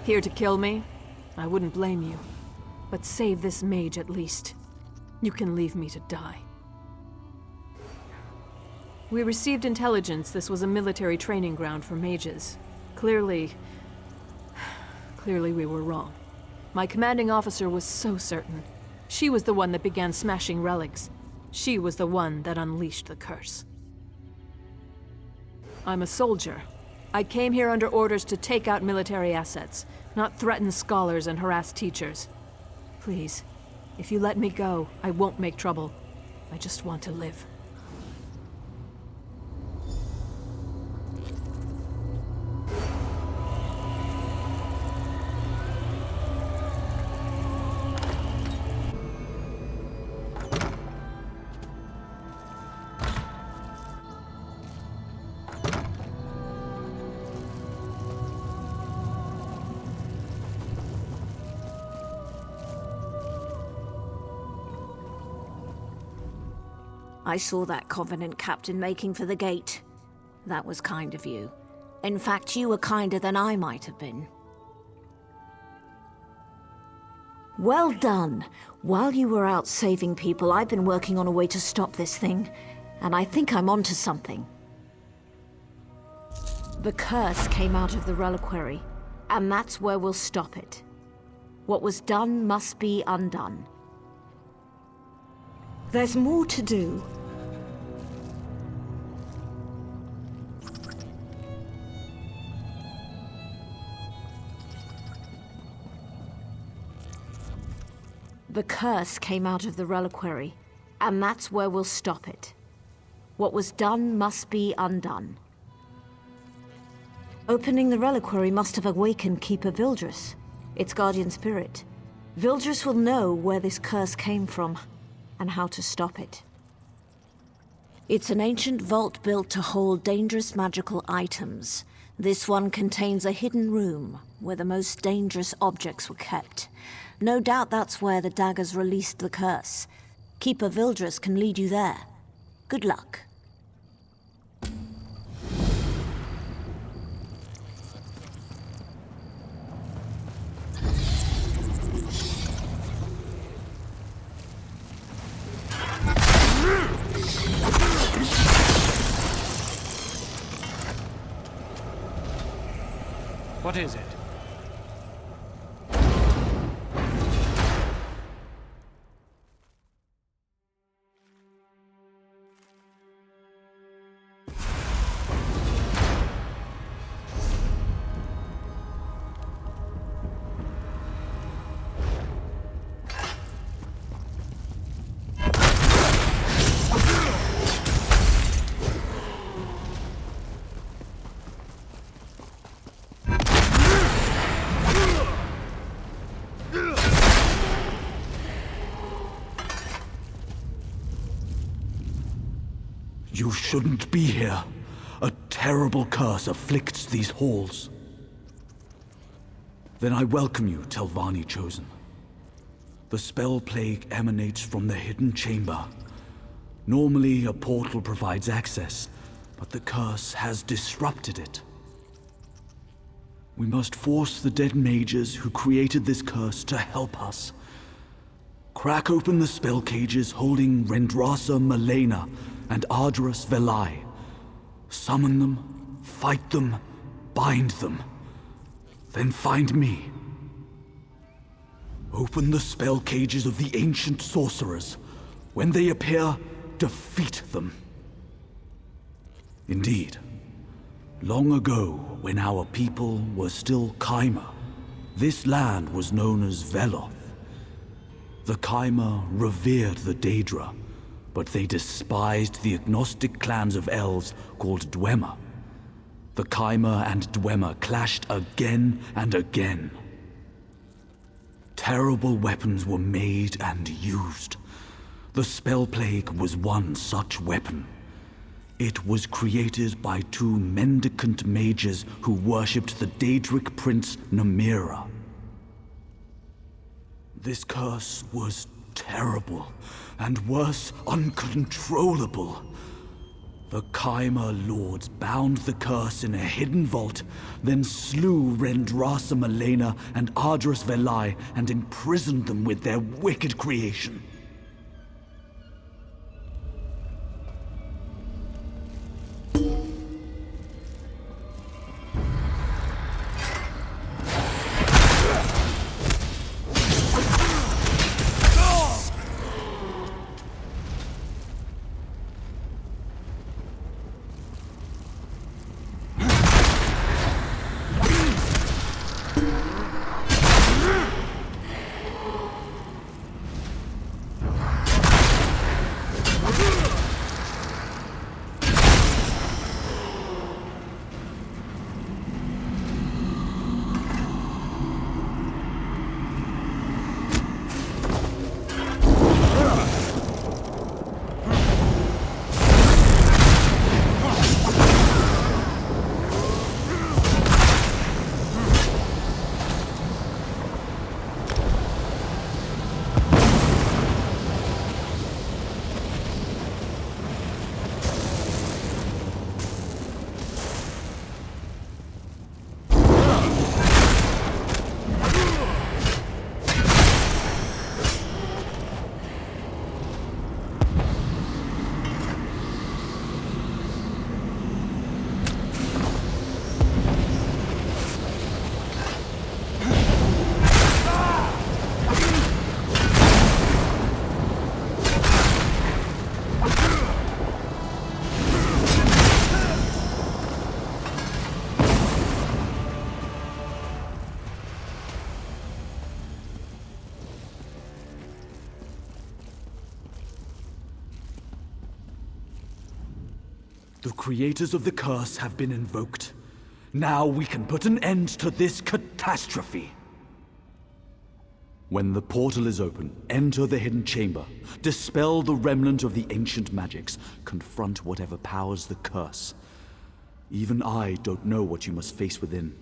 Here to kill me? I wouldn't blame you. But save this mage at least. You can leave me to die. We received intelligence this was a military training ground for mages. Clearly we were wrong. My commanding officer was so certain. She was the one that began smashing relics. She was the one that unleashed the curse. I'm a soldier. I came here under orders to take out military assets, not threaten scholars and harass teachers. Please, if you let me go, I won't make trouble. I just want to live. I saw that Covenant captain making for the gate. That was kind of you. In fact, you were kinder than I might have been. Well done. While you were out saving people, I've been working on a way to stop this thing, and I think I'm onto something. The curse came out of the reliquary, and that's where we'll stop it. What was done must be undone. There's more to do. The curse came out of the reliquary, and that's where we'll stop it. What was done must be undone. Opening the reliquary must have awakened Keeper Vildris, its guardian spirit. Vildris will know where this curse came from, and how to stop it. It's an ancient vault built to hold dangerous magical items. This one contains a hidden room, where the most dangerous objects were kept. No doubt that's where the daggers released the curse. Keeper Vildris can lead you there. Good luck. What is it? You shouldn't be here. A terrible curse afflicts these halls. Then I welcome you, Telvanni Chosen. The spell plague emanates from the hidden chamber. Normally, a portal provides access, but the curse has disrupted it. We must force the dead mages who created this curse to help us. Crack open the spell cages holding Rendrasa Malena and Ardras Velai. Summon them, fight them, bind them. Then find me. Open the spell cages of the ancient sorcerers. When they appear, defeat them. Indeed, long ago, when our people were still Kaima, this land was known as Veloth. The Kaima revered the Daedra, but they despised the agnostic clans of elves called Dwemer. The Kaima and Dwemer clashed again and again. Terrible weapons were made and used. The spell plague was one such weapon. It was created by two mendicant mages who worshipped the Daedric prince Namira. This curse was terrible, and worse, uncontrollable. The Kaima lords bound the curse in a hidden vault, then slew Rendrasa Malena and Ardras Velai and imprisoned them with their wicked creation. The creators of the curse have been invoked. Now we can put an end to this catastrophe. When the portal is open, enter the hidden chamber. Dispel the remnant of the ancient magics. Confront whatever powers the curse. Even I don't know what you must face within.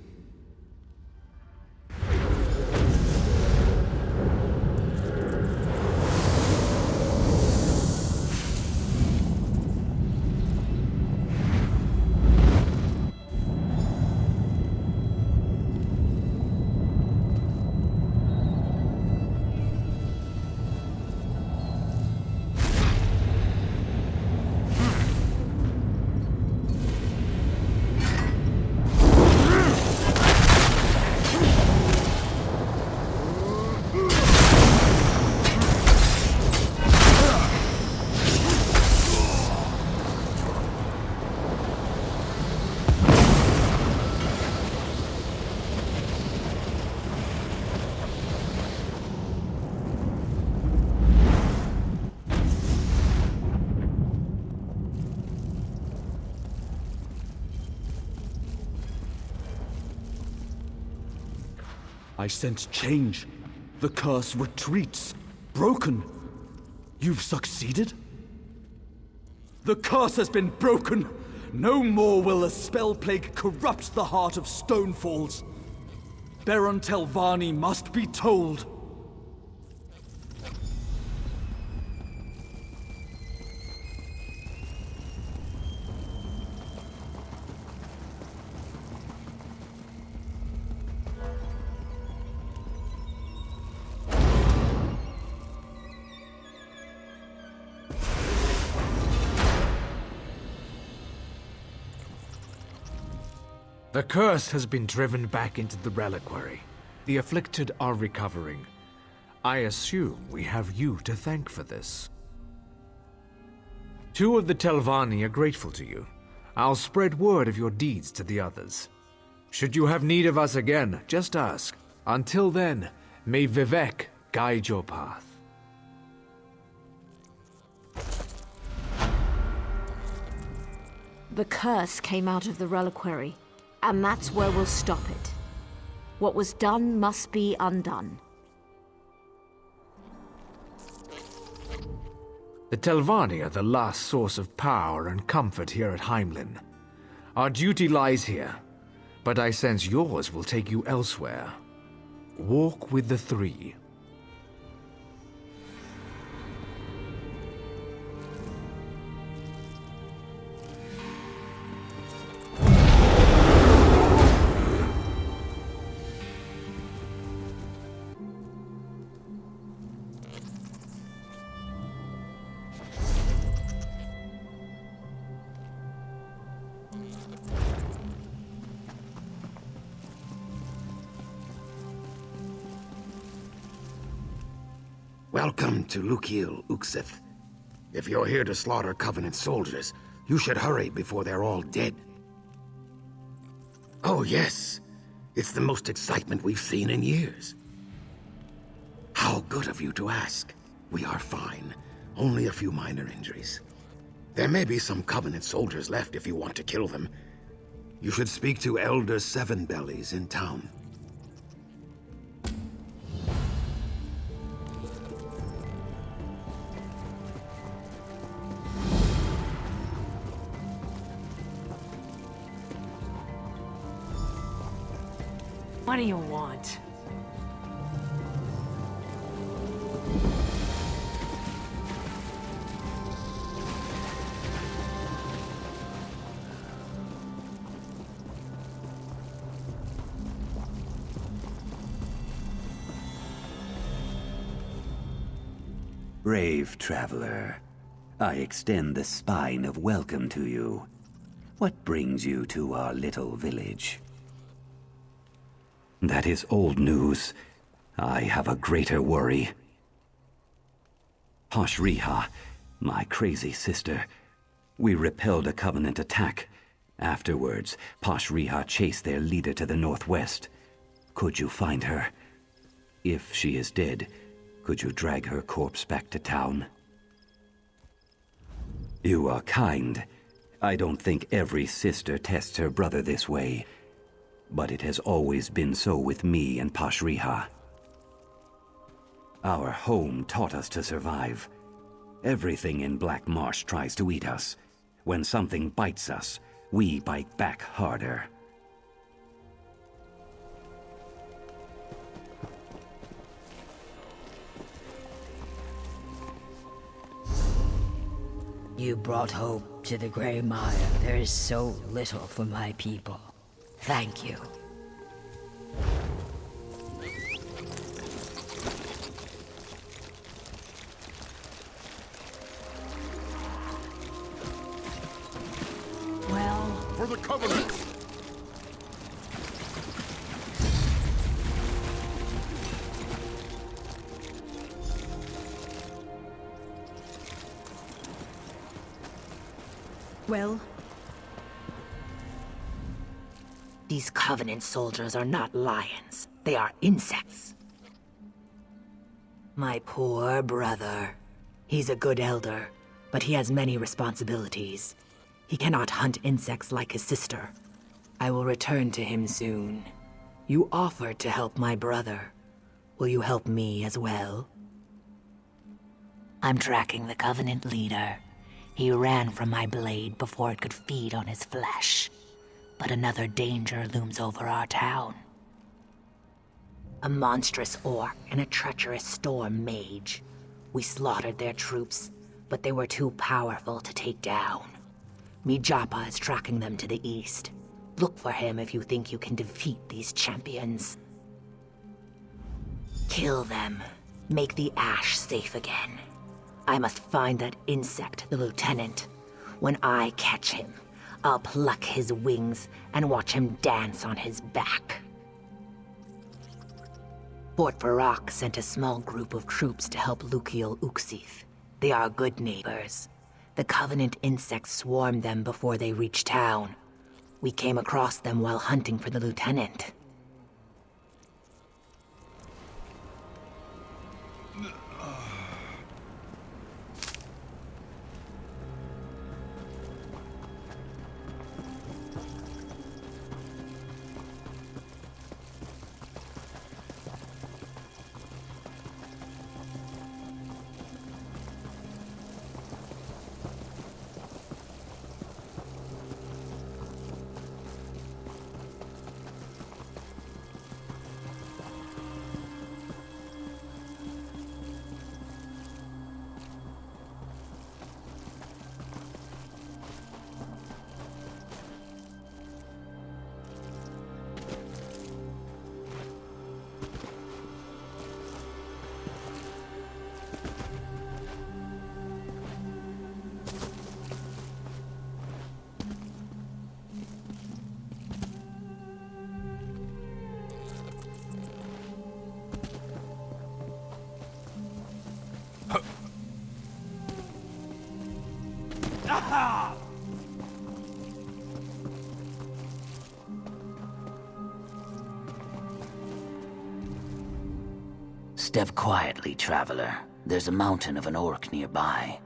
I sense change. The curse retreats. Broken. You've succeeded? The curse has been broken! No more will a spell plague corrupt the heart of Stonefalls. Baron Telvanni must be told. The curse has been driven back into the reliquary. The afflicted are recovering. I assume we have you to thank for this. 2 of the Telvanni are grateful to you. I'll spread word of your deeds to the others. Should you have need of us again, just ask. Until then, may Vivek guide your path. The curse came out of the reliquary. And that's where we'll stop it. What was done must be undone. The Telvanni are the last source of power and comfort here at Heimlyn. Our duty lies here, but I sense yours will take you elsewhere. Walk with the 3. Welcome to Lukil, Uxith. If you're here to slaughter Covenant soldiers, you should hurry before they're all dead. Oh yes, it's the most excitement we've seen in years. How good of you to ask. We are fine. Only a few minor injuries. There may be some Covenant soldiers left if you want to kill them. You should speak to Elder Sevenbellies in town. What do you want? Brave traveler, I extend the spine of welcome to you. What brings you to our little village? That is old news. I have a greater worry. Pashriha, my crazy sister. We repelled a Covenant attack. Afterwards, Pashriha chased their leader to the northwest. Could you find her? If she is dead, could you drag her corpse back to town? You are kind. I don't think every sister tests her brother this way, but it has always been so with me and Pashriha. Our home taught us to survive. Everything in Black Marsh tries to eat us. When something bites us, we bite back harder. You brought hope to the Grey Mire. There is so little for my people. Thank you. Well... For the Covenant! Well? These Covenant soldiers are not lions. They are insects. My poor brother. He's a good elder, but he has many responsibilities. He cannot hunt insects like his sister. I will return to him soon. You offered to help my brother. Will you help me as well? I'm tracking the Covenant leader. He ran from my blade before it could feed on his flesh. But another danger looms over our town. A monstrous orc and a treacherous storm mage. We slaughtered their troops, but they were too powerful to take down. Mijapa is tracking them to the east. Look for him if you think you can defeat these champions. Kill them. Make the ash safe again. I must find that insect, the lieutenant. When I catch him, I'll pluck his wings and watch him dance on his back. Fort Farak sent a small group of troops to help Lukiel Uksith. They are good neighbors. The Covenant insects swarmed them before they reached town. We came across them while hunting for the lieutenant. Step quietly, traveler. There's a mountain of an orc nearby.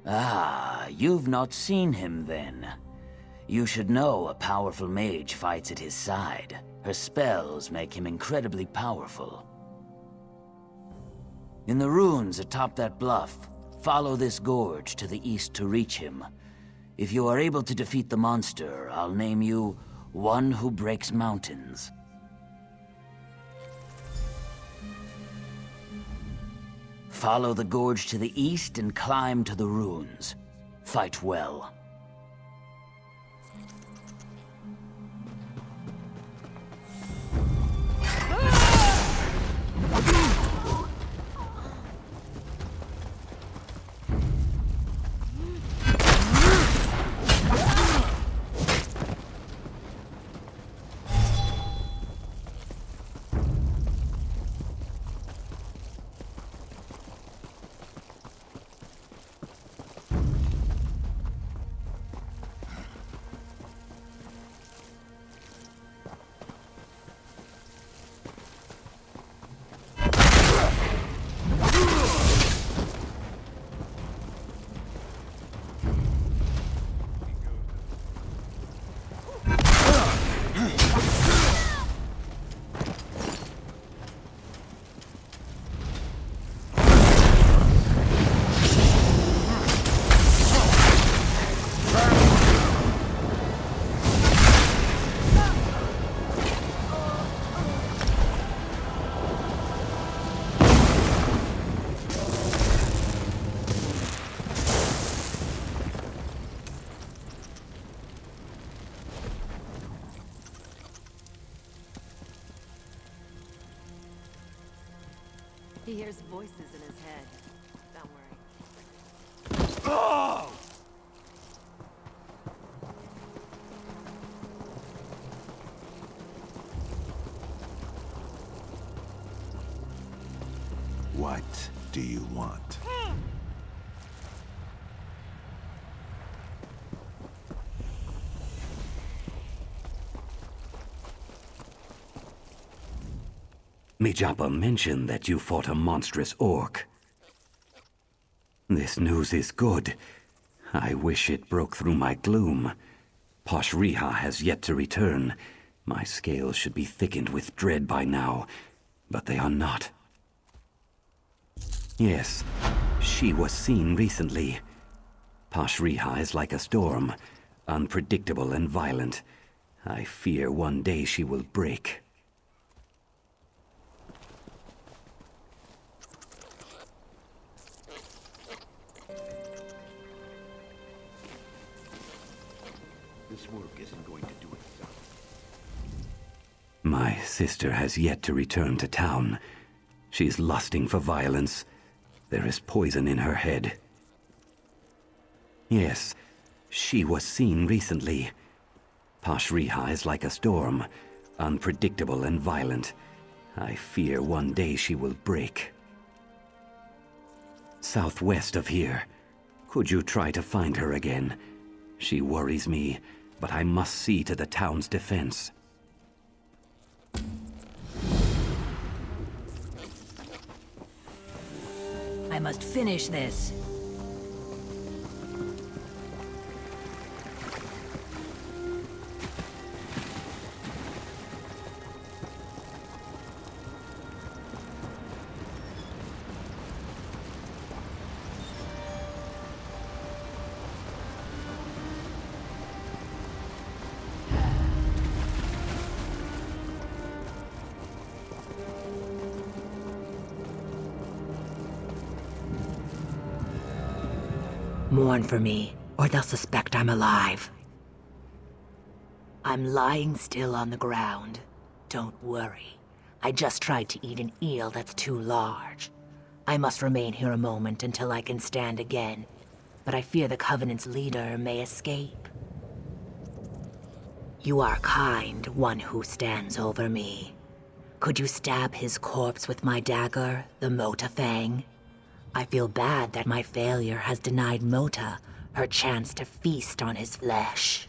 Ah, you've not seen him then. You should know a powerful mage fights at his side. Her spells make him incredibly powerful. In the ruins atop that bluff, follow this gorge to the east to reach him. If you are able to defeat the monster, I'll name you One Who Breaks Mountains. Follow the gorge to the east and climb to the ruins. Fight well. He hears voices in his head. Don't worry. Oh! What do you want? Mijapa mentioned that you fought a monstrous orc. This news is good. I wish it broke through my gloom. Posh Riha has yet to return. My scales should be thickened with dread by now, but they are not. Yes, she was seen recently. Posh Riha is like a storm, unpredictable and violent. I fear one day she will break. This work isn't going to do itself. My sister has yet to return to town. She's lusting for violence. There is poison in her head. Yes, she was seen recently. Posh Riha is like a storm, unpredictable and violent. I fear one day she will break. Southwest of here. Could you try to find her again? She worries me, but I must see to the town's defense. I must finish this. Mourn for me, or they'll suspect I'm alive. I'm lying still on the ground. Don't worry. I just tried to eat an eel that's too large. I must remain here a moment until I can stand again, but I fear the Covenant's leader may escape. You are kind, one who stands over me. Could you stab his corpse with my dagger, the Mota Fang? I feel bad that my failure has denied Mota her chance to feast on his flesh.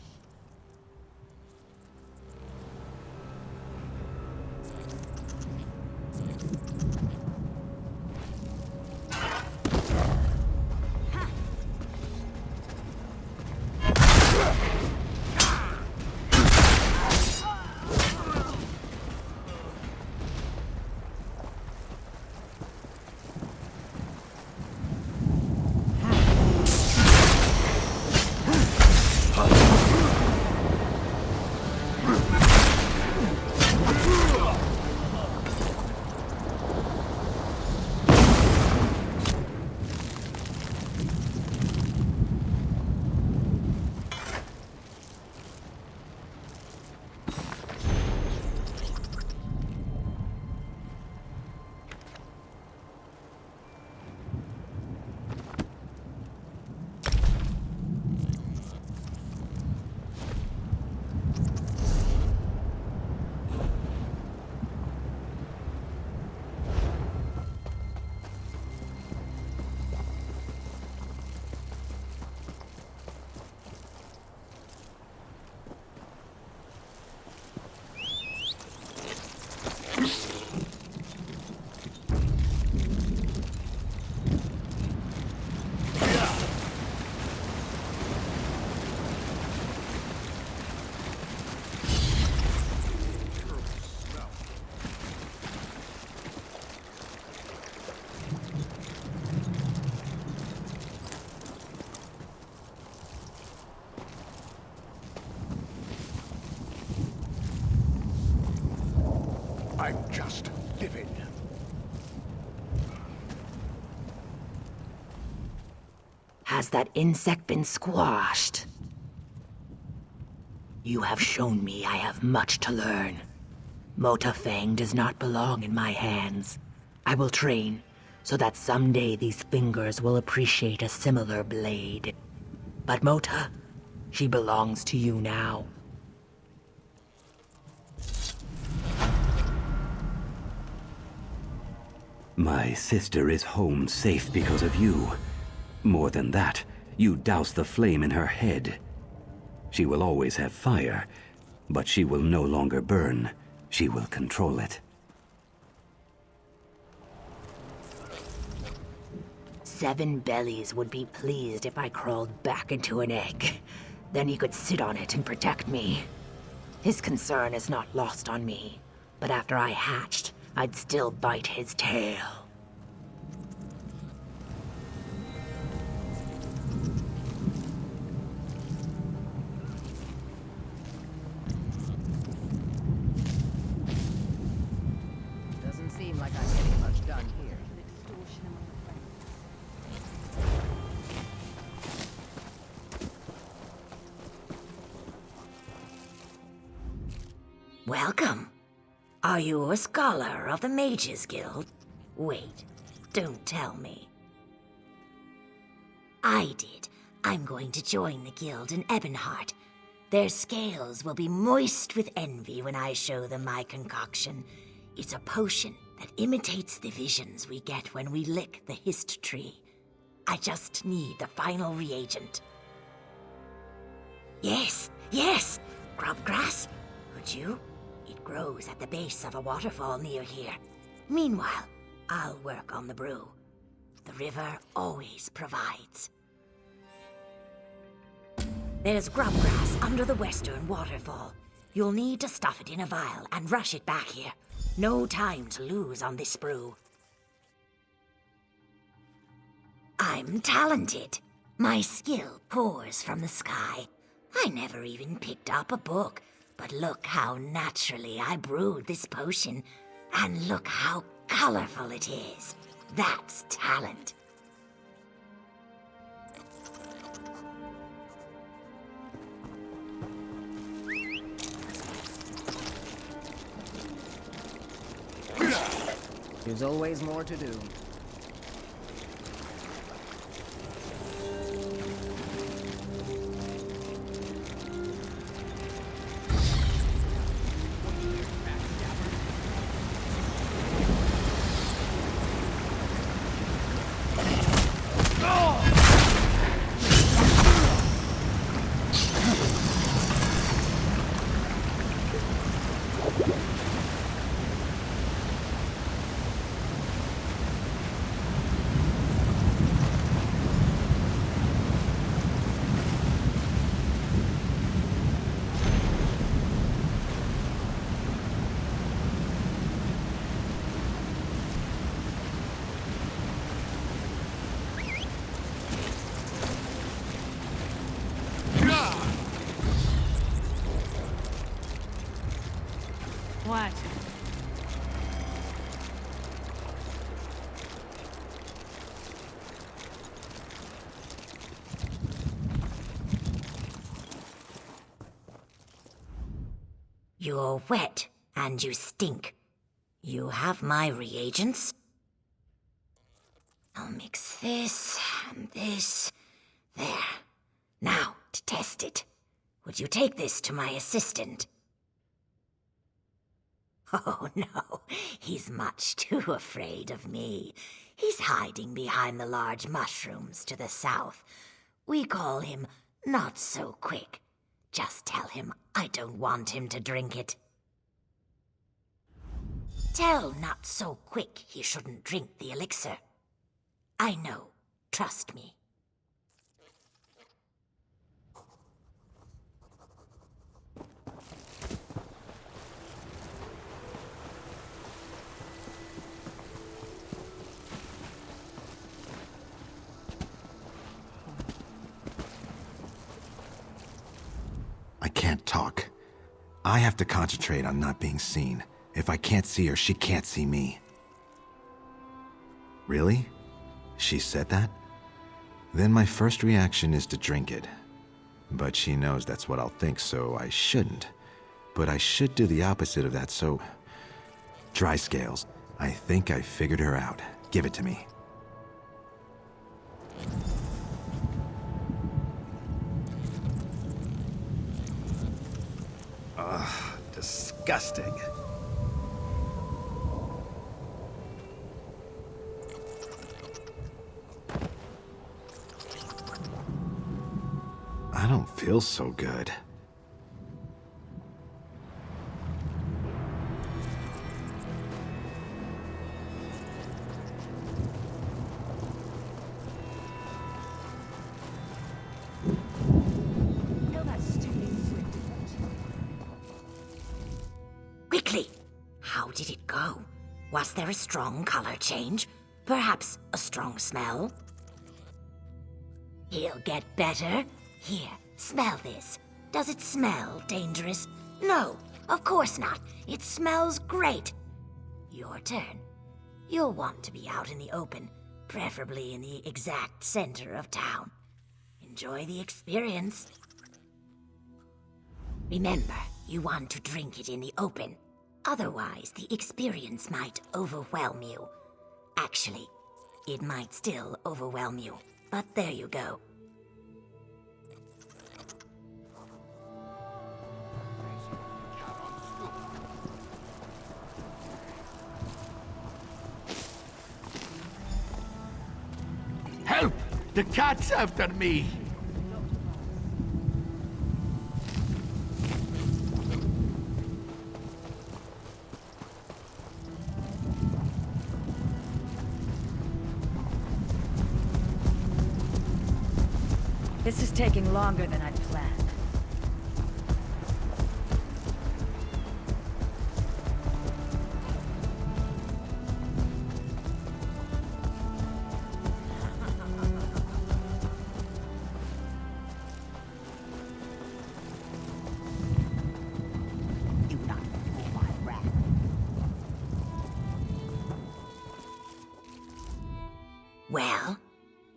I'm just livid. Has that insect been squashed? You have shown me I have much to learn. Mota Fang does not belong in my hands. I will train, so that someday these fingers will appreciate a similar blade. But Mota, she belongs to you now. My sister is home safe because of you. More than that, you doused the flame in her head. She will always have fire, but she will no longer burn. She will control it. 7 bellies would be pleased if I crawled back into an egg. Then he could sit on it and protect me. His concern is not lost on me, but after I hatched, I'd still bite his tail. Doesn't seem like I'm getting much done here. Welcome. Are you a scholar of the Mages Guild? Wait, don't tell me. I did. I'm going to join the guild in Ebonheart. Their scales will be moist with envy when I show them my concoction. It's a potion that imitates the visions we get when we lick the hist tree. I just need the final reagent. Yes, grubgrass. Would you? It grows at the base of a waterfall near here. Meanwhile, I'll work on the brew. The river always provides. There's grubgrass under the western waterfall. You'll need to stuff it in a vial and rush it back here. No time to lose on this brew. I'm talented. My skill pours from the sky. I never even picked up a book, but look how naturally I brewed this potion. And look how colorful it is. That's talent. There's always more to do. What? You're wet, and you stink. You have my reagents? I'll mix this and this. There. Now, to test it. Would you take this to my assistant? Oh, no. He's much too afraid of me. He's hiding behind the large mushrooms to the south. We call him Not So Quick. Just tell him I don't want him to drink it. Tell Not So Quick he shouldn't drink the elixir. I know. Trust me. I can't talk. I have to concentrate on not being seen. If I can't see her, she can't see me. Really? She said that? Then my first reaction is to drink it. But she knows that's what I'll think, so I shouldn't. But I should do the opposite of that, so... Dry scales. I think I figured her out. Give it to me. Ugh, disgusting. I don't feel so good. Quickly! How did it go? Was there a strong color change? Perhaps a strong smell? He'll get better. Here, smell this. Does it smell dangerous? No, of course not. It smells great. Your turn. You'll want to be out in the open, preferably in the exact center of town. Enjoy the experience. Remember, you want to drink it in the open. Otherwise, the experience might overwhelm you. Actually, it might still overwhelm you, but there you go. Help! The cat's after me! This is taking longer than I'd planned. Well,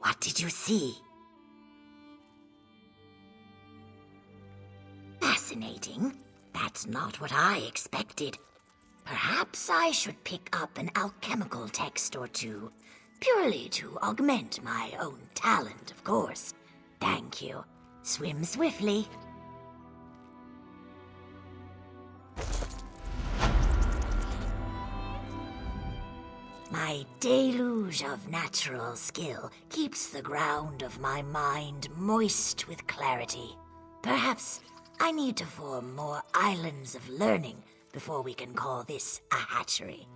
what did you see? Fascinating. That's not what I expected. Perhaps I should pick up an alchemical text or two, purely to augment my own talent, of course. Thank you. Swim swiftly. My deluge of natural skill keeps the ground of my mind moist with clarity. Perhaps I need to form more islands of learning before we can call this a hatchery.